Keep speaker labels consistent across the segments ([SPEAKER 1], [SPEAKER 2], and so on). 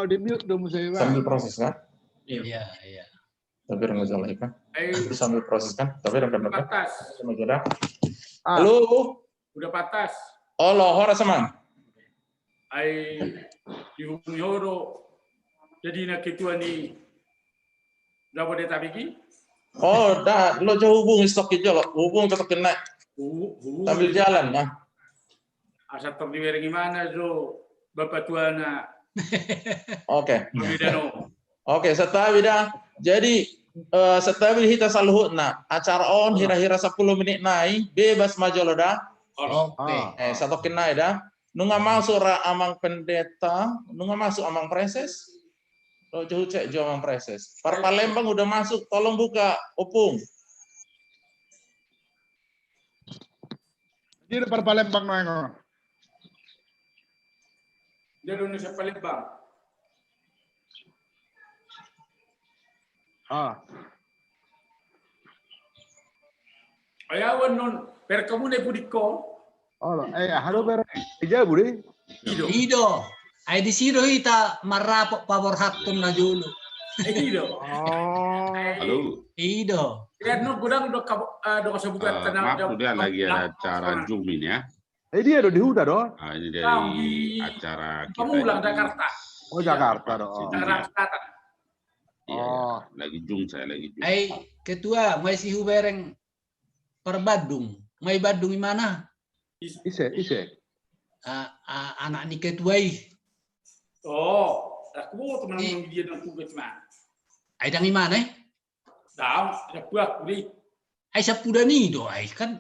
[SPEAKER 1] mau di mute dong saya.
[SPEAKER 2] Sambil proses kan?
[SPEAKER 3] Iya.
[SPEAKER 2] Tapi nggak salah kan? Sambil proses kan? Tapi rendah-rendah.
[SPEAKER 4] Patas.
[SPEAKER 2] Halo.
[SPEAKER 4] Udah patas.
[SPEAKER 2] Oh, lohor semang.
[SPEAKER 4] Ai dihubungi horo. Jadi nak ketua ni Jabodetabek.
[SPEAKER 2] Oh, dah lo jauh hubungi stok aja lo. Hubung tetap kena. Sambil jalan nah.
[SPEAKER 4] Asal terdiwere gimana jo Bapak Tuana.
[SPEAKER 2] Oke.
[SPEAKER 4] Pembidano.
[SPEAKER 2] Oke, setelah bida. Jadi setelah kita saluhutna acara on hira-hira 10 menit naik bebas maju lo dah.
[SPEAKER 3] Oke.
[SPEAKER 2] Satu kena dah. Nunga masuk amang pendeta, nunga masuk amang preses. Lo jauh cek jauh amang preses. Par Palembang udah masuk, tolong buka opung.
[SPEAKER 1] Jadi par Palembang no.
[SPEAKER 4] Dia Indonesia Palembang. Ayawan non per comune Pudicco.
[SPEAKER 1] Halo ber. Ija budi.
[SPEAKER 3] Ido. Ay di siro ita marapok pabor hatum na julo.
[SPEAKER 4] Ido.
[SPEAKER 5] Halo.
[SPEAKER 3] Ido.
[SPEAKER 4] Ya no gudang do kasabukan tenang.
[SPEAKER 5] Maaf, dia lagi ada acara Zoom ini ya.
[SPEAKER 1] Dia di Huda dong.
[SPEAKER 5] Ini dari acara kita.
[SPEAKER 4] Pemulang Jakarta.
[SPEAKER 1] Oh Jakarta dong.
[SPEAKER 4] Jakarta.
[SPEAKER 5] Iya, lagi Zoom saya lagi Zoom.
[SPEAKER 3] Ay ketua may si Hubereng per Badung. May Badung mana?
[SPEAKER 1] Ise.
[SPEAKER 3] Anak ni ketuai.
[SPEAKER 4] Oh, aku mau teman-teman dia dan tugas mana?
[SPEAKER 3] Ay dang mana?
[SPEAKER 4] Tahu, ada buat beli.
[SPEAKER 3] Ay sa Pudani do ay kan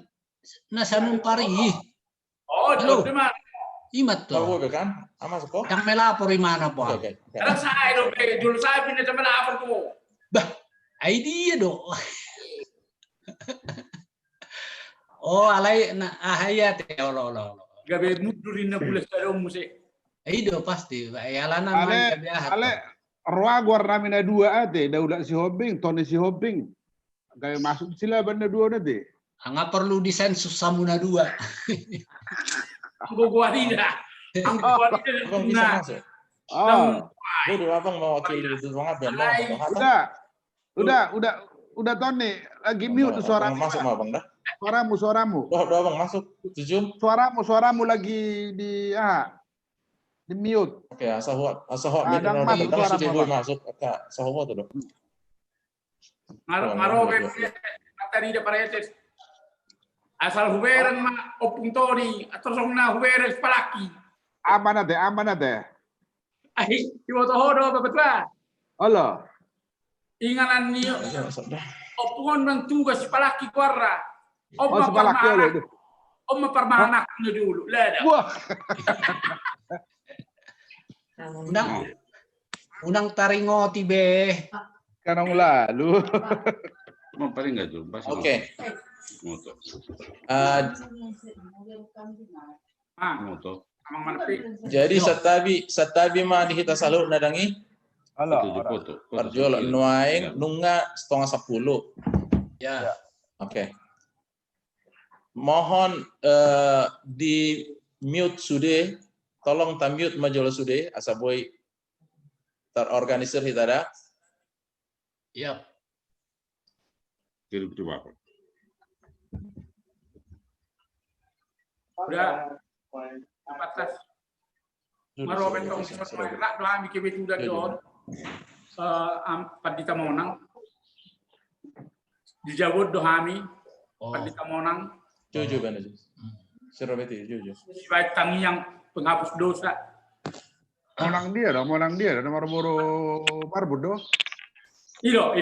[SPEAKER 3] nasa nung pari.
[SPEAKER 4] Oh,
[SPEAKER 3] halo.
[SPEAKER 4] di mana?
[SPEAKER 3] Imat to.
[SPEAKER 2] Tahu kan? Ama sepo.
[SPEAKER 3] Yang melapor mana po?
[SPEAKER 4] Karena saya dong, dulu saya pindah sama lapor tuh.
[SPEAKER 3] Bah, ay dia do. Oh, alay na ahayat lo.
[SPEAKER 4] Gabe mudurin na bulas kalau musik.
[SPEAKER 3] Ido pasti. Ayala naman
[SPEAKER 1] Ale roa guarda mina dua ate, daulat si Hobing, Tony si Hobing. Kayak masuk sila benda dua nanti.
[SPEAKER 3] Nga perlu disensus sa muna dua.
[SPEAKER 4] Ang gugwa nila. Ang gugwa nila.
[SPEAKER 2] Abang bisa masuk. Udah abang mewakili itu bang
[SPEAKER 1] Udah Tony lagi mute suara.
[SPEAKER 2] Masuk mah bang dah.
[SPEAKER 1] Suaramu.
[SPEAKER 2] Doa bang masuk. Jujur.
[SPEAKER 1] Suaramu lagi di mute.
[SPEAKER 2] Oke, asahot.
[SPEAKER 1] Kadang masuk suara
[SPEAKER 2] masuk. Kak, sahomo tuh dong.
[SPEAKER 4] Ngaro tadi ada paretes. Asal huberan ma opung tori atau songna huberan palaki.
[SPEAKER 1] Aman nate.
[SPEAKER 4] Ai, iwo to hodo babatwa.
[SPEAKER 1] Halo.
[SPEAKER 4] Inganan niyo. Opungon ng tugas palaki kuarra. Om maparmanak nyo dulu. Lada.
[SPEAKER 1] Wah.
[SPEAKER 3] Unang taringoti be.
[SPEAKER 1] Karang lalu.
[SPEAKER 5] Mau paling nggak tuh?
[SPEAKER 2] Oke.
[SPEAKER 5] Moto.
[SPEAKER 2] Jadi setabi mah dihita salur nadangi.
[SPEAKER 1] Halo.
[SPEAKER 2] Parjolo nuaing nunga 9:30.
[SPEAKER 3] Ya.
[SPEAKER 2] Oke. Mohon di mute sudah. Tolong mute majolo sudah. Asaboy terorganisir hitada.
[SPEAKER 3] Yap.
[SPEAKER 5] Coba.
[SPEAKER 4] Udah. Atas. Maro mentong nak doa mikir betul dan don. Padita monang. Dijawab dohami. Padita monang.
[SPEAKER 2] Jojo benar. Serobeti jojo.
[SPEAKER 4] Sebagai tangi yang penghapus dosa.
[SPEAKER 1] Monang dia nomor boro barbudo.
[SPEAKER 4] Ido.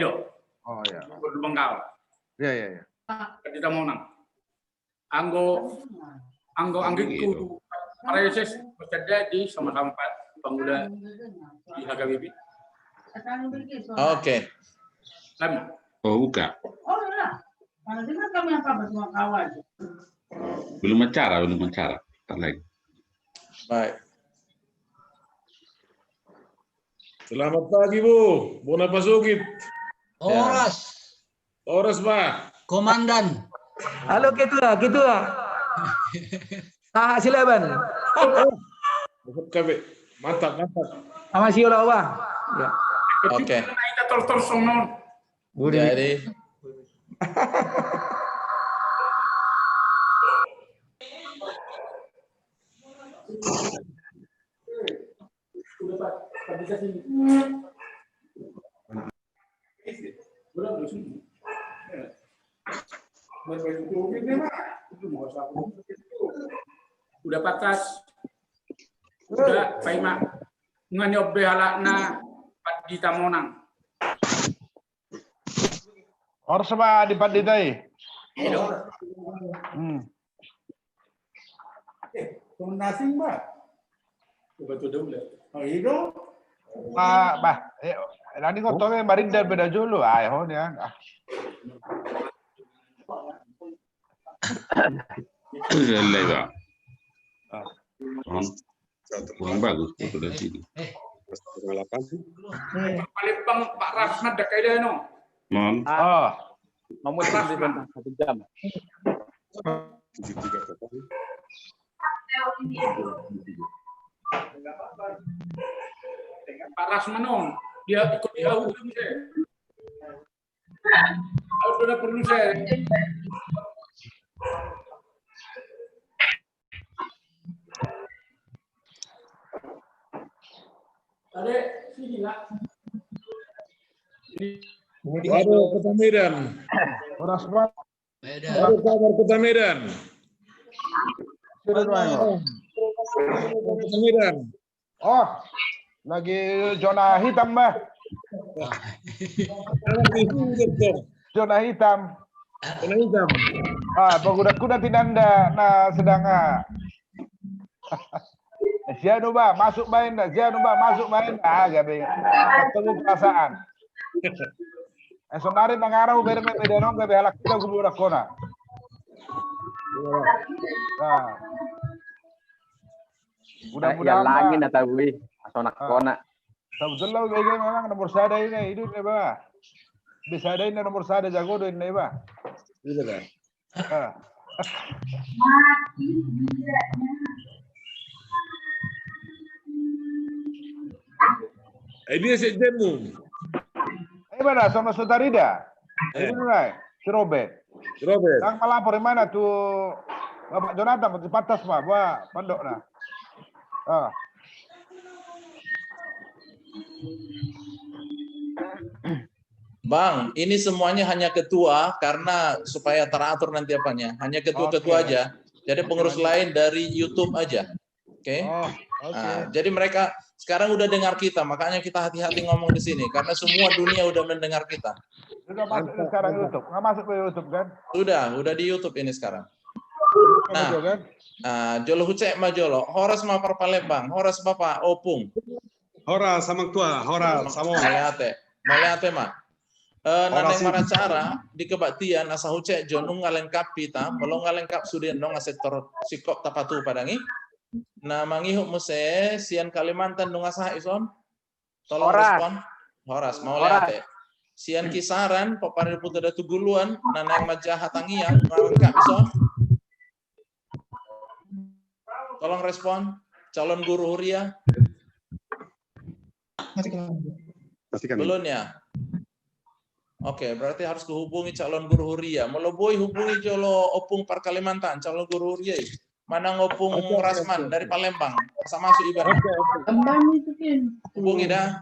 [SPEAKER 1] Oh ya.
[SPEAKER 4] Bengkau.
[SPEAKER 1] Ya.
[SPEAKER 4] Padita monang. Anggo itu Pareses terjadi sama-sama pemuda di HKBP.
[SPEAKER 2] Oke.
[SPEAKER 5] Oh, buka. Belum acara. Lagi.
[SPEAKER 2] Baik. Selamat pagi, Bu. Bona Pasugit. Oras, Pak.
[SPEAKER 3] Komandan.
[SPEAKER 6] Halo ketua. Silaban.
[SPEAKER 2] Mantap.
[SPEAKER 3] Sama si Ola Oba. Ya.
[SPEAKER 2] Oke.
[SPEAKER 4] Kita terus non.
[SPEAKER 2] Jadi
[SPEAKER 4] Udah patas. Udah Pak Ima. Nganyob halakna Pak Dita Monang.
[SPEAKER 1] Harus sama di Panditai.
[SPEAKER 6] Nasi mbak.
[SPEAKER 4] Betul dulu.
[SPEAKER 6] Oh itu.
[SPEAKER 1] Nanti kotornya Marinda beda dulu. Ayo ya.
[SPEAKER 5] Lelai Pak. Kurang bagus foto dari sini.
[SPEAKER 4] Palembang Pak Rasmat dah kaya no.
[SPEAKER 5] Mon.
[SPEAKER 1] Oh.
[SPEAKER 7] Nomor 1 jam.
[SPEAKER 4] Pak Rasmanon, dia ikut di AU saya. AU sudah perlu saya. Ada sini lah.
[SPEAKER 8] Waduh, Kota Medan.
[SPEAKER 1] Horas Pak.
[SPEAKER 8] Waduh, kabar Kota Medan. Kota Medan.
[SPEAKER 1] Oh, lagi zona hitam Mbak. Zona hitam.
[SPEAKER 8] Zona hitam.
[SPEAKER 1] Peguda-kuda tinanda sedang Zianu Mbak, masuk main dah. Zianu Mbak, masuk main dah. Ketemu perasaan. Sonari nangarau bere me bedenong ke behalak kita gubura kona. Mudah-mudahan
[SPEAKER 7] lagi na tawi asonak kona.
[SPEAKER 1] Sebetulnya bege memang nomor sada ini hidup nih Ba. Bisa ada ini nomor sada jago do ini Ba.
[SPEAKER 8] Gitu kan. Ini sekjenmu.
[SPEAKER 1] Mana sama Sutarida? Ini mulai si Robert.
[SPEAKER 8] Robert.
[SPEAKER 1] Yang melapor di mana tuh Bapak Jonathan di Patas mah, Wah, Pondok nah.
[SPEAKER 2] Bang, ini semuanya hanya ketua karena supaya teratur nanti apanya. Hanya ketua-ketua aja. Jadi pengurus lain dari YouTube aja. Oke. Jadi mereka sekarang udah dengar kita, makanya kita hati-hati ngomong di sini karena semua dunia udah mendengar kita.
[SPEAKER 1] Sudah masuk sekarang YouTube, nggak masuk ke YouTube kan?
[SPEAKER 2] Udah di YouTube ini sekarang. Jolo Hucek ma Jolo, Horas ma Palembang, Horas Bapak Opung.
[SPEAKER 9] Horas sama tua, Horas sama.
[SPEAKER 2] Maliate ma. Naneng maracara di kebaktian asa Hucek Jonung ngalengkap kita, belum ngalengkap sudah nong sektor sikop tapatu padangi. Nah, mangihuk muse sian Kalimantan dong asah ison. Tolong respon. Horas mau lihat. Sian Kisaran paparir putu datu guluan nanang majah tangiang ngalengkap ison. Tolong respon. Calon guru huria. Belum ya? Oke, berarti harus kehubungi calon guru huria. Meloboi hubungi Jolo Opung Par Kalimantan, calon guru huria. Mana ngopung Rasman dari Palembang, sama masuk ibarat. Hubungi dah.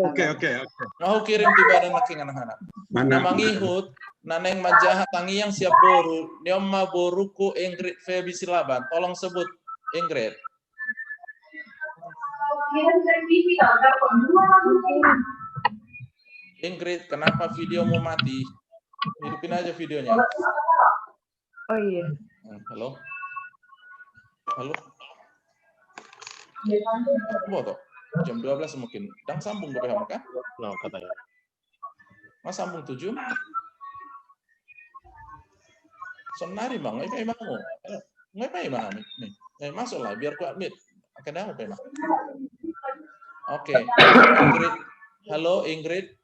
[SPEAKER 9] Oke.
[SPEAKER 2] Mau kirim tiba dan makin anak-anak. Nama ngihut, naneng majah tangi yang siap boru, nyoma boruku Ingrid Febi Silaban. Tolong sebut Ingrid. Ingrid, kenapa videomu mati? Hidupin aja videonya.
[SPEAKER 10] Oh iya.
[SPEAKER 2] Halo. Boto. Jam 12 mungkin. Dan sambung ke PHM kan?
[SPEAKER 7] No, katanya.
[SPEAKER 2] Mas sambung 7. Sonari bang, ngai mau. Ngai bang nih. Masuklah biar ku admit. Akan apa Pak? Oke. Ingrid. Halo Ingrid.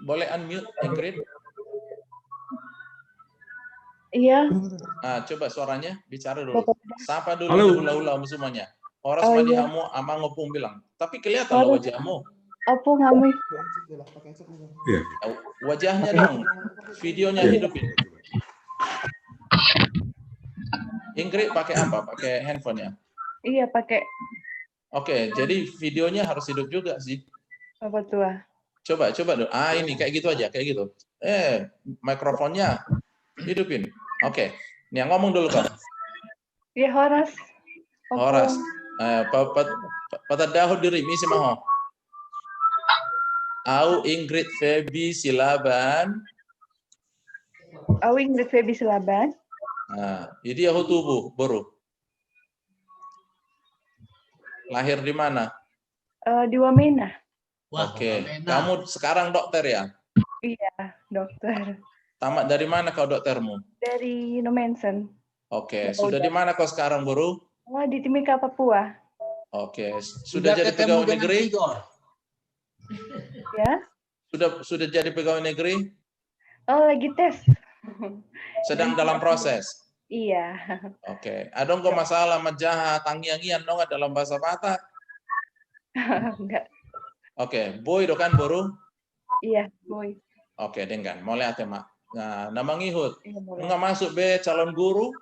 [SPEAKER 2] Boleh unmute Ingrid?
[SPEAKER 10] Iya.
[SPEAKER 2] Coba suaranya bicara dulu. Sapa dulu ulah-ulah semuanya. Horas
[SPEAKER 10] Oh,
[SPEAKER 2] mani
[SPEAKER 10] iya.
[SPEAKER 2] hamu amang opung bilang. Tapi kelihatan loh
[SPEAKER 10] Horas.
[SPEAKER 2] wajahmu.
[SPEAKER 10] Opung kami.
[SPEAKER 2] Wajahnya dong. Videonya hidupin. Ingrid pakai apa? Pakai handphonenya.
[SPEAKER 10] Iya pakai
[SPEAKER 2] Oke, jadi videonya harus hidup juga sih.
[SPEAKER 10] apa tua?
[SPEAKER 2] Coba dong. Ah, ini kayak gitu aja, kayak gitu. Mikrofonnya hidupin. Oke. Nih ngomong dulu kau.
[SPEAKER 10] Iya Horas. Opung.
[SPEAKER 2] Horas. Patadaho diri misi maho. Au Ingrid Febi Silaban.
[SPEAKER 10] Au Ingrid Febi Silaban.
[SPEAKER 2] Nah, ini aku tubuh baru. Lahir di mana?
[SPEAKER 10] Di Wamena.
[SPEAKER 3] Wah,
[SPEAKER 2] Oke.
[SPEAKER 3] Wamena.
[SPEAKER 2] Kamu sekarang dokter ya?
[SPEAKER 10] Iya dokter.
[SPEAKER 2] Tamat dari mana kau doktermu?
[SPEAKER 10] Dari Nomensen.
[SPEAKER 2] Oke. Sudah di mana kau sekarang, Buru?
[SPEAKER 10] Oh, di Timika, Papua.
[SPEAKER 2] Oke. Sudah jadi
[SPEAKER 3] ketemu
[SPEAKER 2] pegawai
[SPEAKER 3] dengan
[SPEAKER 2] negeri?
[SPEAKER 3] Igor.
[SPEAKER 10] Ya.
[SPEAKER 2] Sudah jadi pegawai negeri?
[SPEAKER 10] Oh, lagi tes.
[SPEAKER 2] Sedang dalam proses.
[SPEAKER 10] Iya.
[SPEAKER 2] Oke. Ada nggak masalah majaha tangiangian dong dalam bahasa Batak?
[SPEAKER 10] Enggak.
[SPEAKER 2] Oke. Boy do kan Buru?
[SPEAKER 10] Iya, boy.
[SPEAKER 2] Oke, dengan. Mulai mak. Nah, nama ngihut.
[SPEAKER 10] Iya, boleh.
[SPEAKER 2] Nggak masuk be calon guru.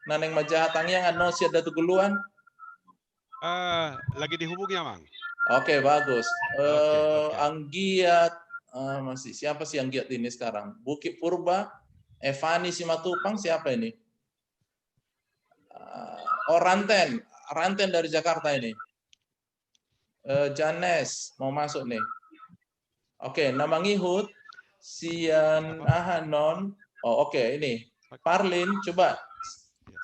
[SPEAKER 2] Naneng majaha tangian no siat datu guluan.
[SPEAKER 9] Lagi dihubungi, Mang.
[SPEAKER 2] Oke, bagus.
[SPEAKER 9] Oke.
[SPEAKER 2] Anggiat masih siapa sih yang giat ini sekarang? Bukit Purba, Evani Simatupang, siapa ini? Ranten dari Jakarta ini. Janes mau masuk nih. Oke, nama ngihut Sian Ahanon. Oh, oke, ini. Parlin, coba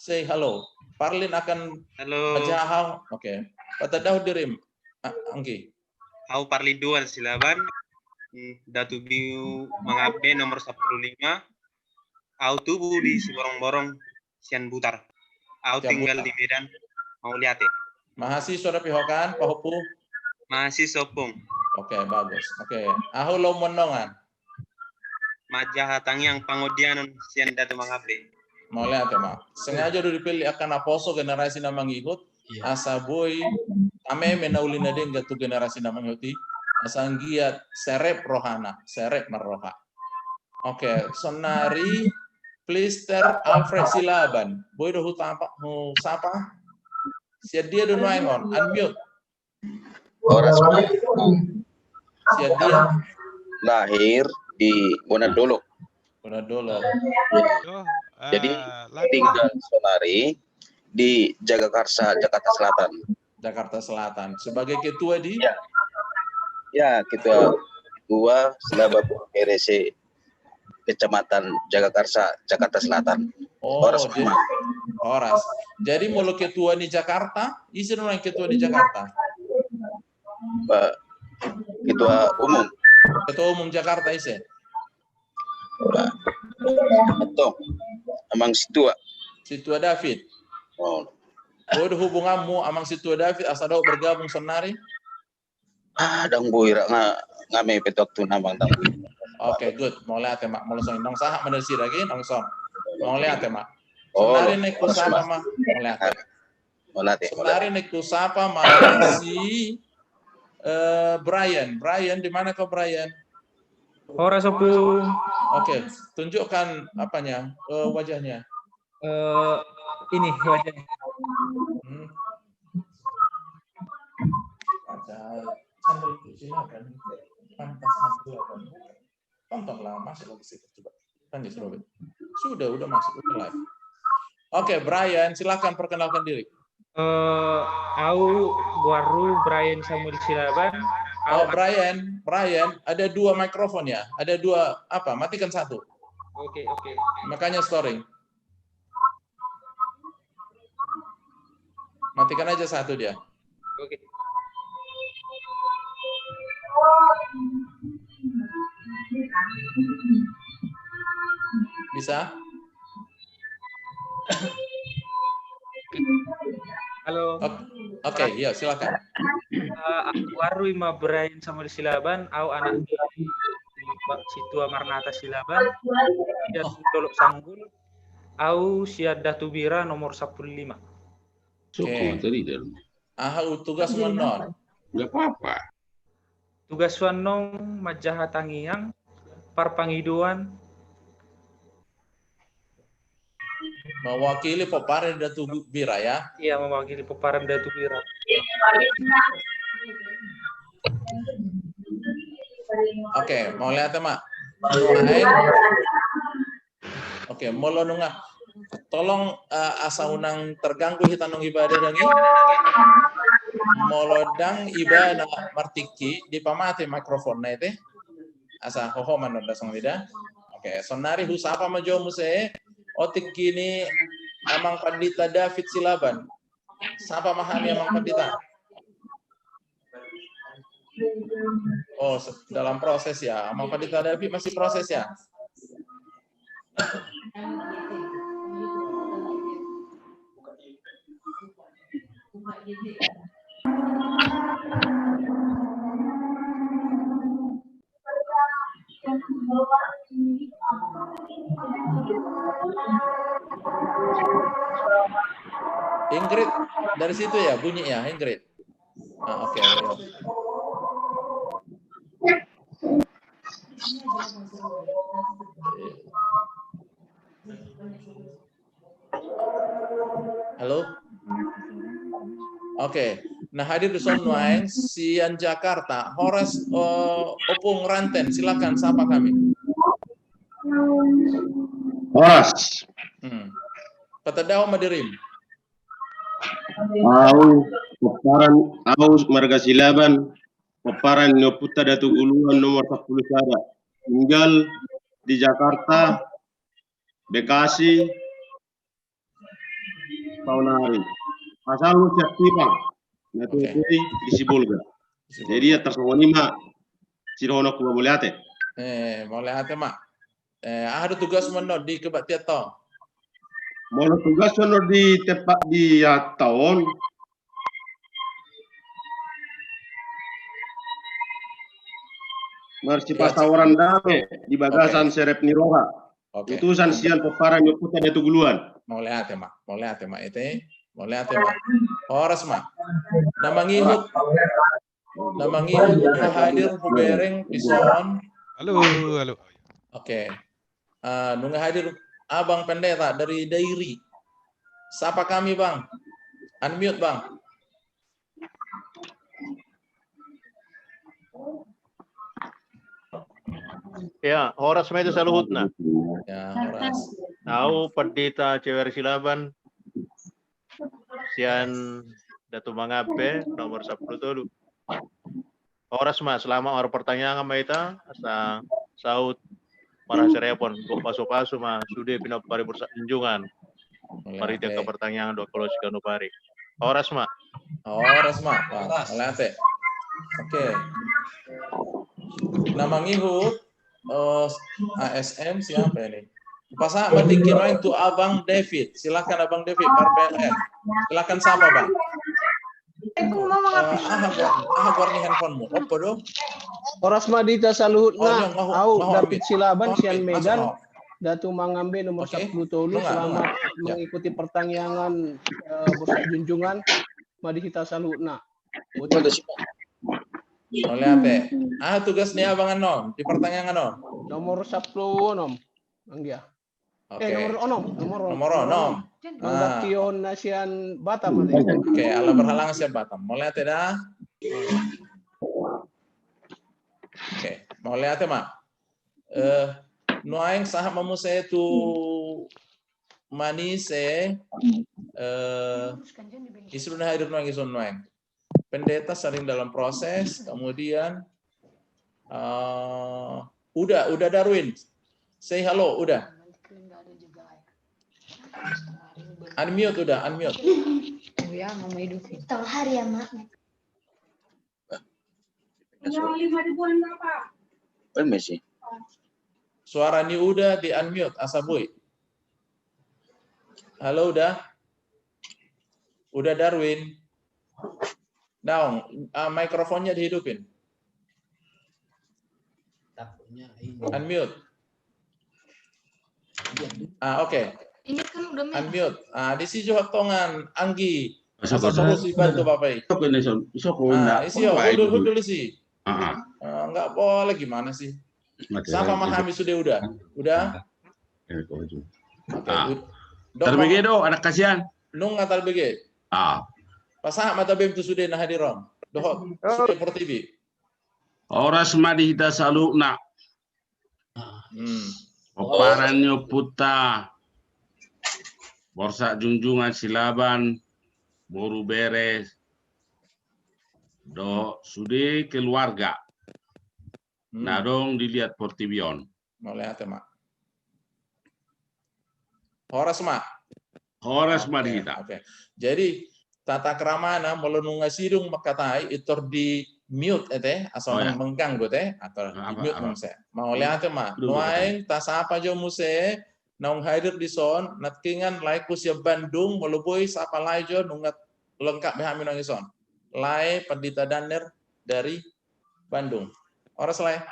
[SPEAKER 2] say hello. Parlin akan majahau. Oke. Patadaw dirim. Anggi.
[SPEAKER 11] Aku Parlin Dual Silaban. Datu Biu Mangabe nomor 15. Aku tubuh di Siborong-borong Sian Butar. Aku tinggal di Medan. Mau lihat ya.
[SPEAKER 2] Mahasiswa pihokan, pahupu.
[SPEAKER 11] Mahasiswa Pung.
[SPEAKER 2] Oke, bagus. Oke. Aku lo monongan.
[SPEAKER 11] Majaha Tangiang Pangodianon Sian Datu Mangabe.
[SPEAKER 2] Mau lihat ya, Mak. Sengaja udah dipilih akan aposo generasi nama ngikut. Asa boy, ame menaulina deng gatu generasi nama ngikuti. Asa nggiat serep rohana, serep meroha. Oke, sonari Plister Alfred Silaban. Boy do sapa? Siap dia do noengon, unmute.
[SPEAKER 12] Horas
[SPEAKER 2] Siap dia.
[SPEAKER 12] lahir di Bonadolo.
[SPEAKER 2] Bonadolo.
[SPEAKER 12] Jadi tinggal Sonari di Jagakarsa, Jakarta Selatan.
[SPEAKER 2] Jakarta Selatan. Sebagai ketua di?
[SPEAKER 12] Ya, ketua Selaba RC Kecamatan Jagakarsa, Jakarta Selatan.
[SPEAKER 2] Oh, Horas. Jadi mau ketua di Jakarta, isi orang ketua di Jakarta.
[SPEAKER 12] Ketua umum.
[SPEAKER 2] Ketua umum Jakarta isi.
[SPEAKER 12] Atau Amang Situa.
[SPEAKER 2] Situa David.
[SPEAKER 12] Oh.
[SPEAKER 2] Udah hubunganmu amang Situa David asal bergabung Sonari?
[SPEAKER 12] Dang boy ngame petok tu namang dang.
[SPEAKER 2] Oke, good. Mau lihat ya, Mak. Mau langsung nong sahak mendersi lagi, nong son. Mau lihat ya, Mak. Sonari naik kusapa, Mak. Mau lihat. Sonari naik kusapa, Mak. Si Brian. Brian, di mana kau Brian?
[SPEAKER 13] Horas Opung.
[SPEAKER 2] Oke, tunjukkan apanya, wajahnya.
[SPEAKER 13] Ini wajahnya.
[SPEAKER 2] Ada channel itu silakan. Pantas kan. Tontonlah, masuk lagi situ coba. Kan sudah masuk udah live. Oke, Brian, silakan perkenalkan diri.
[SPEAKER 13] Au Waru Brian Samuel Silaban.
[SPEAKER 2] Oh, Brian, ada 2 mikrofon ya? Ada 2 apa? Matikan satu.
[SPEAKER 13] Oke.
[SPEAKER 2] Makanya storing. Matikan aja satu dia.
[SPEAKER 13] Oke.
[SPEAKER 2] Bisa?
[SPEAKER 13] Halo.
[SPEAKER 2] Oke, ya silakan.
[SPEAKER 13] Waru ima Brian Samuel Silaban, au anak Situa Marnata Silaban, dia Dolok Sanggul, au Siad Datubira nomor 15.
[SPEAKER 5] Soko tadi dan.
[SPEAKER 2] tugas menon.
[SPEAKER 5] Enggak apa-apa.
[SPEAKER 13] Tugas wanong majaha tangiang parpangiduan
[SPEAKER 2] Mewakili Popare Datu Bira ya.
[SPEAKER 13] Iya, mewakili Peparan Datu Bira.
[SPEAKER 2] Oke, mau lihat Mak. Oke, molo nunga. Tolong asa unang terganggu hitanong ibadah dangi. Molodang ibadah martiki dipamati mikrofonnya itu. Asa hohoman dasang tidak. Oke, sonari husapa majo muse. Otik gini Amang Pandita David Silaban. Siapa mahami Amang Pandita? Oh, dalam proses ya. Amang Pandita David masih proses ya. Ingrid dari situ ya bunyi ya Ingrid. Oke. Halo. Oke. Nah hadir di Sonwaeng, Sian Jakarta, Horas Opung Ranten, silakan sapa kami.
[SPEAKER 14] Horas.
[SPEAKER 2] Patadaw Madirim.
[SPEAKER 14] Au Marga Silaban, Peparan Noputa Datu Guluan nomor 10 sada. Tinggal di Jakarta, Bekasi, tahun hari. Asal lu siap Bang. Natu di Sibulga. Jadi ya tersohonima sirono ku bolehate.
[SPEAKER 2] Bolehate Mak. Ada tugas menod di Kebaktiato.
[SPEAKER 14] Mau tugas menod di tempat di tahun. Marsi Pasawaran Dame di Bagasan Serep Niroha. Utusan Sian Peparan Yoputa Datu Guluan.
[SPEAKER 2] Bolehate Mak. Bolehate Mak itu. Bolehate Mak. Horas Mak. Namangihut hadir Hubereng Pison.
[SPEAKER 15] Halo.
[SPEAKER 2] Oke. Nunggu hadir Abang Pendeta dari Dairi. Sapa kami Bang. Unmute Bang.
[SPEAKER 16] Ya, Horas Medu Saluhutna.
[SPEAKER 2] Ya, Horas.
[SPEAKER 16] Tahu Pendeta Cewer Silaban. Sian Datu Mangabe nomor 10 dulu. Horas Mas, selama orang pertanyaan sama kita asa saut para serepon kok pasu-pasu mah sudah pindah pari bursa junjungan. Mari dia ke pertanyaan dua kalau sikanu pari. Horas Mak.
[SPEAKER 2] Horas Mak. Oleh Oke. Nama ngihut ASM siapa ini? Pasal matikin itu Abang David. Silakan Abang David PLN. Silakan sama Bang. Warni handphonemu. Apa do?
[SPEAKER 17] Horas Madita Saluhutna. Au David Silaban Sian Medan. Datu Mangambe nomor 10 tolu. Selamat mengikuti pertanyaan bursa junjungan. Madita Saluhutna.
[SPEAKER 2] Oleh apa? Tugasnya Abang Anom di pertanyaan Anom.
[SPEAKER 17] Nomor 10 Anom. Anggia. Nomor onom. Baktion Nasian Batam.
[SPEAKER 2] Oke, ala berhalangan siap Batam. Mulai tidak? Oke, mulai ate Mak. Nuaing sahab mamu saya tu mani saya isru na hadir nuaing isun nuaing. Pendeta sering dalam proses, kemudian udah Darwin. Say hello, udah. Unmute udah, unmute.
[SPEAKER 10] Oh ya, Mama hidup. Tahu hari ya, Mak.
[SPEAKER 18] Yang 5.000-an berapa?
[SPEAKER 12] Permisi.
[SPEAKER 2] Suara ini udah di unmute, Asaboy. Halo udah? Udah Darwin. Now, mikrofonnya dihidupin. Unmute. Oke.
[SPEAKER 10] Ini kan udah
[SPEAKER 2] unmute. Di sini juga tongan Anggi.
[SPEAKER 5] Masuk
[SPEAKER 2] Terus bantu Bapak.
[SPEAKER 5] Masuk ini son. Masuk
[SPEAKER 2] Isi hudul isi. Enggak boleh gimana sih? Siapa memahami sudah? Udah?
[SPEAKER 5] Terbege do anak kasihan.
[SPEAKER 2] Nung ngatal bege. Pasah mata bem tu sudah nah hadiron. Dohot sudah per TV.
[SPEAKER 5] Oras madi hita salukna. Oparannya puta. Borsa junjungan silaban. Boru beres. Do sudah keluarga. Nah dong dilihat portibion.
[SPEAKER 2] Mulai hati mak. Horas mak.
[SPEAKER 5] Horas madita.
[SPEAKER 2] Oke. Jadi tata keramana melununga sidung makatai itu di mute asal mengganggu atau di mute muse. Mau lihat mak. Nuaing tasapa jo muse naung hadir di son natkingan laiku sia Bandung melubui sapa laijo nungat lengkap behamin nang ison. Lai Pendeta Danner dari Bandung. Horas lai.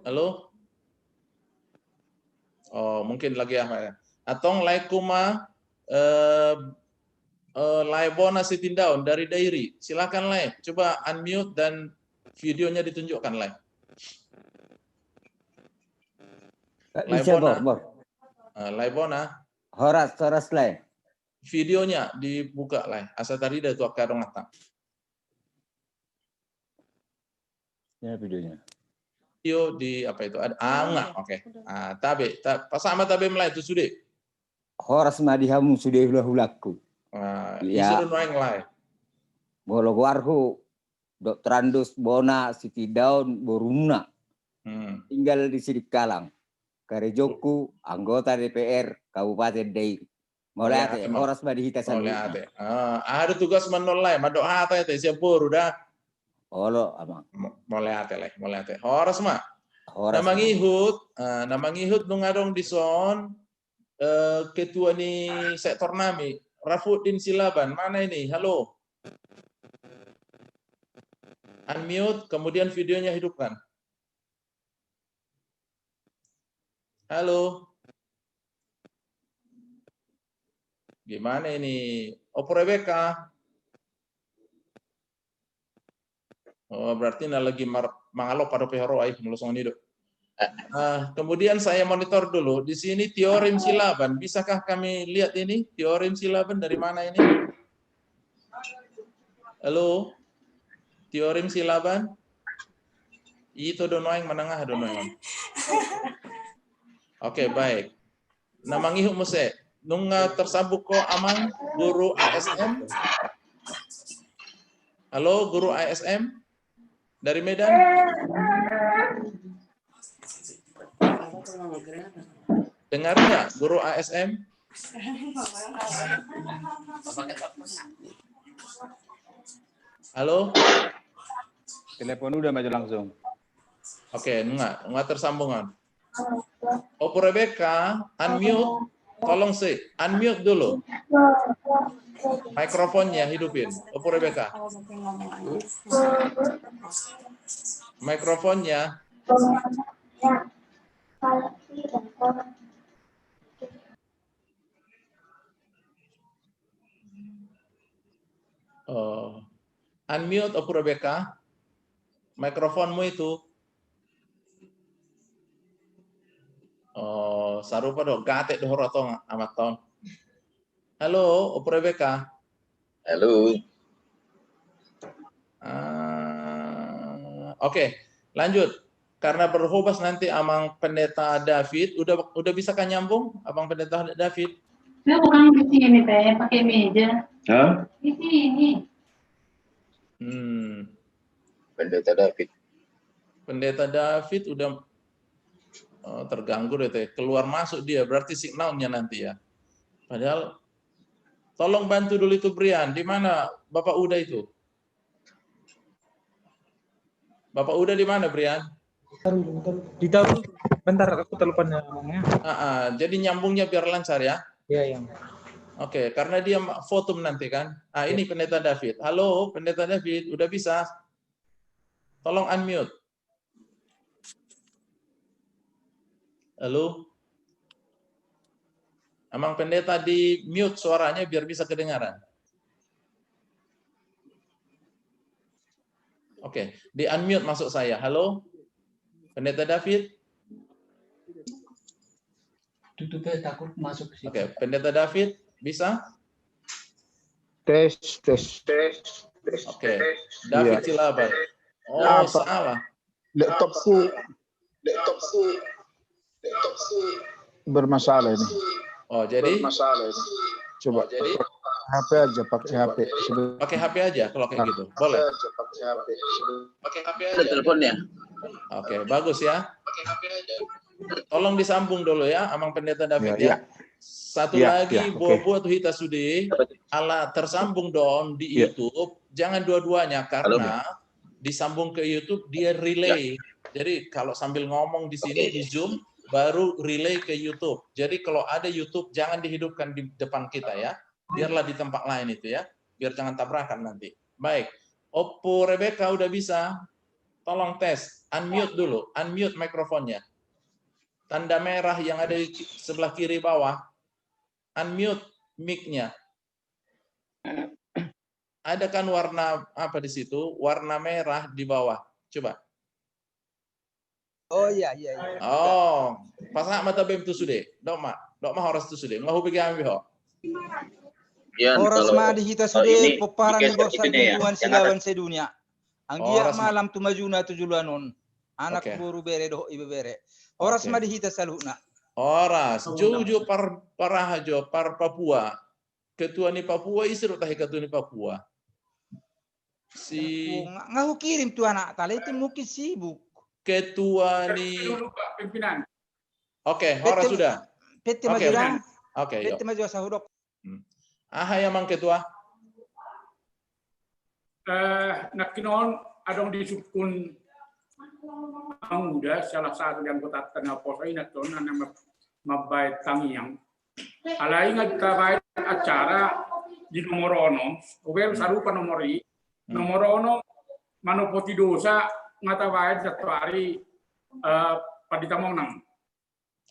[SPEAKER 2] Halo? Oh, mungkin lagi ya. Atau lai kuma lai bona sitindaun dari Dairi. Silakan lai. Coba unmute dan videonya ditunjukkan lai. Lai bona. Lai bona.
[SPEAKER 15] Horas lai.
[SPEAKER 2] Videonya dibuka lai. Asa tadi dah tu akarong atak.
[SPEAKER 15] Ya videonya.
[SPEAKER 2] Video di apa itu ada enggak oke. Tabe sama tabe mulai itu sudah.
[SPEAKER 15] Horas madihamu sudah hulaku.
[SPEAKER 2] Ya. Isu noeng lai.
[SPEAKER 15] Bolo warhu Dr. Andus Bona Siti Daun Boruna. Tinggal di Sidikalang. Karejoku anggota DPR Kabupaten Dairi. Mulai ate horas madihita
[SPEAKER 2] saluna. Ada tugas menolai madoa ate siap udah.
[SPEAKER 15] Olo amang.
[SPEAKER 2] Mulai ate. Horas mah. Nama ngihut nung adong di son ketua ni sektor nami Rafuddin Silaban. Mana ini? Halo. Unmute, kemudian videonya hidupkan. Halo. Gimana ini? Opo Rebecca? Oh, berarti lagi mangalok pada pihoro ai melusong hidup. Kemudian saya monitor dulu. Di sini teorem silaban. Bisakah kami lihat ini? Teorem silaban dari mana ini? Halo? Teorem silaban? Itu donoeng menengah donoeng. Oke, baik. Nama ngihuk muse. Nunga tersambung ko amang guru ASM. Halo, guru ASM dari Medan. Dengar nggak guru ASM? Halo?
[SPEAKER 15] Telepon udah maju langsung.
[SPEAKER 2] Oke, nggak tersambungan. Opo Rebecca, unmute. Tolong sih, unmute dulu. Mikrofonnya hidupin. Opo Rebecca. Mikrofonnya. Unmute Opo Rebecca. Mikrofonmu itu. Sarupa dong, gatek doh rotong amat ton. Halo, Opo Rebecca.
[SPEAKER 12] Halo.
[SPEAKER 2] Oke, lanjut. Karena berhubas nanti amang pendeta David, udah bisa kan nyambung, abang pendeta David?
[SPEAKER 18] Saya bukan di sini teh, pakai meja.
[SPEAKER 12] Hah?
[SPEAKER 18] Di sini.
[SPEAKER 12] Pendeta David.
[SPEAKER 2] Pendeta David udah terganggu deh teh. Keluar masuk dia, berarti signalnya nanti ya. Padahal tolong bantu dulu itu Brian. Di mana Bapak Uda itu? Bapak Uda di mana Brian?
[SPEAKER 13] Ditaruh. Bentar aku teleponnya.
[SPEAKER 2] Jadi nyambungnya biar lancar ya.
[SPEAKER 13] Iya, yang.
[SPEAKER 2] Oke, karena dia foto nanti kan. Ini Pendeta David. Halo, Pendeta David, udah bisa? Tolong unmute. Halo? Amang pendeta di mute suaranya biar bisa kedengaran. Oke, di unmute masuk saya. Halo, Pendeta David.
[SPEAKER 3] Tutupnya takut masuk ke situ.
[SPEAKER 2] Oke, Pendeta David bisa?
[SPEAKER 19] Tes.
[SPEAKER 2] Oke, David Silaban. Oh, salah.
[SPEAKER 19] Laptopku bermasalah ini.
[SPEAKER 2] Oh, jadi?
[SPEAKER 19] Coba HP aja, pakai HP.
[SPEAKER 2] Pakai HP aja kalau kayak gitu. Boleh. Pakai HP aja.
[SPEAKER 12] Teleponnya.
[SPEAKER 2] Oke, bagus ya. Pakai HP aja. Tolong disambung dulu ya, Amang Pendeta David ya. Satu lagi, Bobo atau Hita Sudi, ala tersambung dong di YouTube. Jangan dua-duanya karena disambung ke YouTube dia relay. Jadi kalau sambil ngomong di sini di Zoom baru relay ke YouTube. Jadi kalau ada YouTube jangan dihidupkan di depan kita ya. Biarlah di tempat lain itu ya. Biar jangan tabrakan nanti. Baik. Oppo Rebecca udah bisa. Tolong tes. Unmute dulu. Unmute mikrofonnya. Tanda merah yang ada di sebelah kiri bawah. Unmute mic-nya. Ada kan warna apa di situ? Warna merah di bawah. Coba.
[SPEAKER 20] Oh iya.
[SPEAKER 2] Oh, pasang mata bem tu sudah. Dok ma horas tu sudah. Ngahu pergi ambil ho.
[SPEAKER 20] Horas ma di kita sudah peparan di borsa junjungan silaban sedunia. Anggia malam tu majuna tu julanon. Anak buru bere doh ibu bere. Horas ma di kita saluna.
[SPEAKER 2] Horas, Jojo Parahajo par Papua. Ketua ni Papua isir tahi ketua ni Papua. Si
[SPEAKER 20] ngahu kirim tu anak tali itu mungkin sibuk.
[SPEAKER 2] Ketua ni
[SPEAKER 4] pimpinan.
[SPEAKER 2] Oke, horas sudah.
[SPEAKER 20] PT Majura.
[SPEAKER 2] Oke,
[SPEAKER 20] PT Majura sahudok.
[SPEAKER 2] Aha yang mang ketua?
[SPEAKER 4] Nakinon adong disukun muda salah satu yang kota tengah poso ini tuh nama Mabait Tangiang. Alai ngagkabait acara di nomorono, uber sarupa nomori, nomorono manopoti dosa ngatawain satu hari padita monang.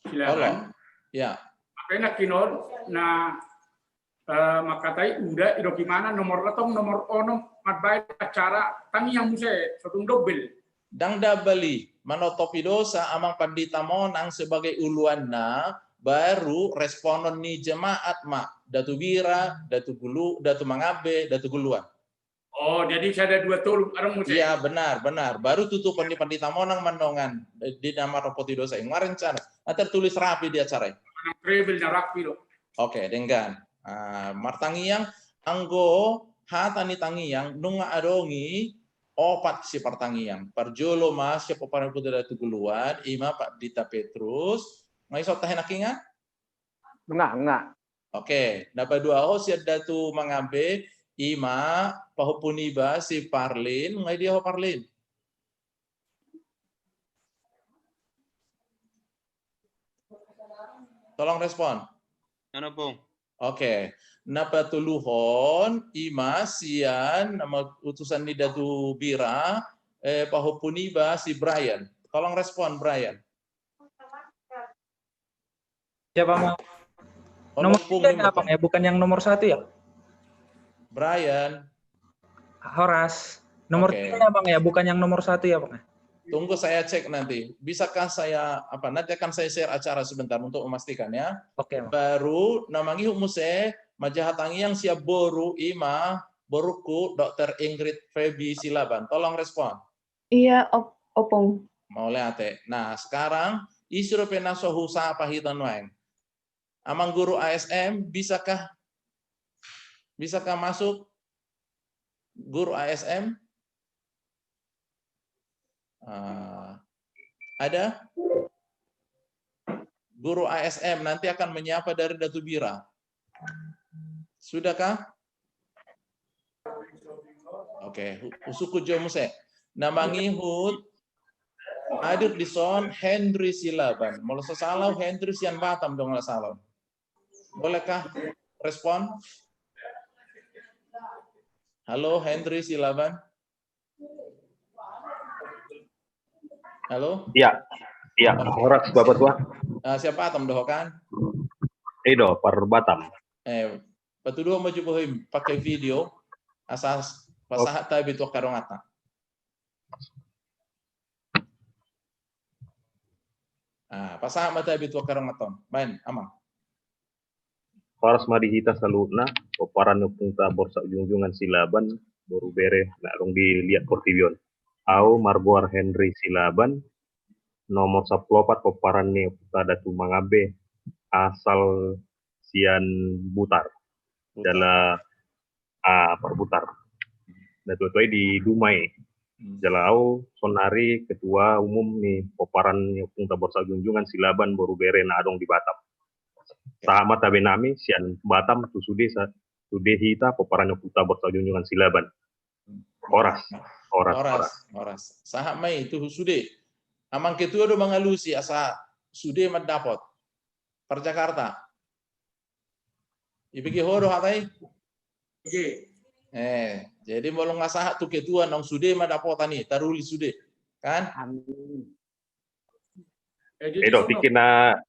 [SPEAKER 4] Silakan.
[SPEAKER 2] Ya.
[SPEAKER 4] Makanya kinon na makatai udah ido gimana nomor letong nomor ono Mabait acara Tangiang muse satu dobel.
[SPEAKER 2] Dang dabali manotopi dosa amang pandita monang sebagai uluanna baru responon ni jemaat mak datu bira datu gulu datu mangabe datu guluan.
[SPEAKER 4] Oh jadi saya ada dua tulung orang musim.
[SPEAKER 2] Iya benar baru tutupan di pandita monang mandongan di nama ropoti dosa yang kemarin cara tertulis rapi di acara.
[SPEAKER 4] Rebelnya rapi loh.
[SPEAKER 2] Oke dengan martangiang anggo hatani tangiang nunga adongi opat si pertangian parjolo mas siapa para putera tuguluan ima Pak Dita Petrus ngai sot tahen akinga
[SPEAKER 7] enggak
[SPEAKER 2] oke dapat dua host ya datu mangabe ima pahupuniba si Parlin ngai dia ho Parlin tolong respon
[SPEAKER 11] Ano pong
[SPEAKER 2] oke napa tuluhon ima sian nama utusan ni datu bira pahupuniba si Brian tolong respon Brian
[SPEAKER 13] siapa mau nomor 3 apa ya bukan yang nomor 1 ya
[SPEAKER 2] Brian
[SPEAKER 13] Horas nomor 3 Bang ya bukan yang nomor 1 ya Bang.
[SPEAKER 2] Tunggu saya cek nanti. Bisakah saya nanti akan saya share acara sebentar untuk memastikan ya.
[SPEAKER 13] Oke.
[SPEAKER 2] Baru namangi humuse majahatangi yang siap boru ima boruku Dr. Ingrid Febi Silaban. Tolong respon.
[SPEAKER 10] Iya, opong.
[SPEAKER 2] Mau lihat. Nah, sekarang isu penasohu sa pahitan waeng. Amang guru ASM bisakah masuk guru ASM? Ada guru ASM nanti akan menyapa dari Datu Bira. Sudahkah? Oke, usuku jomuse. Namangi hut aduk di son Henry Silaban. Mau salah Henry sian Batam dong lah salah. Bolehkah respon? Halo Henry Silaban. Halo?
[SPEAKER 21] Iya, horas Bapak Tua.
[SPEAKER 2] Siapa Atom doh kan?
[SPEAKER 21] Edo per Batam.
[SPEAKER 2] Patudo mo jud boy pakai video asas pasahat tayo bito karong ata. Pasahat mata bito karong aton. Main, amang.
[SPEAKER 21] Horas madihita salutna, paparan punta borsa junjungan silaban, baru bere narong dilihat Portivion. Au Margoar Henry silaban, nomor 14 paparan ni pada Tumangabe, asal Sian Butar. Jala Perbutar. Dan tuai di Dumai. Jalau Sonari ketua umum nih paparan punta borsa junjungan silaban baru bere nadong di Batam. Sama tabenami sian Batam tu sudah hita paparan punta borsa junjungan silaban. Horas.
[SPEAKER 2] Sahab mai itu sudah. Amang ketua do mangalusi asa sudah mendapat per Jakarta. Ibigi horo hatai. Jadi bolong ngasahat tu ketua nang sudah mendapat tani taruli sudah kan?
[SPEAKER 21] Amin. Edo pikirna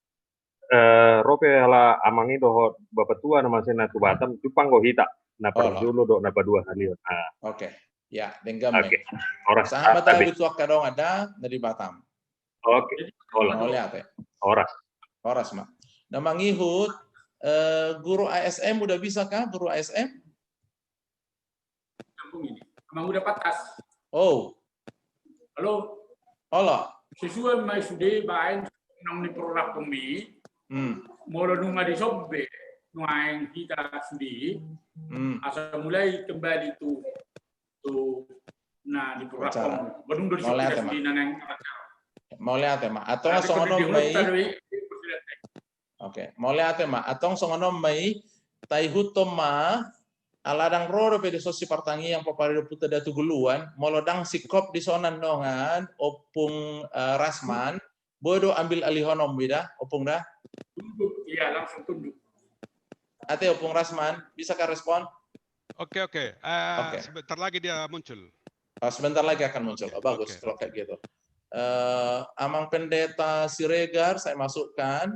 [SPEAKER 21] rope ala amangi doho bapak tua nama sena tu Batam cupang go hita na dulu do na dua kali.
[SPEAKER 2] Oke. Ya, denggam.
[SPEAKER 21] Oke. Horas.
[SPEAKER 2] Sahabat tayo bituak kadong ada dari Batam.
[SPEAKER 21] Oke.
[SPEAKER 2] Horas mak. Nah mangihut guru ASM udah bisa kah guru ASM?
[SPEAKER 4] Emang udah patas.
[SPEAKER 2] Oh.
[SPEAKER 4] Halo. Sesuai mai sudah bain nang ni produk kami. Mula nunga di sobbe, nunga kita sudi. Asal mulai kembali tu nah di produk kami. Belum dari sobbe sudi nanang.
[SPEAKER 2] Mau lihat ma atong songono mai. Oke, mau lihat ma atong songono mai taihutom ma aladang roro pede sosi partangi yang paparido puta datu guluan molodang sikop di sonan nongan opung Rasman bodo ambil alihonom bida opung dah.
[SPEAKER 4] Iya langsung tunduk.
[SPEAKER 2] Ate opung Rasman bisa kah respon?
[SPEAKER 9] Oke. Sebentar lagi dia muncul.
[SPEAKER 2] Sebentar lagi akan muncul. Bagus kalau kayak gitu. Amang Pendeta Siregar saya masukkan.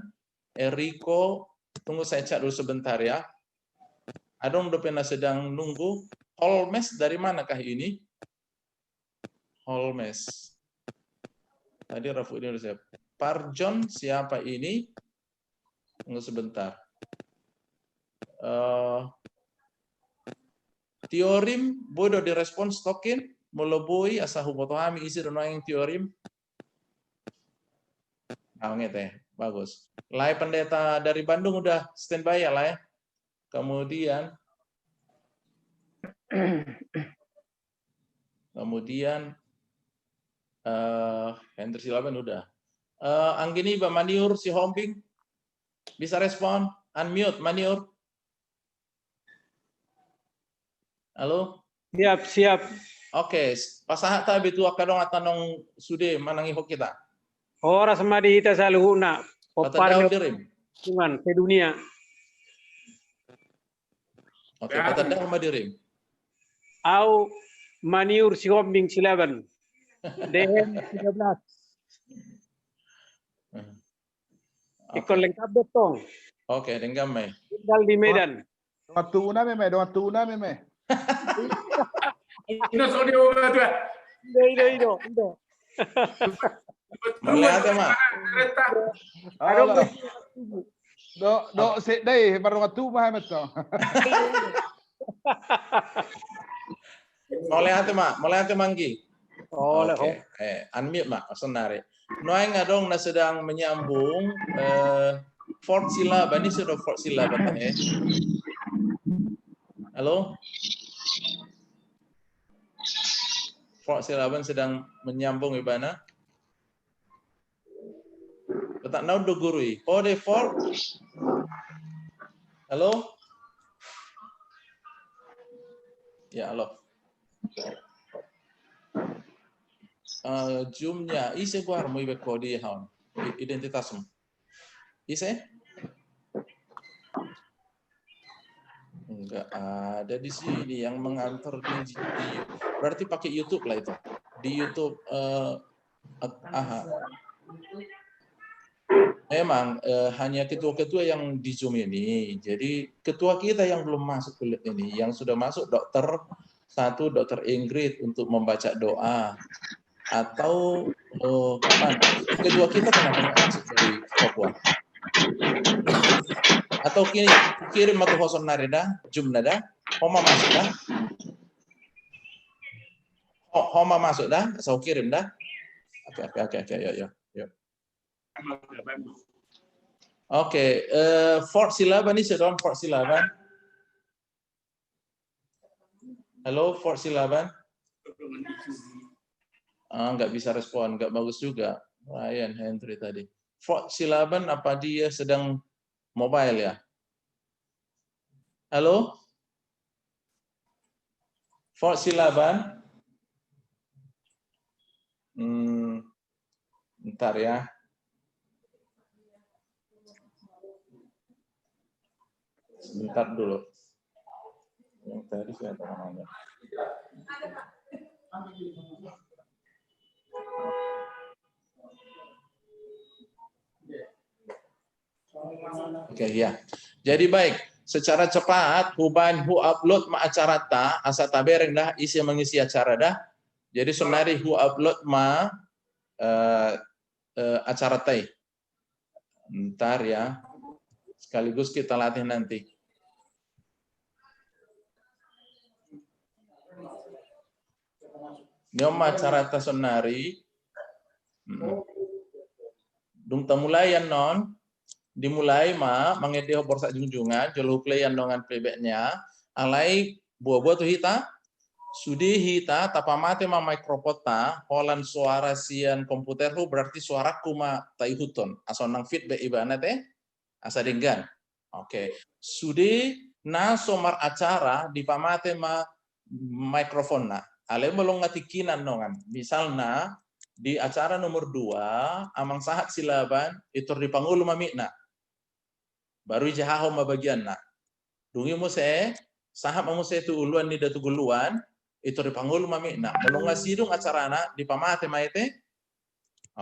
[SPEAKER 2] Eriko, tunggu saya chat dulu sebentar ya. Adong Dopena sedang nunggu. Holmes dari manakah ini? Holmes. Tadi Rafuddin udah siap. Parjon siapa ini? Tunggu sebentar. Teorim bodo direspon stokin melebui asa hubotohami isi yang teorim. Bagus. Lai pendeta dari Bandung udah standby ya Lai. Kemudian Hendri Silaban udah. Anggini Mbak Maniur si Hombing bisa respon? Unmute Maniur. Halo?
[SPEAKER 22] Siap.
[SPEAKER 2] Oke, pasahat tabi tu akadong atanong sude manangi hok kita.
[SPEAKER 22] Horas madi hita saluhuna.
[SPEAKER 2] Patadaw dirim.
[SPEAKER 22] Tungan ke dunia.
[SPEAKER 2] Oke, patadaw madirim.
[SPEAKER 22] Au Maniur si Hombing Silaban. DM 13. Ikon lengkap betong.
[SPEAKER 2] Oke, denggam mai.
[SPEAKER 22] Tinggal di Medan.
[SPEAKER 1] Waktu una meme.
[SPEAKER 4] Ino sodio tu.
[SPEAKER 22] Ido.
[SPEAKER 2] Melihat ma.
[SPEAKER 1] Do sedai baru waktu mah meto.
[SPEAKER 2] Melihat manggi.
[SPEAKER 22] Oke.
[SPEAKER 2] Unmute mak, senari. Noai ngadong na sedang menyambung Fort Silaban ini sudah Fort Silaban Halo? Fort Silaban sedang menyambung ibana. Letak nau do gurui. Oh, de Fort. Halo? Ya, halo. Zoom-nya ise gua mau ibe kode haun. Identitasmu. Ise? Enggak ada di sini yang mengantar di berarti pakai YouTube lah itu. Di YouTube Memang hanya ketua-ketua yang di Zoom ini. Jadi ketua kita yang belum masuk kuliah ini, yang sudah masuk Dokter Ingrid untuk membaca doa. Atau kapan? Ketua kita kenapa nggak masuk dari Papua? Atau kirim atau hoson narida, Zoom nada, Homa masuk dah. Homa masuk dah, saya kirim dah. Oke, yuk. Oke, Fort Silaban ini sedang Fort Silaban. Halo, Fort Silaban. Nggak bisa respon, nggak bagus juga. Ryan Henry tadi. Fort Silaban apa dia sedang mobile ya? Halo? Fort Silaban? Bentar ya. Sebentar dulu. Yang tadi siapa namanya? Oke, ya. Jadi baik, secara cepat huban upload ma acara ta asa tabereng dah isi mengisi acara dah. Jadi sonari upload ma acara tai. Ntar ya. Sekaligus kita latih nanti. Nyoma acara ta sonari. Dung tamulayan non dimulai mengedih borsak junjungan jolo playan dongan plebeknya alai buah-buah tuh hita sudi hita tapamate mikrofota holan suara sian komputer hu berarti suaraku tai huton asonang feedback ibana teh asa denggan. Oke. Sudi somar acara dipamate mikrofon alai melong ngatikinan nongan misalna di acara nomor 2 amang sahat silaban itu dipanggul mamikna baru jahaho mabagian dungi mo sahab mo itu uluan ni datu guluan itu dipanggul mamikna melong ngasidung acarana di pamate maite.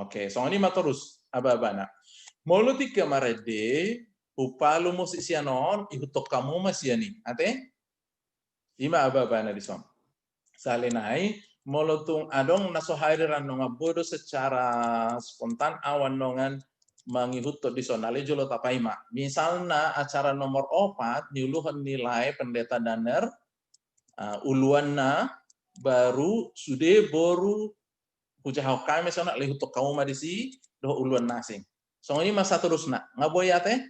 [SPEAKER 2] Oke, so ini terus aba-abana molutik kamarede upalu musik sianon ikutok kamu masiani ate ima aba-abana di som salenai molotung adong naso hairan nonga bodo secara spontan awan nongan mengihut di sonale jolo tapaima. Misalnya acara nomor 4 niuluhan nilai pendeta daner uluanna baru sude boru hujah kami sana lehut kamu madisi doh uluan nasing. So ini masa terus ngaboyate.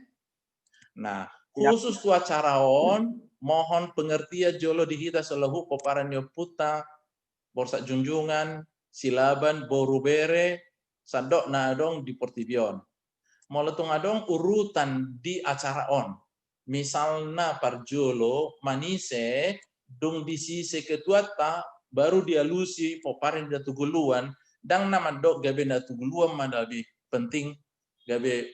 [SPEAKER 2] Nah, khusus tu acaraon mohon pengertian jolo dihita selahu peparan puta borsak junjungan silaban boru bere sadok nadong di Portibion. Molotung adong urutan di acara on. Misalnya parjolo manise dung di sisi ketuata baru dialusi poparin datu guluan dang nama dok gabe datu guluan madabi penting gabe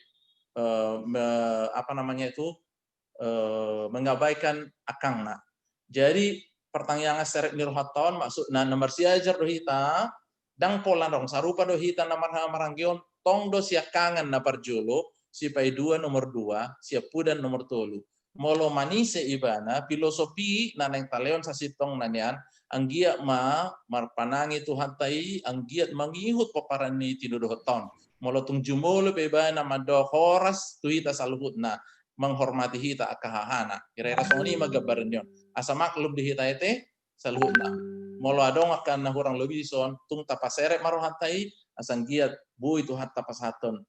[SPEAKER 2] mengabaikan akangna. Jadi pertanyaan seret nirhaton maksud nomor siajar dohita dang pola dong sarupa dohita namar maranggion tong do sia kangen na parjolo si pai 2 nomor 2 sia pudan nomor 3 molo manise ibana filosofi naneng taleon sasitong nanian anggiat marpanangi Tuhan tai anggiat mangihut paparani tinudohoton molo tung jumolo bebana mado horas tuita saluhutna menghormati hita akahahana kira-kira soni magabaran yon asa maklum di hita ete saluhutna molo adong akan nahurang lebih son tung tapasere marohantai asang giat bu itu hatta pasaton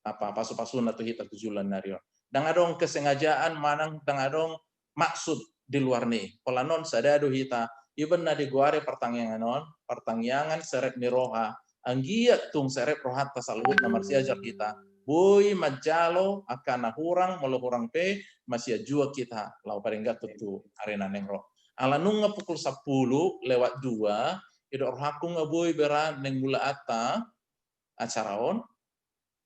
[SPEAKER 2] pasu-pasu na hita tujulan nario dang adong kesengajaan manang dang adong maksud di luar nih polanon sadado hita iben na diguare pertangyangan seret niroha anggiat tung seret rohatta saluhut na marsiajar kita boy majalo akan nahurang melohurang pe masih jua kita lau paringgat tutu arena nengro ala nunga pukul 10 lewat 2 ido rohaku ngaboy bera neng mula ata acaraon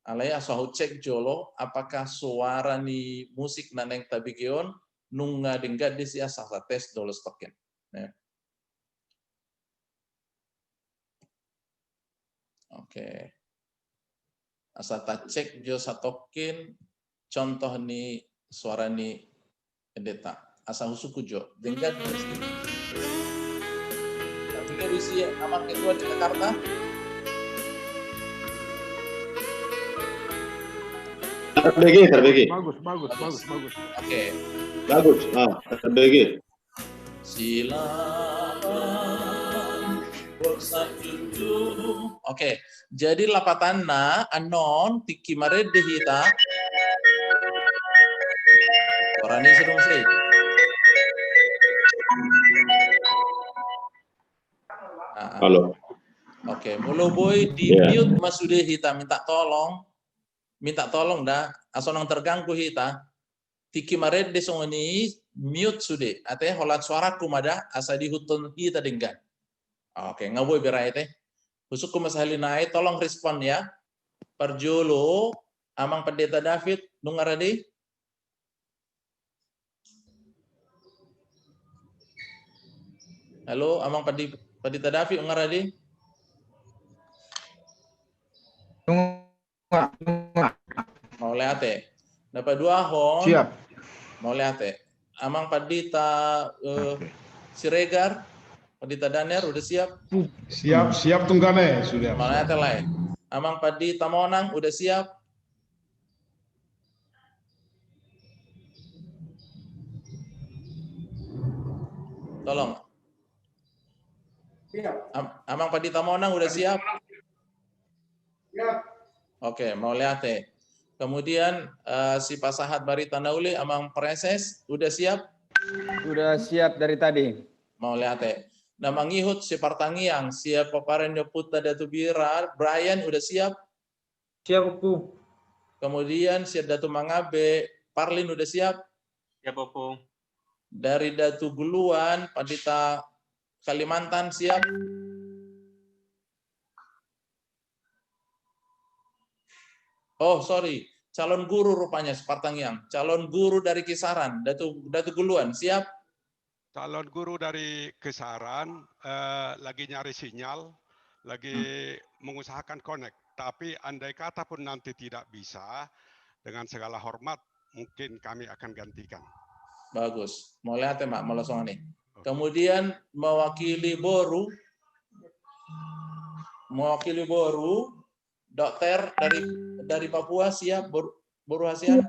[SPEAKER 2] alai asahu cek jolo apakah suara ni musik naneng tabigeon nunga denggat desi asa tes dolo stoken oke Asa ta cek jo satokin contoh ni suara ni pendeta. Asa husuku jo. Dengan tapi kan isi aman ketua di Jakarta.
[SPEAKER 14] Terbagi.
[SPEAKER 1] Bagus.
[SPEAKER 2] Oke.
[SPEAKER 14] Bagus. Terbagi.
[SPEAKER 2] Silaban bersatu. Oke, jadi lapatanna anon tiki marede hita. Orani sedung sei.
[SPEAKER 14] Halo.
[SPEAKER 2] Oke, mulu boy di mute mas sudah hita minta tolong dah. Asonang terganggu hita. Tiki marede song ini mute sudah. Ate holat suara kumada asa dihutun hita denggan. Oke, ngaboy berai teh. Husuk mas halinai tolong respon ya. Perjolo amang pendeta David nungaradi. Halo, amang pendeta David nungaradi. Mau lihat dapat 2 hon.
[SPEAKER 1] Siap.
[SPEAKER 2] Mau lihat amang pendeta Siregar, pendeta Daniel udah siap?
[SPEAKER 1] Siap tunggane sudah.
[SPEAKER 2] Mau lihat lain. Amang pendeta Monang udah siap? Tolong.
[SPEAKER 4] Siap.
[SPEAKER 2] Amang pendeta Monang udah siap?
[SPEAKER 4] Siap.
[SPEAKER 2] Oke, mau lihat Kemudian si Pasahat Barita Nauli amang Preses udah siap?
[SPEAKER 15] Udah siap dari tadi.
[SPEAKER 2] Mau lihat Nama ngihut si Partangiang, siap Paparen Puta Datu Bira, Brian udah siap?
[SPEAKER 13] Siap, Opung.
[SPEAKER 2] Kemudian si Datu Mangabe, Parlin udah siap?
[SPEAKER 11] Siap, Opung.
[SPEAKER 2] Dari Datu Guluan, Pandita Kalimantan siap? Oh, sorry. Calon guru rupanya Spartangiang. Calon guru dari Kisaran, Datu Guluan, siap?
[SPEAKER 9] Calon guru dari Kisaran lagi nyari sinyal, lagi mengusahakan connect. Tapi andai kata pun nanti tidak bisa, dengan segala hormat, mungkin kami akan gantikan.
[SPEAKER 2] Bagus. Mau lihat Mak, mau langsung nih. Kemudian mewakili Boru, Dokter dari Papua siap, Boru Hasian?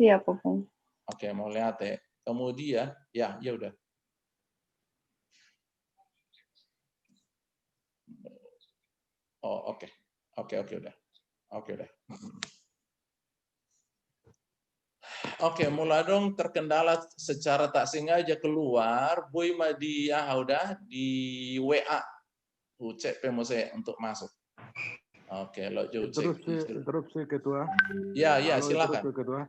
[SPEAKER 10] Siap, Opung.
[SPEAKER 2] Oke, mau lihat Kemudian, ya udah. Oh, oke. Oke, udah. Oke, mulai dong terkendala secara tak sengaja keluar, Boy Madia udah di WA. Cek pemose untuk masuk. Oke, lo
[SPEAKER 1] Interupsi ketua.
[SPEAKER 2] Ya, silakan.
[SPEAKER 1] Ketua.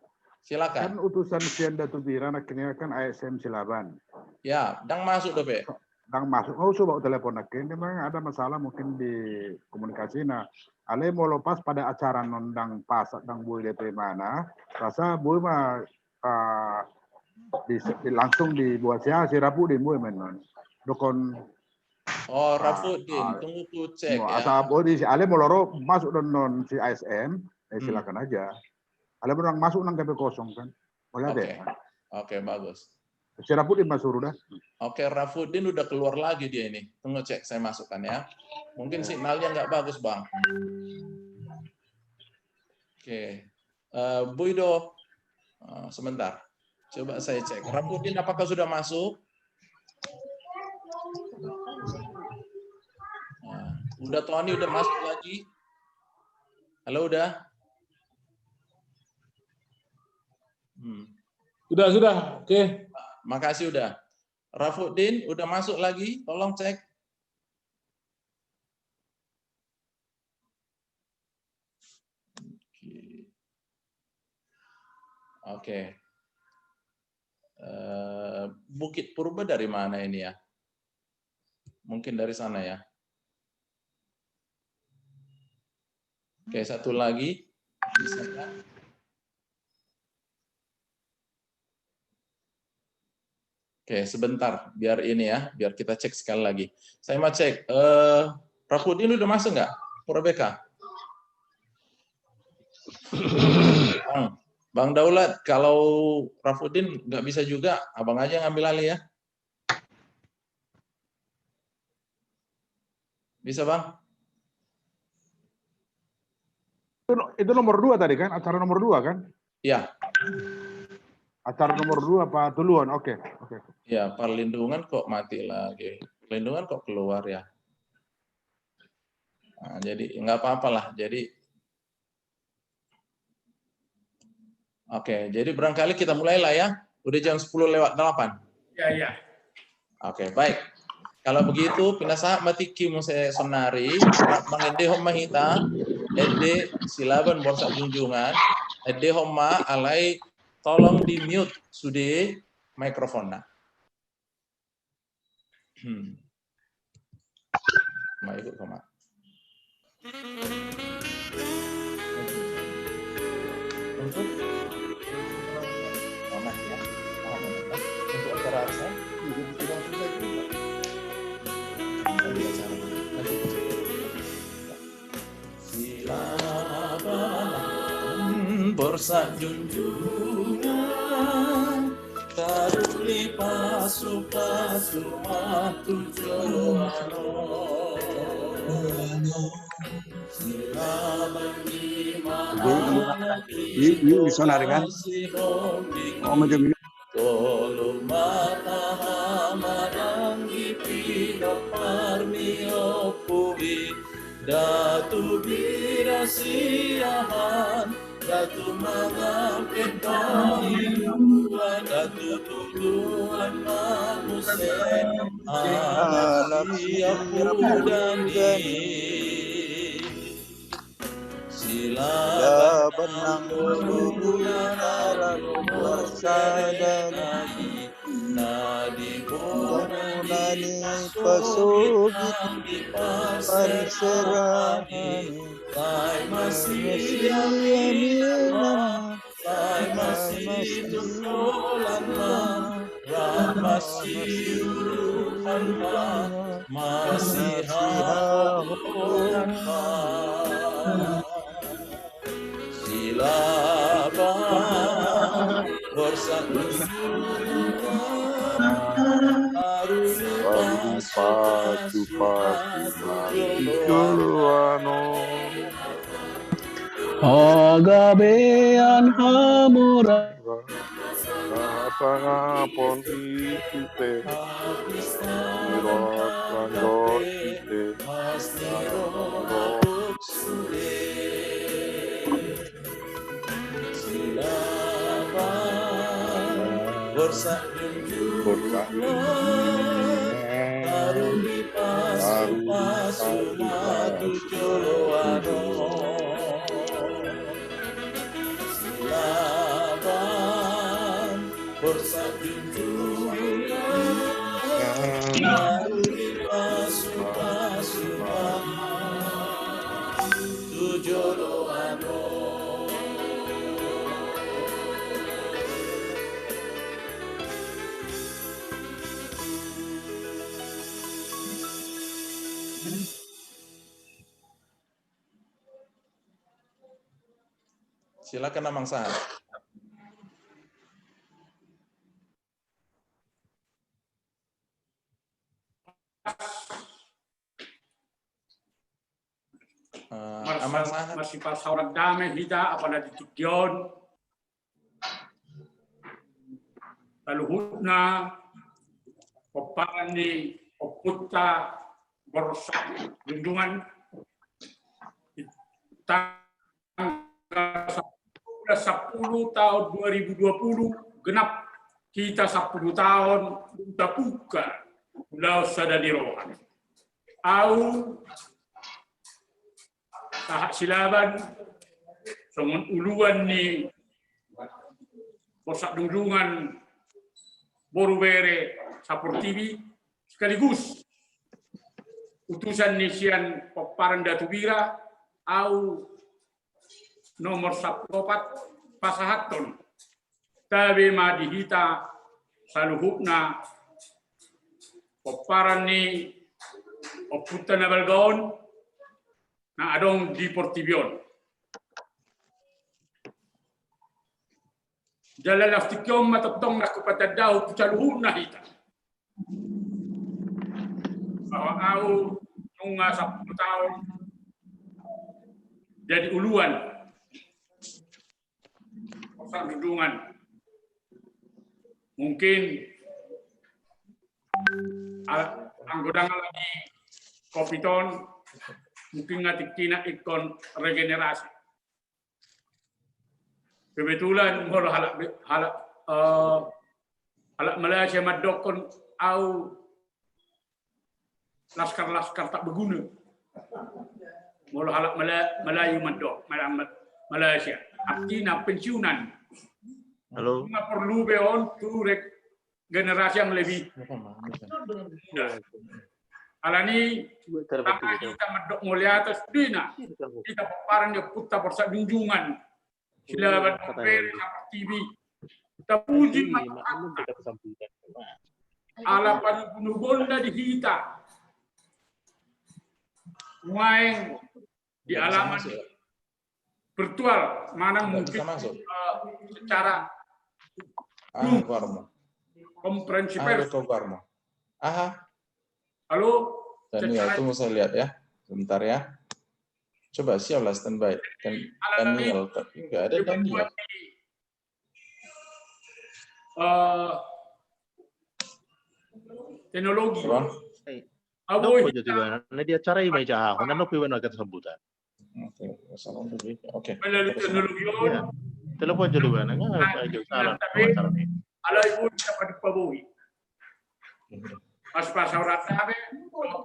[SPEAKER 2] Silakan.
[SPEAKER 1] Kan utusan Sian Datu Bira akhirnya kan ASM Silaban.
[SPEAKER 2] Ya, dang masuk dobe.
[SPEAKER 1] Dang masuk. Oh, coba telepon akhirnya memang ada masalah mungkin di komunikasi. Nah, ale mau lepas pada acara nondang pas dang Boy DP mana. Rasa Boy mah langsung dibuat si Rabu di Boy menon. Dokon.
[SPEAKER 2] Oh, Rafudin, tunggu ku cek ya.
[SPEAKER 1] Asal Boy si ale mau loro masuk non si ASM, silakan aja. Ale orang masuk nang KP kosong kan. Boleh deh.
[SPEAKER 2] Oke, bagus.
[SPEAKER 1] Si Rafudin masuk udah.
[SPEAKER 2] Oke, Rafudin udah keluar lagi dia ini. Tunggu cek, saya masukkan ya. Mungkin signalnya nggak bagus, Bang. Oke. Buido, sebentar. Coba saya cek. Rafudin apakah sudah masuk? Udah Tony udah masuk lagi. Halo udah?
[SPEAKER 22] Sudah. Oke.
[SPEAKER 2] Makasih udah. Rafudin udah masuk lagi, tolong cek. Oke. Bukit Purba dari mana ini ya? Mungkin dari sana ya. Oke, satu lagi. Bisa kan? Oke, sebentar, biar ini ya, biar kita cek sekali lagi. Saya mau cek, Rafudin udah masuk nggak? Purabeka? Bang Daulat, kalau Rafuddin nggak bisa juga, abang aja ngambil alih ya. Bisa Bang?
[SPEAKER 1] Itu nomor 2 tadi kan? Acara nomor 2 kan?
[SPEAKER 2] Iya.
[SPEAKER 1] Acara nomor 2 Pak Tuluan, oke.
[SPEAKER 2] Ya, perlindungan kok mati lagi. Perlindungan kok keluar ya. Nah, jadi nggak apa-apalah. Jadi oke, jadi barangkali kita mulailah ya. Udah jam 10:08.
[SPEAKER 4] Ya.
[SPEAKER 2] Oke, baik. Kalau begitu, pinasaha matiki mo se sonari, mangede homma hita, ede silaban borsa junjungan, ede homma alai tolong di mute sude mikrofonnya. Ma ikut koma. Untuk ya. Untuk acara saya tidak sudah juga. Silaban borsa junjungan, taruli pasu-pasu matu joano. Silaban di mana
[SPEAKER 19] ini sonar kan? Oh, macam ini.
[SPEAKER 2] Tolong mata hamadang ipino parmio pubi datu birasiahan datu mengampit kailuan datu tuduhan manusia anak siap mudani sila benang bulan alam bersadari nadi bonani pasugit panserahan tai masih yaminah tai masih tukolanma masih uruhanma masih hahuhanma silaban borsa
[SPEAKER 17] Agabean hamura
[SPEAKER 19] Pangapon itu teh Mirot kandor ite
[SPEAKER 2] borsa aruli pasu matu joloano silaban borsa junjungan aruli pasu matu joloano. Silakan Amang Sahar. Amang Sahar.
[SPEAKER 4] Masih pas orang damai kita apa di Tukion. Lalu hutna peparan di Oputta borsa junjungan tanggal 10 tahun 2020 genap kita 10 tahun udah buka udah sada di rohan au tahap silaban somun uluan ni borsa junjungan Boru Bere Sapur TV sekaligus utusan nisian peparan Datu Bira au nomor 14 pasahaton tabe madihita saluhupna peparan ni Oputta na balgaon na adong di Portibion Jalalastikyom matatong na kupatadaw pucaluhun na hita. Bahwa au nunga 10 tahun jadi uluan. Pasang dudungan. Mungkin anggodang lagi kopiton mungkin ngatikina ikon regenerasi. Kebetulan kalau halak Malaysia madokon au laskar-laskar tak berguna. Kalau halak Melayu madok Malaysia artinya pensiunan.
[SPEAKER 16] Halo.
[SPEAKER 4] Nggak perlu beon tu generasi yang lebih. Alani kita madok mulia atas dina kita paparan dia putar persak junjungan. Silaban pemberi sama TV. Kita puji ala panuh bonda di hita. Main di alaman virtual mana mungkin secara konferensi pers. Halo.
[SPEAKER 2] Daniel, tunggu saya lihat ya, sebentar ya. Coba siaplah standby. Daniel, tapi nggak ada Daniel.
[SPEAKER 4] Teknologi.
[SPEAKER 16] Apa jadi bagaimana? Nah dia cara ini macam apa? Nah nopi mana kata sambutan.
[SPEAKER 2] Oke.
[SPEAKER 4] Melalui teknologi.
[SPEAKER 16] Telepon jadi bagaimana? Nggak ada salah.
[SPEAKER 4] Ala ibu dapat dipabui. Pas orang tabe,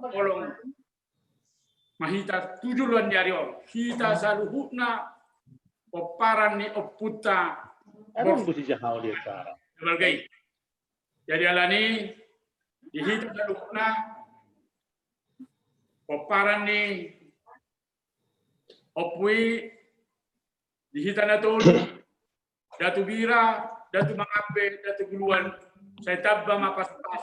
[SPEAKER 4] tolong. Mahita tujuan dari orang. Hita saluhuna oparan ni oputa.
[SPEAKER 16] Apa yang bisa jauh dia cara?
[SPEAKER 4] Sebagai. Jadi alani dihita saluhuna oparan ni opui dihita na tolu datu bira datu mangabe datu guluan saya tabba mapas-pas.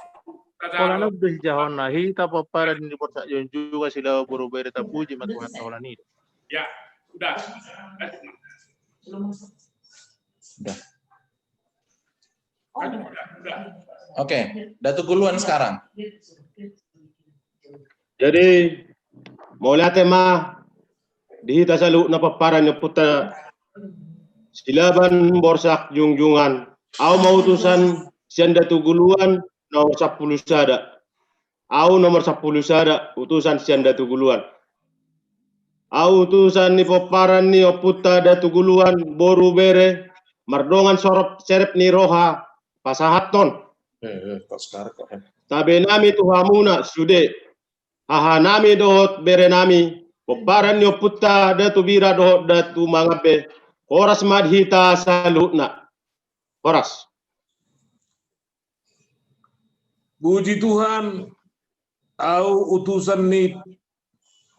[SPEAKER 16] Kalau anak udah jauh nahi, tapi para di porsa juga sila buru-buru tapuji matuhan tahunan ini.
[SPEAKER 4] Ya, sudah.
[SPEAKER 2] Oke, Datu Guluan sekarang.
[SPEAKER 14] Jadi, mau lihat tema di tasalu na paparan yung puta silaban borsak jungjungan. Au mautusan siyan Datu Guluan nomor 10 sada. Au nomor 10 sada utusan siyan Datu Guluan. Au utusan ni paparan ni oputa Datu Guluan boru bere mardongan sorop serep ni roha pasahaton. Tabe nami tuhamuna sude. Haha nami dohot bere nami paparan ni oputa Datu bira dohot Datu mangabe. Horas madhita salutna. Horas.
[SPEAKER 22] Puji Tuhan, tahu utusan ni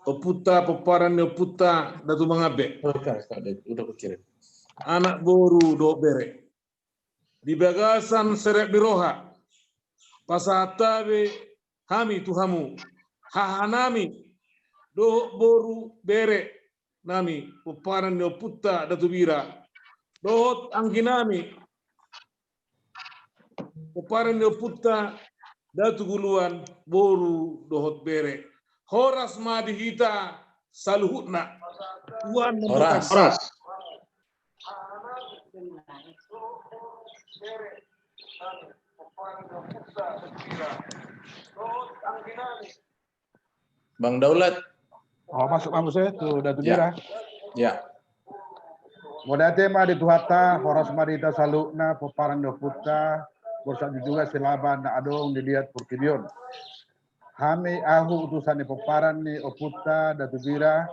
[SPEAKER 22] oputa paparan ni oputa Datu mangabe.
[SPEAKER 2] Udah kekirim.
[SPEAKER 22] Anak boru do bere. Di bagasan serep biroha. Pasatabe hami tuhamu. Hahanami do boru bere nami paparan ni oputa Datu bira. Dohot angginami. Paparan ni oputa Datu Guluan boru dohot bere. Horas madihita saluhutna.
[SPEAKER 2] Horas. Bang Daulat.
[SPEAKER 1] Oh, masuk saya tuh Datu Bira.
[SPEAKER 2] Ya.
[SPEAKER 1] Moda tema di Tuhata, Horas Madita Salukna, Paparan Doputa, Borsak juga silaban na adong dilihat Purkibion. Hami ahu utusan ni Paparan ni Oputa, Datu Bira,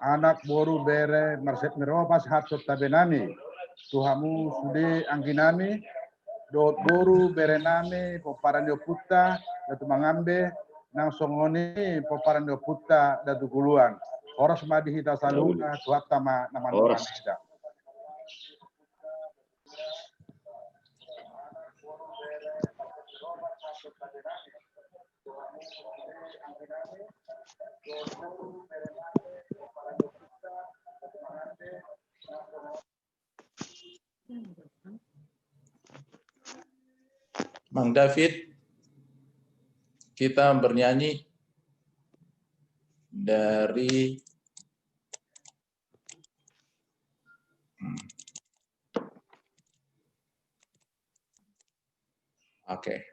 [SPEAKER 1] anak boru bere, marsep miropas hatsot tabenami, tuhamu sude angginami, dot boru bere nami, Paparan ni Oputa, Datu Mangambe, nang songoni Paparan ni Oputa, Datu Guluan. Horas madihita saluna, Tuhata nama kita.
[SPEAKER 2] Mang David, kita bernyanyi dari oke.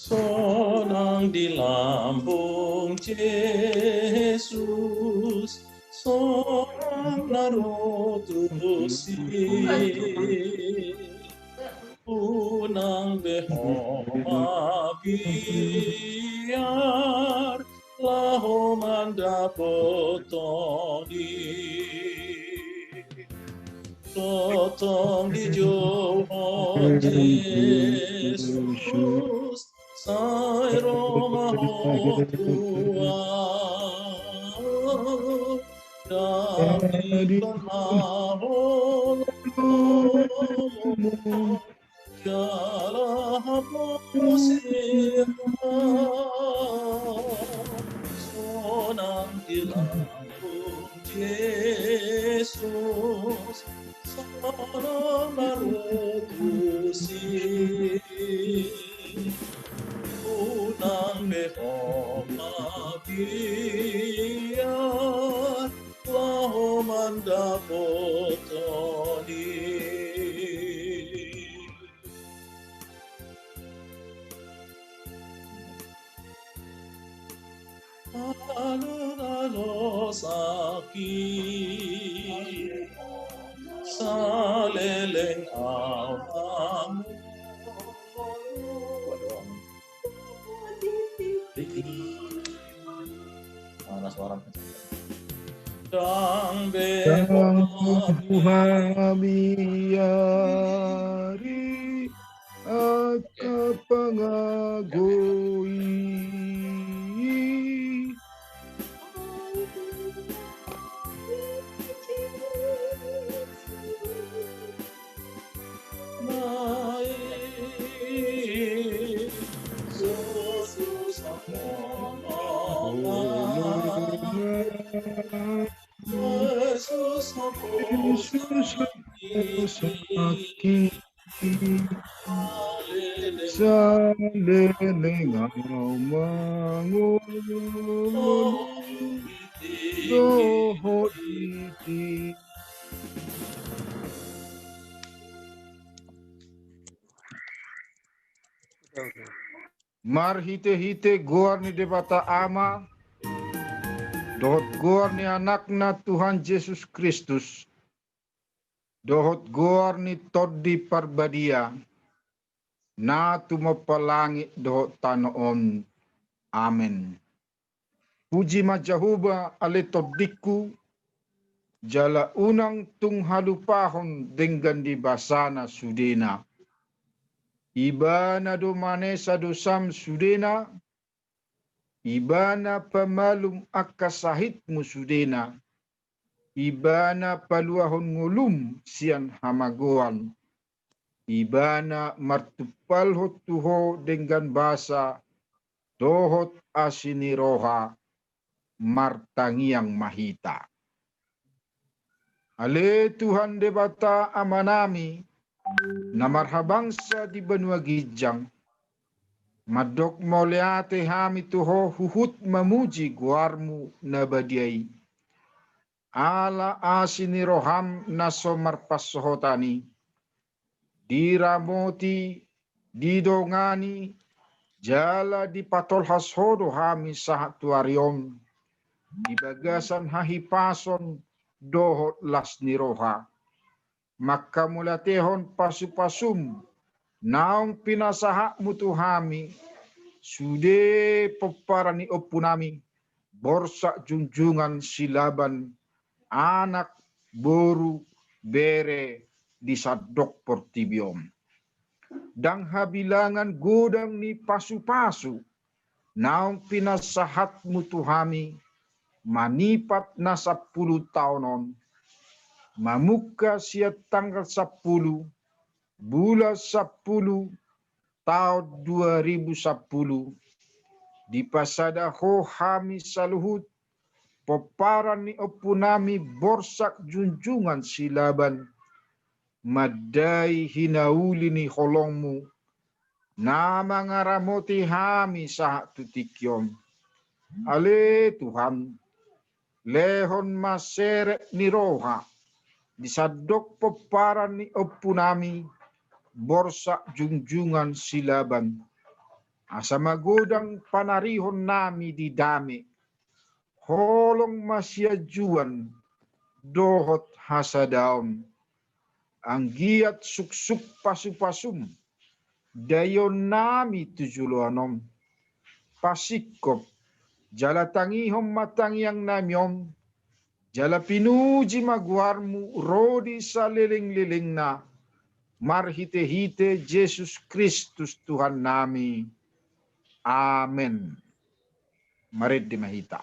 [SPEAKER 2] Sonang di lambung Yesus, sonang narotusi, unang behoma biar lahoman dapotoni, totong di jauh Yesus. Sai Roma tua David mahol Jala posir sonang di lambung Yesus sonang marutusi unang behoma biar lahoman dapotoni. Alo sakit saleleng awamu mana suara dang
[SPEAKER 19] behoma biari aka pangagoi
[SPEAKER 2] Yesus
[SPEAKER 19] sakit saleleng mangun doho iti. Mar hite-hite goar ni debata ama dohot goar ni anakna Tuhan Yesus Kristus dohot goar ni toddi parbadia na tumapalangi dohot tanoon. Amen. Puji majahuba ale toddiku jala unang tunghalupahon dengan di basana sudena. Ibana domane sadosam sudena, ibana pamalum akasahitmu sudena, ibana paluahon ngulum sian hamagoan, ibana martupalhot tuho dengan basa dohot asiniroha martangiang mahita. Ale Tuhan debata amanami, na marhabangsa di benua gijang, madok moleate hami tuho huhut mamuji guarmu na badiai. Ala asini roham naso marpasohotani, diramoti, didongani, jala di patol hashodo hami sahat tuarion, di bagasan hahipason dohot las niroha. Maka mulatehon pasu-pasum naong pinasaha mutuhami sude peparani opunami borsa junjungan silaban anak boru bere di sadok portibiom dang habilangan godang ni pasu-pasu naong pinasahat mutuhami manipat na 10 taonon mamuka sia tanggal 10 bulan 10 tahun 2010 di pasada ho hami saluhut peparan ni opunami borsak junjungan silaban madai hinauli ni holongmu nama ngaramoti hami sahak tutikyom ale Tuhan lehon maseret ni roha disadok peparan ni opunami borsak junjungan silaban asa magodang panarihon nami di dami holong masyajuan dohot hasadaon ang giat suksuk pasupasum dayon nami tujuluanom pasikop jala tangihom matangyang namyom jala pinuji maguarmu rodi sa liling-liling na marhite-hite Yesus Kristus Tuhan nami. Amen. Mari dimahita.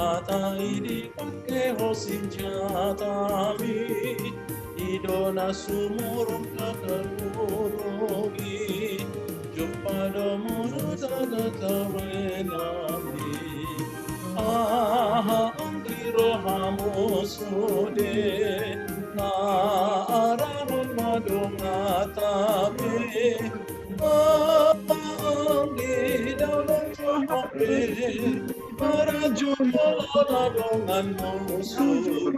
[SPEAKER 2] Atai dipakai hosinjatami idona sumurung kakarurugi jumpa domoro tatawenami angkiro hamusude na arahun madungatami anggi dalam cohape para jumlah dengan musuh.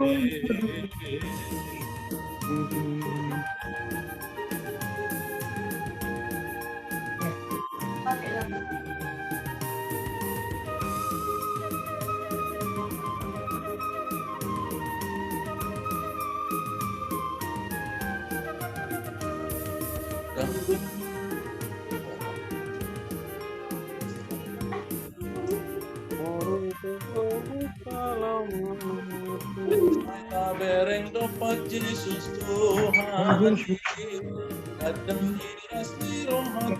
[SPEAKER 2] Bereng dapat Yesus Tuhan kadang ini asli rohat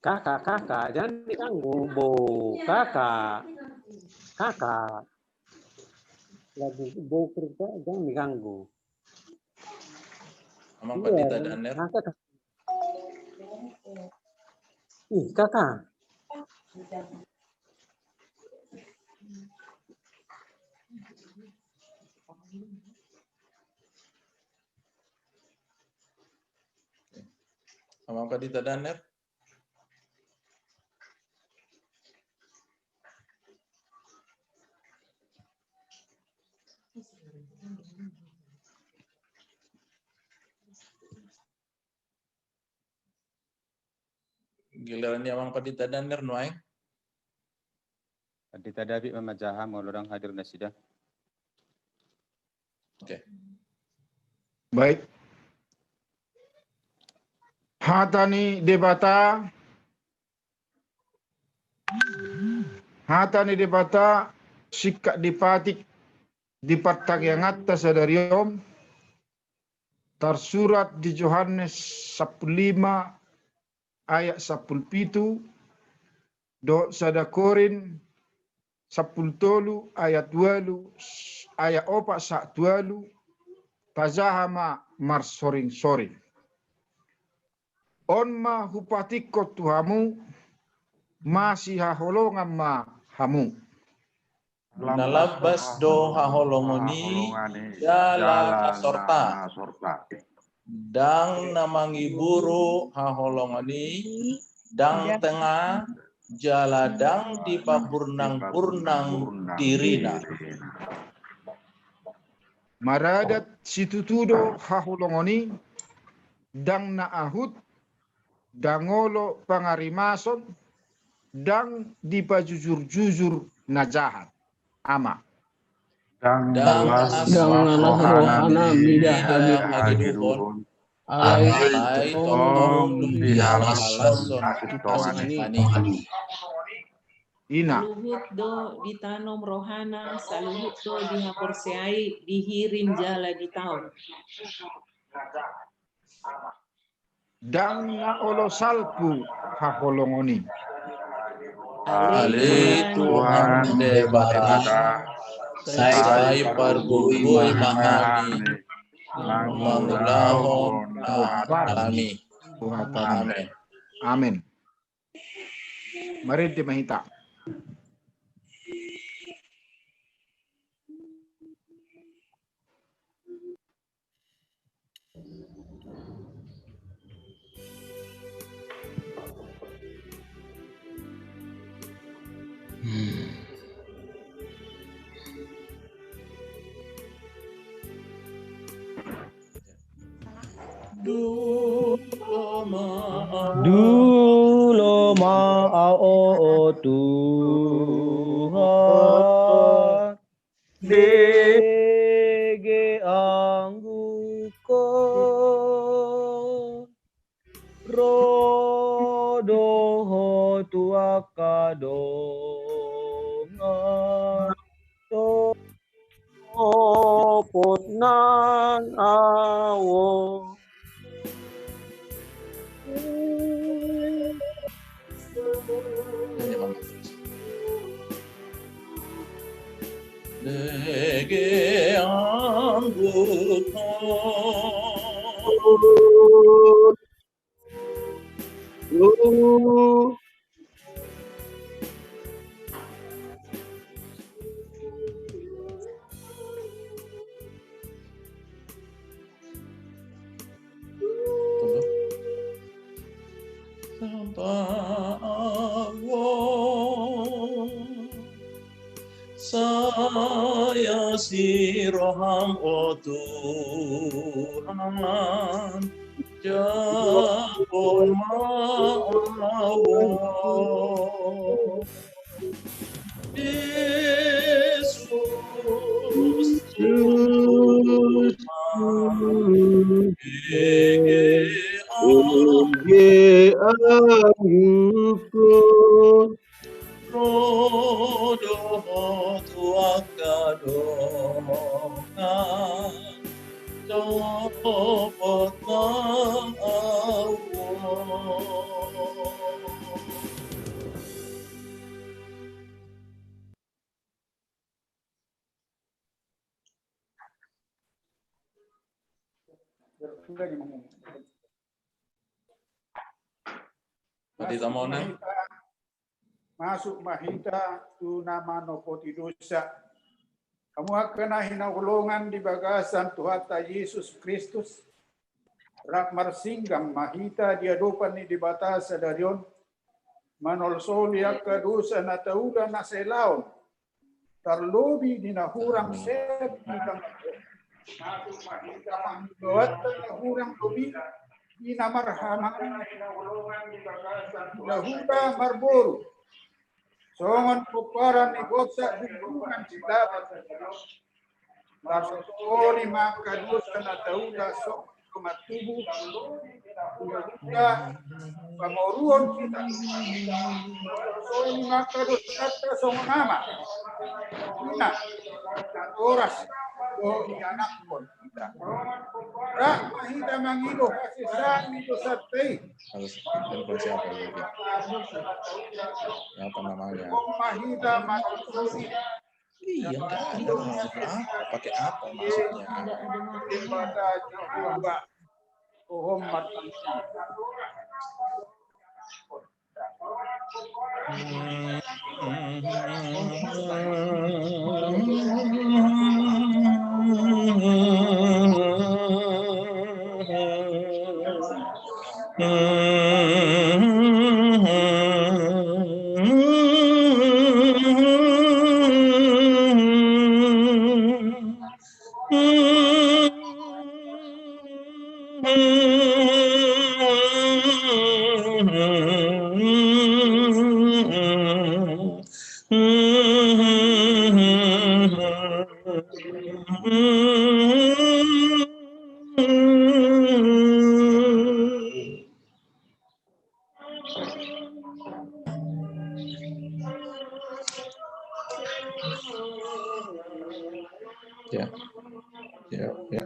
[SPEAKER 6] Kakak, jangan diganggu, Bo. Kakak. Lagi Bo kerja, jangan diganggu.
[SPEAKER 2] Sama Pak Dita Daner.
[SPEAKER 6] Kakak.
[SPEAKER 2] Sama Pak Dita Daner. Giliran Yamang Padita Daner Nuai.
[SPEAKER 8] Padita David Mamajaha mau orang hadir nasidah.
[SPEAKER 2] Oke.
[SPEAKER 19] Baik. Hatani debata sikak dipatik dipatag yang atas sadariom tersurat di Yohanes 15 ayat 17 do sadakorin 10 ayat 2 ayat 4 sak 2 tazahama mar soring-soring.
[SPEAKER 5] On ma hupatiko tuhamu masih haholongan ma hamu.
[SPEAKER 2] Nalabas do haholongoni jala kasorta. Dang namangi buru haholongoni dang tengah jaladang di paburnang-burnang dirina.
[SPEAKER 5] Maradat situtudo haholongoni dang naahut dangolo pangarimason dang dipajujur-jujur najahat ama.
[SPEAKER 1] Dang
[SPEAKER 17] rohana midah
[SPEAKER 2] hagiduhon
[SPEAKER 17] alai
[SPEAKER 2] totong dihalason
[SPEAKER 5] ani. Ina.
[SPEAKER 18] Luhut do ditanom rohana, saluhut do dihaporseai, dihirim jala di tahun.
[SPEAKER 5] Dang na olo salpu haholongoni.
[SPEAKER 2] Ali Tuhan debara, sai pargugui mahami, mangulahon alami. Amin.
[SPEAKER 5] Amin. Mari dimahita.
[SPEAKER 23] Dulo ma'ao Tuhan dege angguko rodoho tuakadongan topot nan awo
[SPEAKER 2] Dege angguko saya si roham o Tuhan jabon ma'awo Yesus rodoho tuakadongan topot ma'awo.
[SPEAKER 1] Masuk mahita tu nama nopoti dosa. Kamu akan hinahulungan di bagasan Tuhan Yesus Kristus. Rak marsinggam mahita diadopan ni di batas darion. Manol solia kadosa na tauda na selaon. Terlobi di nahurang set di masuk mahita manggawat nahurang lobi. Di namarhamang hinahulungan di bagasan Tuhan marboru. Songon puparan ni boksa hubungan silaban Barsoni makadusa na tauda sok kumatubu Uga pamoruon kita Barsoni makadusa na songon nama Ina oras do anak pun kita Rak mahita mangido kasisan itu satay
[SPEAKER 2] Harus telepon siapa lagi? Apa namanya?
[SPEAKER 1] Mahita maksudnya
[SPEAKER 2] Iya, enggak ada maksud apa? Pakai apa maksudnya? Ya, ya, ya.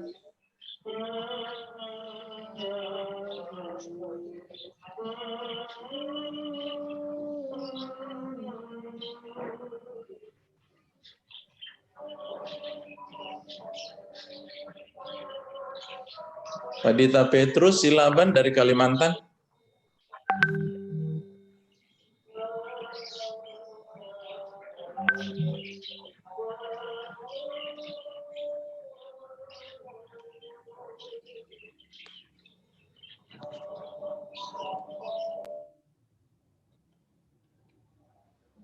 [SPEAKER 2] Pak Dita Petrus Silaban dari Kalimantan.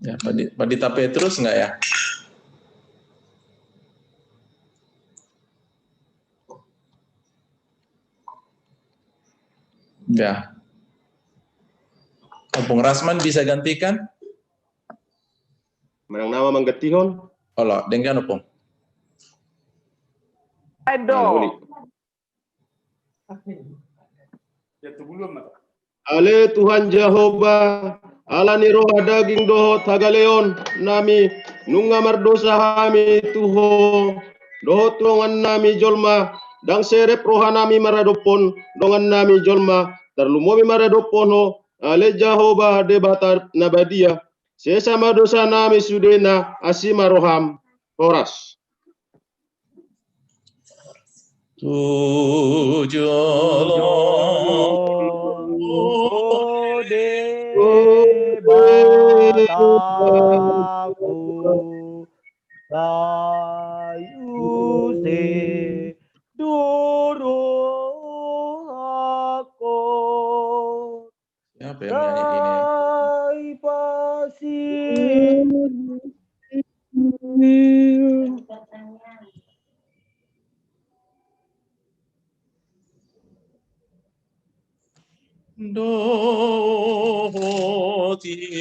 [SPEAKER 2] Ya, Pak Dita Petrus enggak ya? Ya. Opung Rasman bisa gantikan?
[SPEAKER 14] Menang nama manggetihon.
[SPEAKER 2] Olo, dengan opung.
[SPEAKER 23] Aduh.
[SPEAKER 14] Ale Tuhan Jehovah, alani roh daging dohot hagaleon nami nunga mardosa hami tuho dohot rongan nami jolma dang serep rohanami maradopon dongan nami jolma terlumomi maradopon ho ale Jehovah debatar nabadia sesama dosa nami sudena asima roham horas.
[SPEAKER 23] Bataku sayuse duru aku
[SPEAKER 2] Siapa yang nyanyi ini? Doti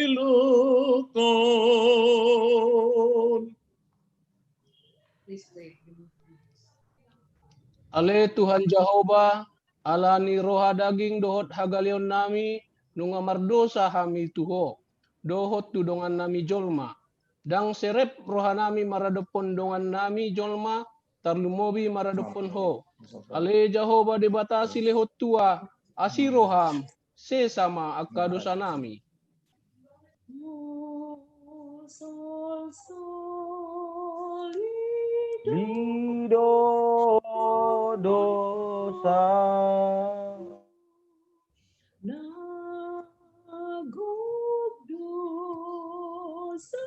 [SPEAKER 2] ilukon.
[SPEAKER 17] Ale Tuhan Jehovah, alani roha daging dohot hagalion nami, nunga mardosa hami tuho, dohot tudongan nami jolma. Dang serep roha nami maradopon dongan nami jolma, tarlumobi maradopon ho. Ale Jehovah debatasi lehot tua, asiroham, sesama akadosa nami.
[SPEAKER 23] Lido dosa
[SPEAKER 18] Nagog dosa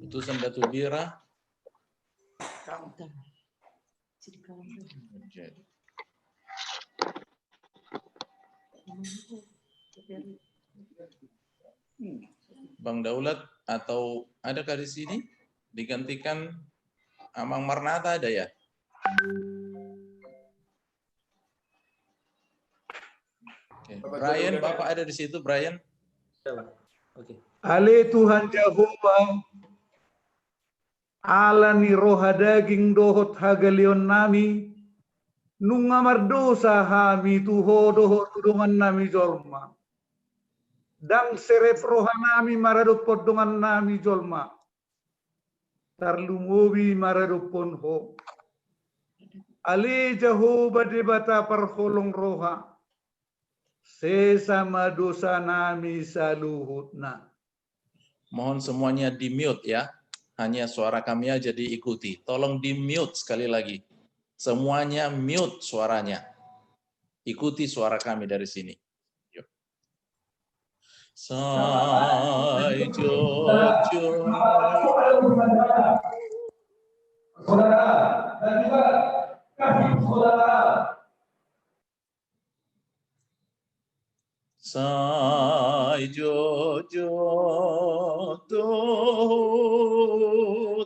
[SPEAKER 2] Utusan Datu Bira. Bang Daulat atau adakah di sini digantikan Amang Marnata ada ya? Oke. Brian, Bapak ada di situ, Brian?
[SPEAKER 13] Oke.
[SPEAKER 3] Ale Tuhan Jehovah, alani roha daging dohot hagalion nami, nungamar dosa hami tuho dohot tudungan nami jolma. Dang serep roha nami maradop podongan nami jolma. Tarlumowi maradop ponho. Ale Jehovah debata parholong roha. Sesama dosa nami saluhutna.
[SPEAKER 2] Mohon semuanya di-mute ya. Hanya suara kami aja diikuti. Tolong di-mute sekali lagi. Semuanya mute suaranya. Ikuti suara kami dari sini. Yuk. Sai Jojo.
[SPEAKER 3] Saudara dan juga kami saudara.
[SPEAKER 2] Sai Jojo to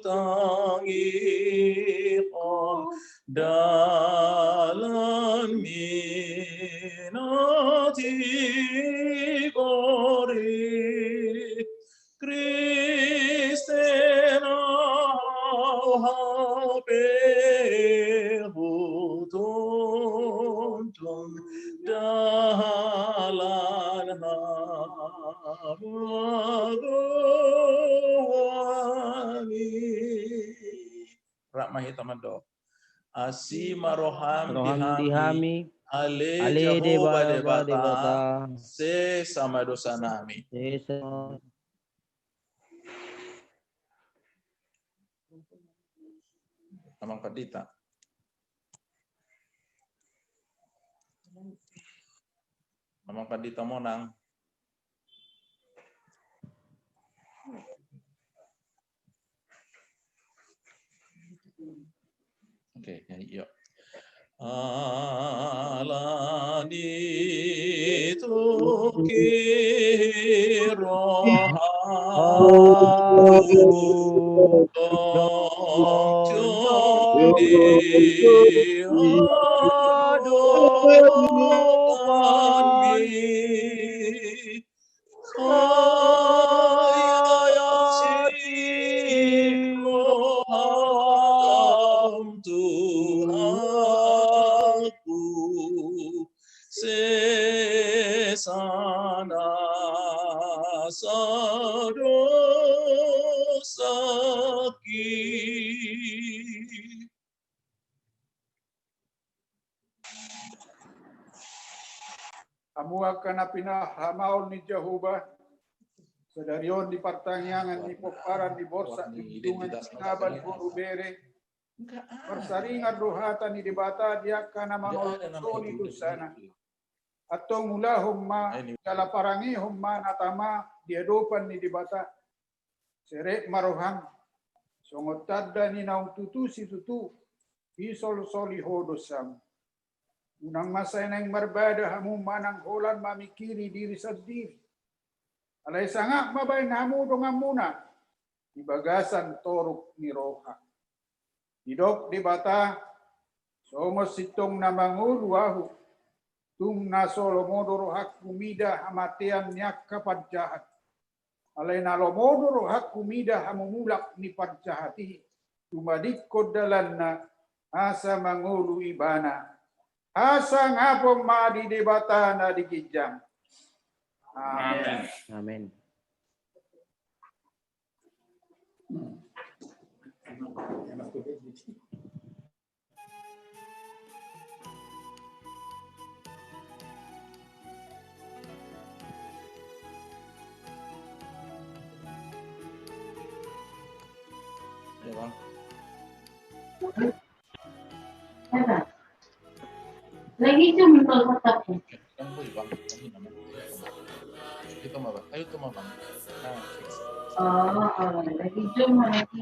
[SPEAKER 2] tangi on dalan minati gori Kristena habe hutun dalan hamagoni Rahmahi tamando Asima roham dihami Ale Jehovah debata se sama dosa nami Amang Padita Amang Padita Monang Oke, yuk. Alani sesana sadosaki
[SPEAKER 4] Amu akan apinah hamaon ni Jehovah sedarion di pertanyaan di poparan di borsa di hidungan sinaban guru bere persaringan rohatan di debata dia kana mangoloni dosana atau mula humma kala parangi humma natama diadopan ni debata serek marohang songot tadda ni naung tutu si tutu isol soli hodosam unang masa nang marbada hamu manang holan mamikiri diri sendiri alay sanga mabay namu dongang muna di bagasan toruk ni roha hidok di bata somos sitong na manguluahu tung nasolomodoro hak kumida hamatian nyak kapadjahat alay nalomodoro hak kumida hamumulak ni padjahati tumadik kodalan na asa mangulu ibana asa ngapong madi debata na dikijang. Amen.
[SPEAKER 23] Amin.
[SPEAKER 2] Ya, Bang.
[SPEAKER 12] Lagi cuma tetap.
[SPEAKER 2] Itu mah, Bang. Ayo tuh mah, Bang.
[SPEAKER 12] Lagi cuma lagi.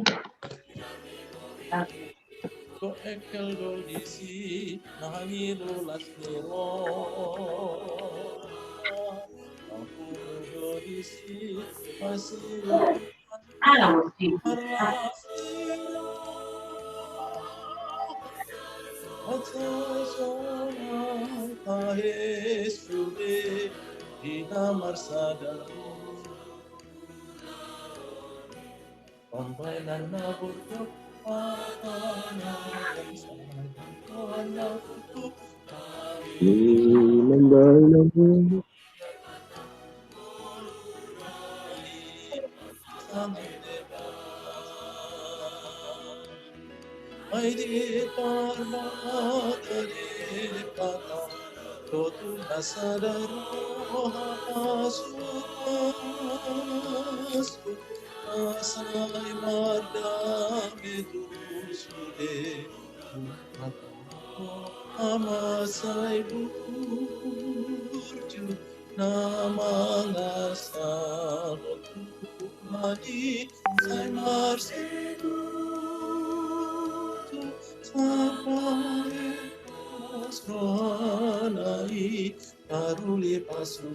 [SPEAKER 2] Ko ekel dolisi nahangi lulas nero. Aku dolisi masih sude dinamar sadaru pembainan nabur patana dan sangat Tuhan tutup Mai di parmata di pata Totu nasadaru hapasukasu Asai mardami tu sude Amasai burju namangasa Madi sai marsedu Sampai Osronai Karuli pasukasu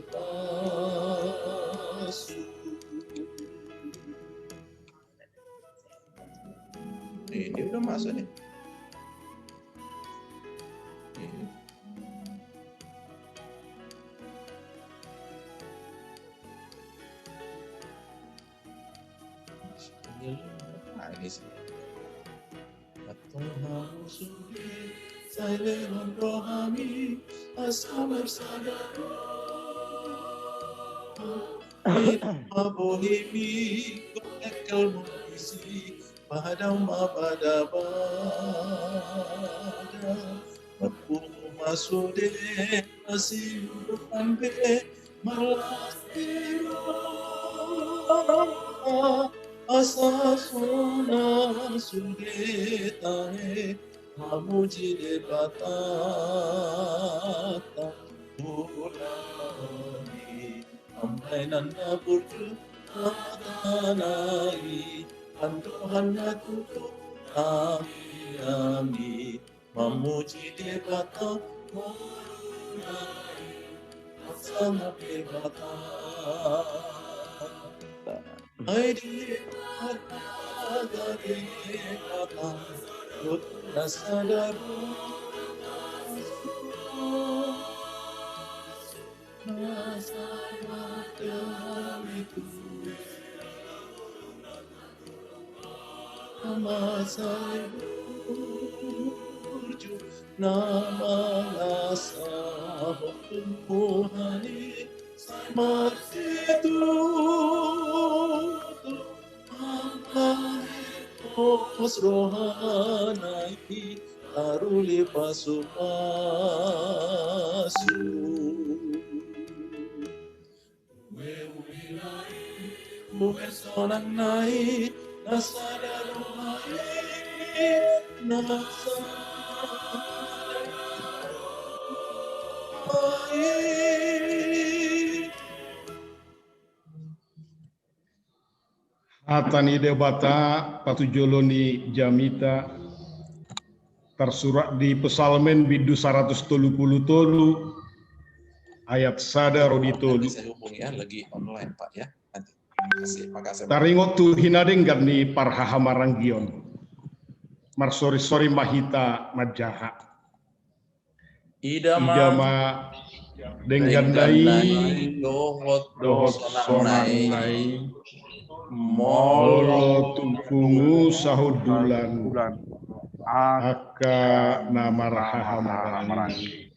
[SPEAKER 2] Ini udah masuk nih. Ini sih. Saya lewat rohani asa bersadaru Mabohimi Konekel mengisi Padam abada bada Berpuh masude Masih bukan be Malasiro Asa sona sude tahe Mamuji de batata Ulani Amainan burju Atanai Tuhan tutup kami memuji di bata sangat bebata hai di bata dari bata Tuhan sadaru nasabah itu Amasai burju namangasa Tuhan marsitu Os rohanai Aruli pasupasu Bukan naik Nasadaru
[SPEAKER 22] Hatani debata patujoloni jamita tersurat di Pesalmen bidu 130 tolu ayat sadar di tolu.
[SPEAKER 2] Saya hubungi ya lagi online Pak ya. Nanti. Makasih.
[SPEAKER 22] Taringot tu hinadeng ni parhaha maranggion. Marsori mahita majaha. Idama denggandai dohot sonanai molo tukungu sahudulan aka namaraha marangi.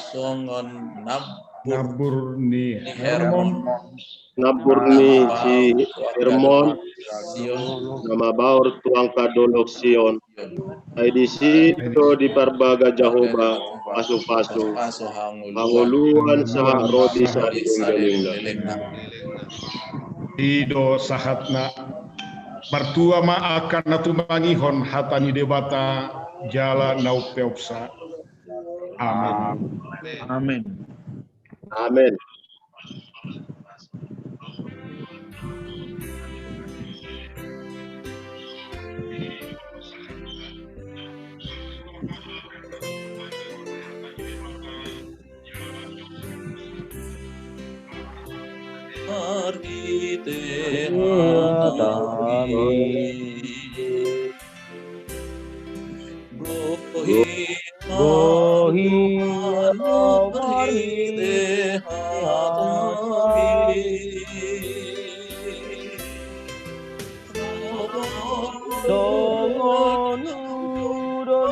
[SPEAKER 2] Songon
[SPEAKER 22] Naburni
[SPEAKER 2] Hermon
[SPEAKER 14] Naburni si Hermon nama baur tuang kadolok Sion IDC to di parbaga Jahoba pasu-pasu manguluan sah rodi saling
[SPEAKER 22] Ido sahatna Martua ma akan natumangihon hatani debata jala naupeopsa. Amin.
[SPEAKER 5] Amin.
[SPEAKER 14] Amin.
[SPEAKER 2] marhite
[SPEAKER 23] hatami gohi marhite hatami Dongonudon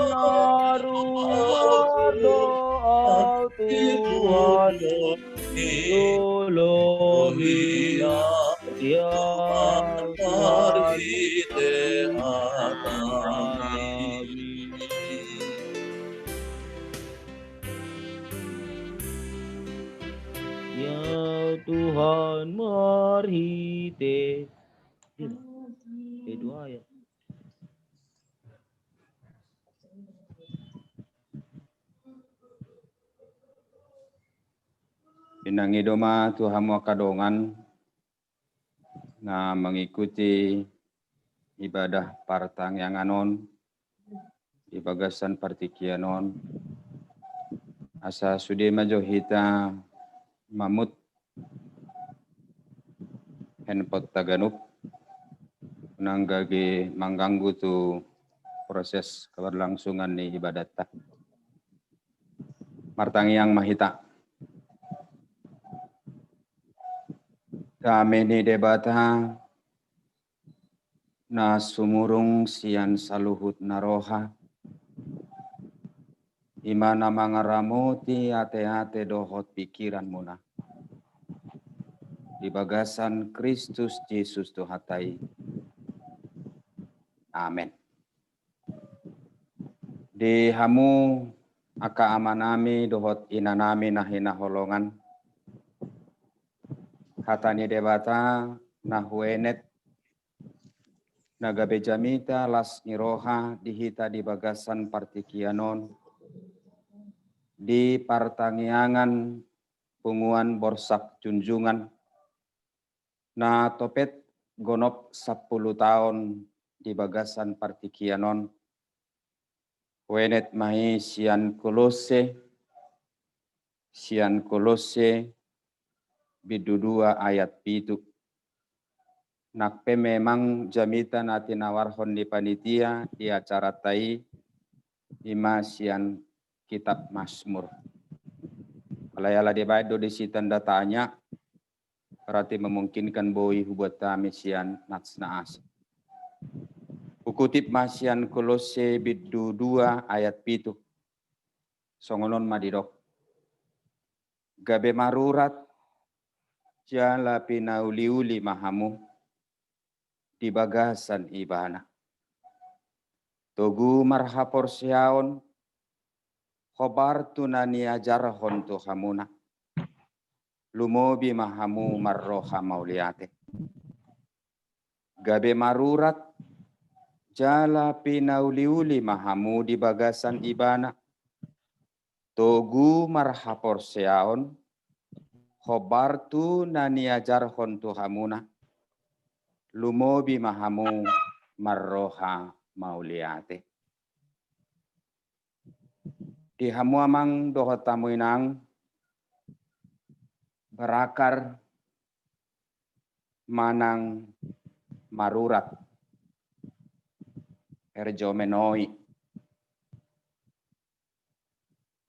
[SPEAKER 23] naruwardo au Tuhan tolongi ya Tuhan hatami ya Tuhan marhite dua ya
[SPEAKER 8] Pinangi doma Tuhan mo kadongan na mengikuti ibadah partang yang anon di bagasan partikianon asa sudi majohita mamut henpot Taganuk nanggagi mengganggu tu proses keberlangsungan ni ibadat ta martang yang mahita kami ni debata na sumurung sian saluhut naroha imana mangaramuti ate-ate dohot pikiran muna di bagasan Kristus Yesus Tuhatai. Amin. Di hamu aka amanami dohot inanami na hinaholongan hatani debata na huenet naga bejamita las niroha dihita di bagasan partikianon di partangiangan punguan borsak junjungan na topet gonop 10 tahun di bagasan partikianon huenet mahi sian kolose bidu 2 ayat 7. Nakpe memang jamita nati nawarhon di panitia di acara tai ima sian kitab Mazmur. Kalayala di baido di si tanda tanya berarti memungkinkan boi buat kami sian natsna as. Ukutip masian kolose bidu 2 ayat 7. Songonon madidok. Gabe marurat jala pinauli-uli mahamu di bagasan ibana. Togu marhapor siaon khobar tunani ajarhon tu hamuna. Lumobi mahamu marroha mauliate. Gabe marurat jala pinauli-uli mahamu di bagasan ibana. Togu marhapor siaon khobar tunani ajarhon tu hamuna. Lumobi mahamu marroha mauliate. Di hamu amang dohot tamu inang berakar manang marurat erjo menoi.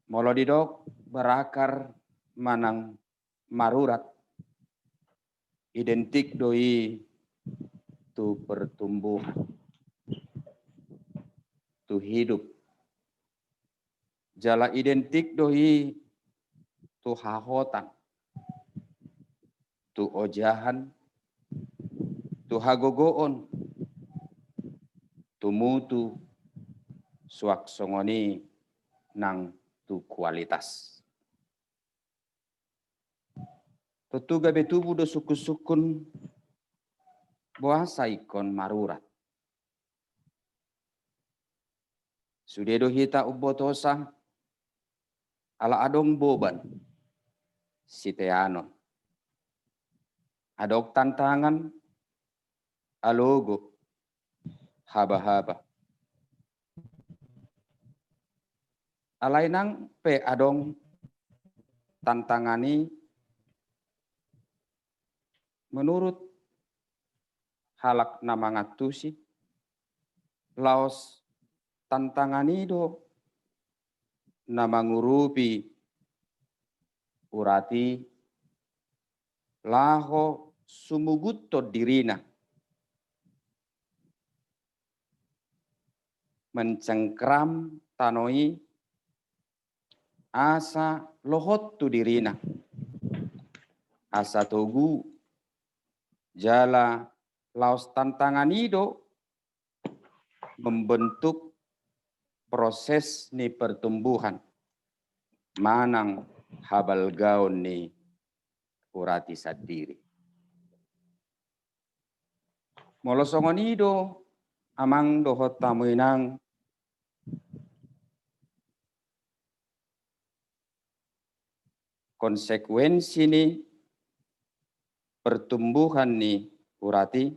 [SPEAKER 8] Molodidok berakar manang marurat identik doi tu pertumbuhan, tu hidup. Jala identik doi tu hahotan, tu ojahan, tu hagogoon, tu mutu, suak songoni nang tu kualitas. Tutu gabe tubuh do sukun-sukun buasa ikon marurat. Sudedo hita ubotosa ala adong boban siteanon. Adok tantangan alogo haba-haba. Alainang pe adong tantangani menurut halak na mangatusi laos tantangan itu na mangurupi urati laho sumugutto dirina mencengkram tanoi asa lohot tu dirina asa togu jala laos tantangan itu membentuk proses ni pertumbuhan manang habal gaun ni urati sadiri. Molosongon ido amang dohot tamuinang konsekuensi ni pertumbuhan ni urati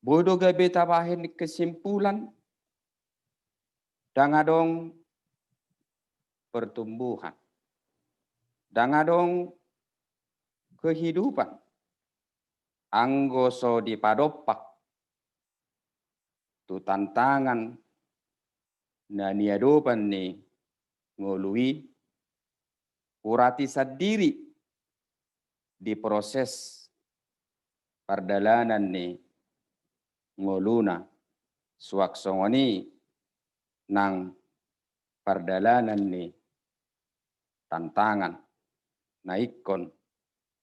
[SPEAKER 8] bodo gabe tabahin kesimpulan dangadong pertumbuhan dangadong kehidupan anggoso di padopak tu tantangan na niadopan ni ngului urati sadiri di proses pardalanan ni ngoluna suaksongoni nang pardalanan ni tantangan naikon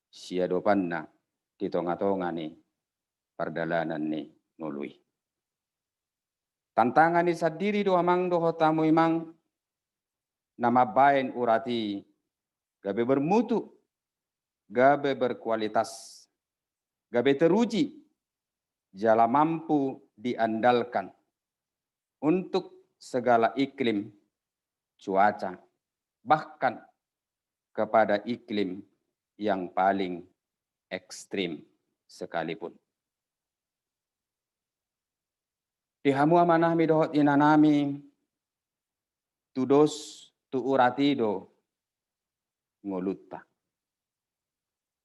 [SPEAKER 8] siadopan na di tonga-tonga ni pardalanan ni ngului. Tantangan ni sadiri do amang do hotamu imang namabain urati gabe bermutu, gabe berkualitas, gabe teruji, jala mampu diandalkan untuk segala iklim cuaca, bahkan kepada iklim yang paling ekstrim sekalipun. Di hamu amanah mi dohot inanami tudos tu uratido ngolutta.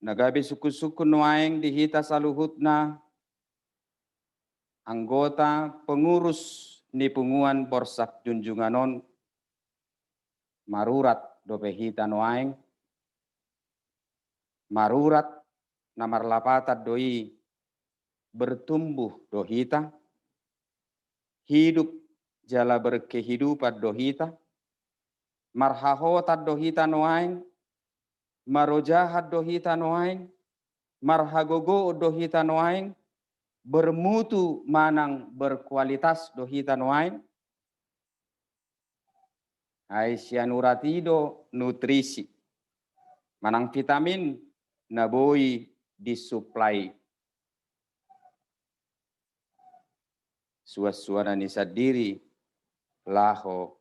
[SPEAKER 8] Nagabi suku-suku nuaeng dihita saluhutna anggota pengurus ni punguan borsak junjunganon marurat dopehita nuaeng marurat namar lapatat doi bertumbuh dohita hidup jala berkehidupan dohita marhahotat dohita noaing marojahat dohita noaing marhagogo dohita noaing bermutu manang berkualitas dohita noaing Aisyanuratido nutrisi manang vitamin naboi disuplai suas-suara nisadiri laho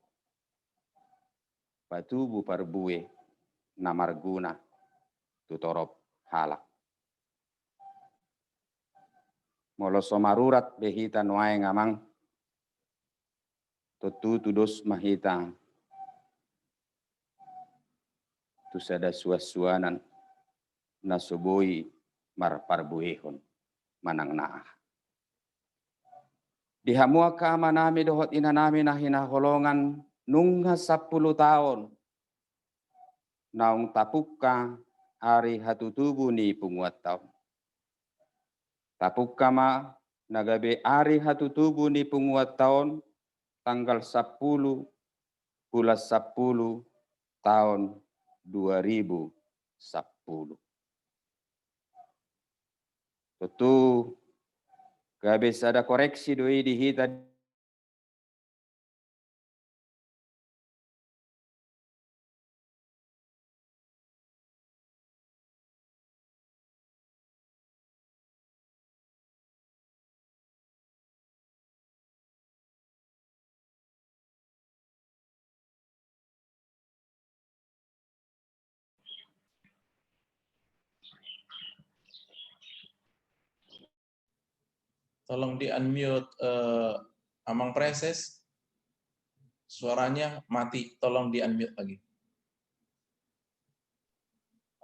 [SPEAKER 8] patubu parbue namarguna tutorop halak. Moloso marurat behita nuae ngamang tutu tudos mahita tusada suas-suanan nasuboi marparbuehon manang naah. Dihamua ka manami dohot inanami na hinaholongan nungha 10 tahun. Naung tapukka ari hatutubu ni punguat tahun. Tapukka ma nagabe ari hatutubu ni punguat tahun tanggal 10 bulan 10 tahun 2010. Tentu gabe ada koreksi doi dihita
[SPEAKER 2] Tolong di-unmute Amang Preses. Suaranya mati, tolong di-unmute lagi.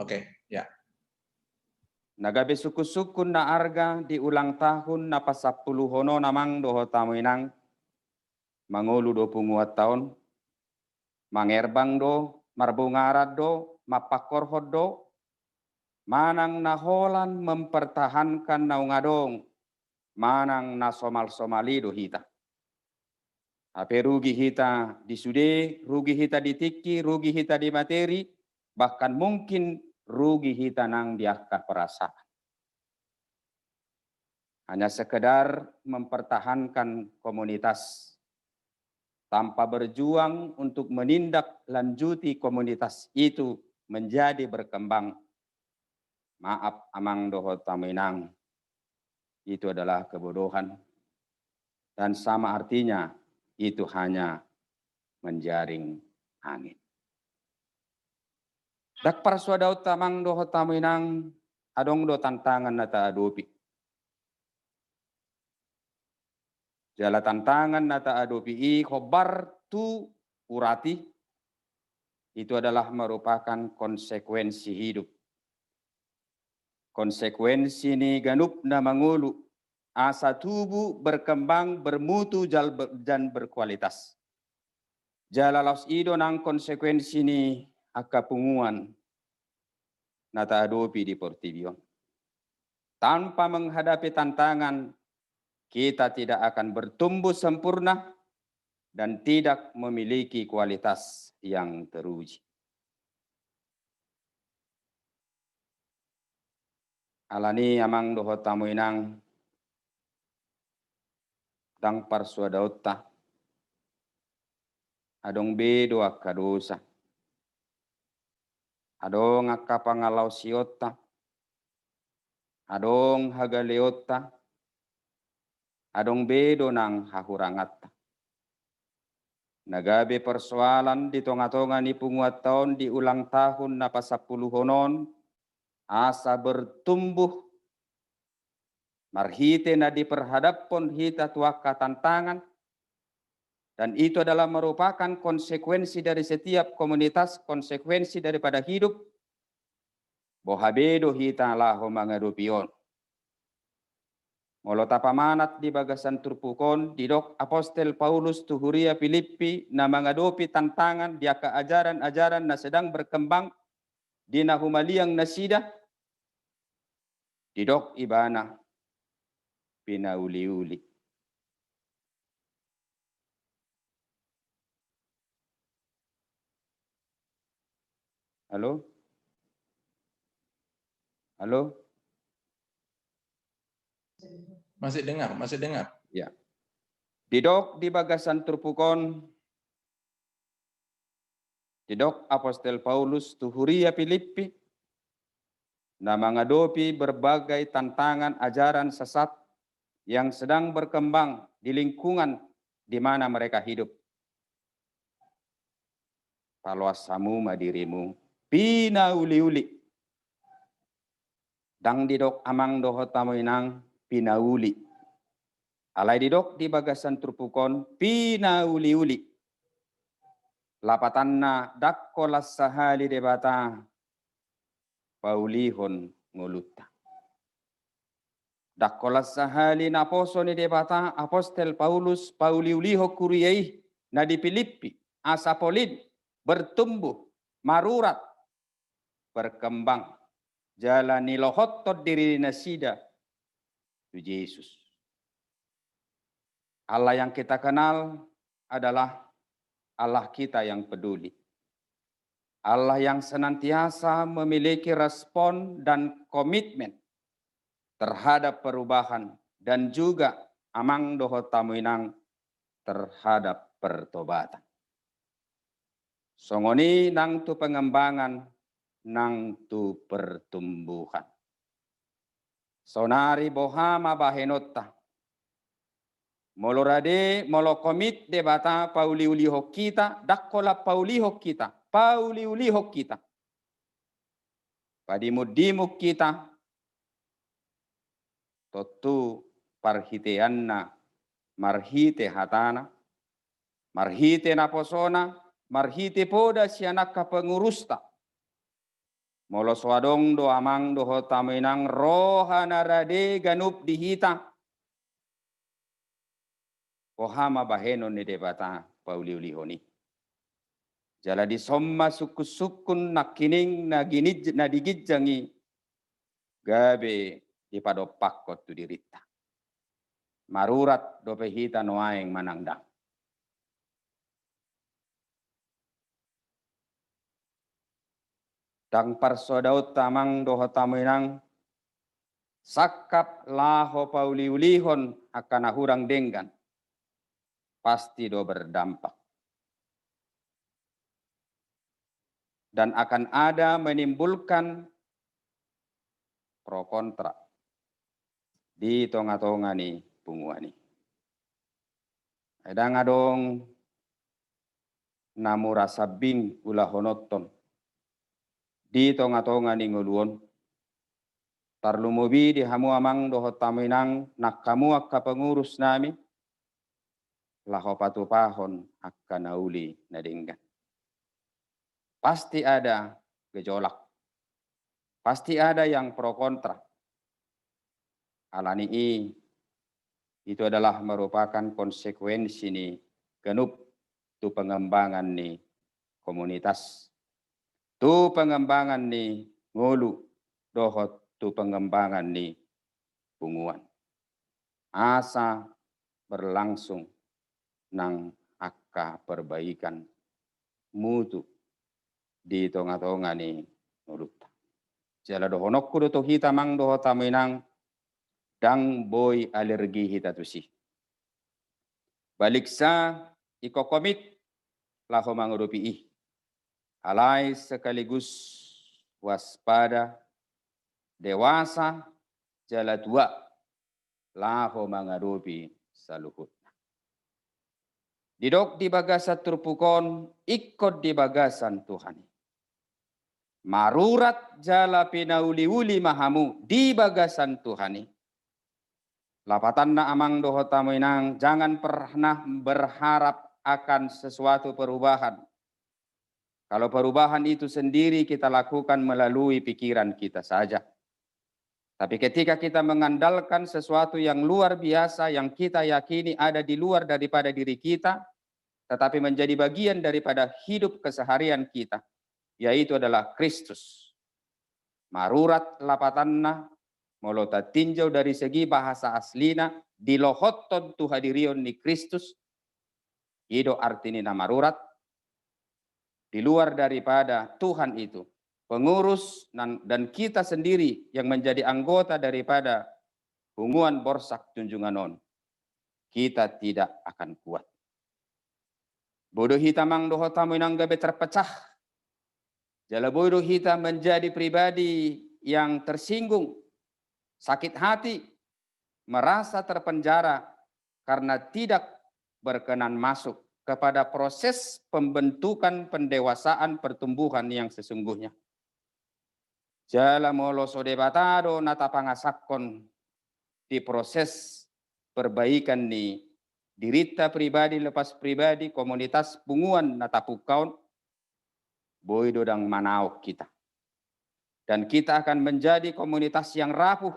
[SPEAKER 2] Oke, ya.
[SPEAKER 8] Nagabe suku-sukun na arga di ulang tahun na pasapuluh hono namang doho tamuinang mangulu 24 tahun mangerbang do marbungarad do mapakorhod do manang naholan mempertahankan naungadong manang nasomal-somali do hita. Ape rugi hita di sude, rugi hita di tiki, rugi hita di materi, bahkan mungkin rugi hita nang diakah perasaan. Hanya sekedar mempertahankan komunitas tanpa berjuang untuk menindaklanjuti komunitas itu menjadi berkembang. Maaf amang doho taminang, itu adalah kebodohan dan sama artinya itu hanya menjaring angin. Dak parsuadaw tamang doho taminang adong do tantangan na taadopi. Jala tantangan na taadopi khobar tu urati itu adalah merupakan konsekuensi hidup. Konsekuensi ni ganup na mangulu asa tubuh berkembang, bermutu dan berkualitas. Jalalos ido nang konsekuensi ni akapunguan na taadopi di Portibio. Tanpa menghadapi tantangan, kita tidak akan bertumbuh sempurna dan tidak memiliki kualitas yang teruji. Alani amang doho tamuinang dang parsuadautta adong bedo akadosa adong akapangalaw siota adong hagaleota adong bedo nang hahurangatta nagabe persoalan di tonga-tonga ni punguat tahun di ulang tahun na pasapuluh honon asa bertumbuh marhite na diperhadapon hita tuaka tantangan dan itu adalah merupakan konsekuensi dari setiap komunitas, konsekuensi daripada hidup. Bohabedo hita laho mangadupion. Molo tapamanat di bagasan turpukon, didok Apostel Paulus tuhuria Filipi na mangadopi tantangan dia keajaran-ajaran na sedang berkembang di nahumaliang nasida. Didok ibana pinauli-uli. Halo? Halo?
[SPEAKER 2] Masih dengar, masih dengar.
[SPEAKER 8] Ya. Didok di bagasan turpukon, didok Apostel Paulus tuhuria Filipi, na menghadapi berbagai tantangan ajaran sesat yang sedang berkembang di lingkungan di mana mereka hidup. Paluasamu madirimu, pina uli-uli. Dang didok amang doho tamuinang pinauli. Alay didok di bagasan turpukon, pina uli-uli. Lapatan na dakkolas sahali debata, paulihon nguluta. Dakkolas sahali na poso ni debata Apostel Paulus pauliuliho kuriyai na di Filipi asapolin bertumbuh marurat berkembang jalani lohotod diri nasida tu Yesus. Allah yang kita kenal adalah Allah kita yang peduli. Allah yang senantiasa memiliki respon dan komitmen terhadap perubahan dan juga amang doho tamuinang terhadap pertobatan. Songoni nang tu pengembangan, nang tu pertumbuhan. Sonari bohama bahenota. Molorade molokomit debata pauliuliho kita, dakkola pauliho kita, pauliuliho kita. Padimudimuk kita, totu parhiteanna marhite hatana, marhite naposona, marhite poda sianaka pengurusta. Molo swadong do amang do hotaminang rohana rade ganup dihita. Pohama bahenon ni debata pauliulihoni. Jala di somma suku-sukun nakining nadigidjangi gabe di padopakot tu dirita. Marurat do pehita noaeng manangdang. Dang parsodaut tamang doho taminang sakap laho pauliulihon akan ahurang denggan. Pasti do berdampak. Dan akan ada menimbulkan pro kontra di tonga-tonga ni punguani. Edang adong namu rasa bing ulah honoton di tonga-tonga ni nguluon. Tarlumubi di hamu amang doho taminang nakamu akka pengurus nami laho patupahon akka nauli nadinggan. Pasti ada gejolak. Pasti ada yang pro kontra. Alani itu adalah merupakan konsekuensi ni genup tu pengembangan ni komunitas. Tu pengembangan ni ngulu dohot tu pengembangan ni punguan. Asa berlangsung nang akka perbaikan mutu di tonga-tonga ni nulut. Jala dohonok kudo to hita mang doho taminang dang boy alergi hita tusi. Balik sa ikokomit laho mangurupi alai sekaligus waspada dewasa jala dua laho mangarupi saluhut. Didok di bagasan turpukon ikut di bagasan Tuhan. Marurat jala pinauli-uli mahamu di bagasan Tuhani. Lapatan na amang doho taminang jangan pernah berharap akan sesuatu perubahan. Kalau perubahan itu sendiri kita lakukan melalui pikiran kita saja. Tapi ketika kita mengandalkan sesuatu yang luar biasa yang kita yakini ada di luar daripada diri kita, tetapi menjadi bagian daripada hidup keseharian kita, yaitu adalah Kristus. Marurat lapatanna, molota tinjau dari segi bahasa aslina, dilohoton tu hadirion ni Kristus, ido artinina marurat, di luar daripada Tuhan itu, pengurus dan kita sendiri yang menjadi anggota daripada hubungan borsak junjunganon, kita tidak akan kuat. Bodoh hitamang doho tamu inang gabe terpecah. Jala bodoh hitam menjadi pribadi yang tersinggung, sakit hati, merasa terpenjara karena tidak berkenan masuk kepada proses pembentukan pendewasaan pertumbuhan yang sesungguhnya. Jala molo sodebatado nata pangasakon di proses perbaikan ni dirita pribadi lepas pribadi komunitas punguan natapukaun boy dodang manaok kita. Dan kita akan menjadi komunitas yang rapuh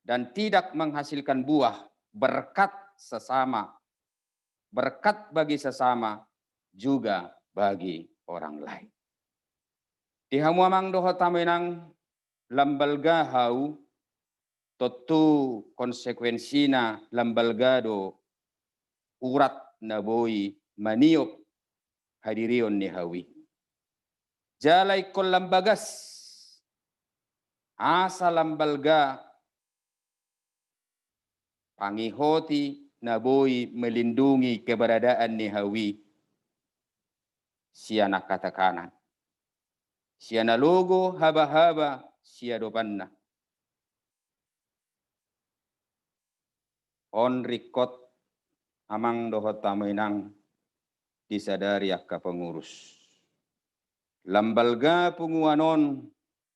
[SPEAKER 8] dan tidak menghasilkan buah berkat sesama. Berkat bagi sesama juga bagi orang lain. Di hamuamang doho taminang lambalga hau totu konsekuensina lambalgado urat na boy maniop hadirion ni hawi. Jalay kol lambagas asa lambalga pangihoti na boy melindungi keberadaan ni hawi siya nakatakanan. Siya nalogo haba-haba siya dopan na. On record amang dohot taminang disadari akka pengurus. Lambalga punguanon,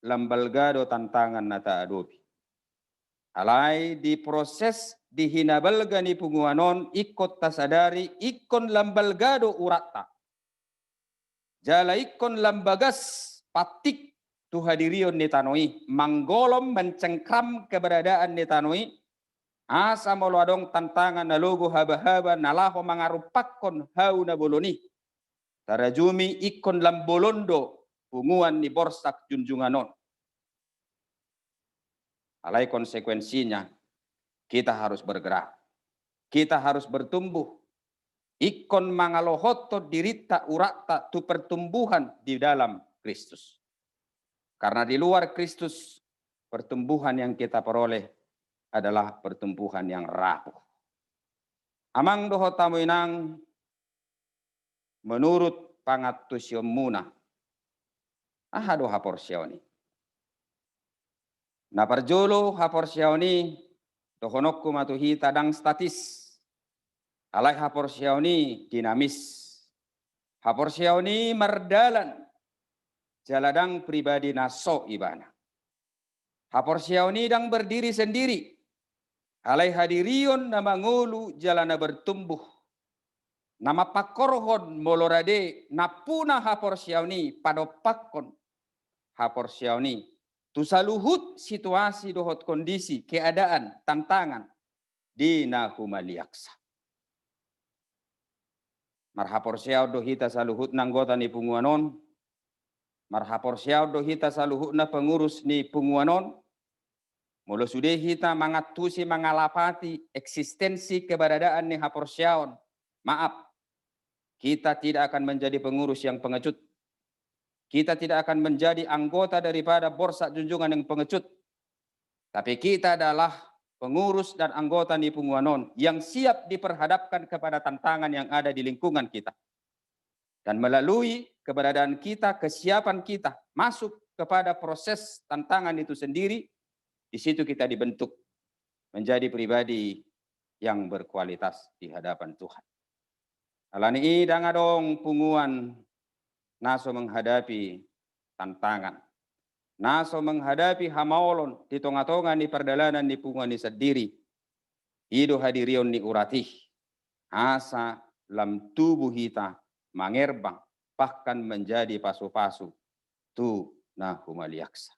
[SPEAKER 8] lambalga do tantangan nata adopi. Alay di proses dihinabalga ni punguanon ikot tasadari ikon lambalga do urata. Jala ikon lambagas patik tu hadirion ni tanoi, manggolom mencengkram keberadaan ni tanoi, asa moluadong tantangan nalugo haba-haba nalaho mangarupakon hau na boloni. Tarajumi ikon lambolondo punguan ni borsak junjunganon. Alai konsekuensinya, kita harus bergerak. Kita harus bertumbuh. Ikon mangalohoto dirita urata tu pertumbuhan di dalam Kristus. Karena di luar Kristus, pertumbuhan yang kita peroleh adalah pertumbuhan yang rapuh. Amang doho tamu inang, menurut pangatusyon muna, ahado haporsyoni. Naparjolo haporsyoni, dohonokku matuhi tadang statis. Alai haporsyoni dinamis. Haporsyoni mardalan. Jaladang pribadi naso ibana. Haporsyoni dang berdiri sendiri. Alai hadirion nama ngulu jalana bertumbuh. Nama pakorhon molorade napuna haporsyoni padopakon. Haporsyoni tusaluhut situasi dohot kondisi, keadaan, tantangan di nahumaliaksa. Marhaporsyao dohita saluhut nanggota ni punguanon, marhaporsyao dohita saluhut na pengurus ni punguanon, mula sudah hita mangatusi mangalapati eksistensi keberadaan ni haporsyaon. Maaf, kita tidak akan menjadi pengurus yang pengecut. Kita tidak akan menjadi anggota daripada borsak junjungan yang pengecut. Tapi kita adalah pengurus dan anggota ni punguanon yang siap diperhadapkan kepada tantangan yang ada di lingkungan kita. Dan melalui keberadaan kita, kesiapan kita masuk kepada proses tantangan itu sendiri, di situ kita dibentuk menjadi pribadi yang berkualitas di hadapan Tuhan. Alani idang adong punguan naso menghadapi tantangan. Naso menghadapi hamaolon di tonga-tonga ni perdalanan ni punguan ni sendiri. Ido hadirion ni uratih. Asa lam tubuh hita mangerbang bahkan menjadi pasu-pasu tu nahumaliaksa.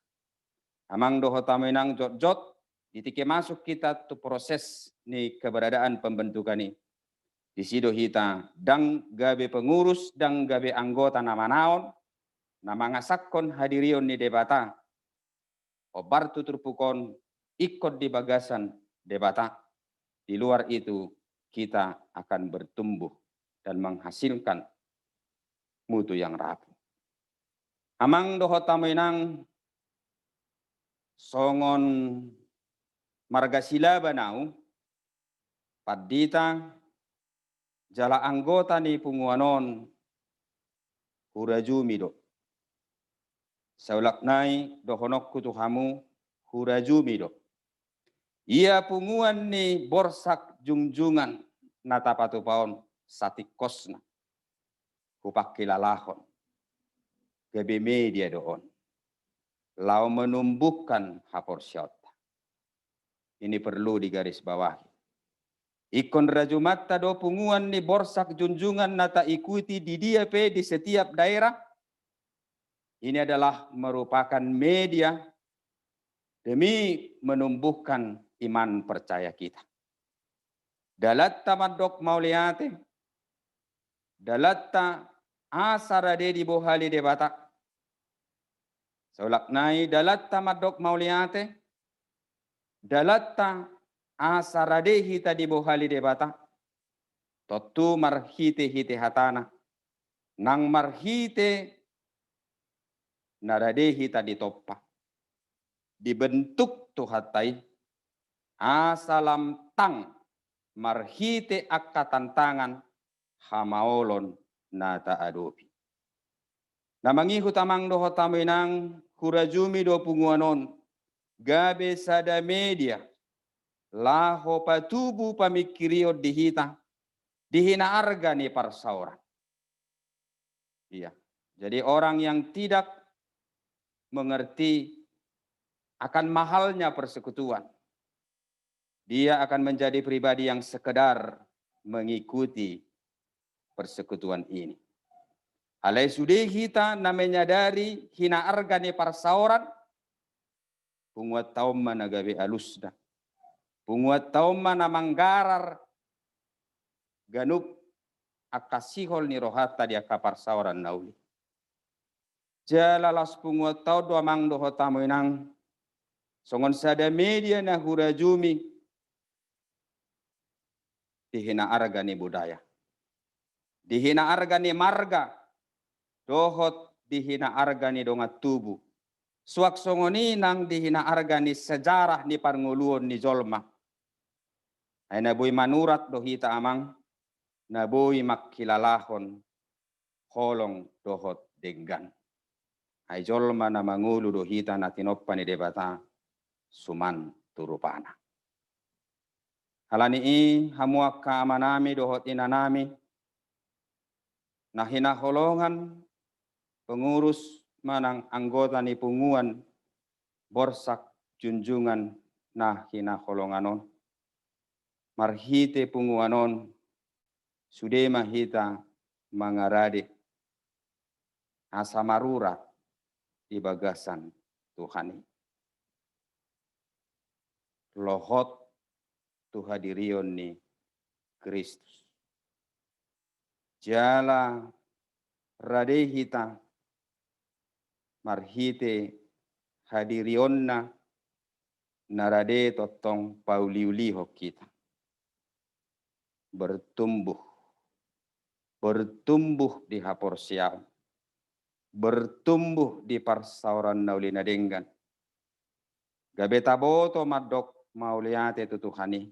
[SPEAKER 8] Amang doho tamenang jot-jot ditike masuk kita tu proses ni keberadaan pembentukan ni. Di sido hita dang gabe pengurus dang gabe anggota nama naon nama ngasakon hadirion ni debata obar tuturpukon ikut di bagasan debata. Di luar itu kita akan bertumbuh dan menghasilkan mutu yang rapuh. Amang doho taminang songon margasila banau padita jala anggota ni punguanon hurajumido. Saulaknai dohonok kutuhamu hurajumido. Ia punguan ni borsak junjungan natapatupaon satikosna. Kupak kilalahon. Gabi media doon. Lau menumbuhkan haporsyota. Ini perlu digarisbawahi. Ikon rajumatta do punguan ni borsak junjungan nata ikuti di dia di setiap daerah. Ini adalah merupakan media demi menumbuhkan iman percaya kita. Dalatta madok mauliate, dalatta asarade di bohali debata. Saulaknai dalatta madok mauliate, dalatta asarade hita di bohali debata. Totu marhite hite hatana. Nang marhite narade hita di toppa. Dibentuk tuhatai asalam tang marhite akka tantangan hamaolon nata adopi. Namangi hutamang doho taminang kurajumi do punguanon gabe sada media laho patubu pamikirio dihita dihina arga ni parsaura. Iya. Jadi orang yang tidak mengerti akan mahalnya persekutuan, dia akan menjadi pribadi yang sekedar mengikuti persekutuan ini. Alai sudah kita na menyadari hina argani parsaoran, punguat taum mana gabe alusda. Punguat taum mana manggarar ganuk akasihol ni rohata dia kaparsaoran nauli. Jalalas punguat tau dua mang doho tamu inang songon sada media na hurajumi dihina argani budaya. Dihina argani marga, dohot dihina argani dongat tubuh. Suak songoni nang dihina argani sejarah ni parnguluon ni jolma. Ay naboy manurat dohita amang, naboy makilalahon, holong dohot denggan. Ay jolma na mangulu dohita na tinoppa ni debata, suman turupana. Halani i hamuak kaamanami dohot inanami, na hinaholongan pengurus manang anggota ni punguan borsak junjungan na hinaholonganon. Marhite punguanon sude mahita mangarade asa marurat di bagasan Tuhani. Lohot tuhadirion ni Kristus. Jala rade hita marhite hadirionna narade totong pauliuliho kita. Bertumbuh di hapor siau, bertumbuh di parsauran naulina denggan. Gabeta boto madok mauliate tutuhani.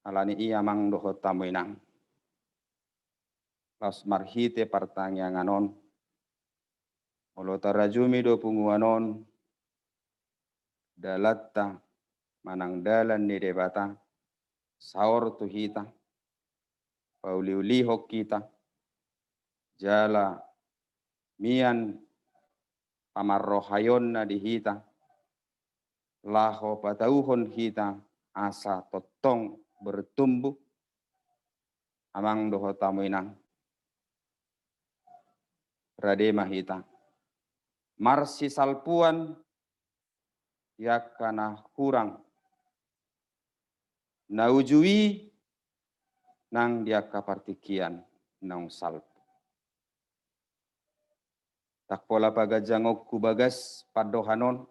[SPEAKER 8] Alani iya mang dohot tamuinang. Pas marhite pertanyaanganon. Olo tarajumi do punguanon. Dalatta manang dalan ni debata. Saur tuhita. Pauliulihok kita. Jala mian pamarrohayon na dihita. Laho patauhon kita asa totong bertumbuh amang doho tamuinang rade mahita marsi salpuan yakana kurang naujui nang dia kapartikian nang salpu tak pola pagajangok kubagas padohanon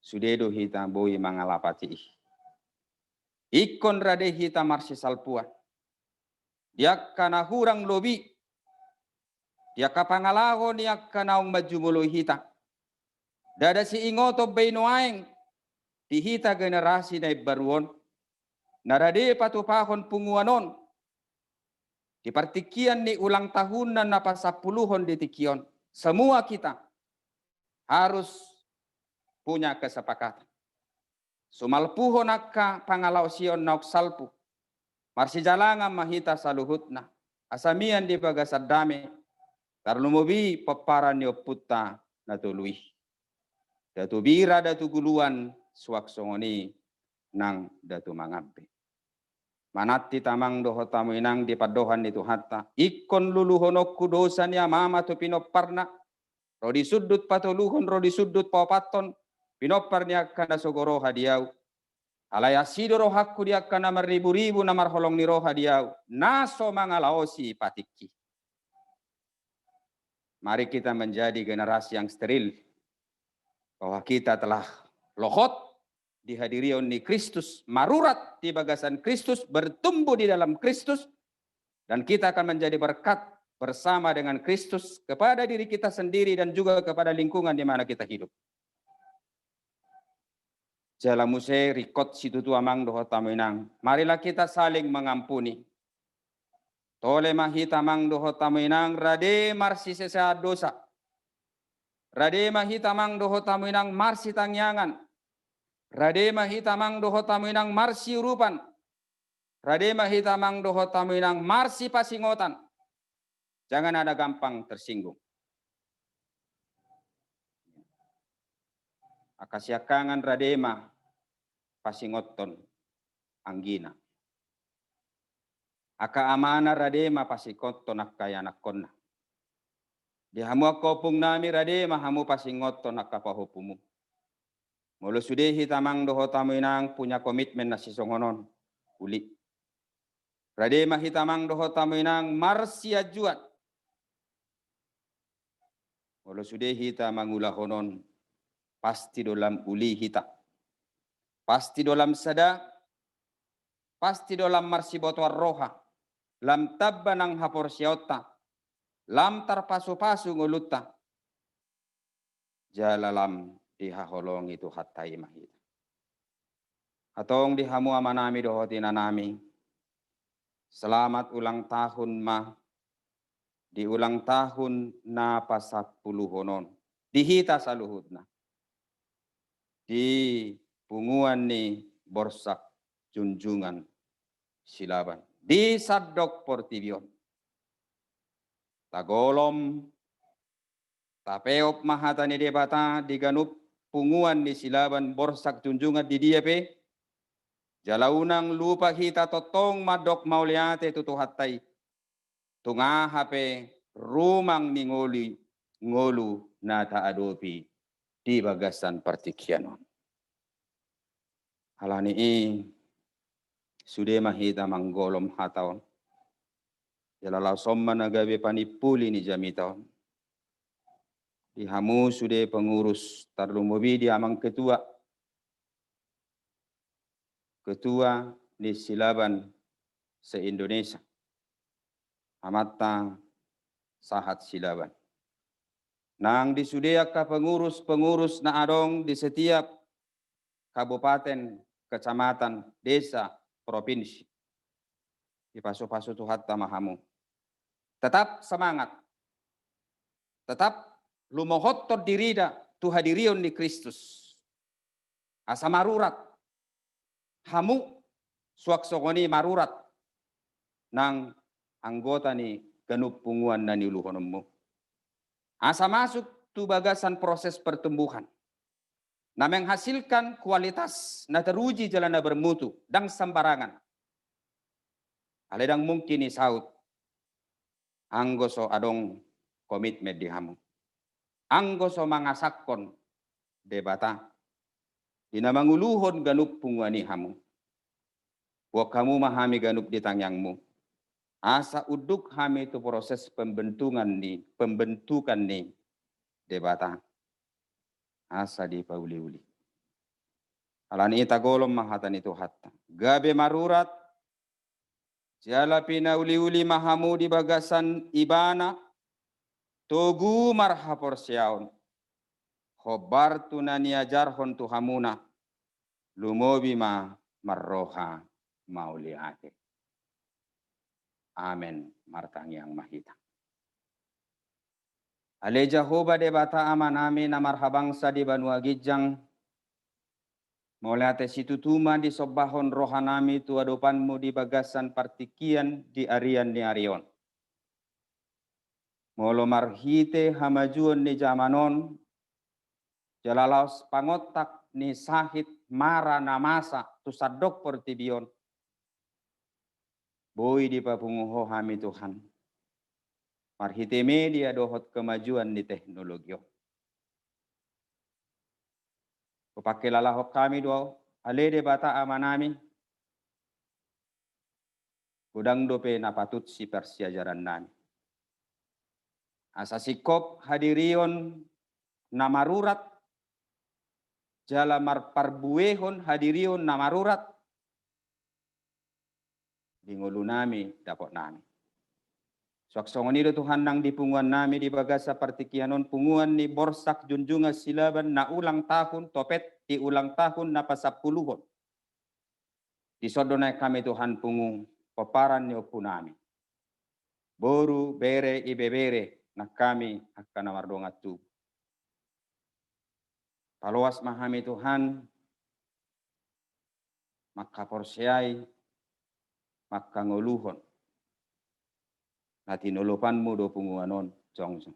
[SPEAKER 8] sudedo hita boi mangalapati ikon rade hita marsi salpuan. Dia kana hurang lobi. Dia kapangalaho dia kana majumulo hita. Dada si ingoto beinoaeng di hita generasi na baruon. Narade patupahon punguanon. Di partikian ni ulang tahun na napasapuluhon di tikion. Semua kita harus punya kesepakatan. Sumalpuhon akka pangalau sion nauk salpu. Marsi jalanga mahita saluhutna. Asamian di bagasad dame. Tarlumubi paparan ni oputta natului. Datu bira datu guluan suak songoni nang datu mangampe. Manati tamang doho tamu inang di padohan itu hatta. Ikon luluhonokku dosa niya mama tu pinoparna. Rodi sudut patuluhon rodi sudut papaton. Pinopar niya kana sogoro hadiau. Alaya sido rohakku dia kana maribu-ribu na marholong ni roh hadiau. Naso mangalaosi patiki. Mari kita menjadi generasi yang steril. Bahwa kita telah lohot dihadirion ni Kristus. Marurat di bagasan Kristus. Bertumbuh di dalam Kristus. Dan kita akan menjadi berkat bersama dengan Kristus. Kepada diri kita sendiri dan juga kepada lingkungan di mana kita hidup. Jalamuse rikot situtu amang doho tamuinang. Marilah kita saling mengampuni. Tole mahita mang doho tamuinang rade marsi sesa dosa. Rade mahita mang doho tamuinang marsi tangyangan. Rade mahita mang doho tamuinang marsi urupan. Rade mahita mang doho tamuinang marsi pasingotan. Jangan ada gampang tersinggung. Akasyakangan radema pasingoton anggina. Aka amana rade mapasikot tonak kaya nakonna. Di hamu akopung nami rade mahamu pasingot tonak kapahupumu. Mulu sudehi tamang doho tamu inang punya komitmen na sisongonon. Uli. Rade mahitamang doho tamu inang marsia juat. Mulu sudehi tamang ulahonon pasti dalam uli hita. Pasti dalam sada. Pasti dalam marsibotwar roha. Lam tabbanang hapor siota. Lam tarpasu-pasu nguluta. Jalalam dihaholong itu hatai mahita. Atong dihamu amanami dohotina nami. Selamat ulang tahun ma. Di ulang tahun na pasapuluhonon. Dihita saluhutna. Di punguan ni borsak junjungan silaban. Di Sadok Portibion. Tagolom, tapeop mahata ni debata, diganup punguan ni silaban borsak junjungan di dia pe. Jalaunang lupa kita totong madok mauliate tutuhatay. Tunga hape rumang ni ngolu na taadopi di bagasan partikianon. Halani sudah mahita manggolom hataon. Jalalau somma nagabe panipuli ni jamitaon. Dihamu sudah pengurus tarlumobi di amang ketua. Ketua ni silaban se-Indonesia. Amata sahat silaban. Nang disudia ka pengurus-pengurus na adong di setiap kabupaten, kecamatan, desa, provinsi. Di pasu-pasu Tuhan tamahamu. Tetap semangat. Tetap lumohotot dirida tuhadirion di Kristus. Asa marurat. Hamu suaksogoni marurat. Nang anggota ni ganup punguan na niluhonommu. Asa masuk tu bagasan proses pertumbuhan. Na menghasilkan kualitas na teruji jalan na bermutu dan sembarangan. Aledang mungkin ni saut. Anggoso adong komitmen di hamu. Anggoso mangasakon debata. Dina manguluhon ganup punguani hamu. Buat kamu mahami ganup di tangyangmu. Asa uduk hami itu proses pembentukan ni debata. Asa di pauli-uli. Alani itagolom mahatan itu hatta. Gabe marurat. Jala pina uli-uli mahamu di bagasan ibana. Togu marhapor siaon. Khobar tunani ajarhon tuhamuna. Lumobi ma marroha mauliate. Amen. Martang yang mahita. Ale Jehovah debata amanami na marhabangsa di Banua Gijang. Moliate situtuma di sobahon rohanami tuadopanmu di bagasan partikian di arian ni arion. Molo marhite hamajuan ni jamanon. Jalalaos pangotak ni sahit mara namasa tu Sadok Portibion. Boy di papunguho hami Tuhan. Marhite media dohot kemajuan di teknologi. Kupake lalahok kami doa ale de bata amanami. Gudang dope napatut si persiajaran nami. Asa sikop hadirion namarurat. Jala marparbuehon hadirion namarurat. Dingulu nami dapat nami. Suaksongon itu Tuhan nang dipunguan nami di bagasa partikianon punguan ni borsak junjungan silaban na ulang tahun topet di ulang tahun na pasapuluhon. Di sodonai kami Tuhan pungung peparan ni opu nami. Boru bere ibebere na kami akan namardongat tu. Paluas mahami Tuhan maka porsiai maka ngoluhon. Nati nolopanmu do punguanon jongsong.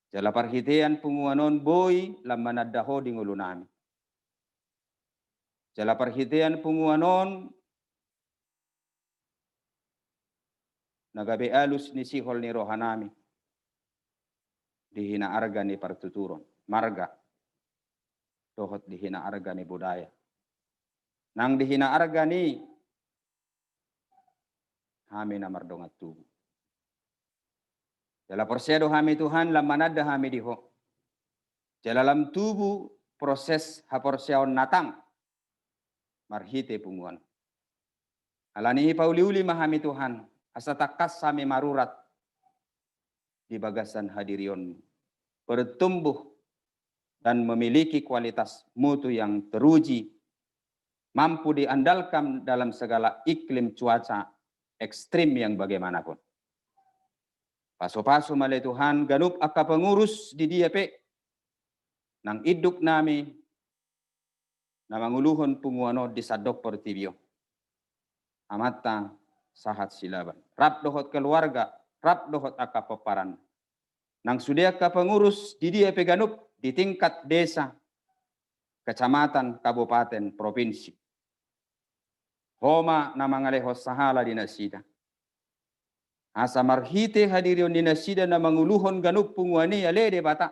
[SPEAKER 8] Jala parhitean punguanon boy lamanadaho di ngulunami. Jala parhitean punguanon nagabe alus ni sihol ni rohanami dihina arga ni partuturon marga dohot dihina arga ni budaya nang dihina arga ni hami na mardongat tubuh jala porsedo hami Tuhan lamanada hami diho jala lam tubuh proses haporseon natang marhite punguan alani pauliuli mahami Tuhan asa takas sami marurat di bagasan hadirion bertumbuh dan memiliki kualitas mutu yang teruji mampu diandalkan dalam segala iklim cuaca ekstrim yang bagaimanapun. Paso-paso malay Tuhan ganup aka pengurus di dia pe nang iduk nami na manguluhon punguano di sadok portibio. Amata sahat silaban. Rap dohot keluarga, rap dohot aka peparan. Nang sudia ka pengurus di dia pe ganup di tingkat desa, kecamatan, kabupaten, provinsi. Homa na mangalehos sahala di nasida. Asa marhite hadirion di nasida na manguluhon ganup punguani alede bata.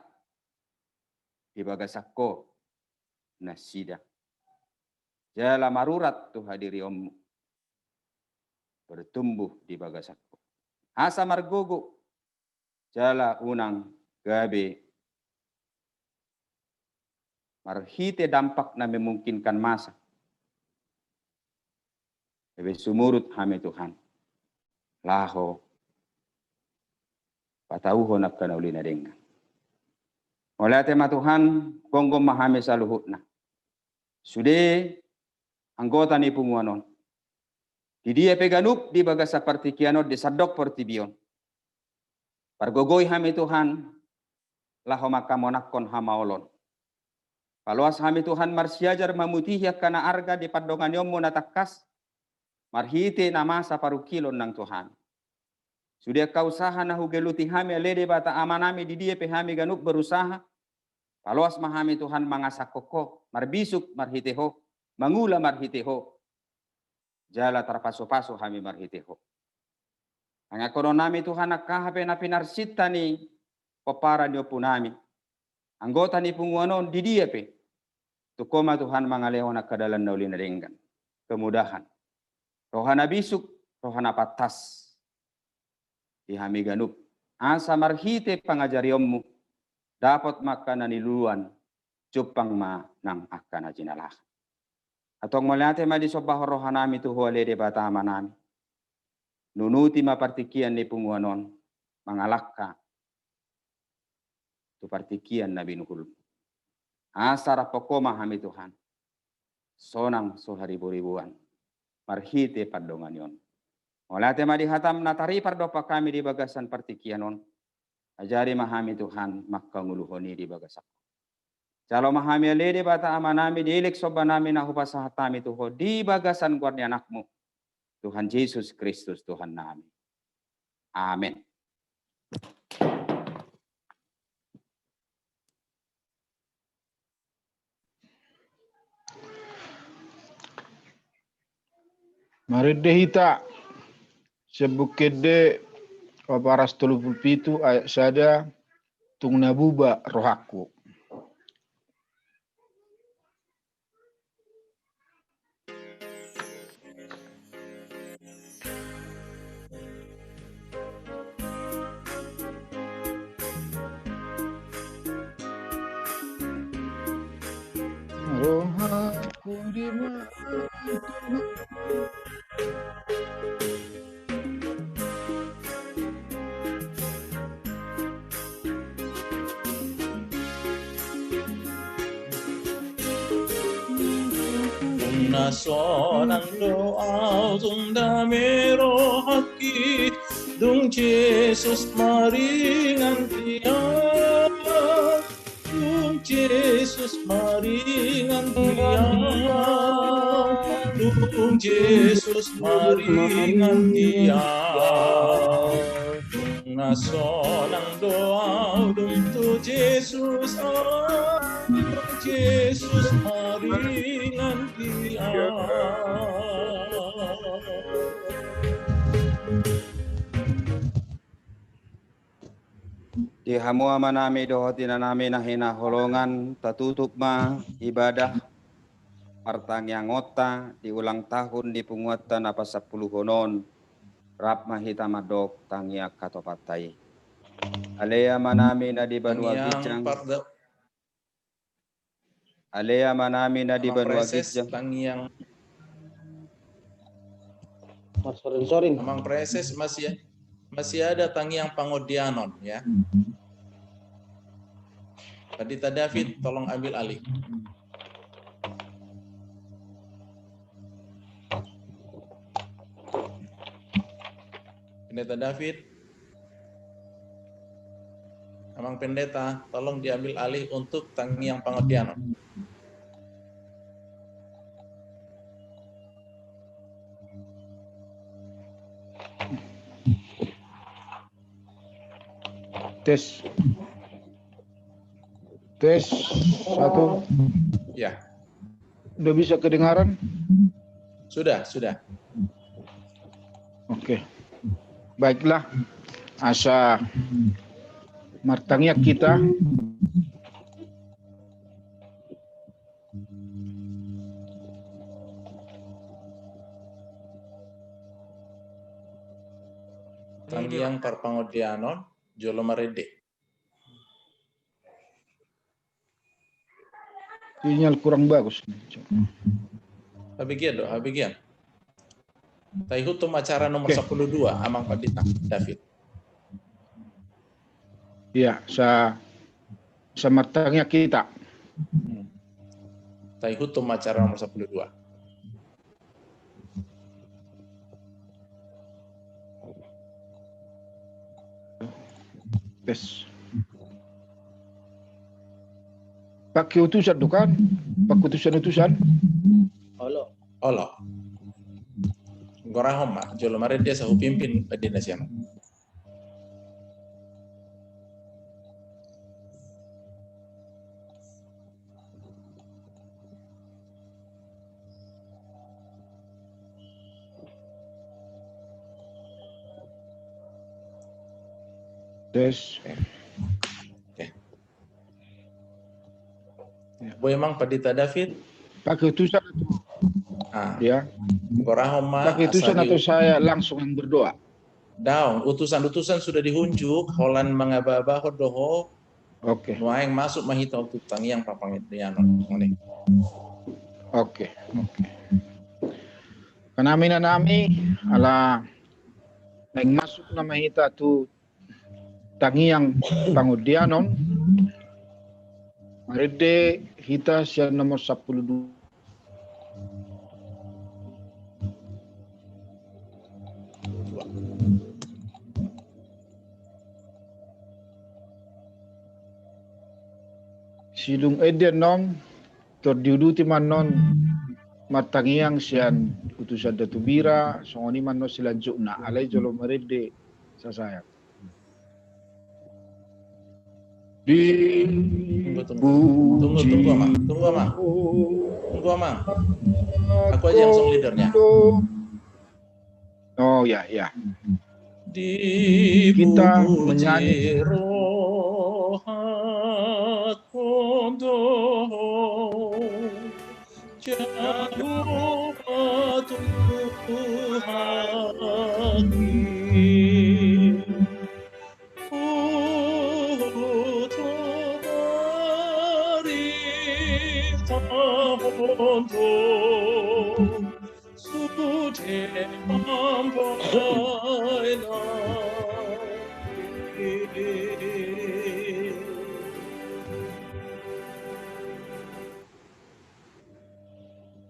[SPEAKER 8] Di bagasakko nasida. Jala marurat tu hadirionmu. Bertumbuh di bagasakko. Asa margogo. Jala unang gabe. Marhite dampak na memungkinkan masa. Ebe sumurut hame Tuhan. Laho. Patauhon apkan uli na dengan. Oleh tema Tuhan, konggom mahame saluhut na. Sude anggota ni punguanon. Di dia peganup di bagasa partikiano di sadok portibion. Pargogoy hame Tuhan, laho makamonakon hamaolon. Paluas hami Tuhan marsiajar mamutihya kana arga di padongan yomo natakas, marhite nama sa parukilon ng Tuhan. Sudia kausaha na hugeluti hami alede bata amanami di dia pehami ganup berusaha, paluas mahami Tuhan mangasakoko, marbisuk marhiteho, mangula marhiteho, jala tarpaso-paso hami marhiteho. Ang akono nami Tuhan nakahape na pinarsita ni papara niyo po nami. Anggota ni punguanon di dia pe. Tukoma Tuhan mangaleho na kadalan na uli na denggan. Kemudahan. Rohana bisuk, rohana patas. Ihami ganup. Asa marhite pangajariyommu. Dapat maka naniluan. Cupang ma nang akan na jinalakan. Atong maliate madisobah rohanami tuhuale de batama nami. Nunuti mapartikian ni punguanon. Mangalakka. Tu partikian na binukul. Asara pokoma hami Tuhan. Sonang soharibu-ribuan. Marhite padongan yon. Oleh tema dihatam natari pardopa kami di bagasan partikianon. Ajari mahami Tuhan maka nguluhoni di bagasak. Calo mahami alede bata amanami diilik sobanami na hupasahatami tuho di bagasan guardi anakmu. Tuhan Yesus Kristus Tuhan nami. Amin.
[SPEAKER 5] Mari dehita sebukede paparas 37 ayat sada tung nabuba rohaku. Rohaku di mana Tuhan.
[SPEAKER 2] Sonang doa dung damero haki dung Jesus maringan tiang dung Jesus maringan tiang dung Jesus maringan tiang dung sonang doa dung tu Jesus Jesus maringan dia.
[SPEAKER 8] Di hamua manami dohotina nami nahina holongan tatutup ma ibadah partang yang ngota di ulang tahun di punguatan apa 10 honon rap mahita madok tangia katopatai. Alea manami na di Banua Gijang. Alea manami na di Banua Gijang.
[SPEAKER 2] Tangiang
[SPEAKER 17] Sorin.
[SPEAKER 2] Amang Preses masih ada Tangiang Pangodianon ya. Pendeta David tolong ambil alih. Pendeta David, Amang Pendeta, tolong diambil alih untuk Tangiang Pangodianon.
[SPEAKER 5] Tes. Tes 1.
[SPEAKER 2] Ya.
[SPEAKER 5] Udah bisa kedengaran?
[SPEAKER 2] Sudah.
[SPEAKER 5] Oke. Baiklah. Asa martangnya kita
[SPEAKER 2] Tangiang Parpangodianon Jolo Marede.
[SPEAKER 5] sinyal kurang bagus.
[SPEAKER 2] Habigian. Tai hutum acara nomor 12 Amang Pendeta David.
[SPEAKER 5] Iya, semartangnya kita.
[SPEAKER 2] Tai hutum acara nomor 12.
[SPEAKER 5] Tes. Pakai utusan tuh kan? Pakai utusan.
[SPEAKER 2] Olo. Gorahom mak, jolo mare dia sahu pimpin Pendeta siapa?
[SPEAKER 5] Tes.
[SPEAKER 2] Boy emang Pendeta David?
[SPEAKER 5] Pakai utusan. Ya. Pakai utusan atau saya langsung yang berdoa?
[SPEAKER 2] Daun, utusan-utusan sudah dihunjuk, Holland mengaba-aba hodoho.
[SPEAKER 5] Oke.
[SPEAKER 2] Nuaeng masuk mahita untuk Tangiang Parpangodianon.
[SPEAKER 5] Oke. Kanami ala yang masuk nama kita tu Tangiang Pangodianon. Marede kita siang nomor 12. Silung eden non terdiuduti manon matangiang sian utusan datubira songoni manon silanjukna alai jolo merede sasaya.
[SPEAKER 2] Tunggu Amang. Aku aja yang song leadernya.
[SPEAKER 5] Oh ya. Kita menyanyi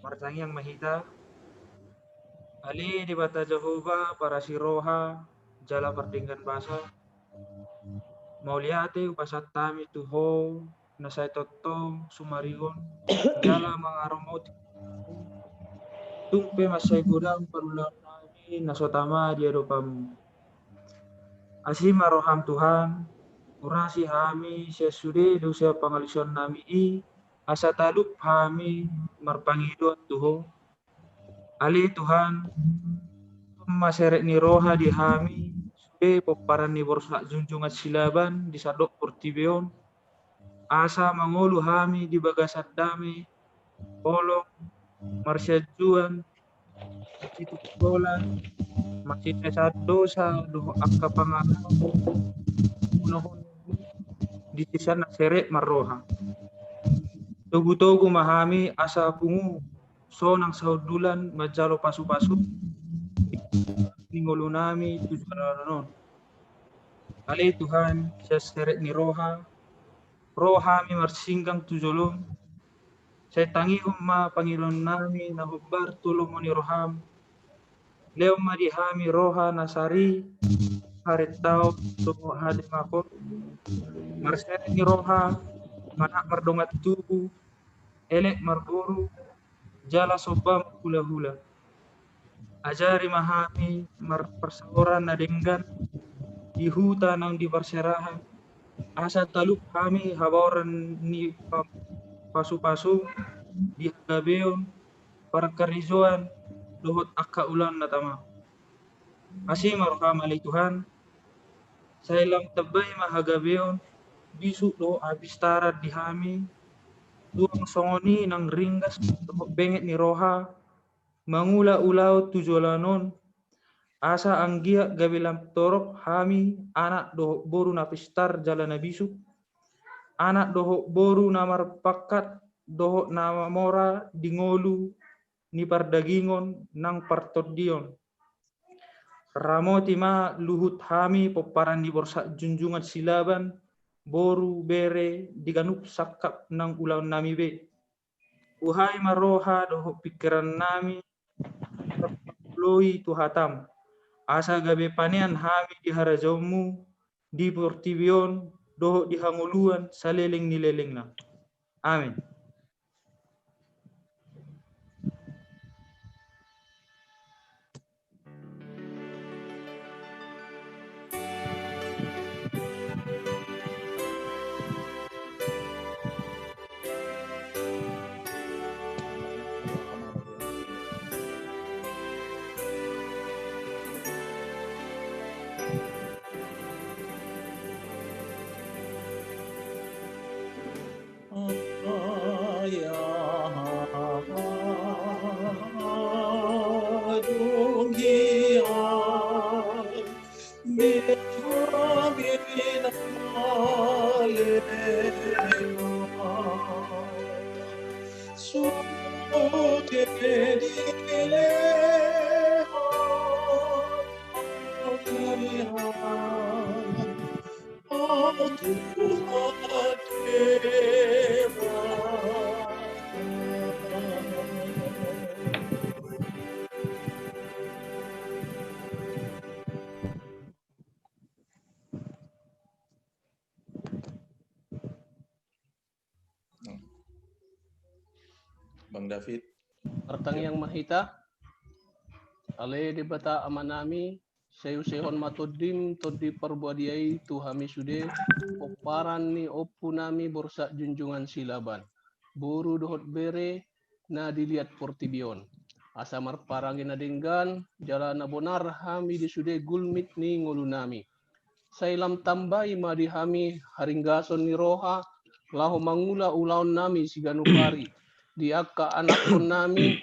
[SPEAKER 13] Martangiang mahita ali di bata Jehovah para siroha jala pardinggan basa mauliate upasat tami tuho nasai toto sumarigon jala mangaromot tumpe masai gudang parulan nami nasotama dia dopam asih maroham Tuhan urasi hami sesude dosa pangalison nami asa talup hami marpangidon tuho ali Tuhan maseret ni roha di hami sude poparan ni borsa junjungan silaban di sadok portibion asa mangulu hami di bagasat dami polong marsyajuan itu bola masih sesat dosa doh akka pangalan unohon di sisa serek marroha togu mahami asa pungu sonang saudulan majalo pasu-pasu ningolu nami tujuan alai Tuhan saya seret ni roha mi marsinggang tujolong saya tangi umma pangilon nami na hubbar tulong ni roham leo madi hami roha nasari haret tau tuh hadim aku marseret ni roha manak mardongat tubuh elek marburu jala sobam hula-hula ajari mahami persaoran nadenggan di hutan yang di berserahan asa taluk kami haboran ni pasu-pasu di gabeon para karizuan dohot akka ulan natama asih marham alai Tuhan saya lam tabay mahagabeon bisu do habis tarat di hami tuang songoni nang ringgas dohot benget ni roha mangula ulau tujolanon asa anggia gabilam torok hami anak dohok boru napistar jalan nabisu anak dohok boru namar pakat dohok nama mora dingolu ni pardagingon nang partodion ramoti ma luhut hami poparan di borsa junjungan silaban boru bere diganup sakap nang ulau nami be uhai maroha dohok pikiran nami loi tuhatam asa gabe panean hami di harajomu di portibion dohok di hanguluan saleleng nileleng na amin.
[SPEAKER 2] Bang David.
[SPEAKER 17] Artang yang mahita, ale debata amanami, sayu-sehon matodim todi perbuadiai tuhami sude, oparan ni opunami borsa junjungan silaban, buru dohot bere, na dilihat portibion, asamar parangin nadenggan, jalan bonar hami di sude gulmit ni ngolunami, sailam tambai madihami haringgason ni roha, lahu mangula ulaun nami siganupari, diaka anak pun nami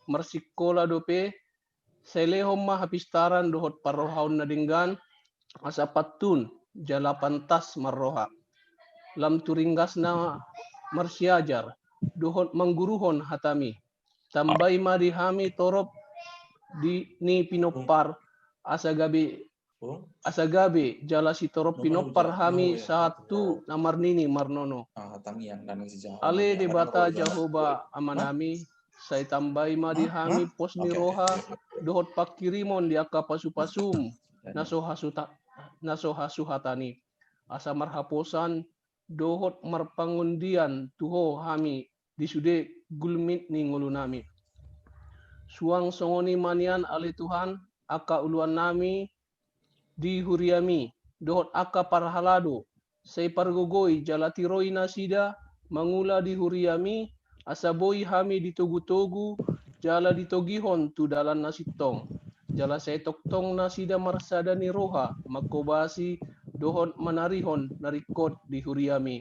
[SPEAKER 17] mersikola dope selehom mah hapistaran dohot parrohaun nadinggan asa patun jala pantas marroha lam turinggas na marsiajar dohot mangguruhon hatami tambai madihami torop di ni pinopar asagabe jala si torop pinopar hami satu namar nini marnono ale debata jahoba amanami saya tambai madihami pos ni roha dohot pakirimon di aka pasu-pasum naso hasuhatani asa marhaposan dohot marpangundian tuho hami disude gulmit ni ngulunami suang songoni manian ale Tuhan aka uluan nami di huriami dohot aka parhalado say pargogoi jalatiroi nasida mangula di huriami asaboi hami ditogu-togu jala ditogihon tu dalan nasitong jala saya toktong na sida marsada ni roha magkobasi dohon manarihon narikot di huriami.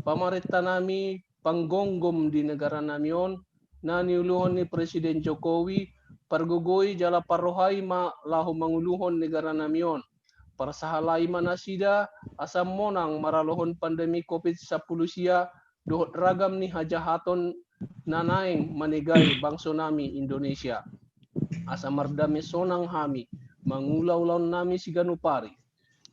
[SPEAKER 17] Pamarita nami panggonggom di negara namion na niuluhon ni Presiden Jokowi pargugoy jala parohay ma lahu manguluhon negara namion. Parasahalay manasida asam monang maralohon pandemi COVID-19 siya dohot ragam ni hajahaton nanaing manigay bangso nami Indonesia. Asa mardami sonang hami mangulaw-ulaw nami si ganupari.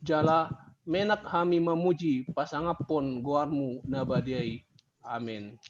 [SPEAKER 17] Jala menak hami mamuji pasangapon guarmu na badiay. Amen.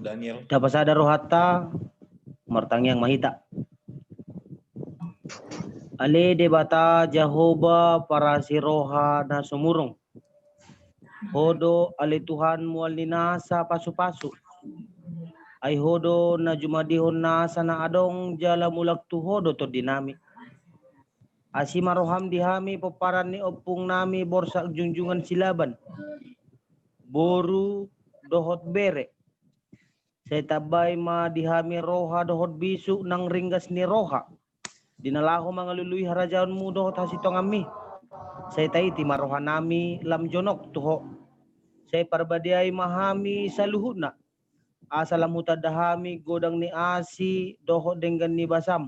[SPEAKER 2] Daniel.
[SPEAKER 23] Dapat sadar rohata martang yang mahita. Ale debata Jehovah para siroha na sumurong. Hodo ale Tuhan mual ninasa pasu-pasu. Ay hodo na jumadihon nasa na adong jala mulak tu hodo to dinami. Asima roham dihami peparan ni opung nami borsak junjungan silaban. Boru dohot bere. Saya tabay ma dihami roha dohot bisu nang ringgas ni roha. Dinalaho mangalului harajaon mu dohot hasitong ami. Saya taiti maroha nami lam jonok tuho. Saya parbadiay mahami saluhuna. Asalam hutadahami godang ni asi dohot dengan ni basam.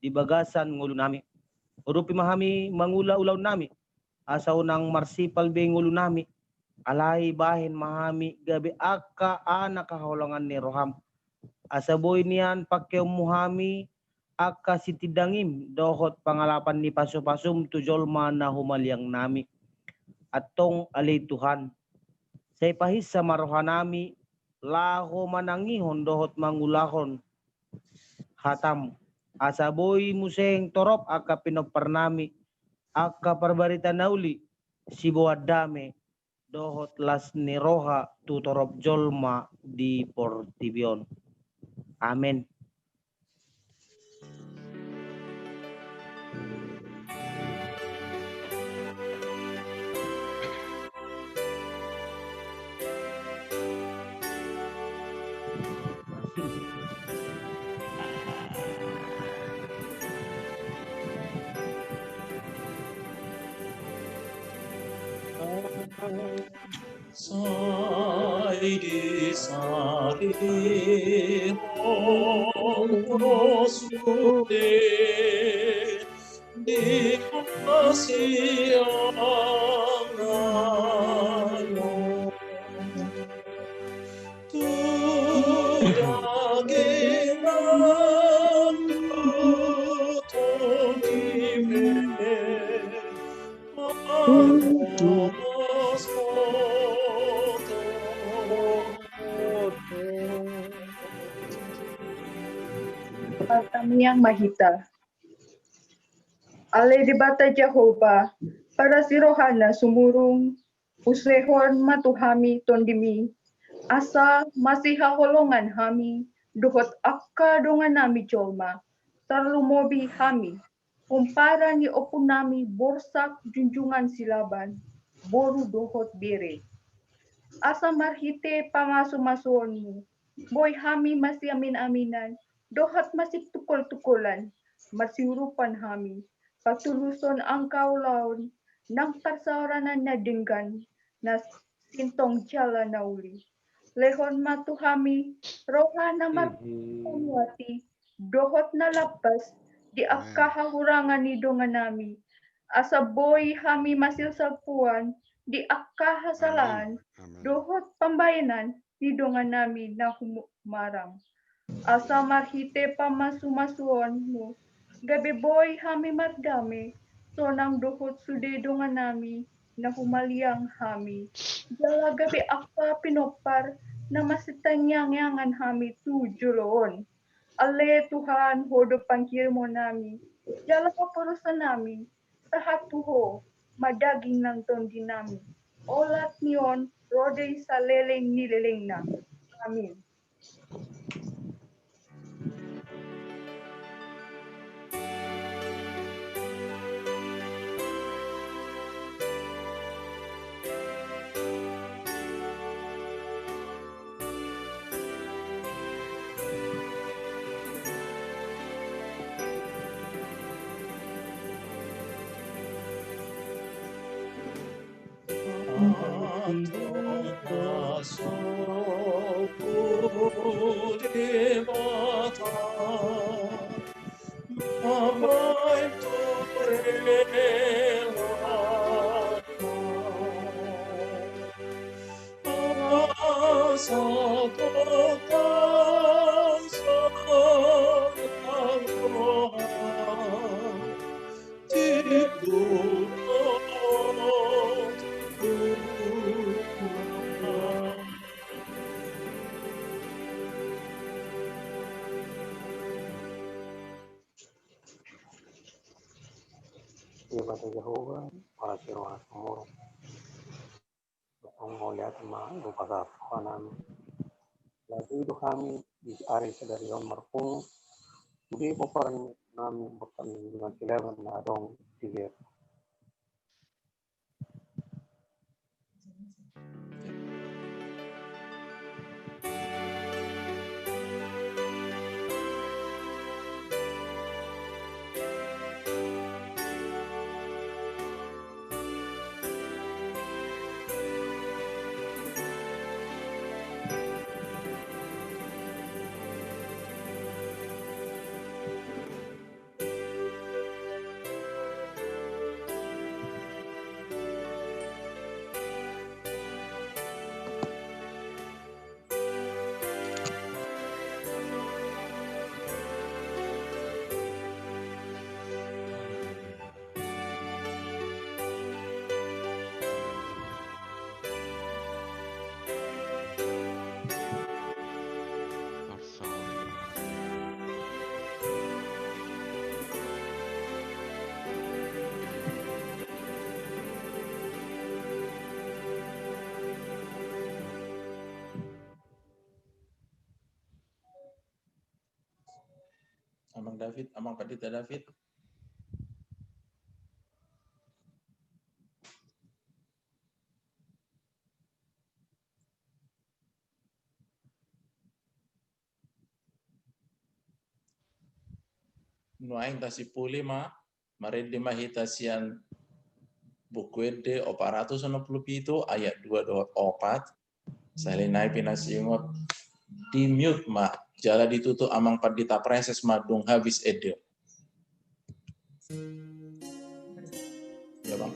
[SPEAKER 23] Di bagasan ngulu nami. Urupi mahami mangula-ulaw nami. Asaw nang marsipal be ngulu nami. Alay bahin mahami gabi aka anak kaholongan ni roham. Asaboy niyan pakyaw muhami aka sitidangim dohot pangalapan ni pasupasum tujolma na humalyang nami. Atong alay Tuhan. Say pahis sa marohan nami laho manangihon dohot mangulahon. Hatam. Asaboy museng torop aka pinopernami. Aka parbarita nauli sibuat dame. Dohot las ni roha tutorop jolma di Portibion. Amen.
[SPEAKER 2] Sai di sari rosude di pasiangayo tu dagenan tutodime
[SPEAKER 10] Kami yang mahita. Ale debata Jehovah, para sirohana sumurung, usrehon matuhami tondimi, asa masih haholongan hami, dohot akka dongan nami jolma, tarlumobi hami, kumpara ni opun nami borsak junjungan silaban, boru dohot bere. Asa marhite pangasu-masuonmu, boy hami masih amin-aminan, dohat masih tukol-tukolan, masiurupan hami, patuluson ang kaulaon, nang parsaoranan na dinggan na sintong jala na uli. Lehon matuhami, rohana marpunuati, dohot na lapas, di akahahurangan ni donganami. Asa boy hami masilsapuan, di akahasalaan, dohot pambayanan ni donganami na humarang. Asa marhite pamasumasuon mo, gabi boy hami mardami, sonang dohot sude donganami, na humaliang hami. Jala gabi apa pinopar na masitanyang-yangan hami tujuloon. Ale Tuhan hodo pangkirmo nami. Jala kapurusan nami. Tahat tuho madaging ng tondi nami. Olat niyon rode sa leleng nileleng na. Amin.
[SPEAKER 6] Kepada Yehova, para sirwana semua, melihat merupakan kawanan. Lalu itu kami di hari sedari yon marpung, di peperangan kami bertemu dengan silaban adong tiga.
[SPEAKER 2] Amang David, Amang Kadita David. Nuaing tasipuli ma, maredi mahitasian bukwede oparatus 67 ayat 2.4 salinai pinasingot di mute ma jala ditutup amang padita preses madung habis ede. Ya bang.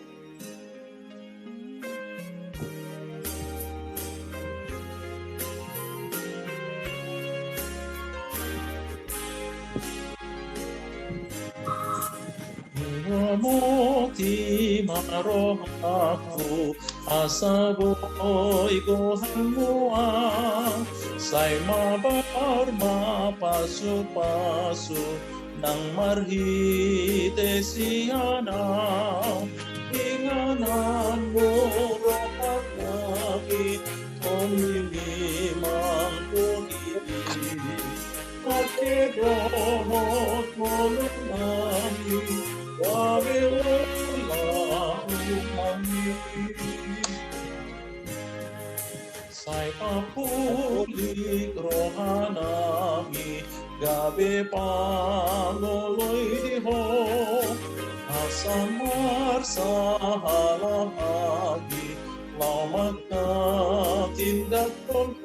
[SPEAKER 2] Moti maroh aku asaboy gohanua say mabar mapasu-pasu nang marhite siana inganan mo ropat nabi tonlimang puniri pati dohot molunami Sai papulik rohanami gabe panoloy diho samar sahalah lagi lama tindak pun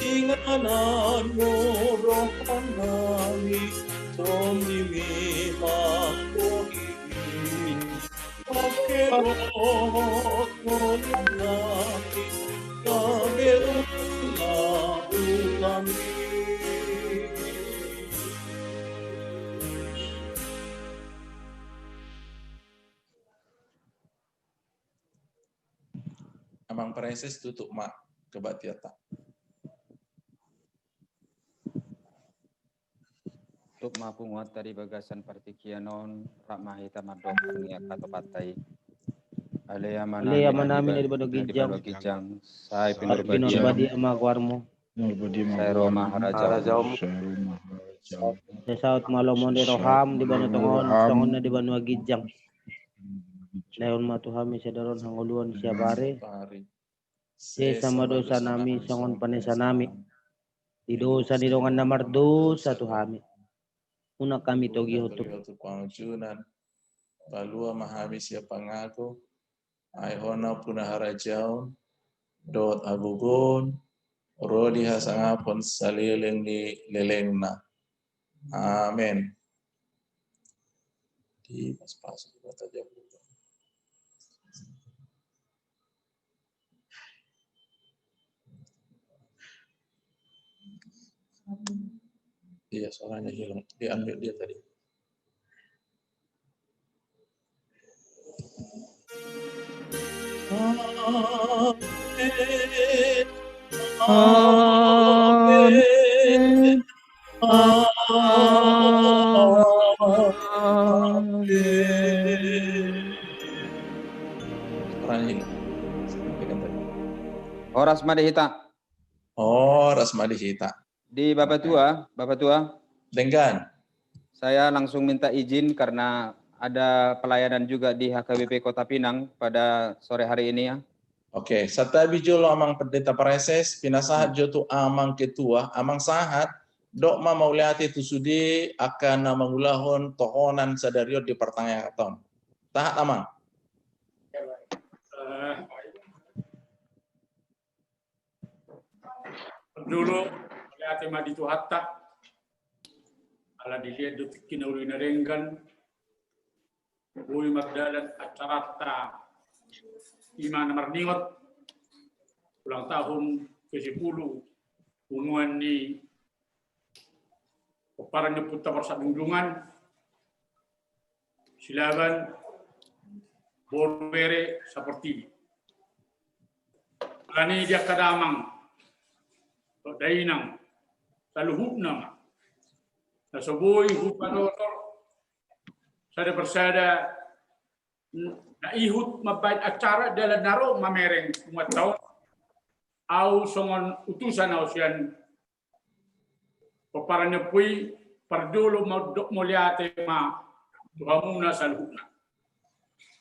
[SPEAKER 2] inganan rohan nami tomimi makohi akerot nami kabeluna ulami. Amang Preses tutup mak kebatiata.
[SPEAKER 8] Tutup mapu nguat dari bagasan partikianon rakmahita madok ya kata patai. Alea manami dari Badogijang. Saya pinur
[SPEAKER 23] badi amagwarmo.
[SPEAKER 8] Saya Roma Haraja.
[SPEAKER 23] Saya saut malomon di roham di banu tongon songon di banu agijang. Leon matuhami sedaron hanguluan siabare. Se sama dosa nami songon panesa nami. Di dosa di dongan namar dosa tuhami. Una kami togi hutuk.
[SPEAKER 2] Pangjunan. Balua mahami siapa ngaku. Aihona punah harajaun. Dot abugun. Rodi hasangapon saliling di lelengna. Amin. Di pas-pas kata jam. Iya, soalnya hilang. Diambil dia tadi.
[SPEAKER 23] Amin.
[SPEAKER 8] Horas Madihita.
[SPEAKER 2] Horas Madihita.
[SPEAKER 8] Di Bapak Tua.
[SPEAKER 2] Dengan.
[SPEAKER 8] Saya langsung minta izin karena ada pelayanan juga di HKBP Kota Pinang pada sore hari ini ya.
[SPEAKER 2] Oke, satabi jolo amang pendeta Preses, pinasahat jotu amang ketua, amang sahat, dok ma mauliati tu sudi akan mengulahon tohonan sadario di pertanyaan. Tahat amang.
[SPEAKER 4] Dulu lihat madi tu hatta ala dilihat detik kina uli narenggan uli magdalan acarata Imana Marningot ulang tahun ke-10 umuan ni peparan Putra Persat Junjungan silaban Borwere seperti ini dia kadamang dainang saluhut nama nasoboy hupanotor sada persada naihut mabait acara dalam naro mamereng muat tahun au songon utusan ausian peparannya pui perdulu modok muliate ma tuhamuna saluhuna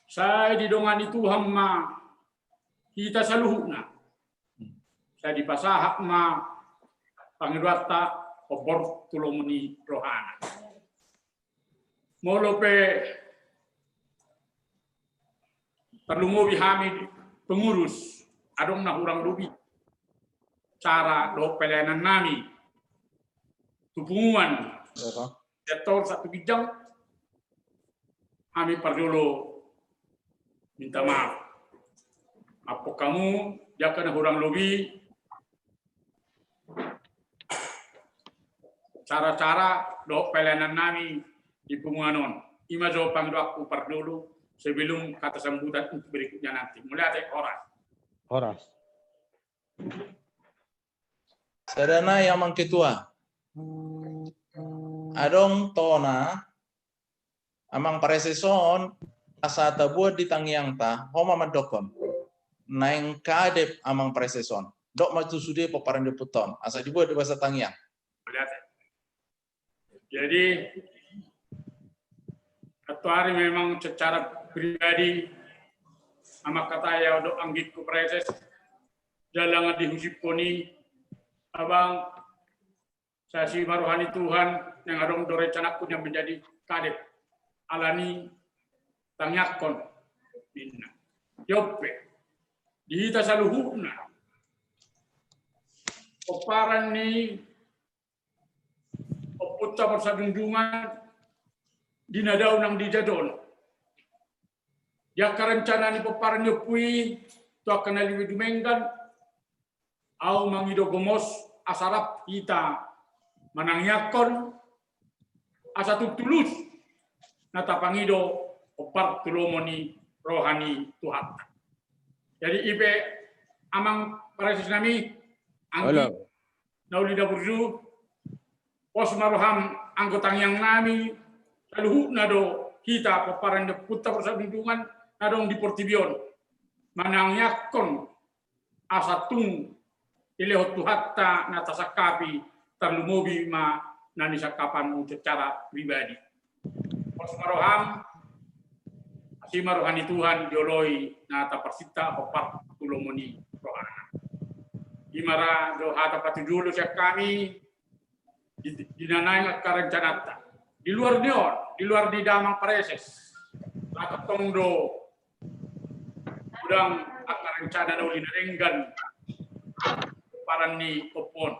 [SPEAKER 4] saya di dongan itu hamma kita saluhuna saya di pasahak ma pangirwata obor tulomuni rohana molope perlu ngobi hamid pengurus adong na urang lubi cara do pelayanan nami tupungan sektor satu bidang kami perlu minta maaf apa kamu jangan urang lubi cara-cara do pelayanan nami di punganon ima jawab aku perlu sebelum kata sambutan untuk berikutnya nanti. Mulai ada Horas.
[SPEAKER 2] Sadana yang mangketua. Adong tona amang pareseson asa tabuat di tangiang ta homa madokon. Naing kadep amang pareseson. Dok maju sude peparan deputon. Asa dibuat di bahasa tangiang.
[SPEAKER 4] Jadi satu hari memang secara pribadi sama kata ya untuk anggitku Preses jalangan di husiponi abang saya si maruhani Tuhan yang ada dore canakku yang menjadi kadep alani tangyakon dinna yoppe dihita saluhuna oparan ni oputta persadunjungan dinadaw ng dijadon ya karencana ni peparan nyopui to akan naliwi dumenggan au mangido gomos asarap kita manangyakon asa tulus natapangido opar tulomoni rohani Tuhan. Jadi ibe amang parasis nami anggi nauli daburju pos maroham anggotang yang nami lalu nado kita peparan de putra persadunjungan nadong di Portibion manangyakon asatung ilehot tuhatta natasakapi terlumobi ma nanisakapanmu secara pribadi. Pos maroham asima rohani Tuhan dioloi nata persita opat tulomoni rohana. Imara dohata patujulu siap kami dinanai karencanata. Di luar neon, di luar di damang pareses. Maka tongdo udang akan rencana nauli nerenggan paran ni popon.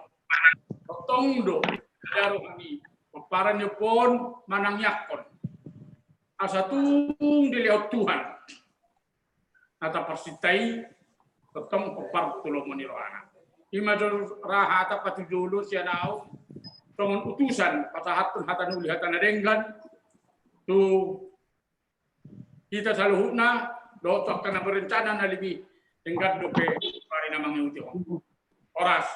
[SPEAKER 4] Tongdo ada rohani paran ni pon manang yakon. Asa tung dilihat Tuhan. Nata persitai ketong popar tulomoni rohana. Imajul raha ta patujulu sianau tongon utusan patahatun hatan uli hatan adenggan tu kita saluhuna do kana berencana na lebih enggat dope pari namang uti oras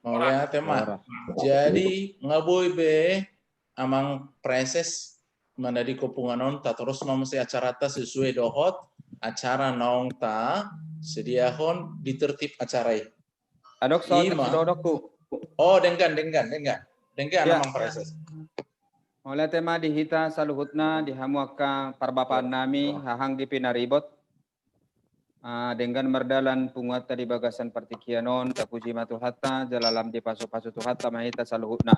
[SPEAKER 2] ya tema jadi ngaboy be amang preses mana di kopunganon ta terus nomse acara ta sesuai dohot acara naong ta sediahon ditertib acara
[SPEAKER 8] adok so dodokku
[SPEAKER 2] oh denggan amang preses
[SPEAKER 8] oleh tema dihita saluhutna dihamuaka parbapaan nami hahang di pinaribot dengan merdalan punguat tadi bagasan partikianon tapuji matu hatta jalalam di pasu-pasu tu hatta mahita saluhutna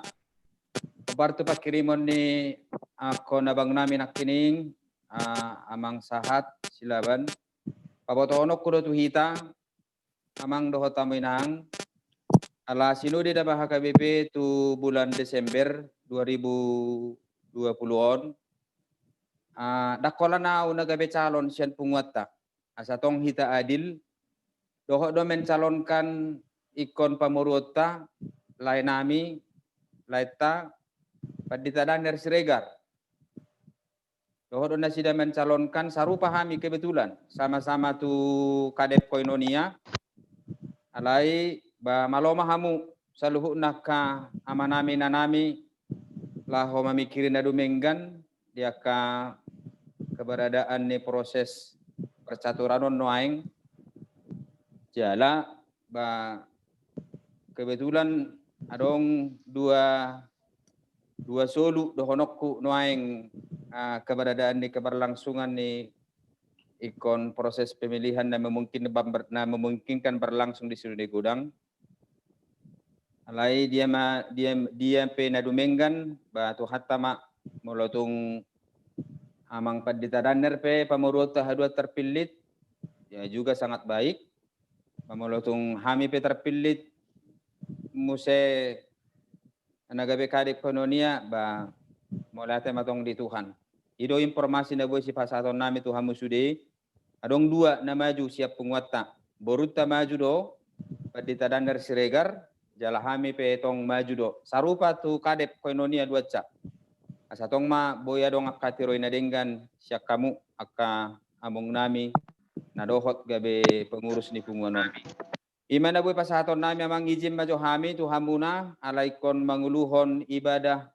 [SPEAKER 8] partu pakirimon ni ako nabang nami nakining amang sahat silaban pabotonok kudo tu hita amang dohot taminang ala sinudi da HKBP tu bulan Desember 2020-on dakola na una gabe calon sian punguat ta asatong hita adil doho do mencalonkan ikon pamuruta lain nami laita padita daner siregar doho do na sida mencalonkan sarupa hami kebetulan sama-sama tu kadep koinonia alai ba maloma hamu saluhu naka amanami nanami laho mamikirin na dumenggan dia ka keberadaan ni proses percaturanon noaing jala ba kebetulan adong dua solu dohonokku noaing keberadaan ni keberlangsungan ni ikon proses pemilihan na memungkinkan berlangsung di seluruh gudang. Alai dia pe na dumenggan ba tu hatta ma molotung amang padita daner pe pamurota hadua terpilit ya juga sangat baik. Pamolotung hami pe terpilit muse anagabe kadek kononia ba molate matong di Tuhan. Ido informasi na boy si pasaton nami Tuhan musude adong dua na maju siap penguata. Boruta maju do padita daner siregar jalahami pe tong maju do sarupa tu kadep koinonia dua cak asatong ma boya dong akatiroy na denggan siak kamu akka among nami nadohot gabe pengurus ni punguanon imana boy pasaton nami amang izin maju hami tu hamuna alaikon manguluhon ibadah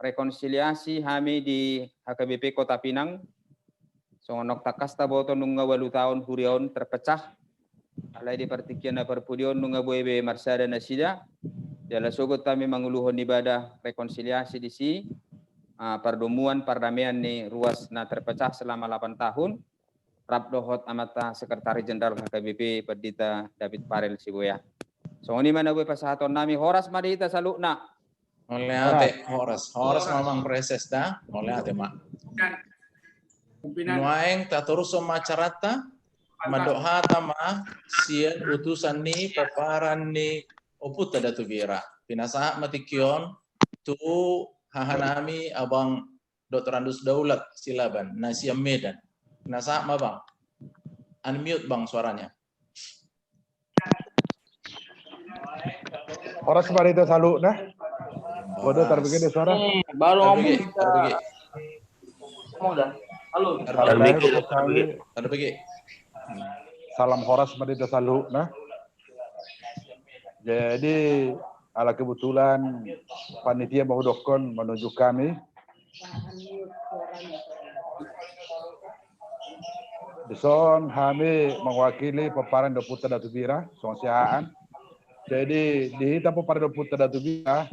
[SPEAKER 8] rekonsiliasi hami di HKBP Kota Pinang songonok takasta boto nungga 8 tahun hurion terpecah alai di partikian na perpudion nunga boebe marsada na sida dala sogot kami manguluhon ibadah rekonsiliasi di si perdomuan perdamaian ni ruas na terpecah selama 8 tahun rap dohot amata sekretaris jenderal HKBP Perdita David Farel Siboya so ni mana boy pasahaton nami horas madita salukna
[SPEAKER 2] Oleh ate Horas mamang preses dah, oleh ate mak. Nuaeng taturus macarata, madoha tama sian utusan ni paparan ni oputa datu bira. Pinasaha matikion tu hahanami abang Dr. Andus Daulat Silaban, Nasiam Medan. Pinasaha ma bang? Unmute bang suaranya.
[SPEAKER 1] Horas Marita Salu nah. Bodoh terbegi di suara.
[SPEAKER 2] Baru ngomong terbegi.
[SPEAKER 1] Halo.
[SPEAKER 2] Terbegi.
[SPEAKER 1] Salam Horas Marita Salu nah. Jadi ala kebetulan panitia Bahudokon menuju kami. Deson kami mewakili paparan Deputa Datu Bira, Songsiaan. Jadi di hitam paparan Deputa Datu Bira,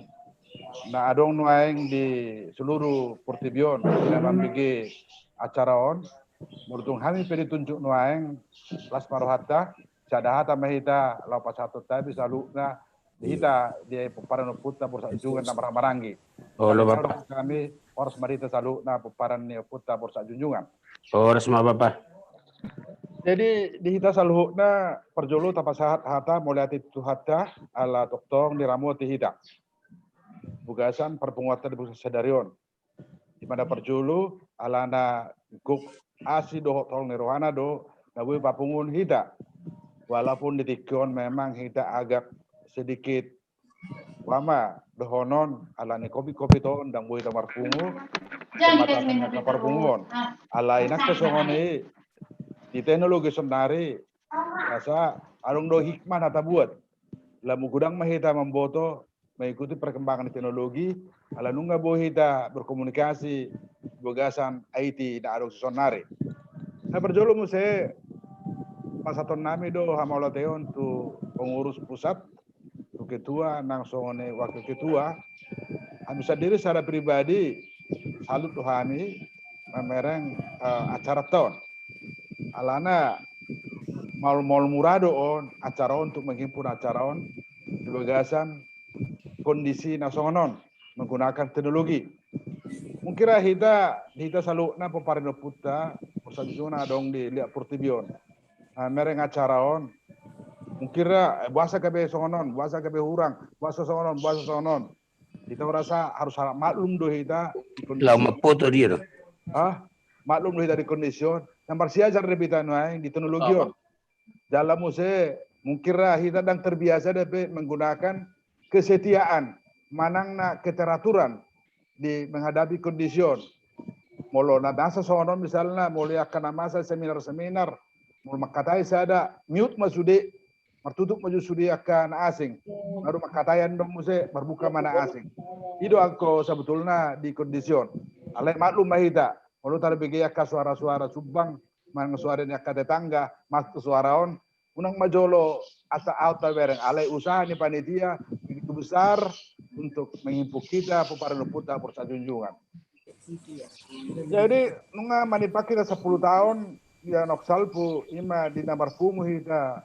[SPEAKER 1] na adong nuaeng di seluruh Portibion dalam bagi acara on. Menurut kami pedi tunjuk nuaeng las marohata, cadahata mahita laupas satu tabi salukna di hita di paparan Deputa Bursa Junjungan nama Marangi.
[SPEAKER 7] Halo Bapak.
[SPEAKER 1] Kami Horas Marita Salukna paparan Deputa Bursa Junjungan.
[SPEAKER 7] Horas ma Bapak.
[SPEAKER 1] Jadi di hita saluhna perjolo tapasahat hata muliati tuhata ala toktong diramu ti hita. Bugasan perpenguatan di Bursa Sadarion. Di mana perjolo ala na guk asi dohok tol nerohana do nabu papungun hita. Walaupun ditikion memang hita agak sedikit lama dohonon ala ni kopi-kopi ton dan buih tamar pungu. Kematakan kapar pungun. Ala inak kesongoni di teknologi sonari rasa arung do hikmah nata buat lamu gudang mahita memboto mengikuti perkembangan teknologi ala nungga bohita berkomunikasi bogasan IT na arung sonari na berjolo muse pasaton nami do hamolateon tu pengurus pusat tu ketua nang songone wakil ketua kami sendiri secara pribadi salut tu kami memereng acara tahun alana mal murado on acara untuk menghimpun acara on di bagasan kondisi nasional menggunakan teknologi. Mungkin hita salukna paparan Deputa Bursa Junjungan dong di liak Portibion. Mereng acara on mungkin bahasa kabe songonon, bahasa kabe hurang, bahasa songonon. Kita merasa harus maklum do hita.
[SPEAKER 7] Lama foto dia.
[SPEAKER 1] Maklum do hita di kondisi Nampak siajar rebitan di teknologi on. Dalam muse mungkin kita dan terbiasa dapat menggunakan kesetiaan, manangna keteraturan di menghadapi kondisi on. Molo na bahasa sonon misalnya muliakan masa seminar-seminar, mul makatai sada mute masude, martutup maju sudi akan asing. Baru makatayan dong muse berbuka mana asing. Itu aku sebetulnya di kondisi on. Alai maklum mahita. Kalau terbegi ka suara-suara subang, mang suara ka tetangga, mas suara on, unang majolo asa auta bereng alai usaha ni panitia begitu besar untuk menghimpuk kita paparan Deputa Bursa Junjungan. Jadi nunga manipaki 10 tahun dia nok salpu ima di namar pumu hita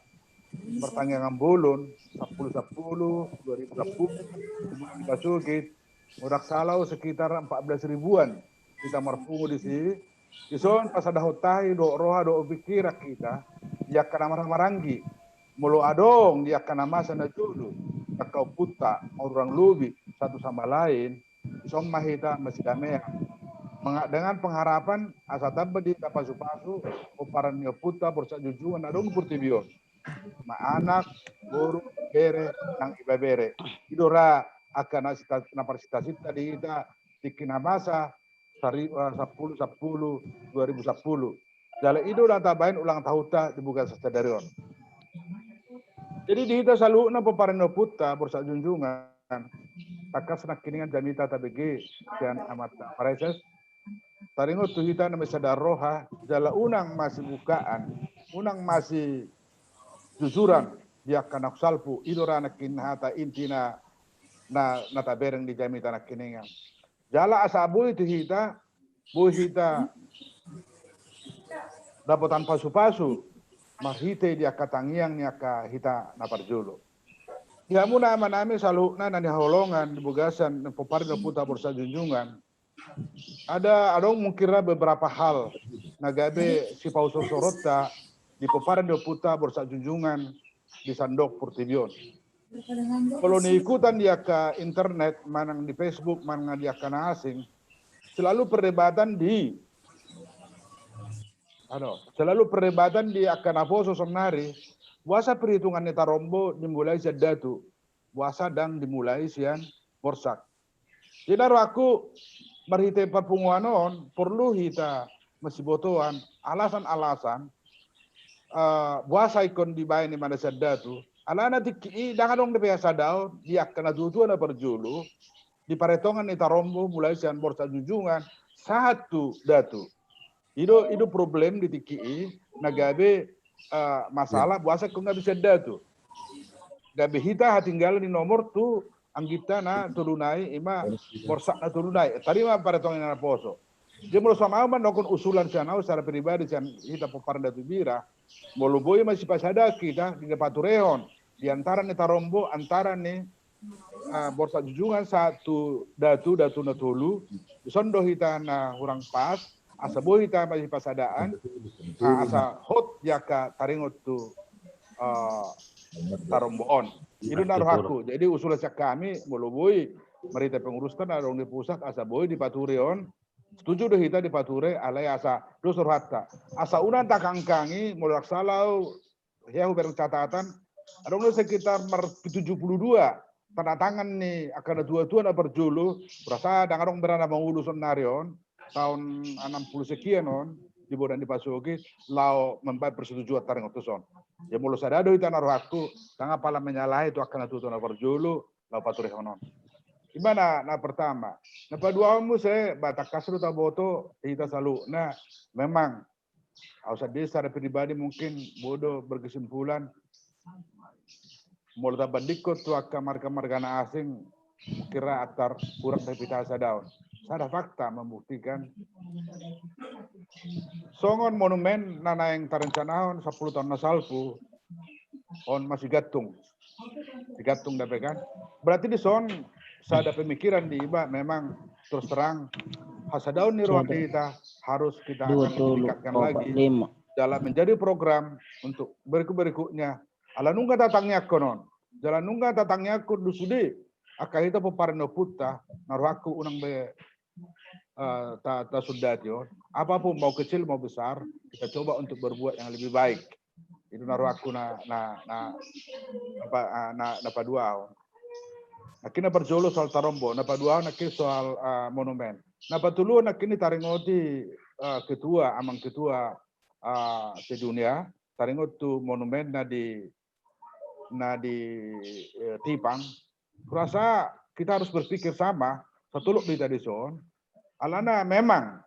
[SPEAKER 1] pertanyaan bulun 10 2010 kita sugit udah salau sekitar 14 ribuan kita marfungu di sini. Ison pas ada hotai do roha do pikir kita dia kana maranggi. Mulu adong dia kana masa na judu. Kau puta orang lubi satu sama lain. Ison mahita masih damai. Dengan pengharapan asa tabba di tapasu-pasu paparan puta Bursa Junjungan adong Portibion. Ma anak guru bere nang iba bere. Idora akan naparsita-sita di kita dikina masa 10/10/2010. Jalan itu udah tabain ulang tahun dibuka Sadarion. Jadi di kita selalu na paparan Deputa Bursa Junjungan. Takas nak kiningan jamita tabegi dan amat pareses. Taringo tu kita nama sadar roha. Jala unang masih bukaan, unang masih jujuran dia kanak salpu idora nakin hata intina na natabereng di jamita nak kiningan. Jala asabu itu hita, bu hita dapatan pasu-pasu, mahite dia katangiang niaka hita naparjulu. Ya muna manami salukna nani holongan di bugasan peparga puta borsa junjungan. Ada mungkira beberapa hal nagabe si pauso sorota di peparga puta borsa junjungan di Sandok Purtibion. Kalau ikutan dia ke internet, manang di Facebook, manang dia ke asing, selalu perdebatan di akan aposo sonari, puasa perhitungan neta rombo dimulai sedatu, puasa dan dimulai sian borsak. Jadi aku berhite perpunguanon perlu kita masih botoan alasan-alasan puasa ikon dibayar di mana sedatu. Alana tiki dangan dong biasa daun dia kena tutu na perjulu di paretongan neta rombo mulai sian borsa junjungan satu datu. Itu problem di tiki nagabe masalah puasa kok nggak bisa datu. Gabe hita tinggal di nomor tu anggita na turunai ima borsa na turunai. Tadi mah paretongan na poso. Dia mau sama aman nokon usulan sianau secara pribadi sian hita peparda tubira. Moluboy masih pasada kita di Paturehon di antara neta rombo antara nih borsa junjungan satu datu na tulu sondo hita na hurang pas asa boy hita masih pasadaan asa hot jaka taringot tu taromboon itu naruh aku jadi usulan kami moluboy merita penguruskan arong di pusat asa boy di Paturehon setuju deh kita di Pature alai asa dosor hatta asa unan takangkangi mulak salau ya huber catatan ada sekitar 72 tanda tangan nih akan dua-dua na berjulu berasa dangarong berana mengulus narion tahun 60 sekian on di bodan di Pasuki lau membayar persetujuan taring otuson ya mulu sadado itu naruh aku tangga pala menyalahi itu akan dua-dua na berjulu lau Pature honon. Gimana? Nah pertama, nah kedua saya batak kasru taboto kita selalu. Nah memang ausah dia secara pribadi mungkin bodoh berkesimpulan mau dapat dikot tuh kamar-kamar gana asing kira aktar kurang reputasi daun. Ada fakta membuktikan songon monumen nana yang terencanaon 10 tahun nasalpu on masih gatung dapat kan? Berarti di son ada pemikiran di Iba memang terus terang hasadaun ni ruang kita harus kita tingkatkan lagi dalam menjadi program untuk berikutnya ala nungga tatangnya konon jalan nungga tatangnya ko dusudi akah itu peparno puta narwaku unang be ta sudatyo apapun mau kecil mau besar kita coba untuk berbuat yang lebih baik itu narwaku na dua. Nakina berjolo soal tarombo, napa dua nakini soal monumen. Napa tulu nakini taringoti ketua, amang ketua sedunia, taringot tu monumen na di Tipang. Kurasa kita harus berpikir sama, setuluk di tadi son. Alana memang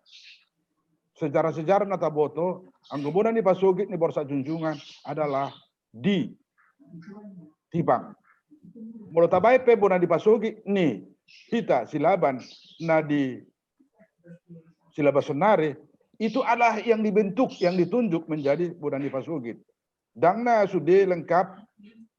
[SPEAKER 1] sejarah-sejarah nata boto, anggobonan di Pasugit ni Borsa Junjungan adalah di Tipang. Mula tabai pe bona di Pasugi ni kita silaban na di Silabasonari itu adalah yang dibentuk yang ditunjuk menjadi bona di Pasugi. Dangna sudah lengkap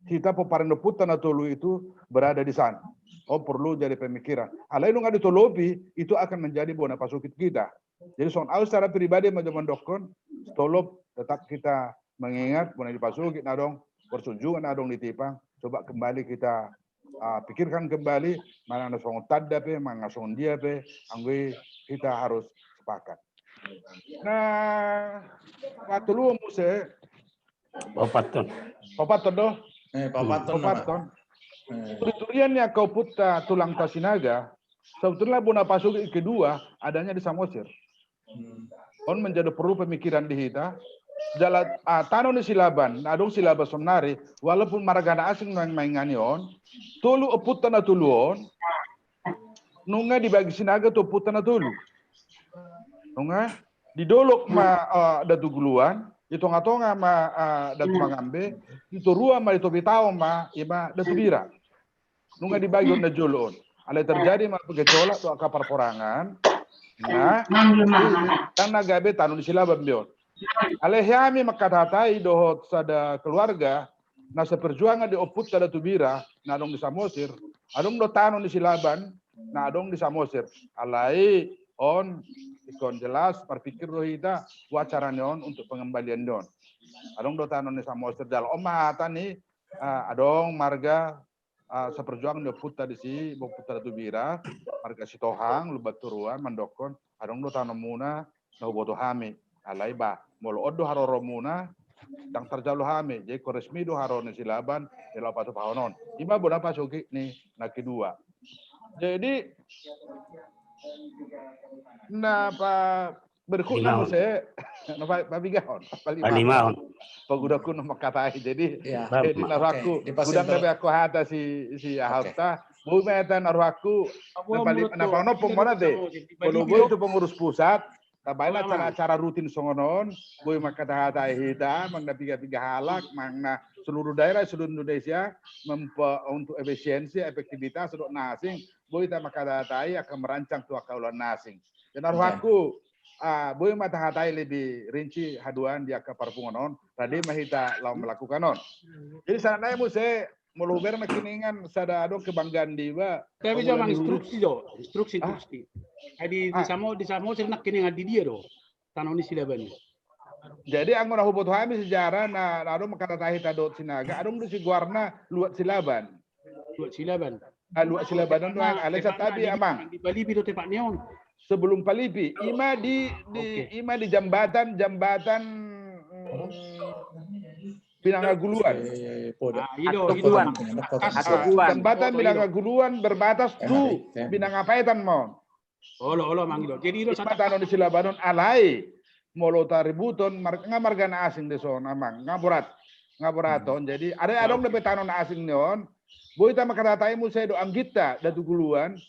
[SPEAKER 1] kita peparendo puta na tolu itu berada di sana. Oh perlu jadi pemikiran. Alai nunga ditolopi itu akan menjadi bona Pasugi kita. Jadi soal secara pribadi macam dokon tolop tetap kita mengingat bona di Pasugi nadong bersunjungan nadong di Tipang. Coba kembali kita pikirkan kembali mana nasong tadda pe, mana nasong dia pe, angwe kita harus sepakat. Nah, waktu lu muse papaton doh. Papaton. Turiannya kau puta tulang Tasinaga, sebetulnya Bona Pasugi kedua adanya di Samosir. On menjadi perlu pemikiran di kita. Jalan tanah ni silaban, adong silabas sonari, walaupun maragana asing main-maingan yon, tulu puta na tuluon, nunga dibagi sinaga tu puta na tulu, nunga didolok ma datu guluan, itu ngatonga ma datu mangambe, itu rua ma itu bitao ma ima datu bira, nunga dibagi na jolon, alai terjadi ma pegecola tu akapar porangan, nah, karena gabe tanah ni silaban bion. Alehami makatatai dohot sada keluarga na seperjuangan di oput tada tubira na adong di Samosir, adong do tanon di Silaban na adong di Samosir. Alai on ikon jelas berpikir rohita wacara neon untuk pengembalian don. Adong do tanon di Samosir dal omahata ni adong marga seperjuangan di oput tadi si oput tada tubira, marga Sitohang lubat turuan mandokon adong do tanon muna na uboto hami. Alai ba molo odo haroro muna dang terjalo hame jadi koresmi do harone Silaban elo patu pahonon ima boda pasuki ni na kedua jadi na pa berkut na se na pa bigahon
[SPEAKER 7] Palimahon.
[SPEAKER 1] pagudaku no makatai jadi jadi naraku gudang na aku hata si ahauta bu metan naraku na pa no pomona de kalau gue itu pengurus pusat tabaila acara rutin songonon, boy makata hita, mangna tiga halak, mangna seluruh daerah seluruh Indonesia untuk efisiensi, efektivitas untuk nasing, boy ta makata akan merancang tua kaulan nasing. Dan aku, boy mata lebih rinci haduan dia ke parpungonon, tadi mahita lau melakukan non. Jadi sana mu saya meluber makiningan sada ado kebanggaan diwa.
[SPEAKER 4] Tapi jangan instruksi do, instruksi. Di Samo nak kini ngadi dia do. Tanoni Silaban.
[SPEAKER 1] Jadi anggona hubot hami sejarah na ado makata tahita dot sinaga, ado si guarna luat Silaban.
[SPEAKER 4] Luat Silaban.
[SPEAKER 1] Luat Silaban do Alexa tabi amang.
[SPEAKER 4] Di Palipi do tepak neon.
[SPEAKER 1] Sebelum Palipi, ima di jambatan Binangaguluan. Jembatan Binangaguluan berbatas tu Binangapaitan mau.
[SPEAKER 4] Olo mangido. Jadi itu
[SPEAKER 1] jembatan di Silabanon alai molo taributon margana asing de son amang ngaburaton. Jadi ada adong de petanon asing neon. Boy ta makatatai mu saya do anggita da tuguluan.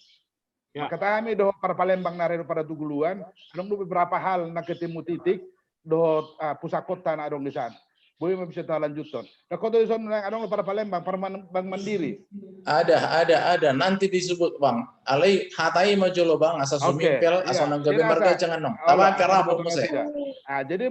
[SPEAKER 1] Makatami do para Palembang nare pada tuguluan. Adong do beberapa hal na ketemu titik do pusat kota na adong di sana. Boy bisa ta lanjuton. Da kota di sana adong para Palembang Bank Mandiri.
[SPEAKER 2] Ada nanti disebut Bang. Alai hatai majolo Bang asa sumimpel asa nanggabe marga jangan nong. Tama karabo mo saya.
[SPEAKER 1] Jadi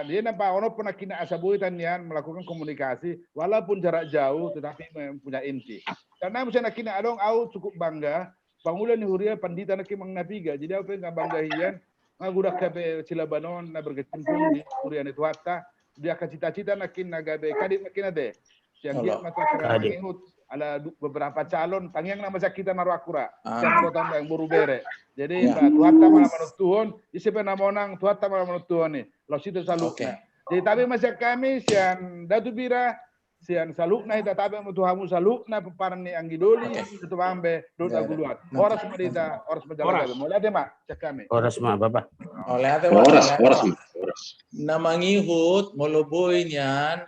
[SPEAKER 1] dia nampak ono pun kina asa buitan yan melakukan komunikasi walaupun jarak jauh tetapi mempunyai inti. Karena misalnya kina adong au cukup bangga Pangulan ni huria pandita na kimang nabiga. Jadi apa yang bangga hiyan ngagudak kape Silabanon na berkecimpung di huria ni tuata. Dia cita-cita nakin nagabe kadit makin ade. Yang dia mata kerangihut ada beberapa calon tangyang nama kita naruakura. Yang kota yang buru bere. Jadi tuata malah menurut Tuhan. Isipe namonang tuata malah menurut Tuhan ni. Lo situ salukna. Jadi tapi masa kami sian Datu Bira sian salukna ita tabe mutu hamu salukna peparan ni anggidoli itu ambe doda guluan horas madita horas majalah mulai ade mak cek kami
[SPEAKER 7] horas mah bapak
[SPEAKER 2] oleh ade horas namangihut moloboy nian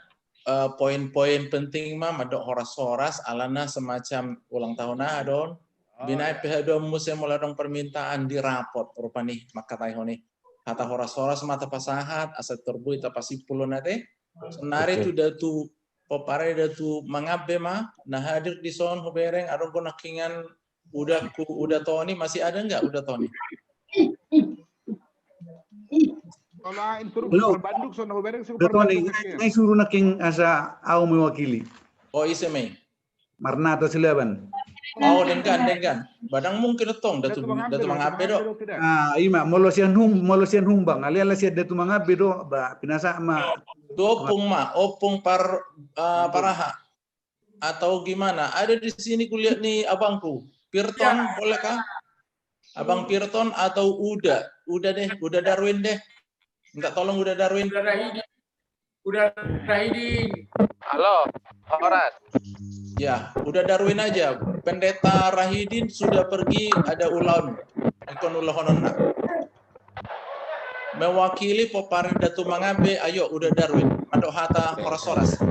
[SPEAKER 2] poin-poin penting mah madok horas alana semacam ulang tahun adon binai pehadon musim muladong permintaan di rapot rupani makataihoni kata horas mata pasahat aset terbu ita pasi pulun ade senari tu datu popare datu mangabe mah nah hadir di son hubereng adong ko nakingan udah Tony masih ada enggak udah Tony
[SPEAKER 1] kalau instruksi Bandung son hubereng
[SPEAKER 3] suruh Tony ngai suruh naking asa au mewakili
[SPEAKER 2] oh ise mei
[SPEAKER 3] Marnata Silaban
[SPEAKER 2] oh dengan badang mungkin tong datu mangabe do
[SPEAKER 3] ima molosian humbang aliala sia datu mangabe do ba pinasa ma
[SPEAKER 2] opung paraha atau gimana? Ada di sini kulihat nih abangku. Pirton bolehkah? Abang Pirton atau Uda deh, Uda Darwin deh. Minta tolong Uda Darwin.
[SPEAKER 4] Udah Rahidin.
[SPEAKER 15] Halo, Horas.
[SPEAKER 2] Ya, Uda Darwin aja. Pendeta Rahidin sudah pergi, ada ulan. Ikon ulahonona. Mewakili Popare Datu Mangabe, ayo Uda Darwin, Madok Hata Horas.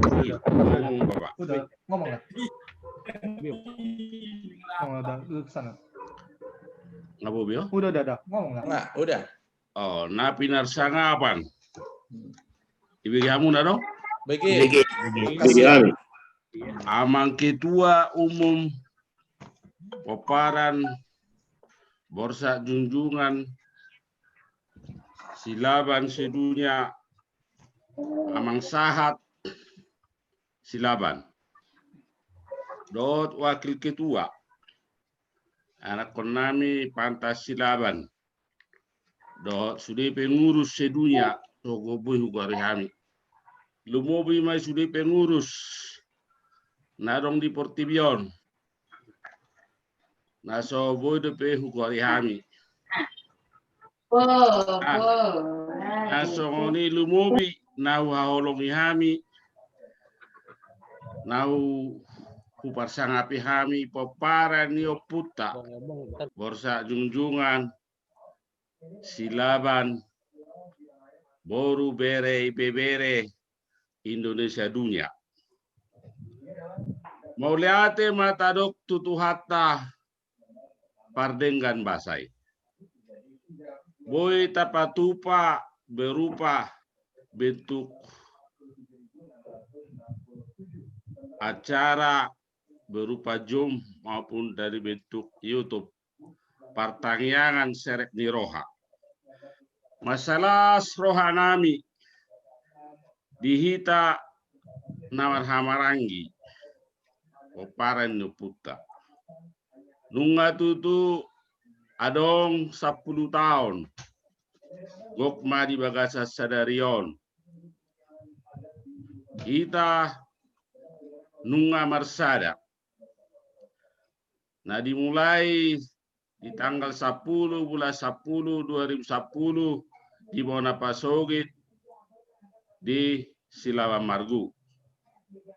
[SPEAKER 15] Udah, ngomong lah. Ngomong sana.
[SPEAKER 20] Nggak Bio?
[SPEAKER 15] Udah, ngomong lah.
[SPEAKER 2] Nggak, udah.
[SPEAKER 20] Oh, napinar sangapan. Ibigi kamu dong?
[SPEAKER 2] Bagi.
[SPEAKER 20] Amang Ketua Umum Poparan Borsa Junjungan Silaban sedunia amang sahat silaban. Dot wakil ketua anak konami pantas silaban. Dot sudah pengurus sedunia togo boy hugari hami. Lumobi mai sudah pengurus nadong di Portibion. Naso boy de pe hugari hami. Naso ngoni lumobi nau haolongi hami. Nau kuparsangapi hami popara nio puta. Borsa junjungan silaban boru bere bebere Indonesia dunia. Mauliate matadok tutuhata pardenggan basai. Boy tapatupa berupa bentuk acara berupa Zoom maupun dari bentuk YouTube pertanyaan seret di roha. Masalah rohanami dihita namar hamarangi oparan nuputa. Nunga tutu adong 10 tahun. Gokma di bagasa sadarion. Kita nunga marsada. Nah dimulai di tanggal 10 bulan 10 2010 di Monapasogit di Silaban Margu.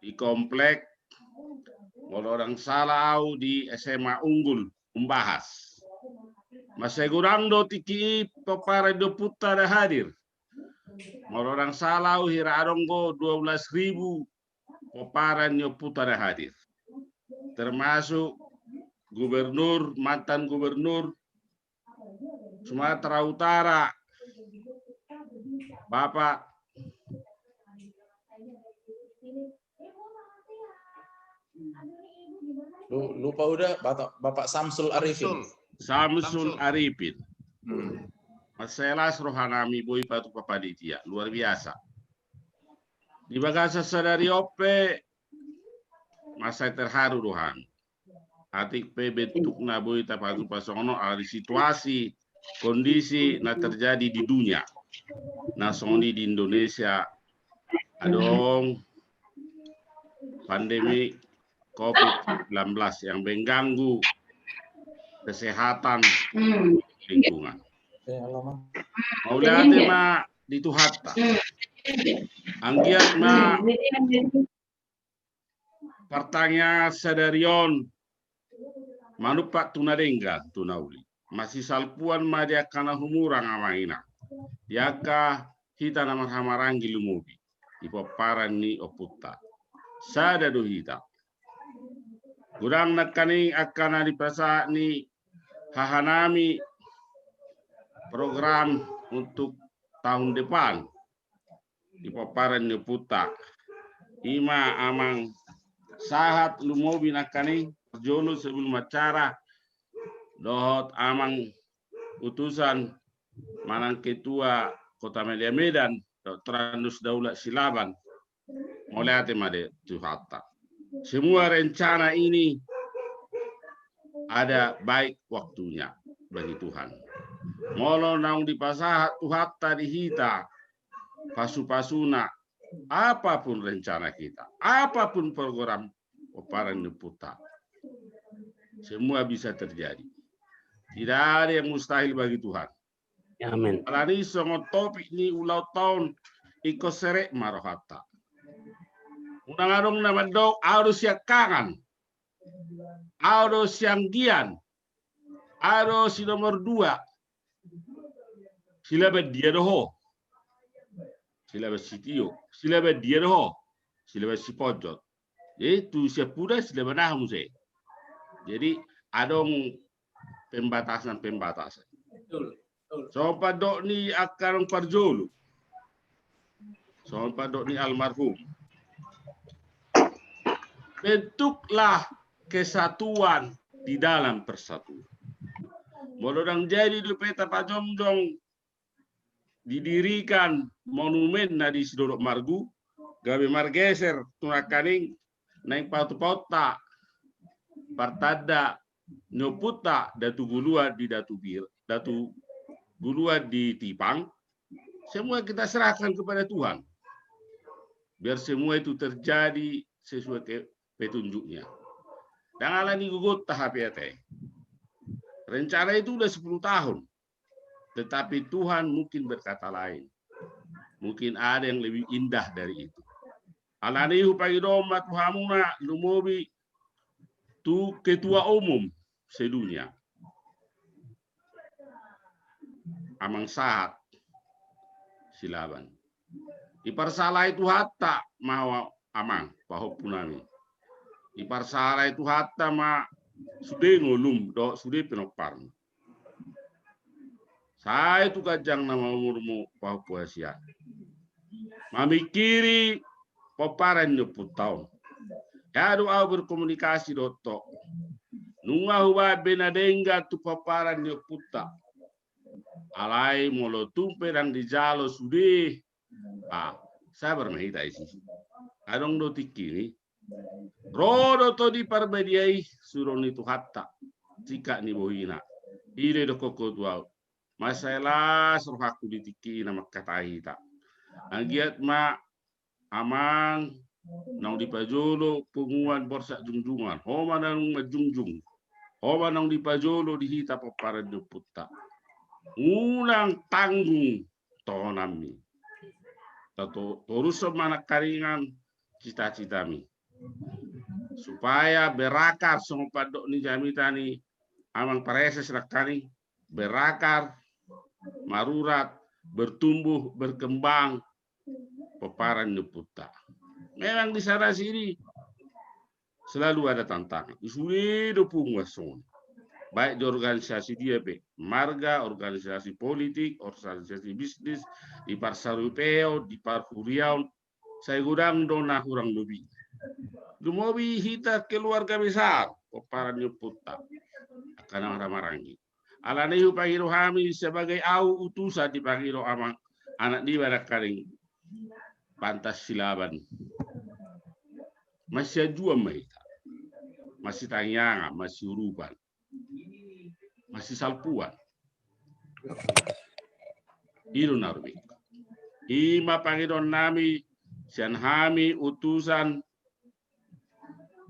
[SPEAKER 20] Di komplek orang Salau di SMA Unggul membahas. Masegurang do tiki popara do puta dah hadir. Orang Salau hira adonggo 12.000 popara nyo puta dah hadir. Termasuk gubernur, mantan gubernur Sumatera Utara, Bapak
[SPEAKER 2] lupa udah Bapak Samsul Arifin.
[SPEAKER 20] Samsul Arifin. Masalah rohanami boy patu papaditia luar biasa. Di bagasa sadari ope masa terharu rohan. Atik pe bentuk na boy tapatu pasono ari situasi kondisi na terjadi di dunia. Nah soni di Indonesia adong pandemi COVID-19 yang mengganggu kesehatan lingkungan. Mauliate ma dituhatta. Anggiat ma pertanyaan sadarion manupak tunadengga tunauli. Masih salpuan ma dia kana humurang amaina. Diaka hita nama hamarangi lumubi. Ipoparan ni oputta. Sada do hita. Gurang nakani akan dipasa ni hahanami program untuk tahun depan. Ipoparan ni oputta. Ima amang sahat lumobi nakani jolo sebelum acara dohot amang utusan manang ketua Kota Media Medan Dr. Anus Daulat Silaban mulai made tuhata. Semua rencana ini ada baik waktunya bagi Tuhan. Molo naung dipasahat tuhata dihita pasu-pasuna apapun rencana kita, apapun program oparan neputa. Semua bisa terjadi. Tidak ada yang mustahil bagi Tuhan.
[SPEAKER 7] Amin.
[SPEAKER 20] Alani songo topik ni ulau tahun iko serek marohata. Unang-arong naman daw harus yang kangen, harus yang gian, harus si nomor 2. Sila dia doho, sila si tio, sila dia doho, sila si pojot. Itu siapura sila benahum se. Jadi adong pembatasan. So padok ni akarong parjolo. So padok ni almarhum. Bentuklah kesatuan di dalam persatuan. Molodang jadi di peta Pajomjong didirikan monumen di Sidorok Margu gabi margeser tunakaning naik pauta partada nyoputa datu gulua di datu gulua di Tipang, semua kita serahkan kepada Tuhan. Biar semua itu terjadi sesuai petunjuknya. Dan ala ni gugut tahap ya teh. Rencana itu udah 10 tahun. Tetapi Tuhan mungkin berkata lain. Mungkin ada yang lebih indah dari itu. Alanihu pagi doma Tuhamuna lumobi tu ketua umum sedunia. Amang sahat silaban. Iparsalah itu hatta mau amang pahopunami. Iparsalah itu hatta ma sudah ngolum do sudah penopar. Saya itu kajang nama umurmu pahopuasia. Mamikiri paparan nyeput tahun. Kado au berkomunikasi doto. Nunga huwa benadenga tu paparan nyeputa. Alai molo tumpe dan di jalo sudi. Saya bermahita isi. Adong do tikini. Rodo to di parbediai suron itu hatta. Jika ni bohina. Ire do koko tuau. Masalah suruh aku ditiki nama kata hita. Agiat ma amang nang di pajolo punguan borsak junjungan. Homa nang majungjung. Homa nang di pajolo dihita paparan nyeputta. Unang tanggung tonami. Tato terus mana karingan cita-citami. Supaya berakar semua padok ni jamitani amang pareses rakani berakar, marurat, bertumbuh, berkembang, paparan nyeputta. Memang di sana sini selalu ada tantangan. Sudah punguason. Baik di organisasi dia, marga, organisasi politik, organisasi bisnis, di parsarupeo, di parhuriaun, saya gudang dona kurang lebih. Dumobi hita keluarga besar, paparan nyeputta. Akan ada marangi. Alanihu pangiro kami sebagai au utusan di pangiro amang anak di badak karing pantas silaban. Masih jual mereka, masih tanyangan, masih uruban, masih salpuan. Itu narbi. Ima pangidon nami sian hami utusan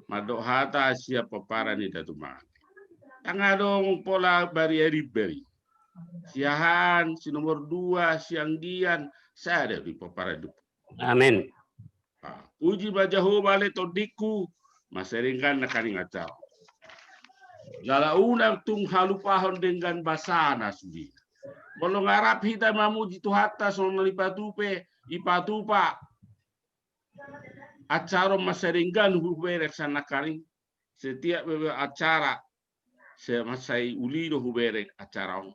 [SPEAKER 20] madok hata siap paparan itu tumang. Tangga dong pola beri. Siahan, si nomor 2, siang dian, saya ada di paparan itu.
[SPEAKER 7] Amin.
[SPEAKER 20] Uji bajaho bale todiku maseringkan nakani ngacau. Jala unang tung halupahon dengan basana sudi. Bolong Arab hita mamuji tu hatta sono lipatupe ipatupa. Acara maseringkan huberek sana kali. Setiap acara semasai ulido huberek acara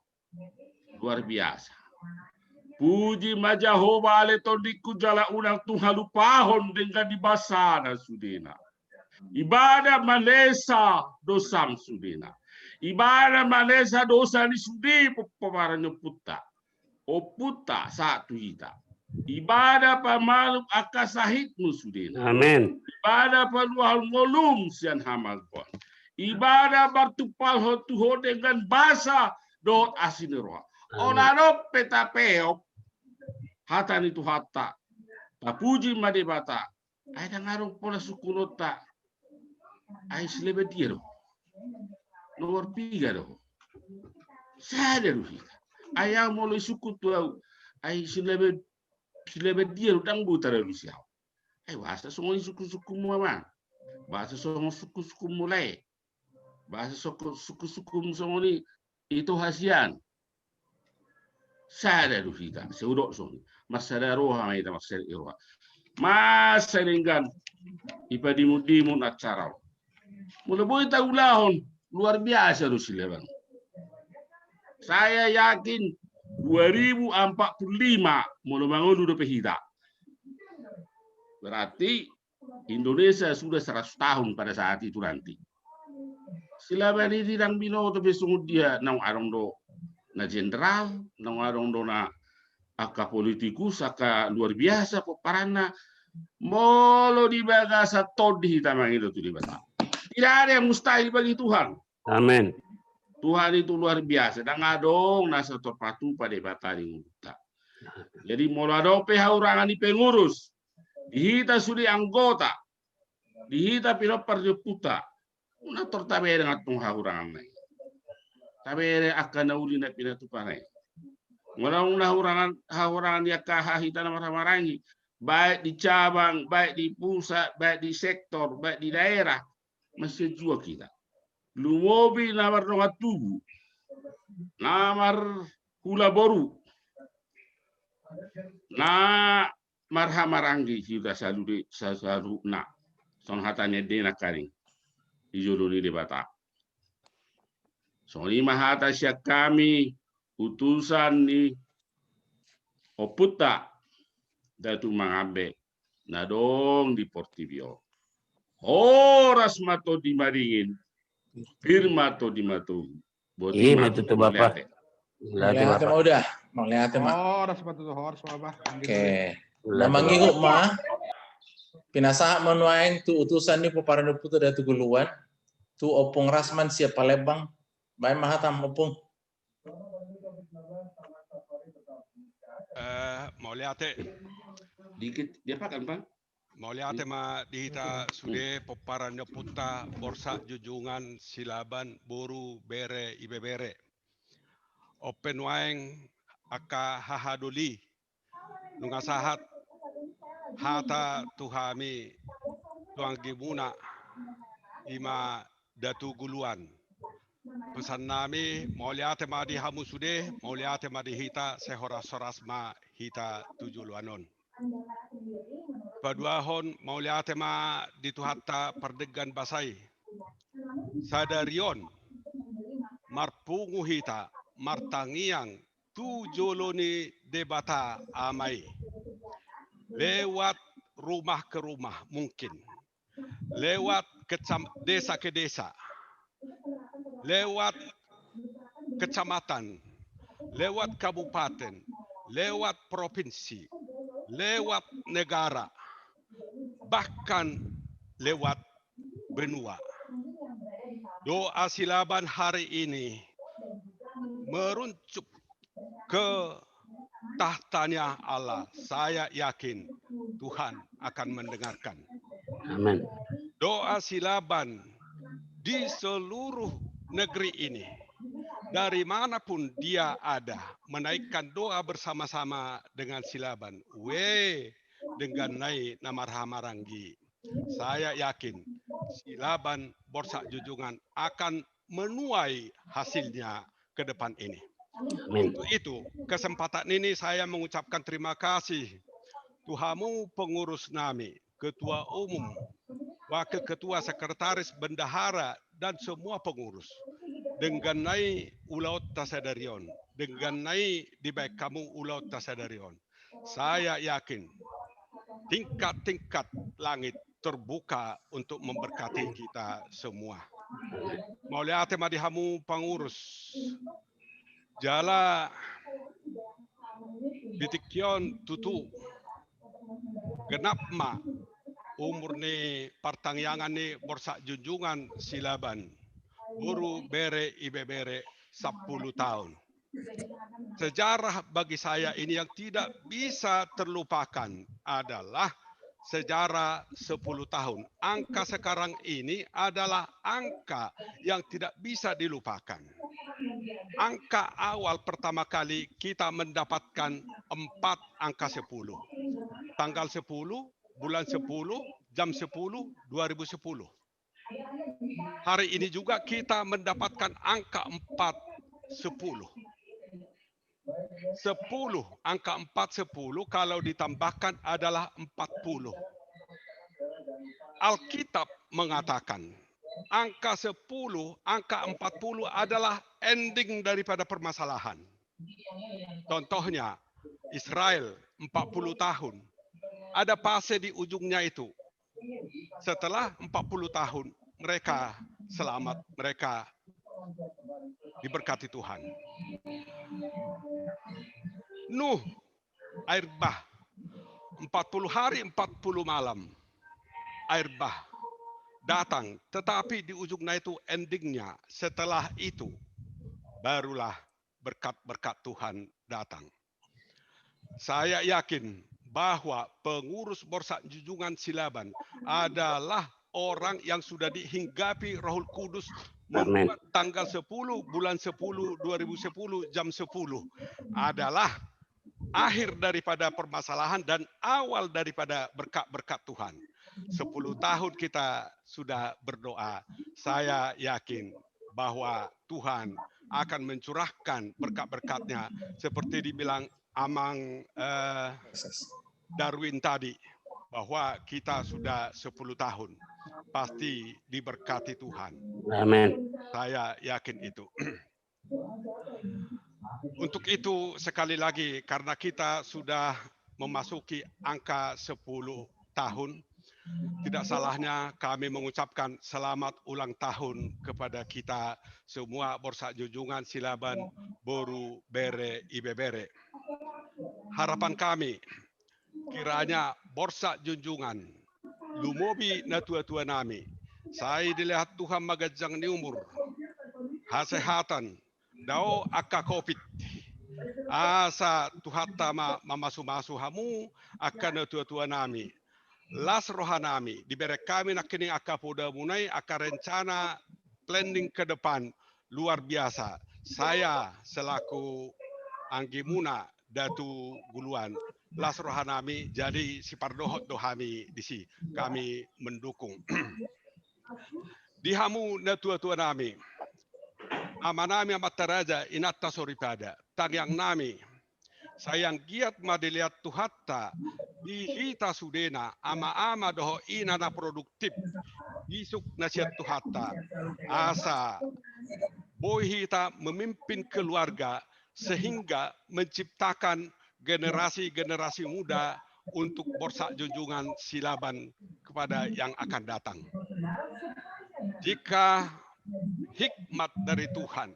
[SPEAKER 20] luar biasa. Puji majaho bale todiku jala unang tuhalu pahon dengan di basana sudena. Ibadah manesa dosam sudena. Ibadah manesa dosa ni sudi paparan nyeputta. Oputa satu hita. Ibadah pamaluk akasahitmu sudena.
[SPEAKER 7] Amin.
[SPEAKER 20] Ibadah paluhal ngolum sian hamal pon. Ibadah bertupal hotuho dengan basa dot asineroa. Onano petapeo hatan itu hatta. Tapuji madebata. Ay nangarong pola sukunota. Ay selebe dia doh. Nomor 3 doh. Sada doh. Ayang mulai suku tuau. Ay selebe dia utang buta doh siau. Ay bahasa semua suku-suku mama. Bahasa semua suku-suku mulai. Bahasa suku-suku semua ni itu hasian. Sada doh kita. Seudok soni. Masada roha maita maksud roha. Mas seringan ipadimu-dimu acara. Mula boleh tahu lahon luar biasa doh sileban. Saya yakin 2045 mula bangun udah pehida. Berarti Indonesia sudah 100 tahun pada saat itu nanti. Silaban ini dan binoto besok dia nang arong do na jenderal, nang arong do na aka politikus, aka luar biasa paparana Molo di bagasa todi tamang itu tuh di bata. Tidak ada yang mustahil bagi Tuhan.
[SPEAKER 7] Amin.
[SPEAKER 20] Tuhan itu luar biasa. Dan ngadong nasa terpatu pada bata di muta. Jadi molo ada PH urangan di pengurus. Dihita sudi anggota. Dihita pino parjeputa. Una tortabe dengan tung urangan nai. Tabe akan nauli na pinatupanay. Walang urangan dia kahahita na maramarangi. Baik di cabang, baik di pusat, baik di sektor, baik di daerah. Masih juga kita. Lumobi namar nongat tugu. Namar hula boru. Na marhamarangi kita selalu na. Son hatanya dena karing. Ijoloni di bata. So ni mahata siya kami utusan ni Oputa datu mangabe na dong di Portibio. Horas mato di maringin, firma to di mato.
[SPEAKER 7] Iya, matu tuh Bapak.
[SPEAKER 2] Lihat mah udah, mau lihat mah.
[SPEAKER 1] Horas mato to horas Bapak.
[SPEAKER 2] Oke. Namang inguk mah pinasa menuain tu utusan ni peparan putu datu guluan. Tu opung rasman siapa lebang. Baik mahatam opung.
[SPEAKER 9] Mau lihat
[SPEAKER 20] dikit dia pakai Bang.
[SPEAKER 9] Mau lihat ma dihita sude peparannya puta borsa jujungan silaban boru bere ibebere open waeng aka hahaduli nungasahat hata tuhami tuang gimuna ima datu guluan pesan nami mau lihat ma di hamu sude mau lihat ma dihita sehoras-horas ma hita 7 luanon. Paduahon mau lihat ma dituhatta perdegan basai. Sadarion marpungu hita martangiang tu joloni debata amai. Lewat rumah ke rumah mungkin. Lewat desa ke desa. Lewat kecamatan. Lewat kabupaten. Lewat provinsi. Lewat negara, bahkan lewat benua. Doa silaban hari ini meruncuk ke tahtanya Allah. Saya yakin Tuhan akan mendengarkan.
[SPEAKER 7] Amin.
[SPEAKER 9] Doa silaban di seluruh negeri ini. Dari manapun dia ada, menaikkan doa bersama-sama dengan silaban. Dengan naik nama Marangi. Saya yakin silaban borsa jujungan akan menuai hasilnya ke depan ini.
[SPEAKER 7] Amin.
[SPEAKER 9] Untuk itu, kesempatan ini saya mengucapkan terima kasih Tuhamu pengurus nami, ketua umum, wakil ketua, sekretaris, bendahara, dan semua pengurus. Dengan naik ulaut tasadarion, dengan naik di baik kamu ulaut tasadarion, saya yakin tingkat-tingkat langit terbuka untuk memberkati kita semua. Mau lihat ma dihamu pengurus, jala bitikyon tutu, genap ma umur ni partangyangan ni borsa junjungan silaban. Buru bere ibe bere 10 tahun. Sejarah bagi saya ini yang tidak bisa terlupakan adalah sejarah 10 tahun. Angka sekarang ini adalah angka yang tidak bisa dilupakan. Angka awal pertama kali kita mendapatkan 4 angka 10. Tanggal 10, bulan 10, jam 10, 2010. Hari ini juga kita mendapatkan angka 410. 10, angka 410 kalau ditambahkan adalah 40. Alkitab mengatakan angka 10, angka 40 adalah ending daripada permasalahan. Contohnya Israel 40 tahun. Ada fase di ujungnya itu. Setelah 40 tahun mereka selamat, mereka diberkati Tuhan. Nuh, air bah, 40 hari 40 malam air bah datang, tetapi di ujungnya itu endingnya setelah itu barulah berkat-berkat Tuhan datang. Saya yakin bahwa pengurus Borsa Junjungan Silaban adalah orang yang sudah dihinggapi Roh Kudus membuat tanggal 10 bulan 10 2010 jam 10 adalah akhir daripada permasalahan dan awal daripada berkat-berkat Tuhan. 10 tahun kita sudah berdoa. Saya yakin bahwa Tuhan akan mencurahkan berkat-berkatnya seperti dibilang Amang Darwin tadi, bahwa kita sudah 10 tahun pasti diberkati Tuhan.
[SPEAKER 7] Amin.
[SPEAKER 9] Saya yakin itu. Untuk itu sekali lagi, karena kita sudah memasuki angka 10 tahun, tidak salahnya kami mengucapkan selamat ulang tahun kepada kita semua Borsa Junjungan Silaban Boru Bere Ibebere. Harapan kami, kiranya Borsa Junjungan lumobi na tua-tua nami. Saya dilihat Tuhan magajang ni umur, kesehatan, dao akka COVID. Asa Tuhan tama mamasu-masu hamu akan tua-tua nami. Las rohanami diberi kami nak kini akka poda munai akka rencana planning ke depan luar biasa. Saya selaku Anggi Muna Datu Guluan las rohanami jadi si pardohot dohami disi kami mendukung. Dihamu na tua-tua nami. Amanami amataraja inatta soripada tagyang nami. Sayang giat madiliat tuhatta dihita sudena ama-ama doho ina na produktif isuk nasihat tuhatta asa boy hita memimpin keluarga sehingga menciptakan generasi-generasi muda untuk Borsa Junjungan Silaban kepada yang akan datang. Jika hikmat dari Tuhan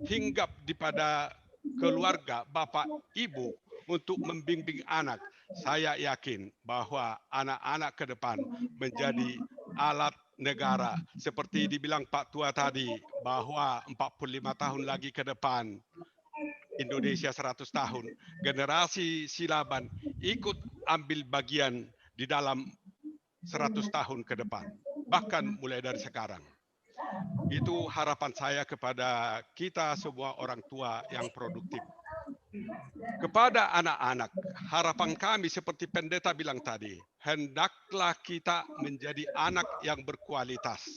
[SPEAKER 9] hinggap di pada keluarga Bapak Ibu untuk membimbing anak, saya yakin bahwa anak-anak ke depan menjadi alat negara. Seperti dibilang Pak Tua tadi, bahwa 45 tahun lagi ke depan, Indonesia 100 tahun, generasi Silaban ikut ambil bagian di dalam 100 tahun ke depan, bahkan mulai dari sekarang. Itu harapan saya kepada kita semua orang tua yang produktif. Kepada anak-anak, harapan kami seperti pendeta bilang tadi, hendaklah kita menjadi anak yang berkualitas.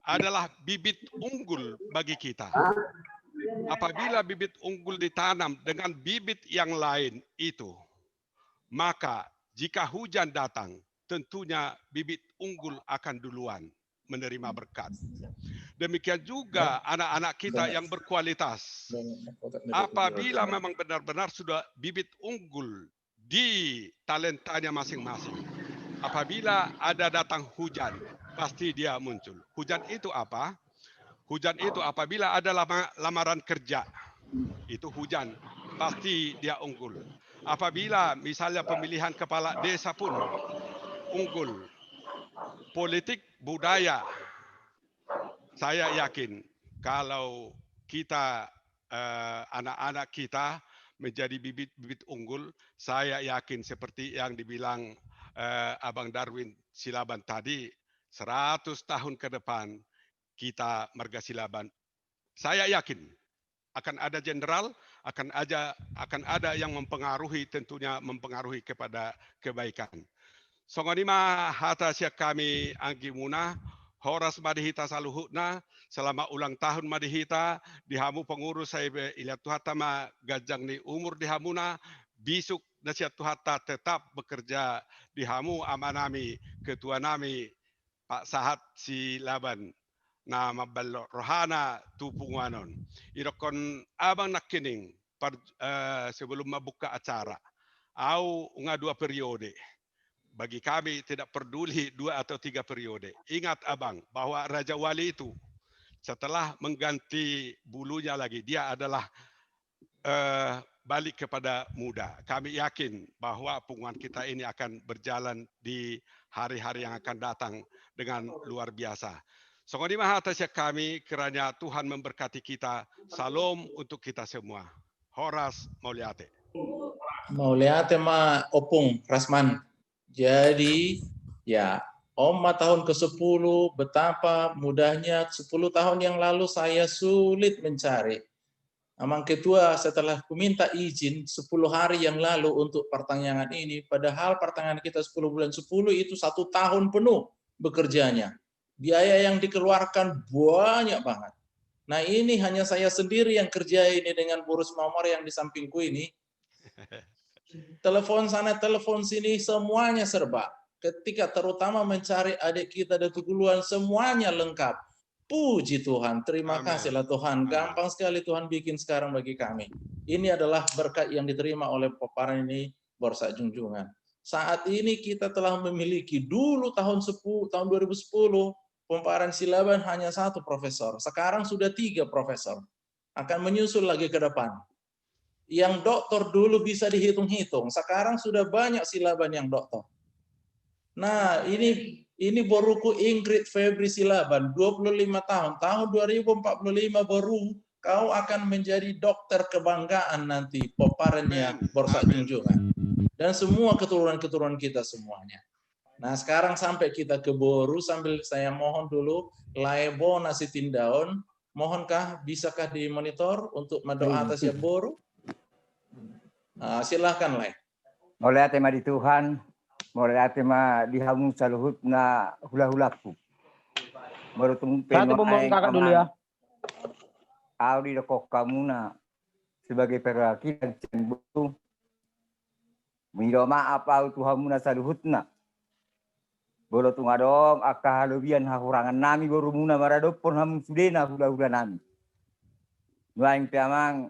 [SPEAKER 9] Adalah bibit unggul bagi kita. Apabila bibit unggul ditanam dengan bibit yang lain itu, maka jika hujan datang, tentunya bibit unggul akan duluan menerima berkat. Demikian juga anak-anak kita yang berkualitas. Apabila memang benar-benar sudah bibit unggul di talentanya masing-masing, apabila ada datang hujan, pasti dia muncul. Hujan itu apa? Hujan itu apabila ada lamaran kerja, itu hujan, pasti dia unggul. Apabila misalnya pemilihan kepala desa pun unggul. Politik budaya, saya yakin kalau kita anak-anak kita menjadi bibit-bibit unggul, saya yakin seperti yang dibilang Abang Darwin Silaban tadi, 100 tahun ke depan kita Marga Silaban, saya yakin akan ada jenderal, akan ada yang mempengaruhi, tentunya mempengaruhi kepada kebaikan. Songonima hata siak kami Anggi Muna, horas madihita saluhutna, selama ulang tahun madihita, dihamu pengurus saya iliat tuhatama gajang ni umur dihamuna, bisuk nasihat tuhata tetap bekerja dihamu amanami, ketua nami Pak Sahat Silaban, nama balok rohana tupunganon. Irokon abang nakining sebelum membuka acara, au unga 2 periode. Bagi kami tidak peduli 2 atau 3 periode. Ingat abang bahwa Raja Wali itu setelah mengganti bulunya lagi, dia adalah balik kepada muda. Kami yakin bahwa hubungan kita ini akan berjalan di hari-hari yang akan datang dengan luar biasa. Songoni maha atas kami kerana Tuhan memberkati kita. Salam untuk kita semua. Horas Mauliate.
[SPEAKER 2] Mauliate ma opung Rasman. Jadi ya tahun ke-10 betapa mudahnya 10 tahun yang lalu saya sulit mencari. Amang Ketua setelah kuminta izin 10 hari yang lalu untuk pertanyaan ini, padahal pertanyaan kita 10 bulan 10 itu 1 tahun penuh bekerjanya. Biaya yang dikeluarkan banyak banget. Nah ini hanya saya sendiri yang kerja ini dengan Burus Mamor yang di sampingku ini. Telepon sana, telepon sini, semuanya serba. Ketika terutama mencari adik kita dari Tuguluan, semuanya lengkap. Puji Tuhan, terima kasihlah Tuhan. Gampang sekali Tuhan bikin sekarang bagi kami. Ini adalah berkat yang diterima oleh paparan ini, Borsa Junjungan. Saat ini kita telah memiliki dulu tahun 2010, paparan Silaban hanya 1 profesor. Sekarang sudah 3 profesor. Akan menyusul lagi ke depan. Yang doktor dulu bisa dihitung-hitung. Sekarang sudah banyak Silaban yang doktor. Nah, ini boruku Ingrid Febri Silaban, 25 tahun. Tahun 2045 baru kau akan menjadi dokter kebanggaan nanti, peparannya Borsa Junjungan. Dan semua keturunan-keturunan kita semuanya. Nah, sekarang sampai kita ke Boru, sambil saya mohon dulu, Laebo Nasi Tindaon, mohonkah, bisakah dimonitor untuk mendoa atas ya Boru? Nah, silahkan, Lai.
[SPEAKER 11] Mulai tema di Tuhan, mulai tema dihamu saluhut na hula-hulaku. Baru tumpen
[SPEAKER 17] kakak dulu ya.
[SPEAKER 11] Kau di dekok kamu na sebagai perwakilan cembu. Miroma apa Tuhanmu na saluhut na. Bolo tungadom aka halubian hakurangan nami baru muna maradopon hamu sudena hula-hula nami. Nuaing piamang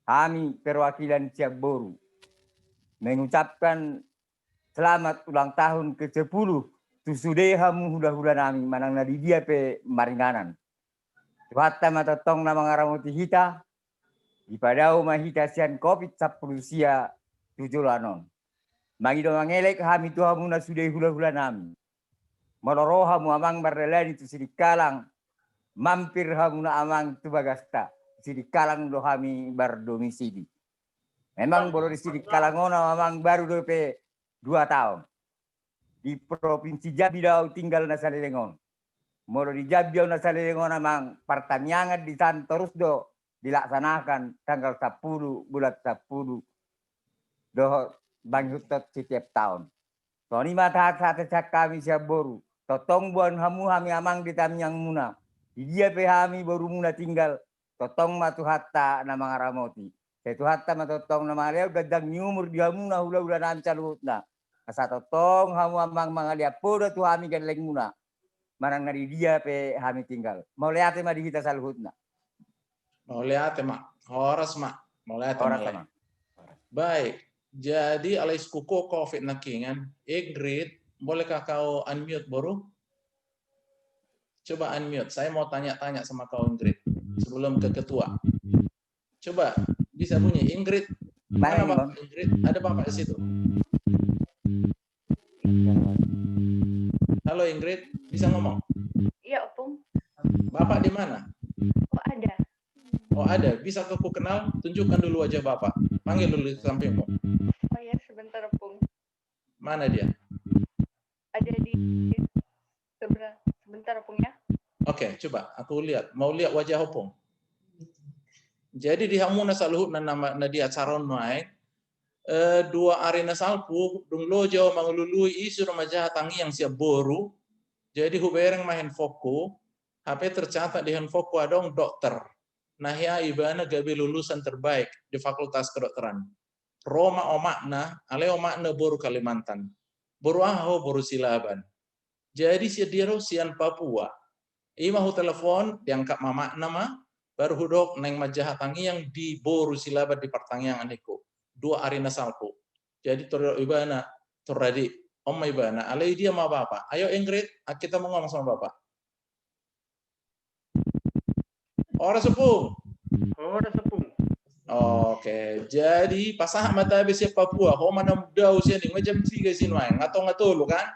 [SPEAKER 11] kami perwakilan Siap Boru mengucapkan selamat ulang tahun ke-10 tusudehamu hula-hula nami manang nadi dia pe maringanan. Tuhatta matatong na mga ramuti hita ipadaw mahita siyan COVID sa Prusia 7 lanon. Magido mangelek kami Tuhanmu na sudah hula-hula nami. Maloroha mu amang marrelani tu sidikalang mampir hamu na amang tubagasta. Sidikalang do kami berdomisili. Memang boleh di sidikalang ona amang baru dope 2 tahun. Di Provinsi Jambi daw tinggal na Salilengon. Molo di Jambi na Salilengon amang pertaniangan di sana terus do dilaksanakan tanggal 10 bulan 10 do Bang Hutot setiap tahun. Tony mata saat kami Siap Boru. Totong buan hamu kami amang di Tamyang Muna. Di dia pe kami baru muna tinggal. Totong matu hatta nama ngaramoti. Setu hatta matotong nama leo gadang nyumur dia muna hula-hula nan calut na. Asa totong hamu amang mangalia podo tu kami galeng muna. Marang nari dia pe kami tinggal. Mau lihat ma di kita saluhut na.
[SPEAKER 2] Mau lihat ma. Horas ma. Mau lihat ma. Baik. Jadi alais kuko COVID nakingan, Ingrid, bolehkah kau unmute Boru? Coba unmute. Saya mau tanya-tanya sama kau Ingrid sebelum ke ketua. Coba bisa bunyi Ingrid. Mana Bapak Ingrid? Ada Bapak di situ. Halo Ingrid, bisa ngomong?
[SPEAKER 10] Iya, Opung.
[SPEAKER 2] Bapak di mana?
[SPEAKER 10] Oh, ada.
[SPEAKER 2] Oh, ada. Bisa aku kenal? Tunjukkan dulu wajah Bapak. Panggil dulu di sampingmu.
[SPEAKER 10] Oh ya, sebentar, Opung.
[SPEAKER 2] Mana dia?
[SPEAKER 10] Ada di sebentar, Opung ya.
[SPEAKER 2] Oke, coba aku lihat. Mau lihat wajah Opung. Jadi di hamuna saluhut na nama dia caron naik. 2 arena salpu dung lojo mangulului isu remaja tangi yang Siap Boru. Jadi hubereng main foku. HP tercatat di handphone adong dokter. Nah ya ibana gabi lulusan terbaik di Fakultas Kedokteran. Roma omakna, ale omakna Boru Kalimantan. Boru aho Boru Silaban. Jadi si diro sian Papua. Imahu telepon diangkat mama nama baru hudok neng majahatangi yang di Boru Silaban di pertanyaan iku. 2 arena salpu. Jadi toro ibana toradi om ibana ale dia ma bapak. Ayo Ingrid, kita mau ngomong sama bapak. Ora sepung.
[SPEAKER 4] Ora sepung.
[SPEAKER 2] Oke, jadi pasah mata habis Papua, ho mana muda usia ni macam 3 sinuai, ngatong kan?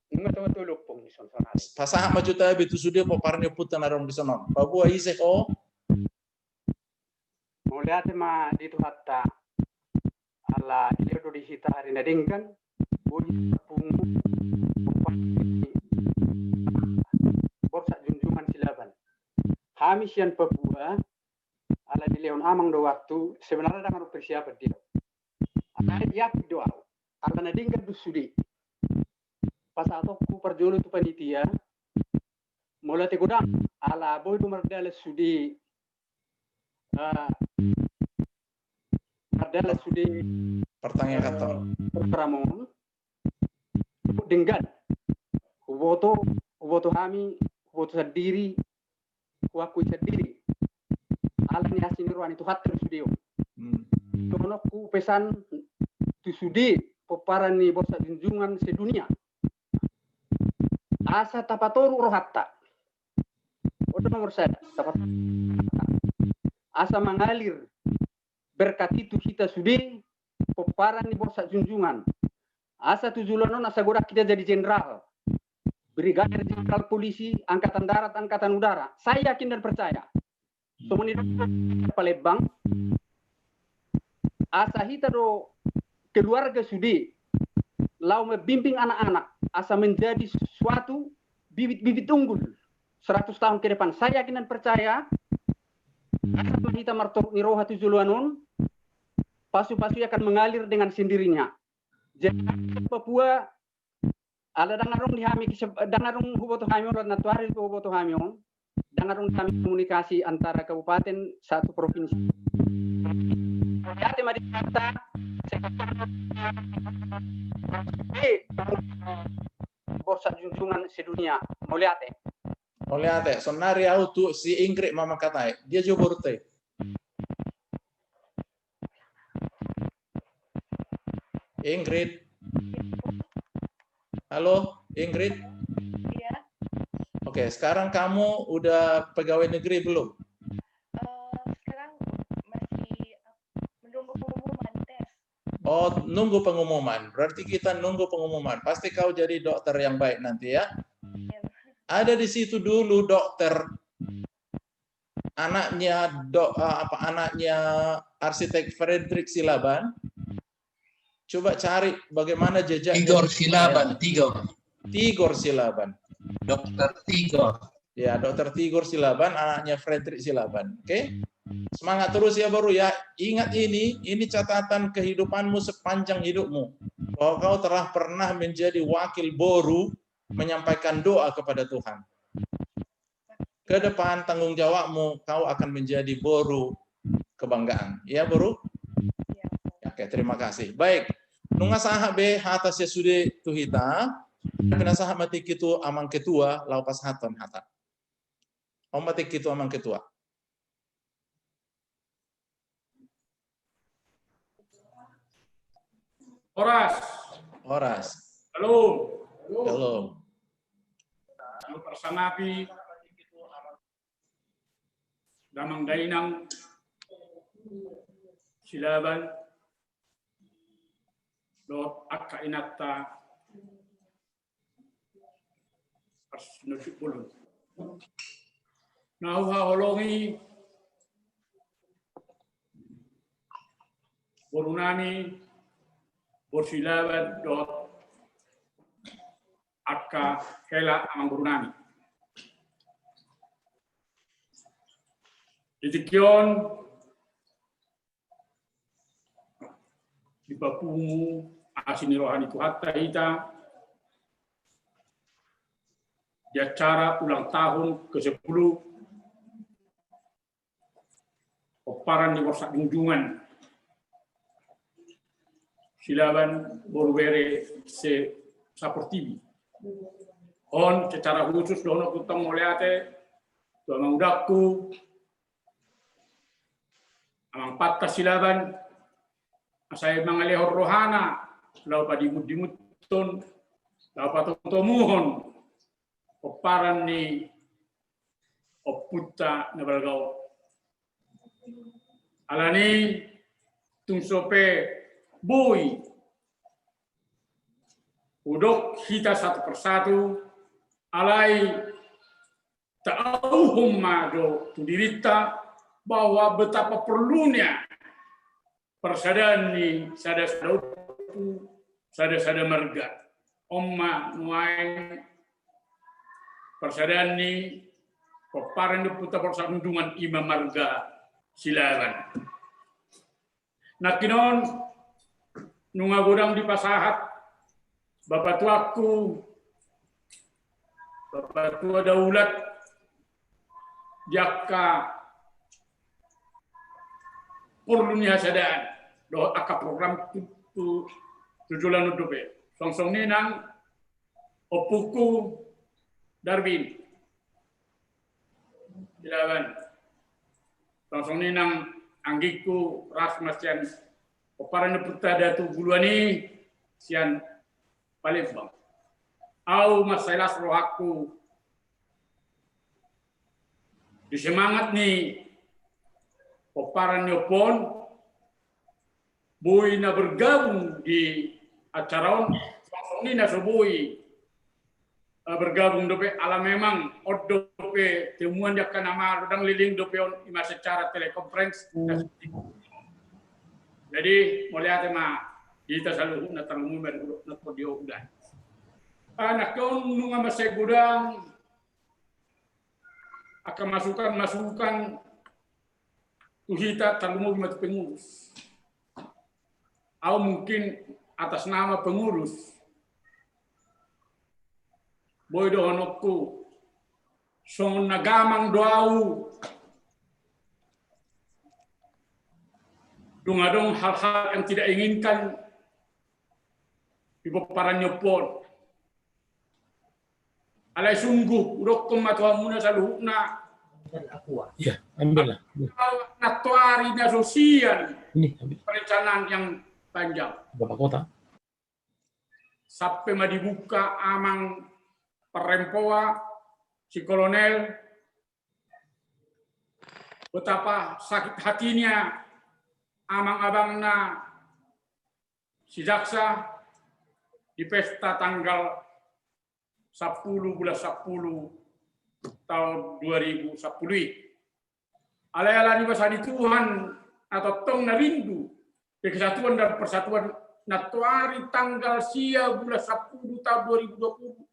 [SPEAKER 6] Ngatong pong
[SPEAKER 2] Pasah majuta habis tu sudah paparnya putan arong di sana. Papua isek ho.
[SPEAKER 6] Melihat ma di hatta ala dia do di hita hari nadingkan bunyi pungu borsa junjungan silaban. Hamisian Papua ala di leon amang do waktu sebenarnya dengan persiapan dia. Akan yak doa ala nadingkan tu sudi. Pas atau ku perjulu tu panitia mulai tegudang ala boy tu merdala sudi adalah sudah
[SPEAKER 2] pertanyaan kata
[SPEAKER 6] Pramon dengan uboto kami uboto sendiri kuaku sendiri alam ni hasil ruan itu hatter sudio kono ku pesan tu sudi peparan ni borsa junjungan sedunia asa tapatoru rohatta odo nomor saya tapat asa mengalir berkat itu kita sudah peparan di borsa junjungan asa tujuan asa gorak kita jadi jenderal brigadir jenderal polisi angkatan darat angkatan udara saya yakin dan percaya semua ini Palembang asa kita do keluarga sudah lau membimbing anak-anak asa menjadi suatu bibit-bibit unggul 100 tahun ke depan saya yakin dan percaya asa kita martok niroha tujuluanon pasu-pasu akan mengalir dengan sendirinya. Jadi Papua ada dangarong dihami dangarong huboto hamion dan natuari huboto hamion dangarong kami komunikasi antara kabupaten satu provinsi. Jadi mari kata borsa junjungan sedunia moliate.
[SPEAKER 2] Moliate, sonari auto si Ingrid mama katai dia jo borte. Ingrid. Halo, Ingrid.
[SPEAKER 10] Iya.
[SPEAKER 2] Oke, sekarang kamu udah pegawai negeri belum?
[SPEAKER 10] Sekarang masih menunggu pengumuman tes.
[SPEAKER 2] Oh, nunggu pengumuman. Berarti kita nunggu pengumuman. Pasti kau jadi dokter yang baik nanti ya. Ada di situ dulu dokter anaknya anaknya arsitek Frederick Silaban. Coba cari bagaimana jejak
[SPEAKER 16] Tigor Silaban,
[SPEAKER 2] Tigor Silaban.
[SPEAKER 16] Dokter Tigor.
[SPEAKER 2] Ya, Dokter Tigor Silaban, anaknya Frederick Silaban. Oke? Semangat terus ya baru ya. Ingat ini catatan kehidupanmu sepanjang hidupmu. Bahwa kau telah pernah menjadi wakil Boru menyampaikan doa kepada Tuhan. Ke depan tanggung jawabmu, kau akan menjadi Boru kebanggaan. Ya, Boru? Oke, terima kasih. Baik. Nunga sahab be hata sesude tuhita, kena sahab mati kitu amang ketua, laupas haton hata. Om mati kitu amang ketua. Horas.
[SPEAKER 4] Halo. Persamapi damang dainang Silaban Lord akka inatta nusuk bulun. Nahuha holongi Borunani Borsilaban Lord akka hela amang Borunani. Ditikyon di Papungu asini rohani Tuhatta Ita di acara ulang tahun ke-10 peparan di Borsa Junjungan Silaban Borubere se Saportivi. On secara khusus dono kutang moliate dono udakku amang patta Silaban saya mengalihor rohana lau padimut-dimutun lau patotomuhon peparan ni oputta nabalgau Alani tung sope bui udok kita satu persatu alai tahu mado tu dirita bahwa betapa perlunya persaudaraan ni sada marga omma nuai persaudaraan ni peparan puta persandungan imam marga silaban. Nakinon nunga godang di pasahat bapak tuaku bapak tua daulat jaka perlunya sadaan do aka program tu tujulan udobe songsong ni nang opuku Darwin silaban songsong ni nang anggiku Rasmas sian oparan puta datu buluani sian Palembang au masailas rohaku di semangat ni oparan nyopon boy na bergabung di acara ini na soboi bergabung dope ala memang dope temuan jaka nama rodang liling dope on ima secara telekonferensi. Jadi mulai tema kita selalu na tangu mer na podio udan. Anak kau nunga masih gudang akan masukan tuhita terlalu mau pengurus. Atau mungkin atas nama pengurus. Boy dohonokku song nagamang doau dungadong hal-hal yang tidak inginkan di peparan nyopon. Alai sungguh udokum matuamuna saluhukna.
[SPEAKER 18] Iya, ambillah.
[SPEAKER 4] Natuari na sosial.
[SPEAKER 18] Ini
[SPEAKER 4] perencanaan yang panjang.
[SPEAKER 18] Bapak kota.
[SPEAKER 4] Sampai mau dibuka amang perempoa si kolonel betapa sakit hatinya amang-abangna si jaksa di pesta tanggal 10 bulan 10 tahun 2010. Alay-alay ni basani Tuhan atau tong na rindu kesatuan dan persatuan natuari tanggal sia bulan 10 tahun 2020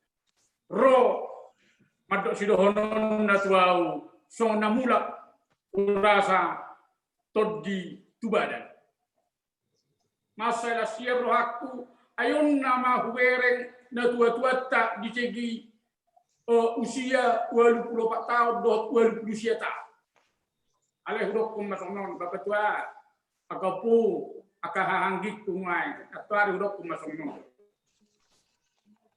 [SPEAKER 4] ro madok sidohonon natuau song namula urasa todi tubadan masalah sia rohaku ayon nama hubereng na tua-tua tak dicegi usia 24 tahun 20 usia tak aleh hukum masonon bapak tua akapu akahanggit tungai atau hari hukum masonon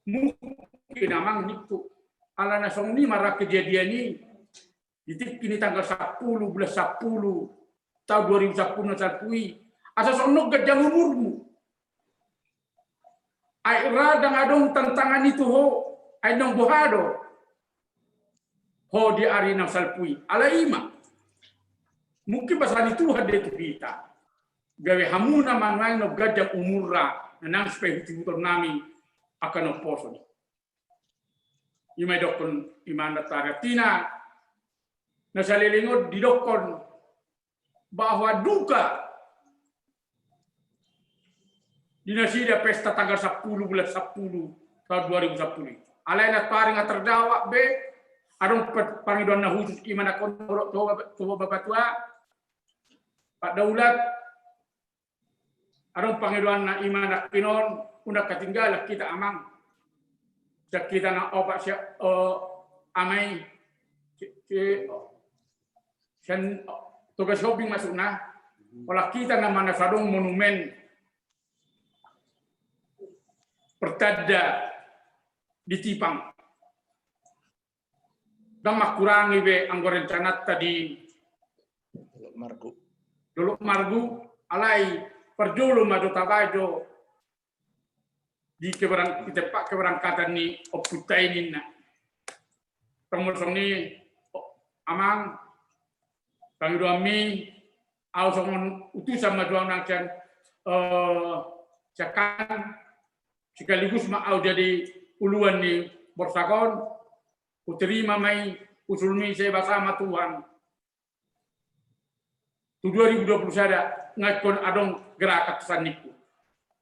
[SPEAKER 4] mungkin namang niku ala nasong ni marah kejadian ini ditik kini tanggal 10 bulan 10 tahun 2010 sarpui asa sonok gajang umurmu ai radang adong tantangan itu ho ai nong bohado ho di arena salpui ala ima mungkin pasal itu hade kita gawe hamuna mangai no gajang umurra nang spek tibutor nami akan oposo ima dokon imana taratina nasalilingod didokon bahwa duka dinasida pesta tanggal 10 bulan 10 tahun 2010. Alaina paring terdakwa be arung pangidon na khusus imana kon to bapak tua Pak Daulat arung pangidon na imana kinon unda katinggal kita amang kita na opak amai sen tugas shopping masuk na olah kita na mana sadong monumen pertada di Tipang. Dan makurangi be anggo rencanat tadi Dolok Margu alai perjulu madu tabajo di keberangkatan ni oputain na. Pengusung ni amang kami au songon utusan majuang nangcan cakan sekaligus ma au jadi uluan ni borsakon uterima mai usulmi saya bersama Tuhan. 2020 ada ngakon adong gerakan saniku.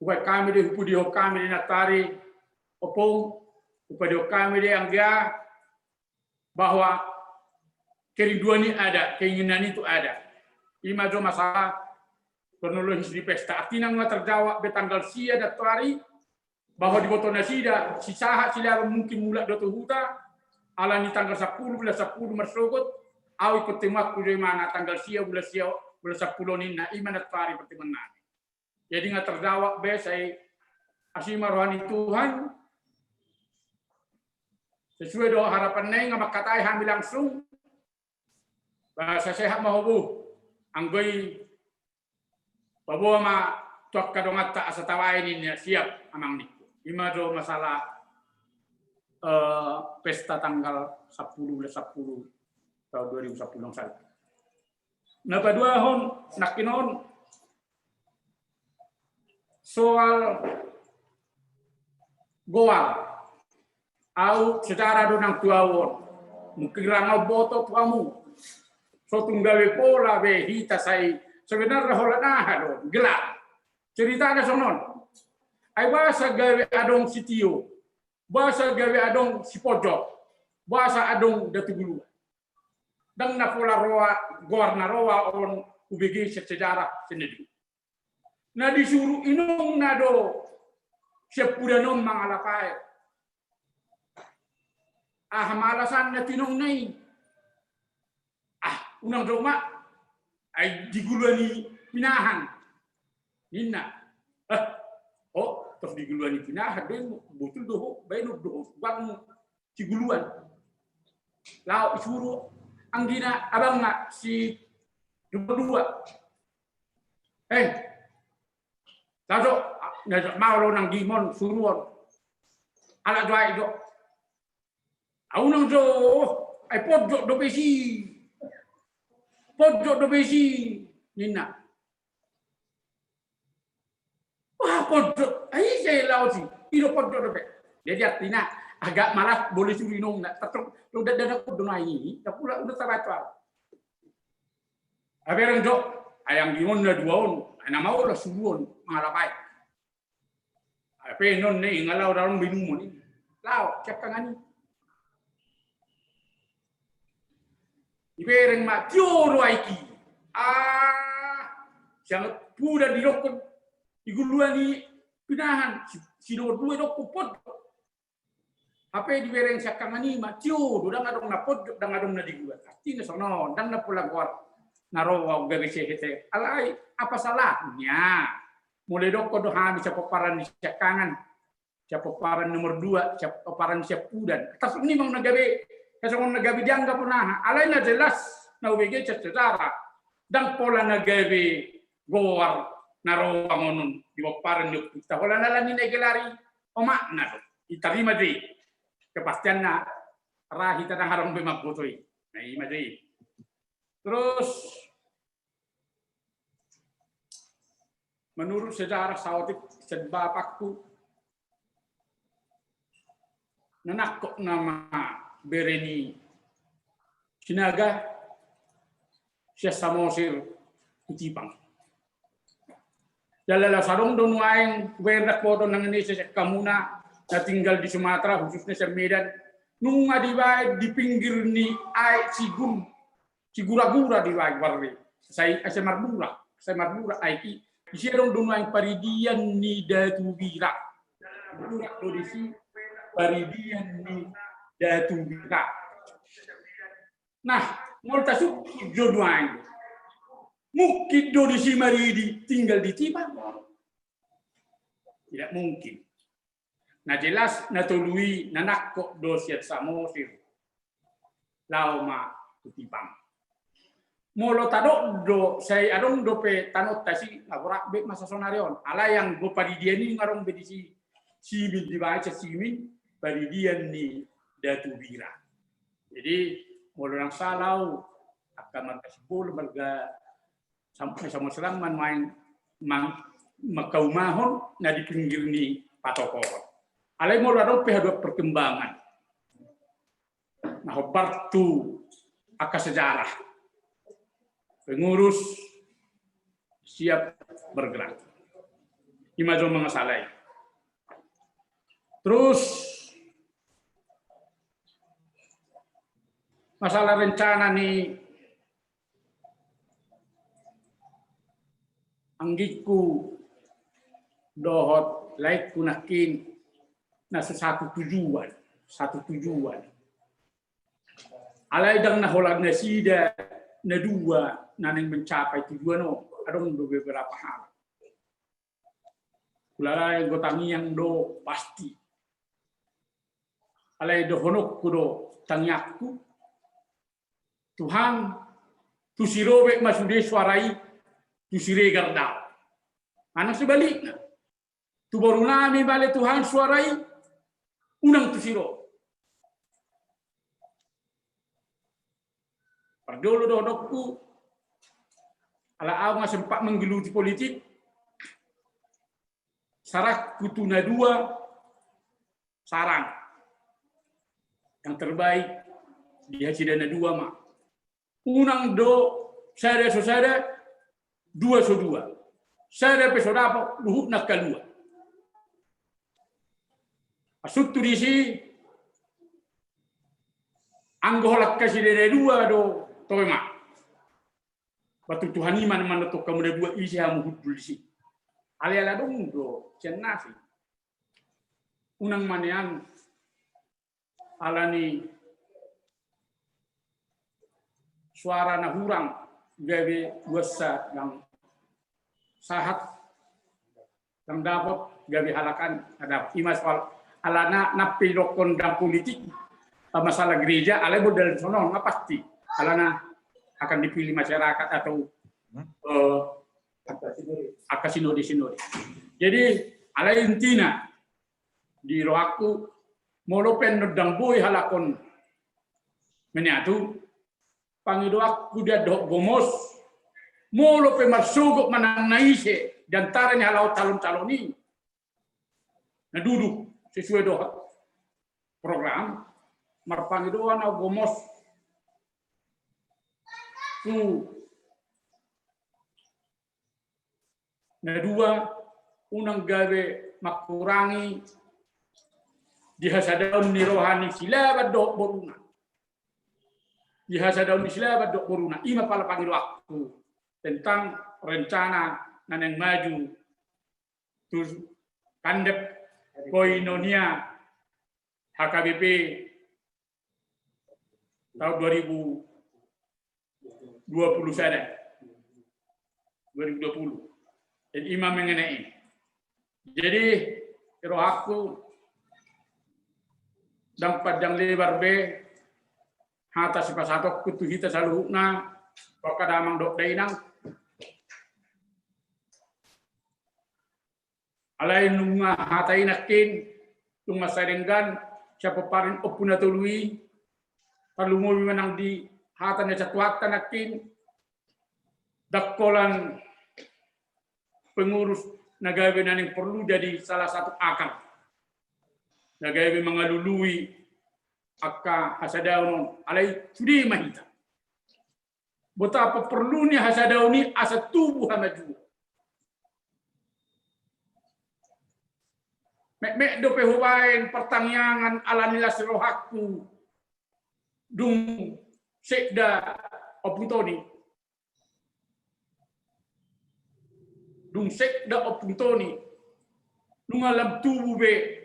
[SPEAKER 4] Upai kami di hupudio kami di natari opong upadio kami di anggia bahwa kerinduan ini ada, keinginan itu ada. Ima jo masalah kronologis di pesta. Artinya nggak terjawab di tanggal sia datari bahwa di botona sida si saha sila mungkin mulai doto huta alani tanggal 10 bulan 10 mersokot au ikut temak di mana tanggal sia bulan 10 ni na ima datari pertemuan. Jadi nggak terjawab be saya asima rohani Tuhan sesuai doa harapan neng ngamak katai hamil langsung bahasa sehat mahubu anggoi bawa ma tuak kadongat tak asatawai ini siap amang niku ima do masalah pesta tanggal 10 bulan 10 tahun 2010 saja. Nah kedua hon nakinon soal goal au secara donang tuawon mungkin rangau boto tuamu so tunggawe pola be hita sai sebenarnya holana hado gelap cerita ada sonon ai bahasa gawe adong sitio bahasa gawe adong si pojok bahasa adong datu gulu dan na pola roa gorna roa on UBG sejarah sendiri. Na disuruh inong nado siap udah nom mangalakai. Malasan na tinong nai. Unang doma ay diguluani pinahan. Nina. Terus diguluani pinahan den betul doh bainu doh bang diguluan. Lau suruh anggina abang nak si dua. Lalu mau lo nang dimon suruon, ala juai do, au nang do, ai pojok do besi, nina, wah pojok, ai saya lau si, iro pojok do be, jadi artinya agak malas boleh suri nong nak, tetap lo dah kudu nai, dah pula udah sabatua, aberang do, ayam dimon na duaon. Ana mau lah suruon mangalapai. Apa non ni ngalau dalam minum ni. Lau cek kangani. Ibereng mak tioro aiki. Sangat puda dirokon iguluani pinahan si nomor 2 dokko pod. Apa dibereng cek kangani mak tioro dang adong na pod dang adong na digula. Artinya sono dang na pulang kuat. Narowa gagese hete alai apa salahnya mulai dok kodo habis paparan di kangan paparan nomor 2 paparan siap udan atas ini mang nagabe kasong nagabe dianggap punah alai na jelas na UBG secara dan pola nagabe goar narowa ngonon di paparan di kita pola nalan ni gelari o makna iterima deh kepastian na rahi tadang harong bemagutoi na ima deh. Terus menurut sejarah sawatik sebabakku nanakok nama bereni sinaga siya samosir utipang. Jalala sarong donuaing berdak foto nang Indonesia kamuna na tinggal di Sumatera khususnya sa Medan nung adiway di pinggir ni ay sigura-gura di warwi saya marbura aiki isirong dunwang paridian ni Datubira burak dodisi paridian ni Datubira nah multa su jodwang mungkin dodisi maridi tinggal di Tipang tidak mungkin nah jelas natului nanakko dosiat samosir lauma Tipang molo tado do saya adong dope tanot tasi laborak be masa sonarion ala yang go paridiani ngarong be di simin di baca simin paridian ni Datubira. Jadi molo nang salau akan makasibol marga sampai sama serang main makaumahon na di pinggir ni patokon. Alay mo laro pihak perkembangan. Nah, bartu aka sejarah. Pengurus siap bergerak. Imajo mengasalai. Terus masalah rencana nih anggiku dohot laik kunakin na satu tujuan. Alay dang naholag na sida na dua naneng mencapai tujuan no adong do beberapa hal. Kulalay gotangiang do pasti. Alay do honok kudo tangyakku. Tuhan tu sirobe masude suarai tu sire gardau. Anak sebaliknya. Tu baru nami bale Tuhan suarai unang tu siro. Pardolo do honokku ala aw sempat menggeluti politik. Sarak kutuna dua sarang. Yang terbaik di hasilnya dua mak. Unang do sada sosada dua so dua. Sada pesodapo luhut nak kalua. Asut tu disi anggohlak kasih dua do toy mak. Batu Tuhan iman mana to kamu dua isi hamu hudul disi. Ala dong do cenasi. Unang manian alani suara na hurang gawe wasa yang sahat yang dapat gawe halakan ada imas alana napi dokon dan politik masalah gereja ale bodal sono pasti alana akan dipilih masyarakat atau akasinode. Jadi ala intina di rohaku molopen nodang boy halakon meniatu pangidoak kuda dok gomos molopen marsugok manang naise dan taranya halau calon ini nah duduk sesuai doa program marpangidoan au gomos tu nah dua unang gawe makurangi dihasadaun ni rohani silabat dok boruna dihasadaun ni silabat dok boruna ima pala panggil waktu tentang rencana naneng maju terus kandep koinonia HKBP tahun 2020 sana 2020 dan imam mengenai. Jadi roh aku dan padang lebar be hata sipasatok kutu hita saluhna pakadamang dok dainang alai nunga hata inakin tunga sarenggan siapa parin opuna tului talungo menang di hata na catuatan nakin dakolan pengurus nagawe yang perlu jadi salah satu akar. Nagawe mengalului akka hasadaun alai sudi mahita. Betapa perlunya hasadauni asa tubuh maju. Mek do pehuwain pertangyangan alanilah serohaku dung sekda oputoni. Dung sekda opuntoni nungalam tubuh be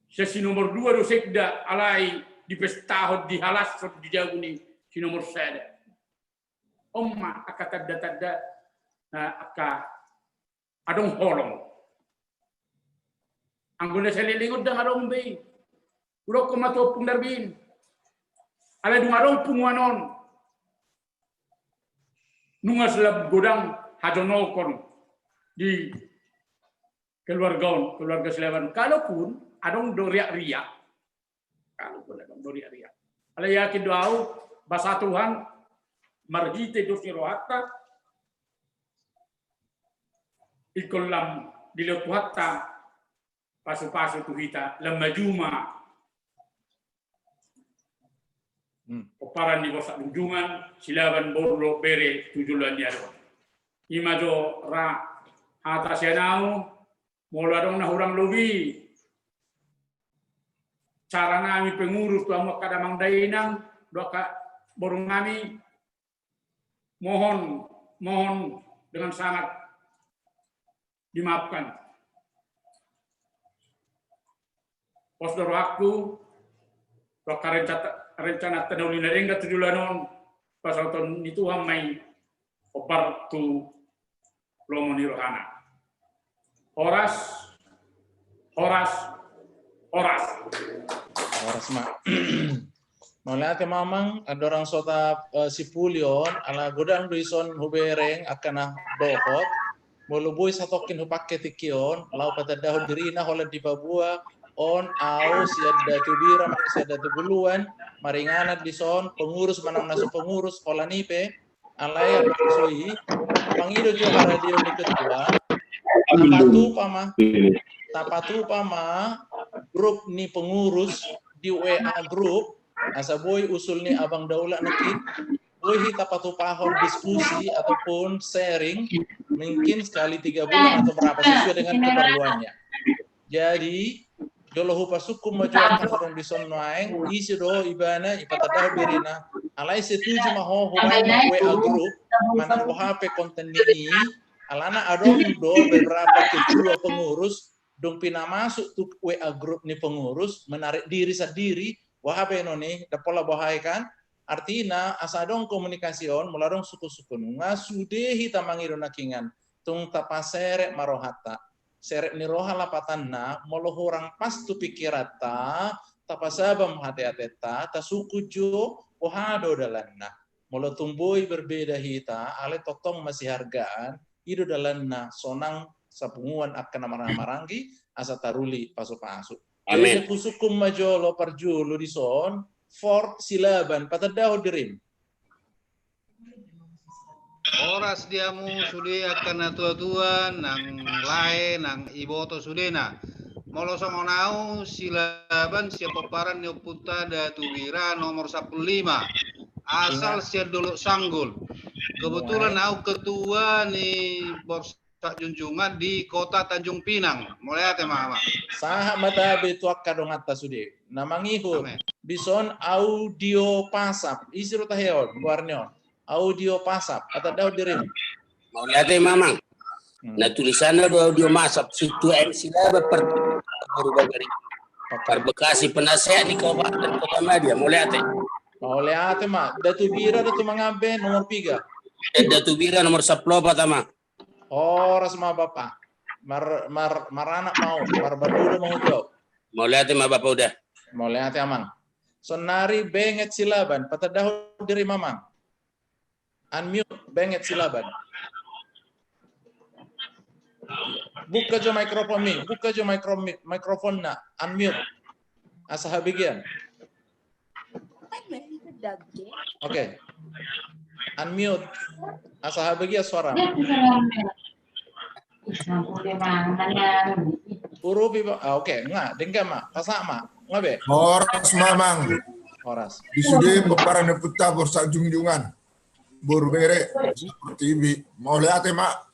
[SPEAKER 4] sesi nomor 2 do sekda alai di pestahot di halas di jauh ni si nomor sada omma aka tadda aka adong holong anggona selilingod da adong be ulo ko mato pundarbin ala dung adong pungwanon nungas lab godang hajonokon di keluarga Sleman. Kalaupun adong do riak-riak, kalaupun adong do riak-riak. Ala yakin doau bahasa Tuhan margite dos ni rohata ikolam dilepuhatta pasu-pasu tuhita lemajuma Oparan di bosak kunjungan silaban borlo bere tujulan dia do. Imajo ra hata sianau moladong na hurang lobi. Cara nami pengurus tu amak kadamang dainang doka borong nami mohon dengan sangat dimaafkan. Posdor aku doka rencana tenulina engga tujulanon pasal ton itu hamai obar tu lomoni rohana. Horas
[SPEAKER 2] mak. Mulai ate mamang ada orang sota sipulion ala godang duison hubereng akan dohot mulubui satokin hupakke tikion lau patadahon dirina holan di Papua on au siada tubira man siada tuguluan maringanat dison pengurus manang nasu pengurus kolanipe alaya soi pangido jo radio di ketua tapatu pama grup ni pengurus di WA grup asa boy usul ni abang daula nakit boy tapatu pahon diskusi ataupun sharing mungkin sekali 3 bulan atau berapa sesuai dengan keperluannya. Jadi jolo hupa sukum majuan kasaron bison noaeng isi do ibana ipatadah berina alai setuju maho hubanya WA group manang HP konten ini alana adong do beberapa ketua pengurus dong pina masuk tuh WA group ni pengurus menarik diri sendiri wahabe noni dapola bahai kan artinya asadong komunikasion muladong suku-suku nunga sudehi tamangido nakingan tung tapasere marohata seret ni roha lapatanna molo horang pas tu pikirata tapasabam hati-hateta tasuku jo ohado dalanna molo tumboi berbeda hita ale totong masih hargaan ido dalanna sonang sapunguan akan maranggi asa taruli pasu-pasu. Amin. Kusukum majolo parjulu di son for silaban patadaw dirim.
[SPEAKER 12] Oras diamu sudah akan tua-tua nang lain nang iboto sudena. Molo songonau silaban siapa paran neoputa da tuwira nomor 15. Asal siap dulu sanggul. Kebetulan aku ketua nih Borsa Junjungan di Kota Tanjung Pinang. Mulai ate mama.
[SPEAKER 2] Saha mata betu akadong atas sude. Namangihun bison audio pasap. Isi rota heon buarnyo. Audio pasap atau daw dirim.
[SPEAKER 7] Mau lihat mamang. Nah tulisannya audio masap situ sila berubah dari Bekasi penasehat di Kabupaten Kota Madia. Mau lihat
[SPEAKER 2] Mau lihat mak. Datu Bira datu Mangabe nomor 3.
[SPEAKER 7] Datu Bira nomor 10 pertama.
[SPEAKER 2] Oh rasma bapak. Maranak mau. Marbadudo mau jauh.
[SPEAKER 7] Mau lihat bapak udah.
[SPEAKER 2] Mau lihat amang. Sonari benget silaban. Patadaw diri mamang. Unmute, benget silaban. Buka jo mikrofon mi, buka jo mikrofon na, unmute. Asa habigian. Oke. Unmute. Asa habigian suara. Urupi oke, enggak, dengga mak, pasak mak, ngabe.
[SPEAKER 19] Horas mamang.
[SPEAKER 2] Horas.
[SPEAKER 19] Disude peparan deputa Borsa Junjungan. Borbere seperti mau lihat mak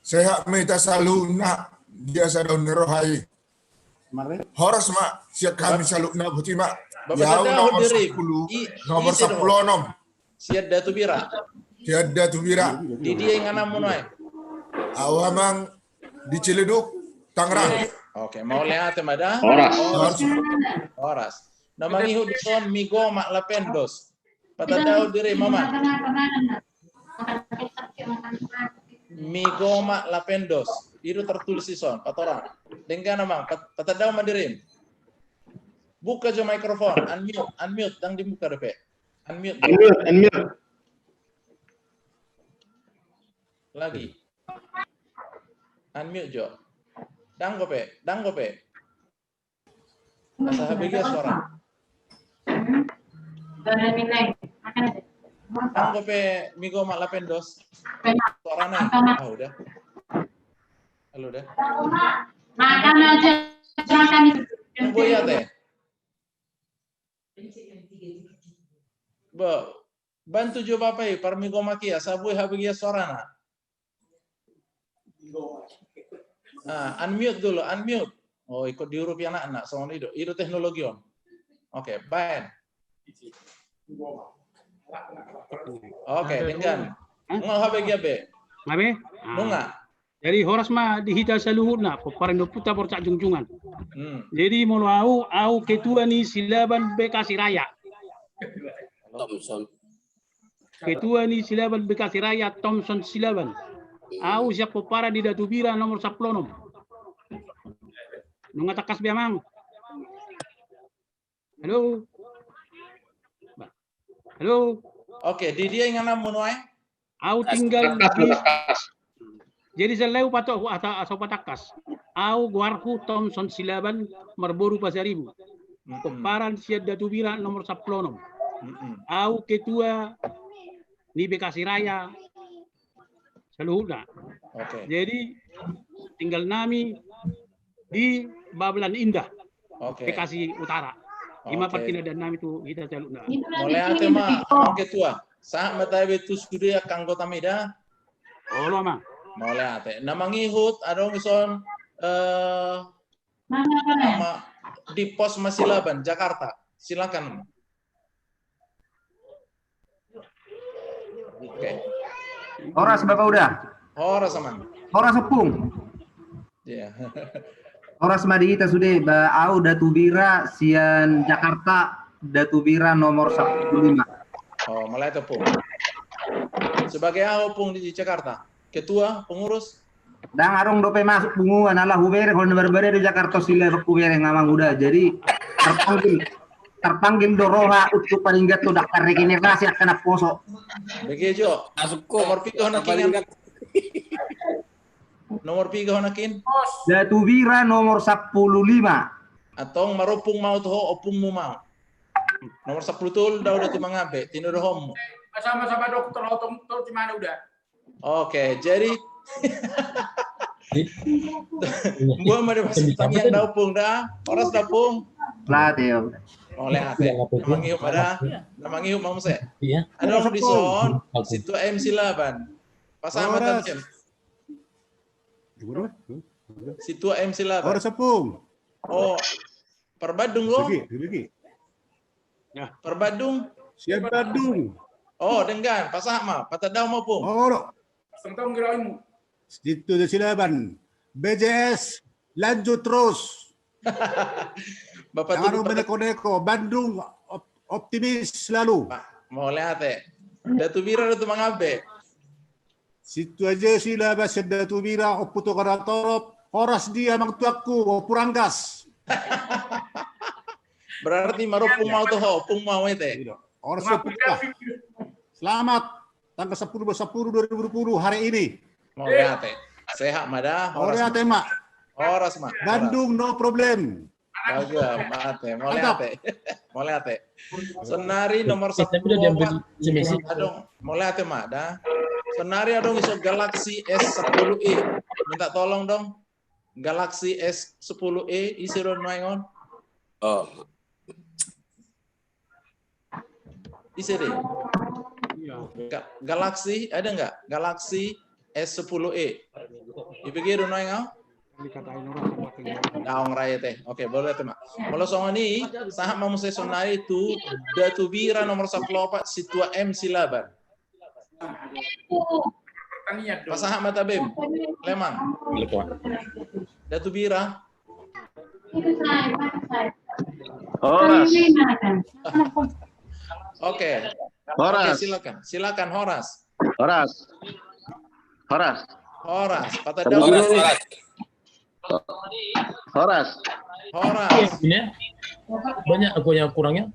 [SPEAKER 19] sehat meta selalu nak biasa daun rohai horas mak siap kami selalu nak buti mak ya nomor 10 nomor 10 nom
[SPEAKER 2] siap datu bira di dia yang anam munai
[SPEAKER 19] awamang di Ciledug Tangerang.
[SPEAKER 2] Oke mau lihat mada horas namangi hudson migo mak lapendos patadaw diri mama. Migoma lapendos. Itu tertulis di son, patoran. Dengga namang patadaw madirim. Buka jo mikrofon, unmute, dang dibuka depe. Unmute. Lagi. Unmute jo. Dang gope. Asa habiga suara. Ang kope migo malapendos. Suaranya. Ah udah. Halo udah.
[SPEAKER 14] Makan aja, makan.
[SPEAKER 2] Boya teh. Bantu jo bapai parmigo makia sabui habigia sorana. Unmute dulu, unmute. Oh, ikut diurup yang anak-anak sama itu teknologi on. Oke, baik. Oke, dengan nggak habigia be.
[SPEAKER 21] Ngabe?
[SPEAKER 2] Nunga.
[SPEAKER 21] Jadi horas mah dihita saluhurna, paparendo puta porcak jungjungan. Jadi mulu au ketua ni silaban Bekasi Raya.
[SPEAKER 7] Thompson.
[SPEAKER 21] Ketua ni silaban Bekasi Raya Thompson Silaban. Au siap popara di Datubira nomor 10. Nunga takas biamang. Halo. Halo.
[SPEAKER 2] Oke, di dia yang nama menuai.
[SPEAKER 21] Au tinggal di. Jadi seleu patok atau patakas. Au guarku Thompson Silaban Marboru Pasaribu. Peparan siap Datubira nomor 10. Au ketua di Bekasi Raya. Seluruhnya.
[SPEAKER 2] Oke.
[SPEAKER 21] Jadi tinggal nami di Babelan Indah, Bekasi Utara. Lima partina dan nami itu kita calon.
[SPEAKER 2] Mulai tema orang ketua. Saat mata betul sudah kanggo tamida.
[SPEAKER 21] Oh lama.
[SPEAKER 2] Mulai ate. Nama ngihut adong ison nama di pos Masilaban Jakarta. Silakan. Oke.
[SPEAKER 22] Horas Bapak udah.
[SPEAKER 2] Horas aman.
[SPEAKER 22] Horas sepung.
[SPEAKER 2] Iya.
[SPEAKER 22] Horas Madita sudah au Datubira sian Jakarta Datubira nomor 15.
[SPEAKER 2] Oh, mulai tepung. Sebagai au pung di Jakarta. Ketua, pengurus.
[SPEAKER 22] Dan arung dope masuk punguan ala hubere kalau berbeda di Jakarta sila hubere ngamang udah. Jadi terpanggil doroha untuk paringgat tuh dakar regenerasi akan poso.
[SPEAKER 2] Begitu. Nomor pigo nakin. Nomor pigo nakin.
[SPEAKER 22] Datubira nomor 15.
[SPEAKER 2] Atau marupung mau tuh opung mu mau. Nomor 10 tuh udah timangabe, tino dohom.
[SPEAKER 4] Sama-sama dokter otong tuh gimana udah.
[SPEAKER 2] Oke, jadi gua mau masuk tanya daupung dah, oras daupung.
[SPEAKER 22] Lah teo.
[SPEAKER 2] Oleh ate. Namangiyup ada, namangiyup mau se.
[SPEAKER 18] Iya.
[SPEAKER 2] Ada di son, situ MC Laban. Pasangan tanjem. Situ MC Laban.
[SPEAKER 24] Oras sepung.
[SPEAKER 2] Oh, Perbadung lo?
[SPEAKER 24] Ya.
[SPEAKER 2] Perbadung.
[SPEAKER 24] Siap Badung.
[SPEAKER 2] Oh, dengan pasama, patadaw mo pong.
[SPEAKER 24] Oh,
[SPEAKER 4] Sentong girain mo.
[SPEAKER 24] Dito na Silaban. BJS, lanjut terus.
[SPEAKER 2] Bapak
[SPEAKER 24] Jangan meneko-neko, Bandung optimis selalu.
[SPEAKER 2] Mau lihat Datubira itu mangabe.
[SPEAKER 24] Situ aja Silaban Datubira oputo karatorop, horas dia mang tuaku puranggas.
[SPEAKER 2] Berarti marupung mau tuh pung mau itu.
[SPEAKER 24] Horas oputo. Selamat tanggal 10/10/2020 hari ini.
[SPEAKER 2] Mau lihat sehat mada.
[SPEAKER 24] Horas tema.
[SPEAKER 2] Horas mah.
[SPEAKER 24] Bandung no problem.
[SPEAKER 2] Bagus, mate. Mau lihat Mau lihat Senari nomor 10. Adong, mau lihat mada. Senari adong iso Galaxy S10e. Minta tolong dong. Galaxy S10e isi ron maingon.
[SPEAKER 7] Oh.
[SPEAKER 2] Isi deh. Galaxy ada nggak? Galaxy S10e. Dipikir ron maingon. Daong raya teh. Oke, boleh teh mak. Kalau soal ini saham mau saya sonari itu Datubira nomor 14 situa M Silaban. Pasaham mata bem. Lemang. Datubira.
[SPEAKER 14] Horas.
[SPEAKER 2] Oke.
[SPEAKER 14] Horas.
[SPEAKER 2] Oke, silakan Horas.
[SPEAKER 14] Horas. Horas.
[SPEAKER 2] Horas. Patadaw.
[SPEAKER 14] Horas.
[SPEAKER 2] Horas.
[SPEAKER 18] Ini banyak aku yang kurangnya.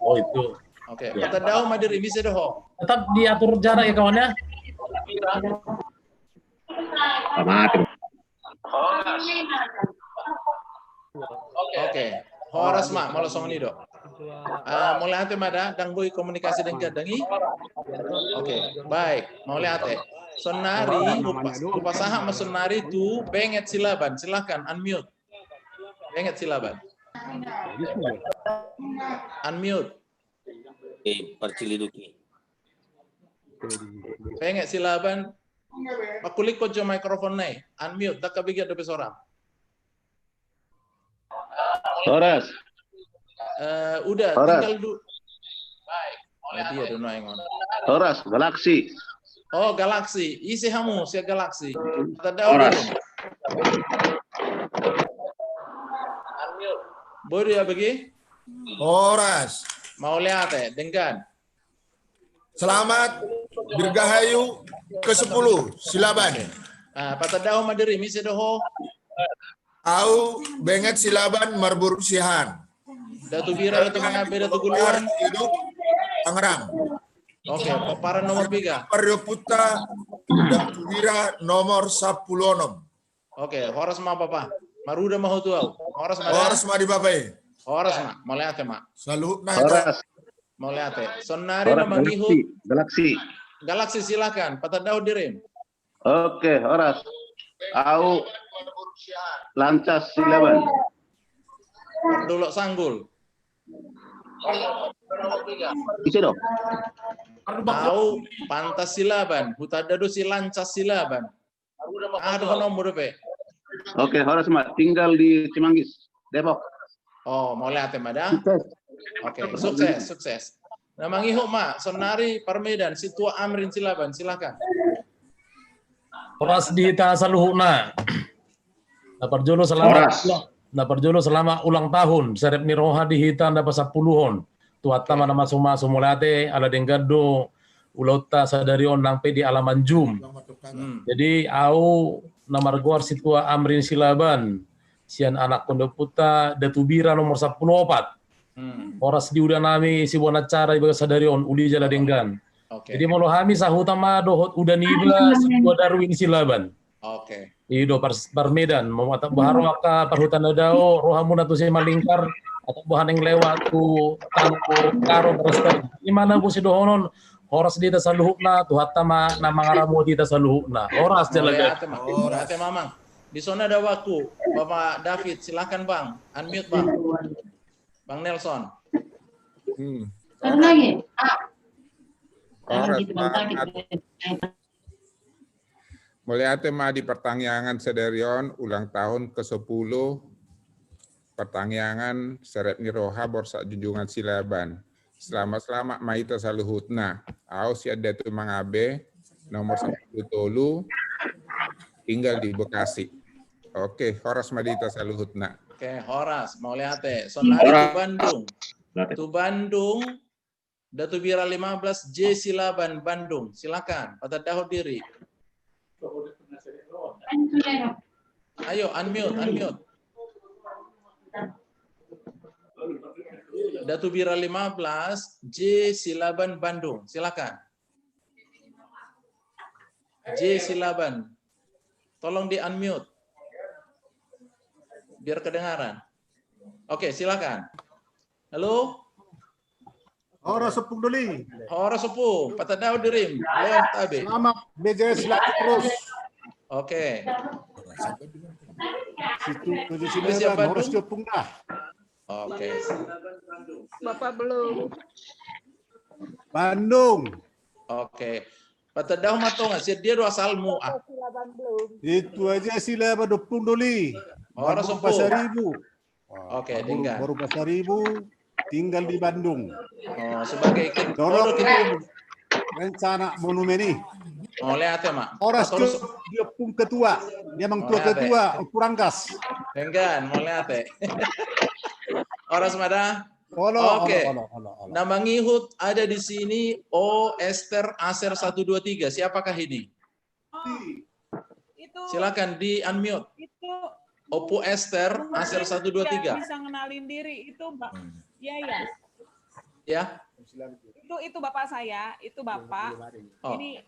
[SPEAKER 18] Oh itu.
[SPEAKER 2] Oke. Patadaw madiri bisa doh.
[SPEAKER 18] Tetap diatur jarak ya kawannya.
[SPEAKER 2] Oke. Horas mak malah song ini dok. Mulai ate mada dang boy komunikasi dengan dangi. Oke, baik. Mulai ate. Sonari upasaha masonari tu benget silaban. Silakan unmute. Benget silaban. Unmute.
[SPEAKER 7] Perciliduki.
[SPEAKER 2] Benget silaban. Makulik ko jo microphone nai. Unmute. Tak kabigyan do pesora.
[SPEAKER 14] Horas.
[SPEAKER 2] Udah
[SPEAKER 14] Horas.
[SPEAKER 2] tinggal dulu. Baik. Dia do noengon.
[SPEAKER 14] Horas, Galaxy.
[SPEAKER 2] Oh, Galaxy. Isi hamu sia Galaxy. Tada
[SPEAKER 14] Horas.
[SPEAKER 2] Boleh ya bagi?
[SPEAKER 19] Horas.
[SPEAKER 2] Mau lihat dengan.
[SPEAKER 19] Selamat Dirgahayu ke-10 Silaban.
[SPEAKER 2] Patadaw madiri misi doho.
[SPEAKER 19] Au benget Silaban Marbur Sihan.
[SPEAKER 2] Datu bira datu mangabe datu guluan.
[SPEAKER 19] Hidup Tangerang.
[SPEAKER 2] Oke, paparan nomor 3.
[SPEAKER 19] Paryoputa Datu Bira nomor 10.
[SPEAKER 2] Oke, horas ma papa. Maruda mau tuau. Horas ma.
[SPEAKER 19] Horas ma di bapai.
[SPEAKER 2] Horas ma. Mau lihat ma.
[SPEAKER 19] Salut nah.
[SPEAKER 14] Horas.
[SPEAKER 2] Mau lihat. Sonari
[SPEAKER 14] Horas,
[SPEAKER 2] mangihu.
[SPEAKER 14] Galaxy.
[SPEAKER 2] Galaxy silakan. Patadaw dirim.
[SPEAKER 14] Oke, Horas. Au Lancas Silaban.
[SPEAKER 2] Dulu sanggul.
[SPEAKER 14] Isi dong.
[SPEAKER 2] Au pantas silaban. Hutadadu si lancas silaban. Ada nomor pe.
[SPEAKER 14] Oke, Horas Mak. Tinggal di Cimanggis, Depok.
[SPEAKER 2] Oh, mau lihat mada? Oke, sukses, sukses. Nah, mangihu ma, Sonari Parmedan, Situa Amrin Silaban, silakan.
[SPEAKER 18] Horas di Tasaluhuna. Naparjolo selama ulang tahun. Serep miroha di hitan dapat 10-on. Tuata mana masuk mulate ala denggado ulauta sadarion nang di alaman jum. Jadi au namar guar Situa Amrin Silaban. Sian anak kondoputa Datu Bira nomor 14. Horas di udah nami si buana cara ibaga sadarion uli jala denggan. Jadi molo hami sahutama dohot udah nibla Situa Darwin Silaban.
[SPEAKER 2] Oke.
[SPEAKER 18] Ido Parmedan mau atau baharwaka perhutan dao rohamuna tu si malingkar atau bahan yang lewat tu tangko karo berster. Di mana bu si dohonon horas di tasaluhna tu hatama nama ngaramu di tasaluhna. Horas jalaga.
[SPEAKER 2] Horas mamang. Di sana ada waktu. Bapak David, silakan Bang. Unmute Bang. Bang Nelson.
[SPEAKER 5] Mulai tema di pertangyangan sederion ulang tahun ke-10 pertangyangan Serep Niroha Borsa Junjungan Silaban. Selamat Maita Saluhutna. Au siada tu mangabe nomor 10 tolu tinggal di Bekasi. Oke, Horas Madita Saluhutna.
[SPEAKER 2] Oke, Horas, mau lihat Sonari tu Bandung. Tu Bandung, Datu Bira 15, J Silaban Bandung. Silakan, patadaw diri. Ayo, unmute. Datu Bira 15, J Silaban Bandung. Silakan. J Silaban. Tolong di unmute. Biar kedengaran. Oke, silakan. Halo?
[SPEAKER 24] Horas sepung doli.
[SPEAKER 2] Horas sepung. Patadaw dirim. Leon tabe.
[SPEAKER 24] Selamat BJS lagi terus.
[SPEAKER 2] Oke.
[SPEAKER 24] Situ di sini Horas sepung dah.
[SPEAKER 2] Oke.
[SPEAKER 10] Bapak belum.
[SPEAKER 24] Bandung.
[SPEAKER 2] Oke. Patadaw mato nggak sih dia dua salmu.
[SPEAKER 24] Itu aja sila 20 doli.
[SPEAKER 2] Horas sepung.
[SPEAKER 24] Pasaribu.
[SPEAKER 2] Oke, tinggal.
[SPEAKER 24] Baru Pasaribu. Tinggal di Bandung.
[SPEAKER 2] Oh, sebagai
[SPEAKER 24] Dorok rencana monumen ini.
[SPEAKER 2] Oh, lihat ya, Mak.
[SPEAKER 24] Horas dia pun ketua. Dia memang tua ketua Purangkas.
[SPEAKER 2] Enggan, mau lihat ya. Horas Mada. Oke. Nama ngihut ada di sini O Esther Aser 123. Siapakah ini? Silakan di unmute.
[SPEAKER 8] Itu
[SPEAKER 2] Opo Esther Aser 123.
[SPEAKER 8] Bisa ngenalin diri itu, Mbak. Iya, ya.
[SPEAKER 2] Ya.
[SPEAKER 8] Itu bapak saya, itu bapak.
[SPEAKER 2] Oh.
[SPEAKER 8] Ini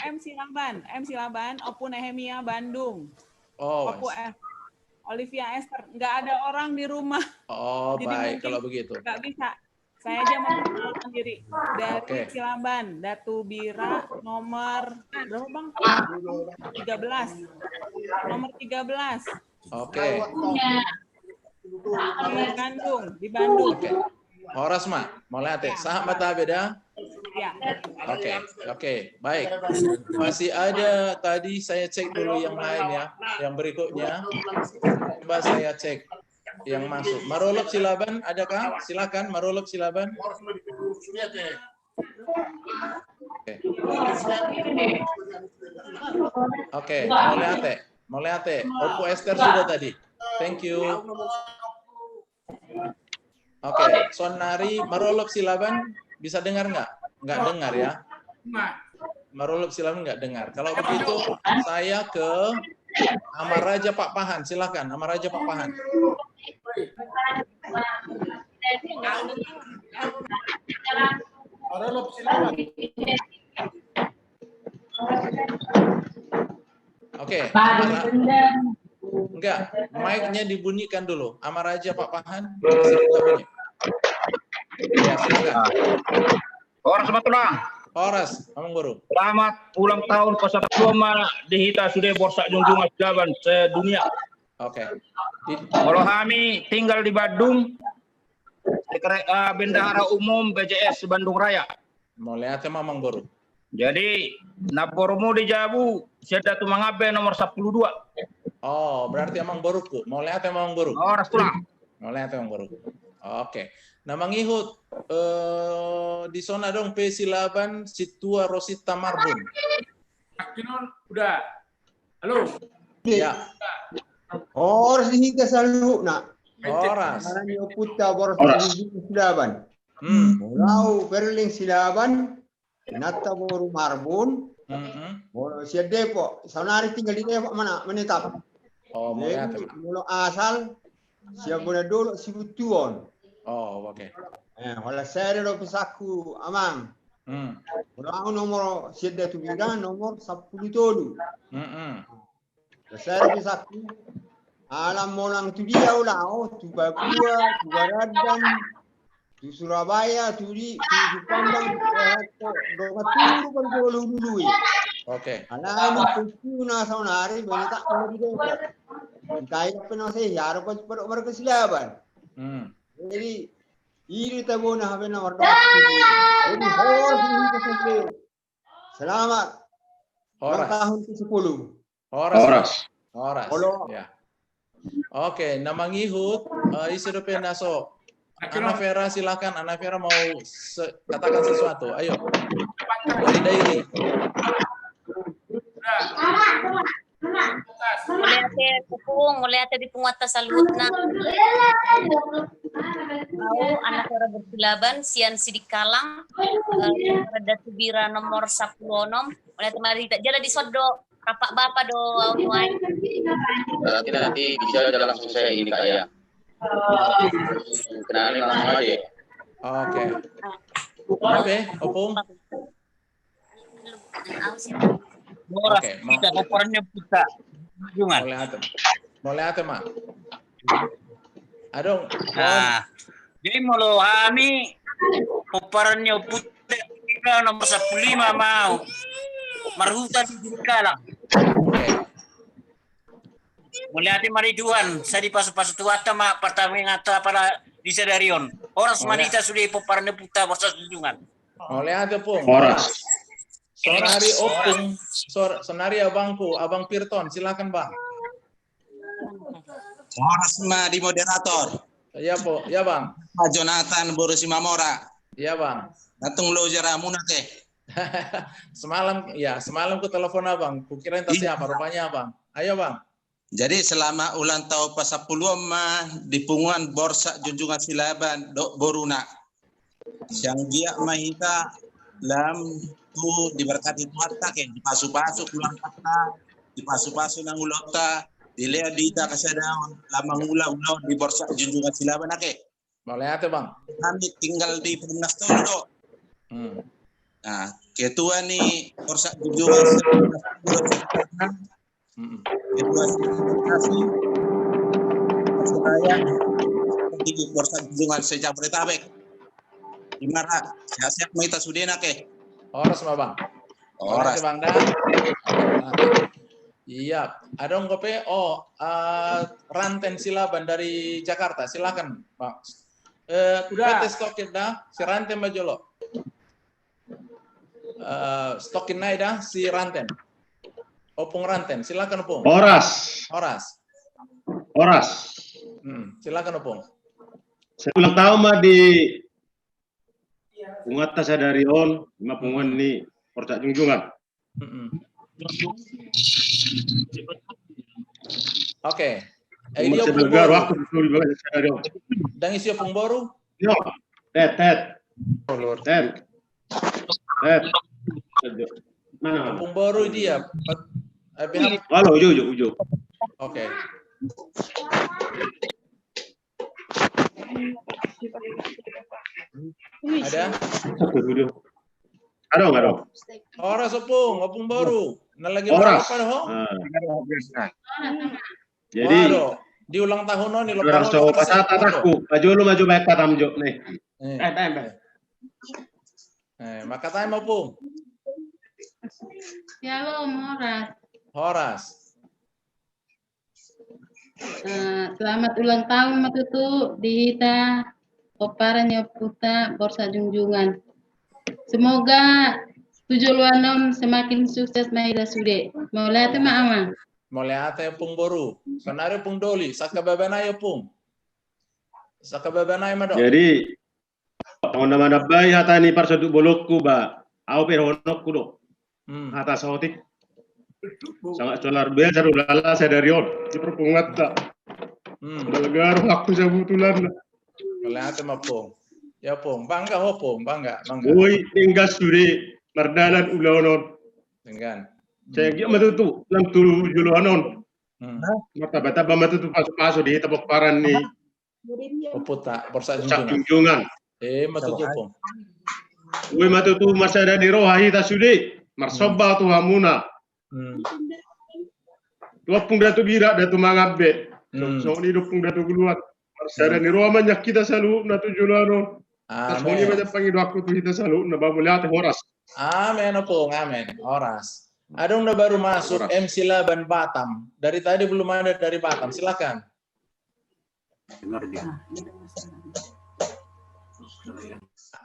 [SPEAKER 8] M Silaban, Opu Nehemia Bandung.
[SPEAKER 2] Oh.
[SPEAKER 8] Olivia Esther. Nggak ada orang di rumah.
[SPEAKER 2] Oh,
[SPEAKER 8] Jadi
[SPEAKER 2] baik
[SPEAKER 8] mungkin
[SPEAKER 2] kalau begitu.
[SPEAKER 8] nggak bisa. Saya aja memperkenalkan diri dari
[SPEAKER 2] Oke.
[SPEAKER 8] Cilaban, Datu Bira, nomor berapa bang? 13. Nomor 13.
[SPEAKER 2] Oke.
[SPEAKER 8] Di Bandung.
[SPEAKER 2] Oke. Horas mah, mulai ate. Sahab mata beda.
[SPEAKER 8] Ya.
[SPEAKER 2] Oke, baik. Masih ada tadi saya cek dulu yang lain ya, yang berikutnya. Coba saya cek yang masuk. Marolop Silaban, adakah? Silakan Marolop Silaban. Oke, mulai ate. Opo Esther sudah tadi. Thank you. Oke, Sonari Marolop Silaban bisa dengar nggak? Nggak dengar ya. Marolop Silaban nggak dengar. Kalau begitu saya ke Amaraja Pak Pahan. Silakan Amaraja Pak Pahan.
[SPEAKER 24] Marolop Silaban.
[SPEAKER 2] Oke. Enggak, mic-nya dibunyikan dulu. Amaraja Pak Pahan. Ya, silakan.
[SPEAKER 3] Horas Matullah.
[SPEAKER 2] Horas, Amang Guru.
[SPEAKER 3] Selamat ulang tahun Pasapuloma di Hita Sudah Borsa Junjungan Silaban sedunia.
[SPEAKER 2] Oke.
[SPEAKER 3] Kalau kami tinggal di Bandung, Bendahara Umum BJS Bandung Raya.
[SPEAKER 2] Mulai ate Mamang Guru.
[SPEAKER 3] Jadi Naporomo di Jabu, Siada Tumangabe nomor 12.
[SPEAKER 2] Oh, berarti Amang Boruku. Mulai ate Mamang Guru.
[SPEAKER 3] Horas tulang.
[SPEAKER 2] Mulai ate Mamang Guru. Oke. Nah, mangihut di zona dong P Silaban Situa Rosita Marbun.
[SPEAKER 4] Udah. Halo.
[SPEAKER 2] Ya.
[SPEAKER 13] Horas di Hita Salu nak.
[SPEAKER 2] Horas.
[SPEAKER 13] Maranyo Puta Boros Silaban. Mulau Berling Silaban. Nata Boru Marbun. Siap Depok. Sonari tinggal di Depok mana? Menetap.
[SPEAKER 2] Oh,
[SPEAKER 13] mulai asal siap boleh dulu si Butuan.
[SPEAKER 2] Oh, oke.
[SPEAKER 13] Kalau saya ada pesaku Amang. Kalau nomor siap tu bidang nomor 10 tolu. Saya ada pesaku alam molang tu dia ulah tu Papua, tu Baradan, tu Surabaya, tu Pandang, tu Bandung dulu.
[SPEAKER 2] Oke.
[SPEAKER 13] Alam tu na sonari banyak tak kalau di Depok. Kaya penasih ya harus mereka Silaban. Jadi ini tahu nak apa nama orang. Jadi horas ini kita selamat.
[SPEAKER 2] Horas.
[SPEAKER 13] Tahun ke-10.
[SPEAKER 2] Horas. Ya. Oke, nama ngihut isi rupiah naso. Ana Vera silakan. Ana Vera mau katakan sesuatu. Ayo. Dari Dairi.
[SPEAKER 15] Mulai ate di penguata salut na. Mau anak orang bersilaban sian sidik kalang Datu Bira nomor 10 mulai temari tak jalan di sodo rapak bapak do awai.
[SPEAKER 3] Nanti bisa jalan langsung saya ini Kak ya. Kenalin langsung aja.
[SPEAKER 2] Oke. Oke, Opung.
[SPEAKER 3] Oke, kita laporannya putar.
[SPEAKER 2] Mulai ate mak. Adong.
[SPEAKER 3] Nah, jadi mau kami paparannya putar nomor 15 mau marhuta di kalang. Mulai ate mariduan, saya di pasu-pasu tuata mak pertama ngata para di Sedarion. Horas manita sudah paparannya putar borsa junjungan.
[SPEAKER 2] Mulai ate Pung.
[SPEAKER 3] Horas.
[SPEAKER 2] Sonari Opung, sonari abangku, Abang Pirton, silakan Bang.
[SPEAKER 23] Horas mah di moderator.
[SPEAKER 2] Ya Po, ya Bang.
[SPEAKER 23] Pak Jonathan Borusi Mamora.
[SPEAKER 2] Ya Bang.
[SPEAKER 23] Natung lo jaramuna teh.
[SPEAKER 2] semalam ku telepon Abang, kukira entah siapa, rupanya Abang. Ayo Bang.
[SPEAKER 23] Jadi selama ulang tahun Pasapuluh mah di punguan Borsa Junjungan Silaban dok boruna. Yang dia mahita lam tu diberkati Tuhan ke di pasu-pasu pulang kata di pasu-pasu nang ulota dilihat di tak kesadaun lama ulang di Borsa Junjungan Silaban ke.
[SPEAKER 2] Boleh ate Bang.
[SPEAKER 23] Kami tinggal di Perumnas Tolo. Nah, ketua nih Borsa Junjungan Silaban. Ketua Saya di Borsa Junjungan sejak Jabodetabek. Gimana? Siap-siap Maita Sudena ke?
[SPEAKER 2] Horas Bang.
[SPEAKER 23] Horas.
[SPEAKER 2] Bang Dan. Iya, ada ngope. Ranten Silaban dari Jakarta. Silakan, Bang. PT Stokin dah, si Ranten Majolo. Stokin naik dah, si Ranten. Opung Ranten, silakan Opung.
[SPEAKER 1] Horas.
[SPEAKER 2] Silakan Opung.
[SPEAKER 1] Saya ulang tahun mah di Pungata Sadarion, lima punguan ini Porcak Junjungan.
[SPEAKER 2] Oke.
[SPEAKER 1] Dia Belgar waktu itu di bawah Sadarion.
[SPEAKER 2] Dan isi Opung Boru?
[SPEAKER 1] Yo, Ted. Mana?
[SPEAKER 2] Opung Boru dia.
[SPEAKER 1] Halo, Ujo.
[SPEAKER 2] Oke. Ada?
[SPEAKER 1] Ada.
[SPEAKER 2] Horas Opung Boru. Nah lagi
[SPEAKER 1] Horas.
[SPEAKER 2] apa dah?
[SPEAKER 1] Jadi
[SPEAKER 2] di ulang tahun nih
[SPEAKER 1] orang so pasata takku, maju baik patamjo nih.
[SPEAKER 2] Maka tanya Opung.
[SPEAKER 9] Shalom,
[SPEAKER 2] Horas.
[SPEAKER 9] Selamat ulang tahun Matutu Dihita Oparanya Puta Borsa Junjungan. Semoga 7 luanom semakin sukses Maida Sude. Mulai itu Amang.
[SPEAKER 2] Mulai Opung Boru. Sanare Opung Doli. Sakababanay Opung. Sakababanay Mado.
[SPEAKER 1] Jadi tahun nama bayi hatani parsadu bolokku ba. Au perhonokku do. Atas hotik. Sangat luar biasa udahlah saya dari on. Di perpungat tak. Belgar waktu saya butulan.
[SPEAKER 2] Mulai Opung. Ya Opung, bangga Opung, bangga.
[SPEAKER 1] Woi, tinggal suri mardalan ulanon.
[SPEAKER 2] Dengan.
[SPEAKER 1] Saya dia matutu lam tulu juluanon. Mata matutu pasu di tabok paran ni.
[SPEAKER 2] Puta Borsa
[SPEAKER 1] Junjungan.
[SPEAKER 2] Matutu Opung.
[SPEAKER 1] Woi matutu masada di rohahi tasudi. Marsoba tu hamuna. Tua pung datu bira datu mangabe. So ni dupung datu guluat. Masada ni roha manyak kita selalu natu juluanon. Tasmoni banyak panggil waktu tu kita selalu nabah mulia horas.
[SPEAKER 2] Amin Opung, amin. Horas. Ada yang baru masuk MC Laban Batam. Dari tadi belum ada dari Batam. Silakan.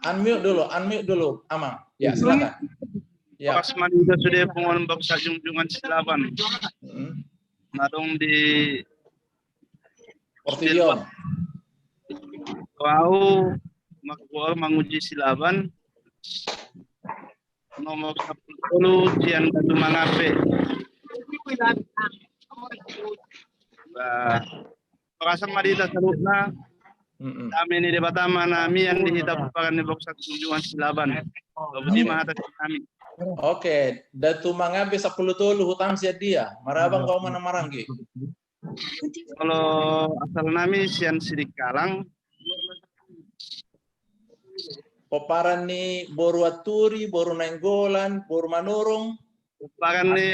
[SPEAKER 2] Unmute dulu, Amang. Ya, silakan.
[SPEAKER 12] Ya. Pas manita sudah penguan Borsa Junjungan Silaban. Nadong di
[SPEAKER 2] Portidion.
[SPEAKER 12] Kau makuar menguji Silaban. Nomor 10 Cian Datu Mangape. Perasaan madita salutna. Kami ini debat nami yang dihitap pakan di Borsa Junjungan Silaban. Budi mahata kami.
[SPEAKER 2] Oke, Datu Mangabe 10 tulu hutang sia dia. Marabang kau mana maranggi.
[SPEAKER 12] Kalau asal nami Sian Sidik Kalang.
[SPEAKER 2] Poparan ni Boru Aturi, Boru Nainggolan, Boru Manurung.
[SPEAKER 12] Poparan ni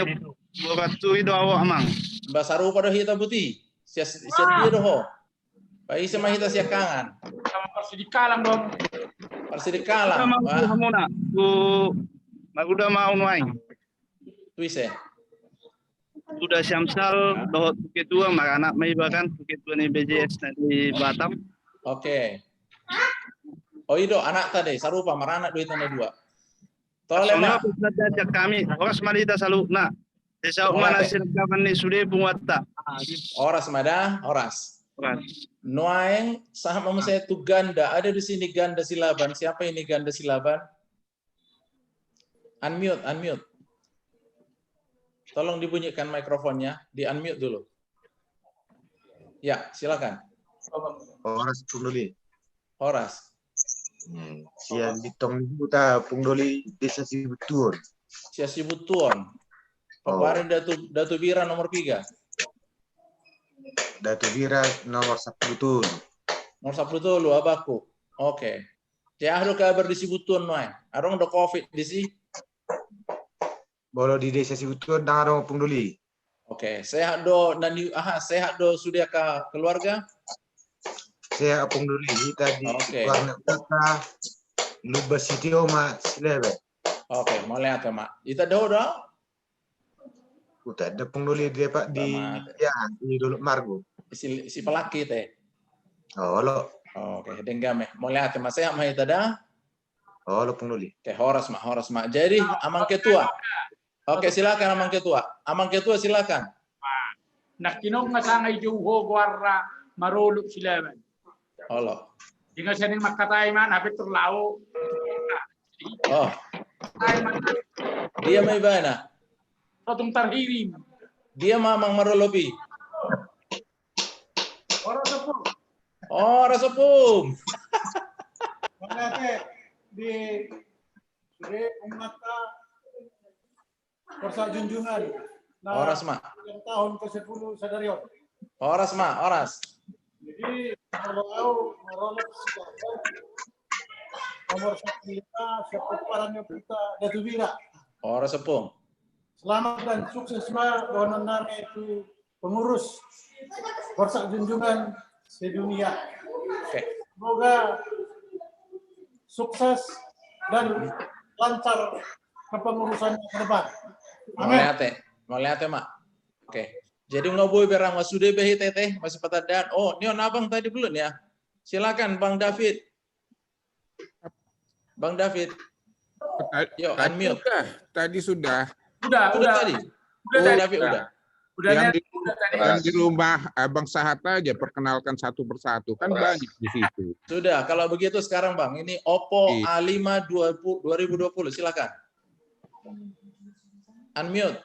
[SPEAKER 12] Boru Aturi do awak Amang.
[SPEAKER 2] Basaru pada hita buti. Sia dia doh. Pai sama hita sia kangan.
[SPEAKER 4] Parsi di Kalang dong.
[SPEAKER 2] Parsi di Kalang.
[SPEAKER 12] Hamuna. Maguda mau nuai.
[SPEAKER 2] Tuise.
[SPEAKER 12] Sudah Syamsal dohot Bukit 2 makanak mai bahkan Bukit 2 ni BJS di Batam.
[SPEAKER 2] Oke. Oh itu anak tadi sarupa marana duit tanda 2. Tolong
[SPEAKER 12] mak. Kami orang Malita salutna. Desa mana sirkaman ni sudah bungatta.
[SPEAKER 2] Oras mada, oras. Noaeng sama saya tu ganda ada di sini ganda Silaban. Siapa ini ganda Silaban? Unmute. Tolong dibunyikan mikrofonnya, di unmute dulu. Ya, silakan.
[SPEAKER 17] Horas Pungdoli.
[SPEAKER 2] Horas.
[SPEAKER 17] Sian ditong buta Pungdoli Desa Sibutuan.
[SPEAKER 2] Sia Sibutuan. Kemarin Datu Bira nomor 3.
[SPEAKER 17] Datu Bira nomor 10 tulu.
[SPEAKER 2] Nomor 10 tulu abaku. Oke. Ya ada kabar di Sibutuan noy. Arong do Covid di si.
[SPEAKER 17] Bolo di Desa Sibutuan dan arong Pungdoli.
[SPEAKER 2] Oke, sehat do sehat do sudah ke keluarga?
[SPEAKER 17] Saya apung dulu kita di warna utara Luba City Oma Silebe.
[SPEAKER 2] Oke, mau lihat ya, Mak. Ita dong.
[SPEAKER 17] Udah ada pengguli dia Pak di ya di dulu Margo.
[SPEAKER 2] Si pelaki teh.
[SPEAKER 17] Oh lo.
[SPEAKER 2] Oke, denggam ya. Mau lihat ya, Mas ya, Mak Ita dah.
[SPEAKER 17] Oh lo pengguli.
[SPEAKER 2] Oke, horas Mak. Jadi Amang Ketua. Oke, silakan Amang Ketua. Amang Ketua silakan.
[SPEAKER 4] Nak kinong ngasangay juho guarra maruluk silaban.
[SPEAKER 2] Halo.
[SPEAKER 4] Tinggal sini makatay man, hapit terlau.
[SPEAKER 2] Oh. Dia may bana.
[SPEAKER 4] Patung tarhirim.
[SPEAKER 2] Dia mamang marolopi.
[SPEAKER 4] Orang sepung.
[SPEAKER 24] Makanya di Umata Korsa Junjungan.
[SPEAKER 2] Oras, Mak.
[SPEAKER 24] Yang tahun ke-10 Sadarion.
[SPEAKER 2] Oras, Mak. Oras.
[SPEAKER 24] Jadi kalau merolok nomor 1 kita siapa parahnya kita Datubira.
[SPEAKER 2] Oras sepung.
[SPEAKER 24] Selamat dan sukses Mak. Doanan nami itu pengurus Korsa Junjungan sedunia. Semoga sukses dan lancar kepengurusannya ke depan. Amin.
[SPEAKER 2] Mau lihat ya, Mak. Oke. Jadi ngoboy berang masude behi teteh masih patadan. Oh, ini abang tadi belum ya? Silakan Bang David. Bang David. Yo, unmute.
[SPEAKER 5] Tadi sudah.
[SPEAKER 2] Udah tadi. Udah David udah.
[SPEAKER 5] Yang di rumah Abang Sahat aja perkenalkan satu persatu kan banyak di situ.
[SPEAKER 2] Sudah, kalau begitu sekarang Bang, ini Oppo A5 2020 silakan. Unmute.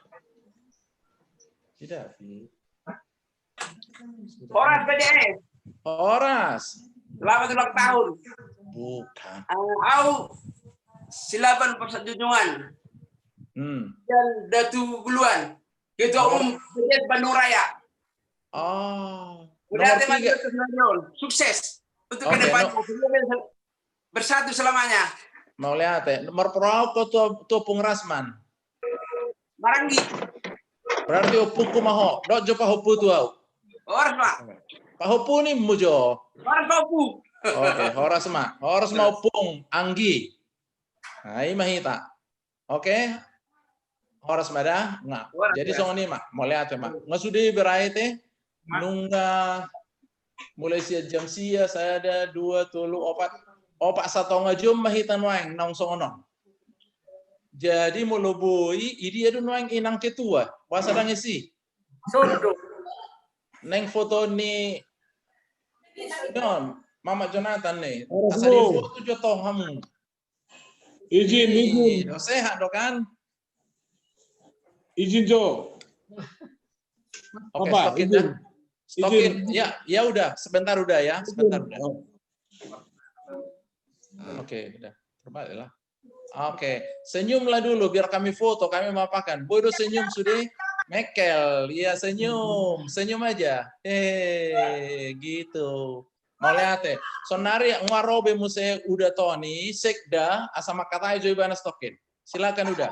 [SPEAKER 2] Tidak.
[SPEAKER 6] Horas PDS.
[SPEAKER 2] Horas.
[SPEAKER 6] Selamat ulang tahun.
[SPEAKER 2] Bukan.
[SPEAKER 6] Au silaban Persat Junjungan. Dan Datu Guluan. Ketua Umum PDS Bandung Raya.
[SPEAKER 2] Oh.
[SPEAKER 6] Udah teman sukses untuk ke depan. Bersatu selamanya.
[SPEAKER 2] Mau lihat ya. Nomor berapa tuh Pungrasman?
[SPEAKER 6] Marangi.
[SPEAKER 2] Berarti opung kumaho. Dok jo pahopu tu au.
[SPEAKER 6] Horas, Pak.
[SPEAKER 2] Pahopu ni mujo.
[SPEAKER 6] Horas pahopu.
[SPEAKER 2] Oke, horas ma. Horas mau opung Anggi. Nah, ini mahita. Oke. Horas mada nggak. Jadi song ini mak. Mau lihat ya mak. Nggak sudah berai teh. Nungga mulai jam sia saya ada 2 tulu opat 1 ngajum mahitan waeng nong songonong. Jadi mulubui idi adu noeng inang ketua bahasa dangesi. Neng foto ni non Mama Jonathan nih. Asal di foto jotong kamu.
[SPEAKER 24] Izin.
[SPEAKER 2] Sehat dok kan?
[SPEAKER 24] Izin Jo.
[SPEAKER 2] Oke, stokin ya. Stokin. Ya udah, sebentar udah ya, sebentar udah. Oke, udah. Terbalik lah. Oke, senyumlah dulu biar kami foto, kami mapakan. Bodoh senyum sudah, Mekel, ya senyum aja. Gitu. Mau lihat ya, sonari ngarobe muse udah Tony, sekda, asama katanya Joy Bana stokin. Silakan udah.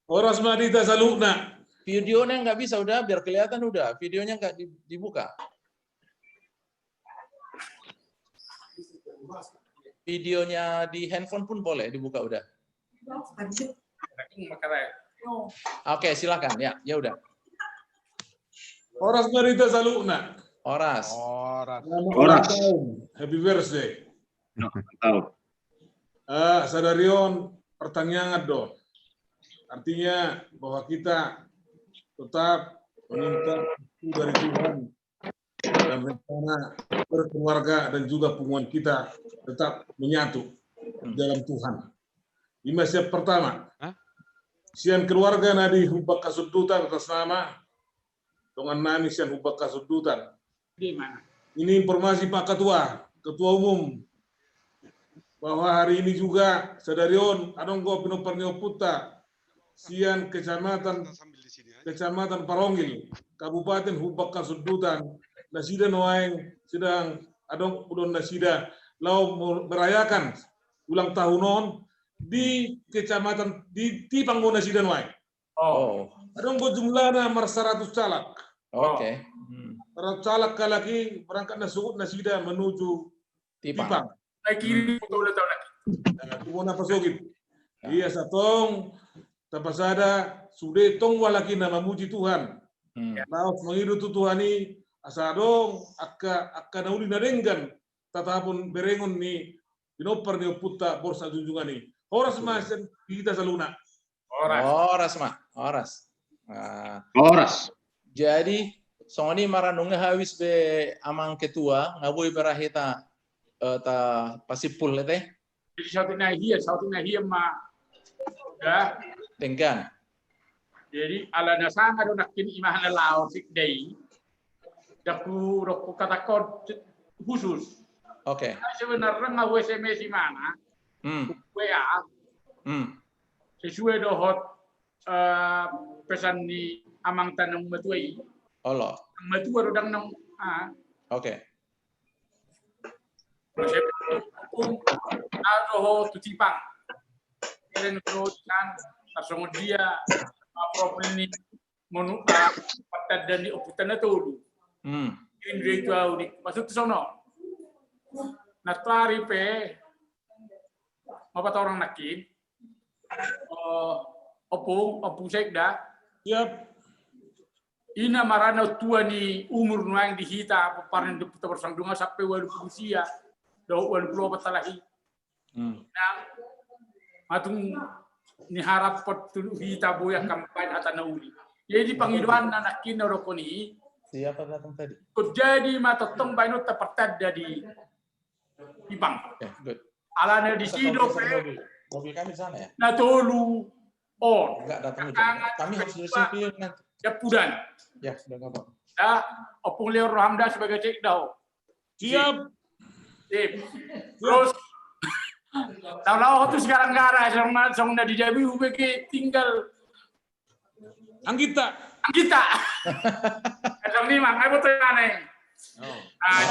[SPEAKER 24] Horas Madita salukna.
[SPEAKER 2] Videonya nggak bisa udah, biar kelihatan udah. Videonya nggak dibuka. Videonya di handphone pun boleh dibuka udah. Oke, silakan ya. Ya udah.
[SPEAKER 24] Horas Marita salukna.
[SPEAKER 2] Horas.
[SPEAKER 24] Happy birthday. Sadarion pertanyaan dong. Artinya bahwa kita tetap meminta dari Tuhan dan rencana berkeluarga dan juga hubungan kita tetap menyatu dalam Tuhan. Lima siap pertama. Sian keluarga nadi hubak kasudutan atas nama dengan nami sian hubak kasudutan. Ini informasi Pak Ketua Umum bahwa hari ini juga Sadarion Adonggo Pinoparnio Puta sian Kecamatan Parongil Kabupaten Hubak Kasudutan nasida noaeng sedang adong udon nasida lau merayakan ulang tahunon di kecamatan di Tipanggo nasida noaeng. Adong go jumlahna mar 100 calak.
[SPEAKER 2] Oke.
[SPEAKER 11] Calak lagi berangkat nasut nasida menuju Tipang.
[SPEAKER 4] Naik kiri betul tahu lagi.
[SPEAKER 11] Mau napa sogit? Iya satong tapasada sudah tong walaki nama muji Tuhan. Laos mengiru Tuhani asadong akka nauli narenggan tatapun berengon ni binopar ni putta borsa junjungan ni. Horas masen kita saluna.
[SPEAKER 2] Horas mah, horas.
[SPEAKER 1] Horas.
[SPEAKER 2] Jadi songoni maranunga hawis be amang ketua ngabui berahita ta pasipul teh.
[SPEAKER 4] Jadi sautin nahia ma ya
[SPEAKER 2] Tengkan.
[SPEAKER 4] jadi ala nasanga do nakin imahan lao sik dei daku roku kata kod khusus.
[SPEAKER 2] Oke.
[SPEAKER 4] Sebenarnya ngawe SMS mana? WA. Sesuai dohot pesan ni amang tanang matuai.
[SPEAKER 2] Allah.
[SPEAKER 4] Matua rodang nang
[SPEAKER 2] Oke.
[SPEAKER 4] Dohot tu Tipang. Keren kan langsung dia problem ni menuka patat dan di oputan itu. Ini dia itu ni masuk ke sono. Natari pe apa orang nakin opung sekda ina marana tua ni umur nuang dihita paparan de putar bersangdungan sampai walu usia walu batalahi nah matung ni harap pot hita boya kampanye atau nauli jadi panggilan nakin rokoni
[SPEAKER 2] siapa datang tadi
[SPEAKER 4] jadi mata tong bainu tepertad jadi Tipang.
[SPEAKER 2] Good.
[SPEAKER 4] Alana di sido
[SPEAKER 2] mobil kami sana ya.
[SPEAKER 4] Na tolu. Oh,
[SPEAKER 2] enggak datang hujan. Kami harus bersipil nanti.
[SPEAKER 4] Japudan.
[SPEAKER 2] Ya, sudah enggak apa.
[SPEAKER 4] Ya, opung Leo Rohamda sebagai cek dah.
[SPEAKER 11] Siap.
[SPEAKER 4] Sip. Terus tahu tu sekarang gara song na di Jabi UBG tinggal
[SPEAKER 11] Anggita.
[SPEAKER 4] Song ni mang ai betul aneh.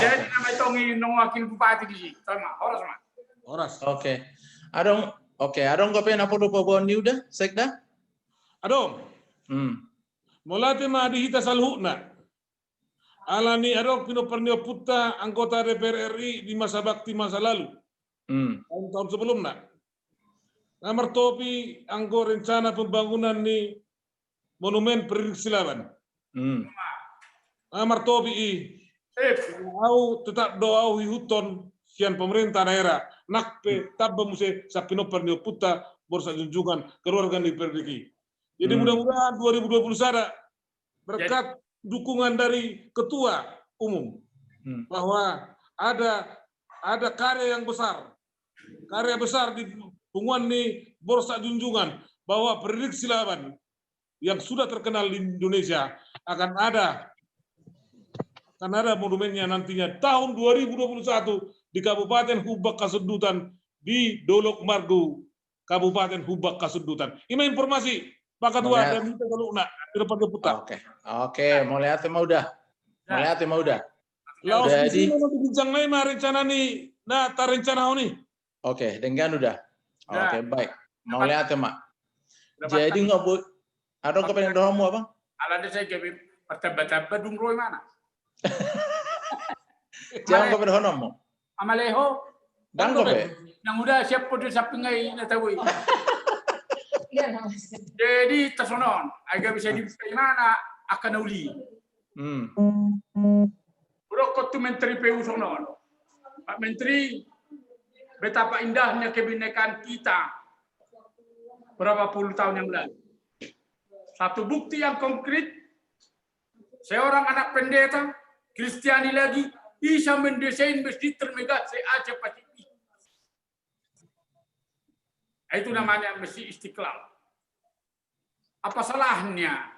[SPEAKER 4] Jadi nama itu nong wakil bupati di sini. Sama, horas.
[SPEAKER 2] Oke. Adong kau pengen apa lupa boni udah, sekda?
[SPEAKER 11] Adong. Mulai mah dihita salhuna. Alani adong pino pernio putta anggota DPR RI di masa bakti masa lalu. Tahun sebelumnya. Nomor topi anggo rencana pembangunan ni monumen prediksi laban. Nomor topi au tetap doa huton sian pemerintah daerah nakpe tabba muse sapino pernio putta borsa junjungan keluarga di perdiki. Jadi mudah-mudahan 2021 berkat dukungan dari ketua umum bahwa ada karya yang besar di punguan nih borsa junjungan bahwa prediksi laban yang sudah terkenal di Indonesia akan ada monumennya nantinya tahun 2021 di Kabupaten Hubak Kasudutan di Dolok Margo, Kabupaten Hubak Kasudutan. Ini informasi Pak Ketua dan kita kalau nak di depan deputat.
[SPEAKER 2] Oke, mau lihat mah udah.
[SPEAKER 11] Laos di sini nanti bincang lain mah rencana nih, nah tar rencana ini.
[SPEAKER 2] Oke, dengan udah. Oke, baik. Mau lihat mak. Jadi nggak bu, ada kepengen doamu apa?
[SPEAKER 4] Alanda saya jadi pertaba-taba dungro mana?
[SPEAKER 2] Jangan kau berhonom mo.
[SPEAKER 4] Amaleho.
[SPEAKER 2] Dan kau be.
[SPEAKER 4] Yang udah siap pada sapingai na tahu. Jadi tersonon, agak bisa di mana akan uli. Udah kau Menteri PU sonon. Pak Menteri, betapa indahnya kebinekaan kita berapa puluh tahun yang lalu. Satu bukti yang konkret, seorang anak pendeta Kristiani lagi bisa mendesain masjid termegah se-Aceh Pasifik. Itu namanya Masjid Istiqlal. Apa salahnya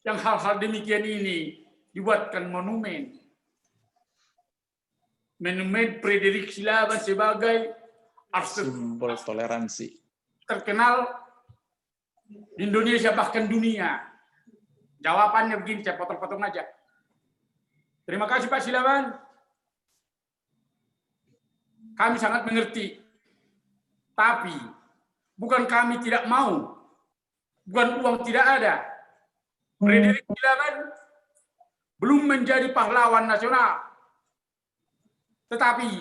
[SPEAKER 4] yang hal-hal demikian ini dibuatkan monumen? Monumen prediksi laban sebagai
[SPEAKER 2] simbol toleransi
[SPEAKER 4] terkenal di Indonesia bahkan dunia. Jawabannya begini, saya potong-potong aja. Terima kasih Pak Silaban. Kami sangat mengerti. Tapi bukan kami tidak mau. Bukan uang tidak ada. Frederick Silaban belum menjadi pahlawan nasional. Tetapi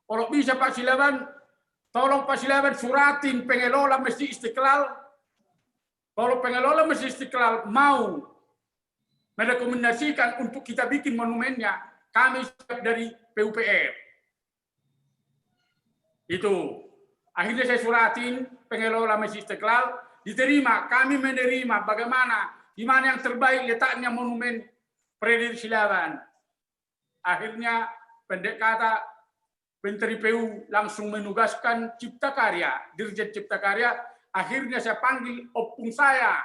[SPEAKER 4] kalau bisa Pak Silaban, tolong Pak Silaban suratin pengelola Masjid Istiqlal. Kalau pengelola Masjid Istiqlal mau merekomendasikan untuk kita bikin monumennya, kami siap dari PUPR. Itu. Akhirnya saya suratin pengelola Masjid Istiqlal, diterima, kami menerima bagaimana, di mana yang terbaik letaknya monumen Fredrik Silaban. Akhirnya pendek kata Menteri PU langsung menugaskan Cipta Karya, Dirjen Cipta Karya. Akhirnya saya panggil opung saya,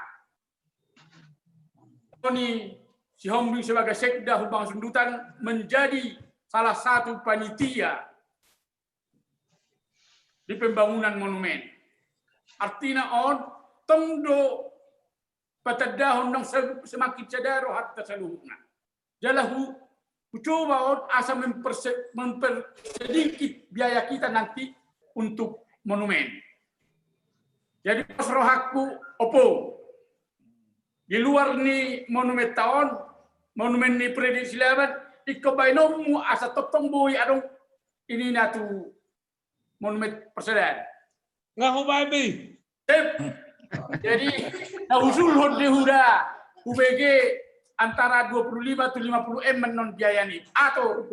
[SPEAKER 4] Tony Sihombing sebagai Sekda Hubang Sundutan, menjadi salah satu panitia di pembangunan monumen. Artinya tongdo patadahon ng semakin sadaro hatta saluhna. Jalahu coba asa mempersedikit biaya kita nanti untuk monumen. Jadi pas rohaku opo. Di luar ni monumen tahun, monumen ni Fredrik Silaban, ikabainomu asa totong boy adong ini natu monumen persaudaraan.
[SPEAKER 2] Ngaku babi.
[SPEAKER 4] Jadi usul hode huda UBG antara 25 atau 50 M non biaya nih atau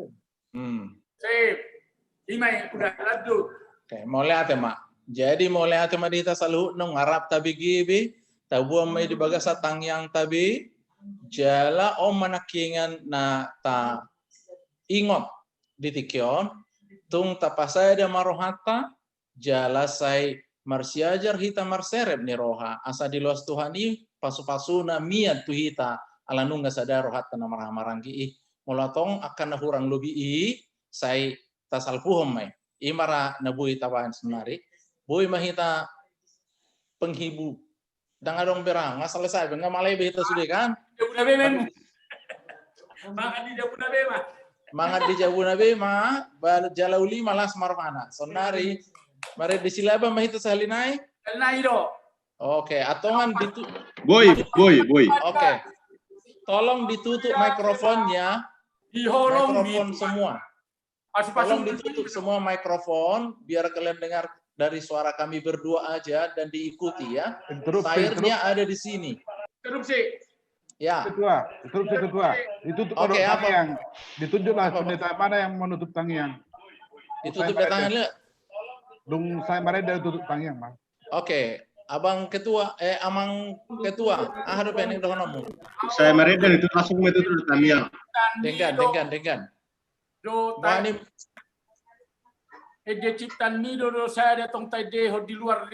[SPEAKER 4] sip imai udah lanjut.
[SPEAKER 2] Oke, mulai ate mak. Jadi mulai ate madita saluh nong ngarap tabi gibi tabu mai di bagasa tangyang tabi jala manakingan na ta ingot di tikyon tung tapasaya da marohata jala sai marsiajar hita marsereb ni roha asa di luas Tuhani pasu-pasuna mian tuhita ala nunga sadaro hatta na maranggi mulatong akan na hurang lubi sai tasalpuhom mai imara na bui tawan senari bui mahita penghibu dangadong berang nggak selesai nggak malai behita sudah kan mangat di Jabuna Bema jalauli malas marmana sonari mari di Silaban mahita salinai
[SPEAKER 4] do.
[SPEAKER 2] Oke, atongan
[SPEAKER 1] Boy.
[SPEAKER 2] Oke. Tolong ditutup mikrofonnya. Mikrofon semua. Tolong ditutup semua mikrofon biar kalian dengar dari suara kami berdua aja dan diikuti ya. Airnya ada di sini.
[SPEAKER 4] Interupsi.
[SPEAKER 2] Ya.
[SPEAKER 24] Ketua. Ditutup
[SPEAKER 2] Oke, apa?
[SPEAKER 24] Tangiang. Ditunjuklah pendeta mana yang menutup Tangiang.
[SPEAKER 2] Ditutup tangannya.
[SPEAKER 24] Dung saya mareda tutup Tangiang, Bang.
[SPEAKER 2] Oke. Abang ketua, amang ketua, ada pening doh nomu.
[SPEAKER 1] Saya mereda itu langsung menutup Tangiang.
[SPEAKER 2] Dengan.
[SPEAKER 4] Bani ede ciptan mido do saya datang tadi di luar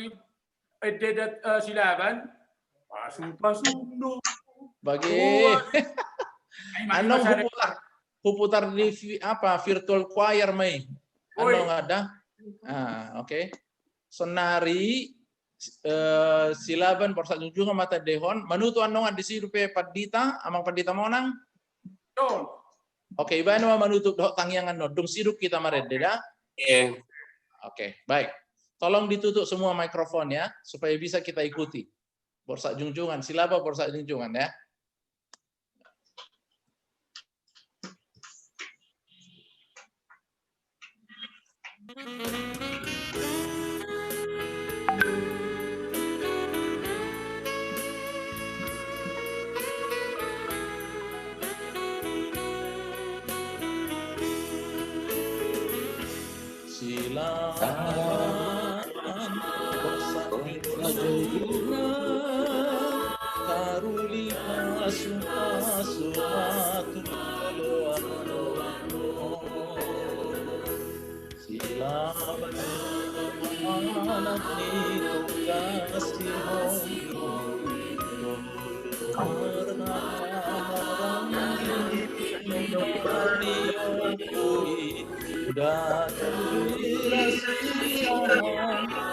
[SPEAKER 4] ede Silaban. Pasu do.
[SPEAKER 2] Bagi anong puputar di apa virtual choir mai. Anong ada? Oke. Sonari Silaban Borsa Junjungan mata dehon manutu anong di sirupe padita amang padita monang. Oke, iba no manutup doh tangyangan no dung sirup kita marededa. Oke, baik. Tolong ditutup semua mikrofonnya supaya bisa kita ikuti. Borsa Junjungan, Silaba Borsa Junjungan ya.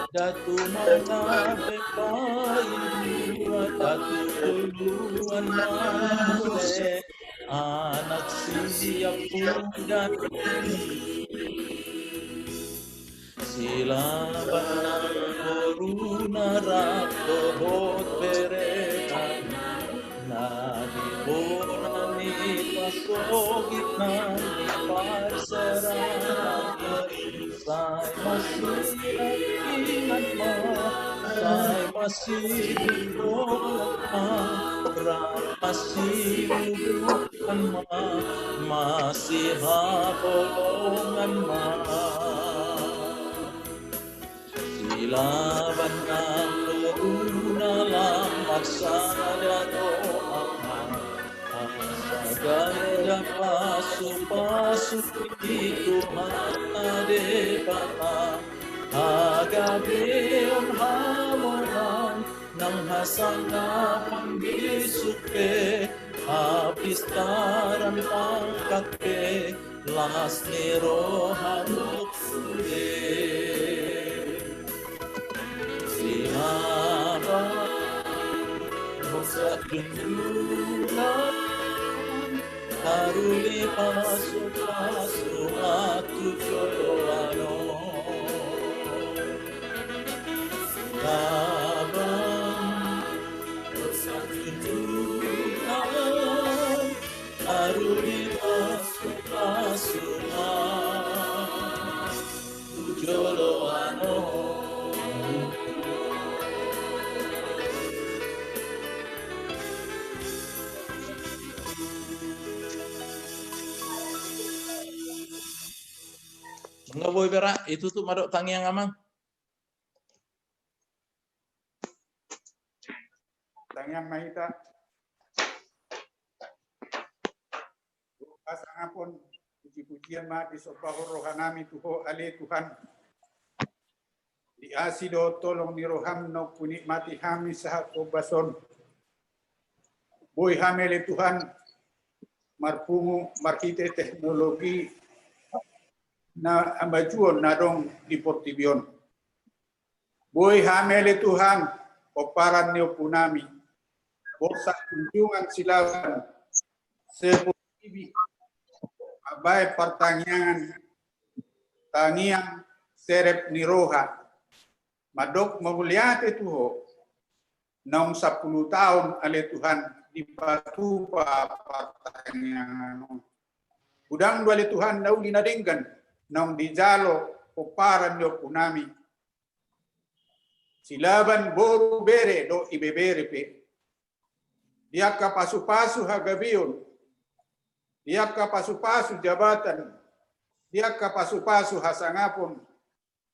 [SPEAKER 2] Datu mana bekai datu tuluan male anak siap dan Silaban coruna rato hot bereta nadi bonani sogit na parsarap say masih ingat mo say masih masih bukan masih habolongan silaban ang luna lang magsada doa ganda paso-paso itu ade pata agabi on hamoran nang hasanga panggisuke apistaran pangkatke las nero hanuk sude siapa bosa dundulan Karuli paso-paso atu joloano Tabang bersakinduan Karuli paso-paso atu joloano Enggak boy berak, itu tuh madok tangi yang amang.
[SPEAKER 4] Tangyang mahita. Pasangapon puji-pujian ma di sopahor rohanami tuho ale Tuhan. Di asido tolong ni roham no kunikmati hami sahat obason. Boy hamele Tuhan marpungu markite teknologi na ambajuon na dong di Portibion. Boy hamele Tuhan, oparan niyo punami, borsa kunjungan silaban, sepulibi, abay pertanyaan, tangiang serep ni roha, madok mamuliate tuho, naong 10 tahun ale Tuhan, di patupa pertanyaan. Udang dua Tuhan na uli na dinggan, nang dijalo oparan yo punami silaban boru bere do ibebere pe dia ka pasu-pasu hagabion dia ka pasu-pasu jabatan dia ka pasu-pasu hasangapon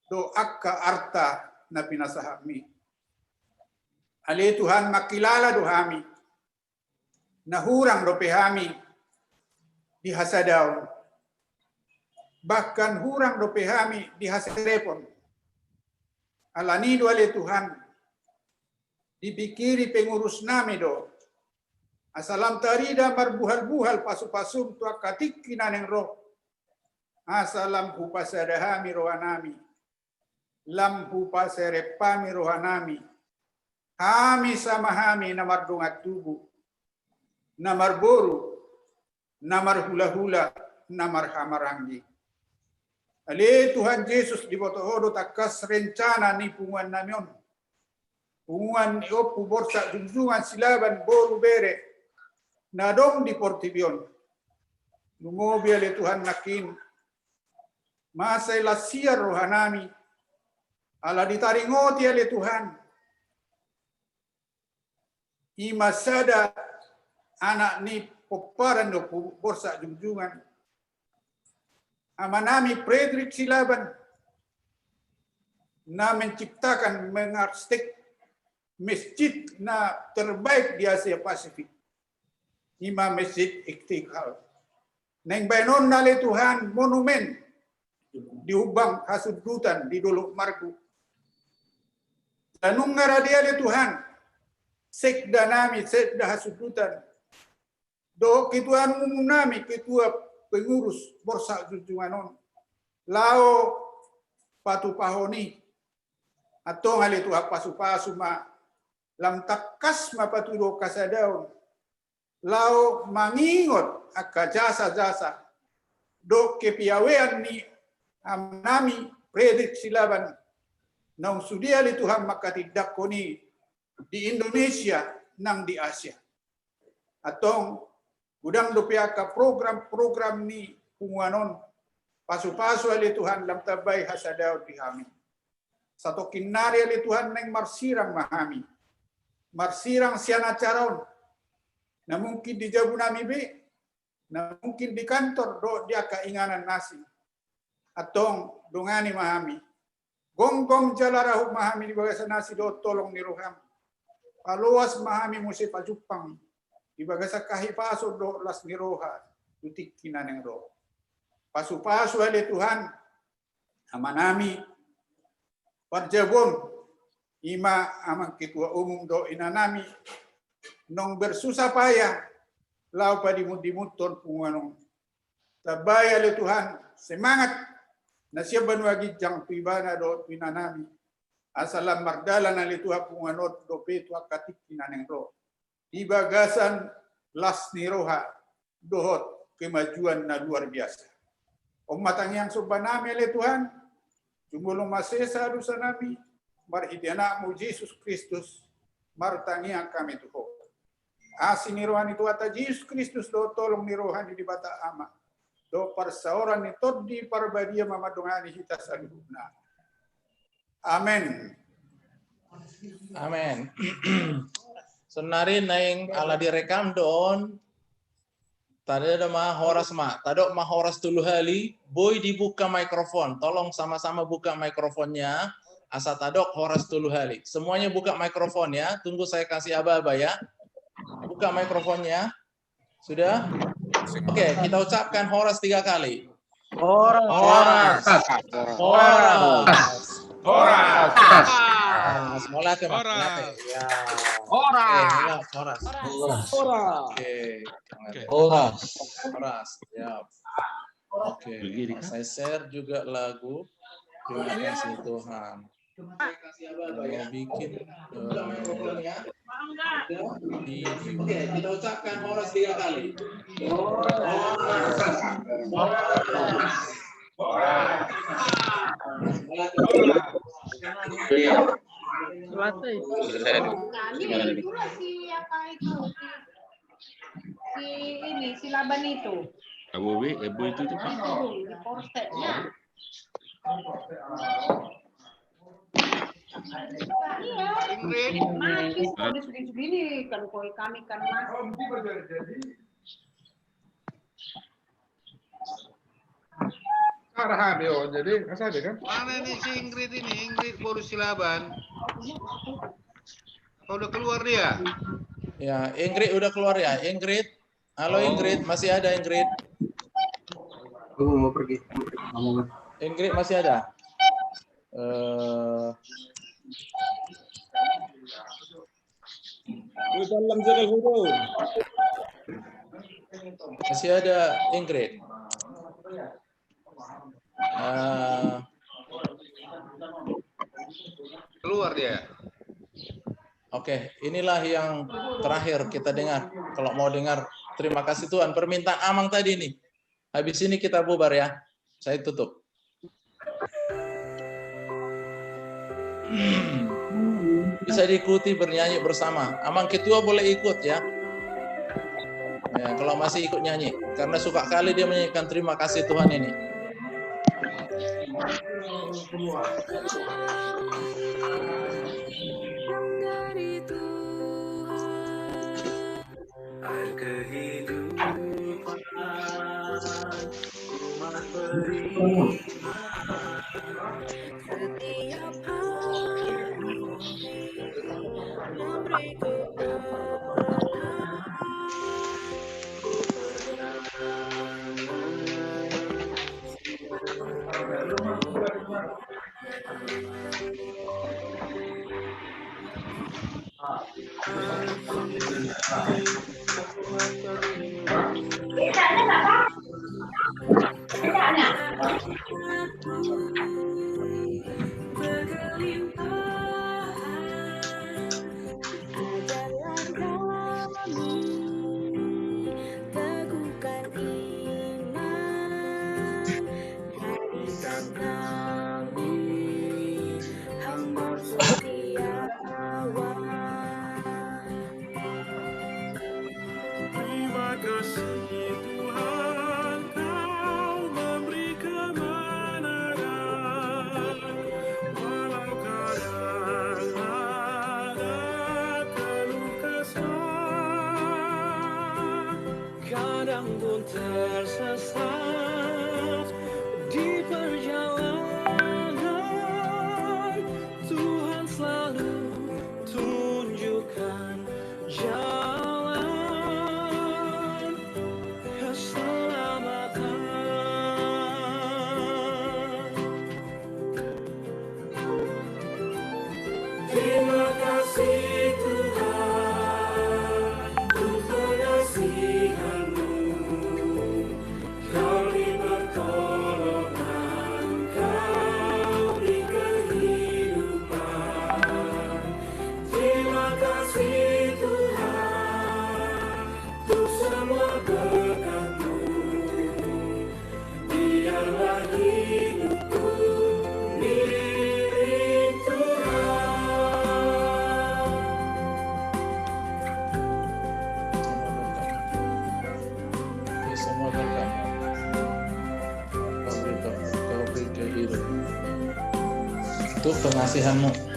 [SPEAKER 4] do akka arta na pinasahami ali Tuhan makilala do hami nahurang do pehami di hasadaw bahkan hurang do pehami di haserepon alanido ale Tuhan dipikiri pengurus nami do asalam tarida marbuhal-buhal pasu-pasum tua katik kinaneng roh asalam hupasadahami rohanami lam hupaserepami rohanami hami sama hami namar dongat tubuh namar boru namar hula-hula namar hamarangi Ale Tuhan Yesus di botohodo takas rencana ni punguan namion. Punguan ni opu borsa junjungan silaban boru bere. Nadong di Portibion. Lumobi ale Tuhan nakin. Masa ilasia rohanami. Ala ditaringoti ale Tuhan. Imasada anak ni poparan do borsa junjungan. Amanami Frederick Silaban na menciptakan mengarstek masjid na terbaik di Asia Pasifik. Ima Masjid Istiqlal. Neng banon nale Tuhan monumen diubang hasudutan di Dolok Margu. Danung ngaradia le Tuhan sekda nami sekda hasudutan. Do ketuaan umum nami ketua pengurus borsa junjunganon lao patu pahoni atau ngale tu pasu-pasu ma lam takas ma patu do kasadaon lao mangingot aka jasa-jasa do kepiawean ni amnami Frederick Silaban nang sudia li Tuhan makati dakoni di Indonesia nang di Asia atong
[SPEAKER 16] Gudang do piaka program-program ni punguanon pasu-pasu ali Tuhan lam tabay hasadaw di kami. Satu kinari ali Tuhan neng marsirang mahami. Marsirang siana caron. Na mungkin di jabu nami be, na mungkin di kantor do dia kainganan nasi. Atong dongani mahami. Gonggong jalarahuk mahami di bagasan nasi do tolong niruham. Paluas mahami musi pajupang. Di bagasa kahipaso do las niroha. Tutik kinaneng do. Pasu-pasu ali Tuhan. Amanami. Parjabon. Ima amang ketua umum do inanami. Nong bersusah payah. Lau pa dimut-dimuton punganong. Tabay ali Tuhan. Semangat. Nasya banwagi jang pibana do pinanami. Asalam mardalan ali Tuhan punganot do petu akatik kinaneng ro. Di bagasan las niroha dohot kemajuan na luar biasa. Matang yang subhanami ali Tuhan. Jumulong masesa dosa nabi. Marhidiana mu Yesus Kristus. Martangiang kami Tuhan. Asin nirohan itu ata Yesus Kristus do tolong nirohan di bata ama. Do parsaoran ni toddi parbadia mamadungani hita saluhna. Amen.
[SPEAKER 2] Amen. Senari naing ala direkam doon. Tadi ada mah horas mah. Tadok mah horas dulu hali. Boy dibuka mikrofon. Tolong sama-sama buka mikrofonnya. Asa tadok horas dulu hali. Semuanya buka mikrofon ya. Tunggu saya kasih aba-aba ya. Buka mikrofonnya. Sudah? Oke, kita ucapkan horas 3 kali. Horas. Horas. Horas. Horas. Mulai ke horas. Ya. Horas. Horas. Oke. Horas. Horas. Ya. Oke. Saya share juga lagu. Terima kasih Tuhan. Mau bikin Oke, kita ucapkan horas 3 kali.
[SPEAKER 10] Si Laban itu.
[SPEAKER 14] Ibu itu tuh.
[SPEAKER 10] Di Polsek ya. Segini kan kami kan
[SPEAKER 16] jadi kasih ada kan?
[SPEAKER 12] Mana nih si Ingrid ini? Ingrid baru silaban. Apa udah keluar dia?
[SPEAKER 2] Ya, Ingrid udah keluar ya. Ingrid. Halo Ingrid, masih ada Ingrid?
[SPEAKER 20] Mau pergi.
[SPEAKER 2] Ingrid masih ada? Masih ada Ingrid.
[SPEAKER 12] Keluar dia.
[SPEAKER 2] Oke, inilah yang terakhir kita dengar. Kalau mau dengar, terima kasih Tuhan. Permintaan Amang tadi nih. Habis ini kita bubar ya. Saya tutup. Bisa diikuti bernyanyi bersama. Amang ketua boleh ikut ya. Ya, kalau masih ikut nyanyi, karena suka kali dia menyanyikan terima kasih Tuhan ini.
[SPEAKER 21] Terima kasih
[SPEAKER 2] untuk pengasihanmu.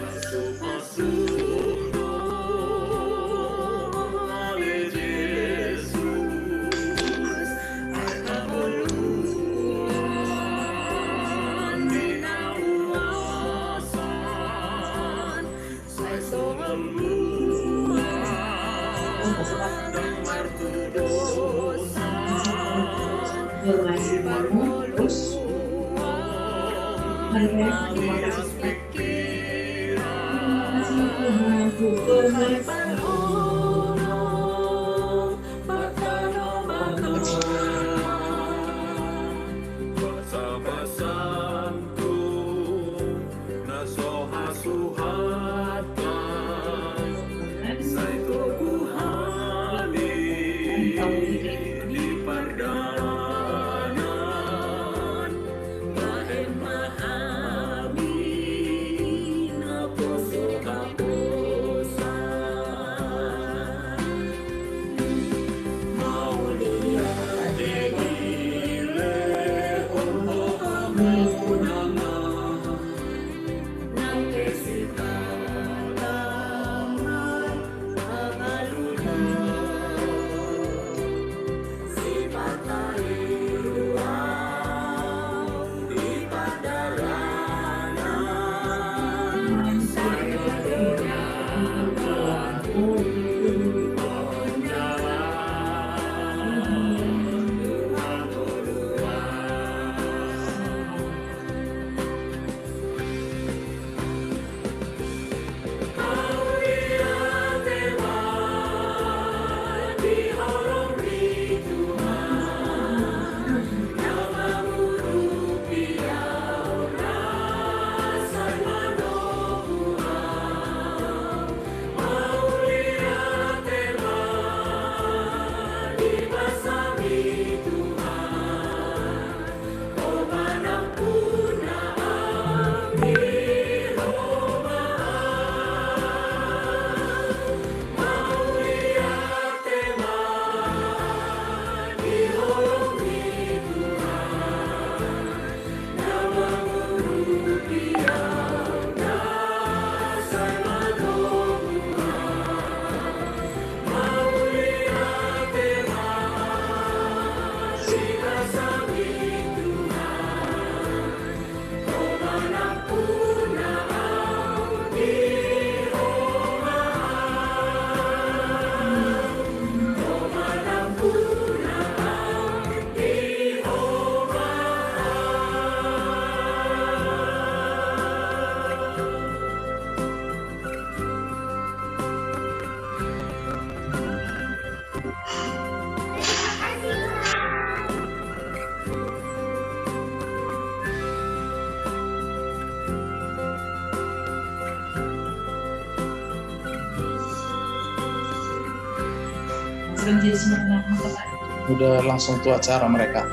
[SPEAKER 2] Udah langsung tuh acara mereka.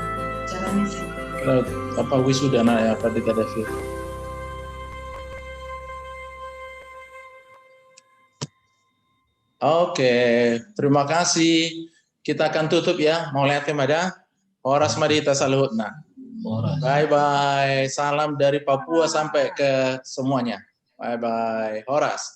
[SPEAKER 2] Apa wisudana ya Pak Dika David. Oke, terima kasih. Kita akan tutup ya. Mau lihat ada Horas Madita Saluhutna. Bye bye. Salam dari Papua sampai ke semuanya. Bye bye. Horas.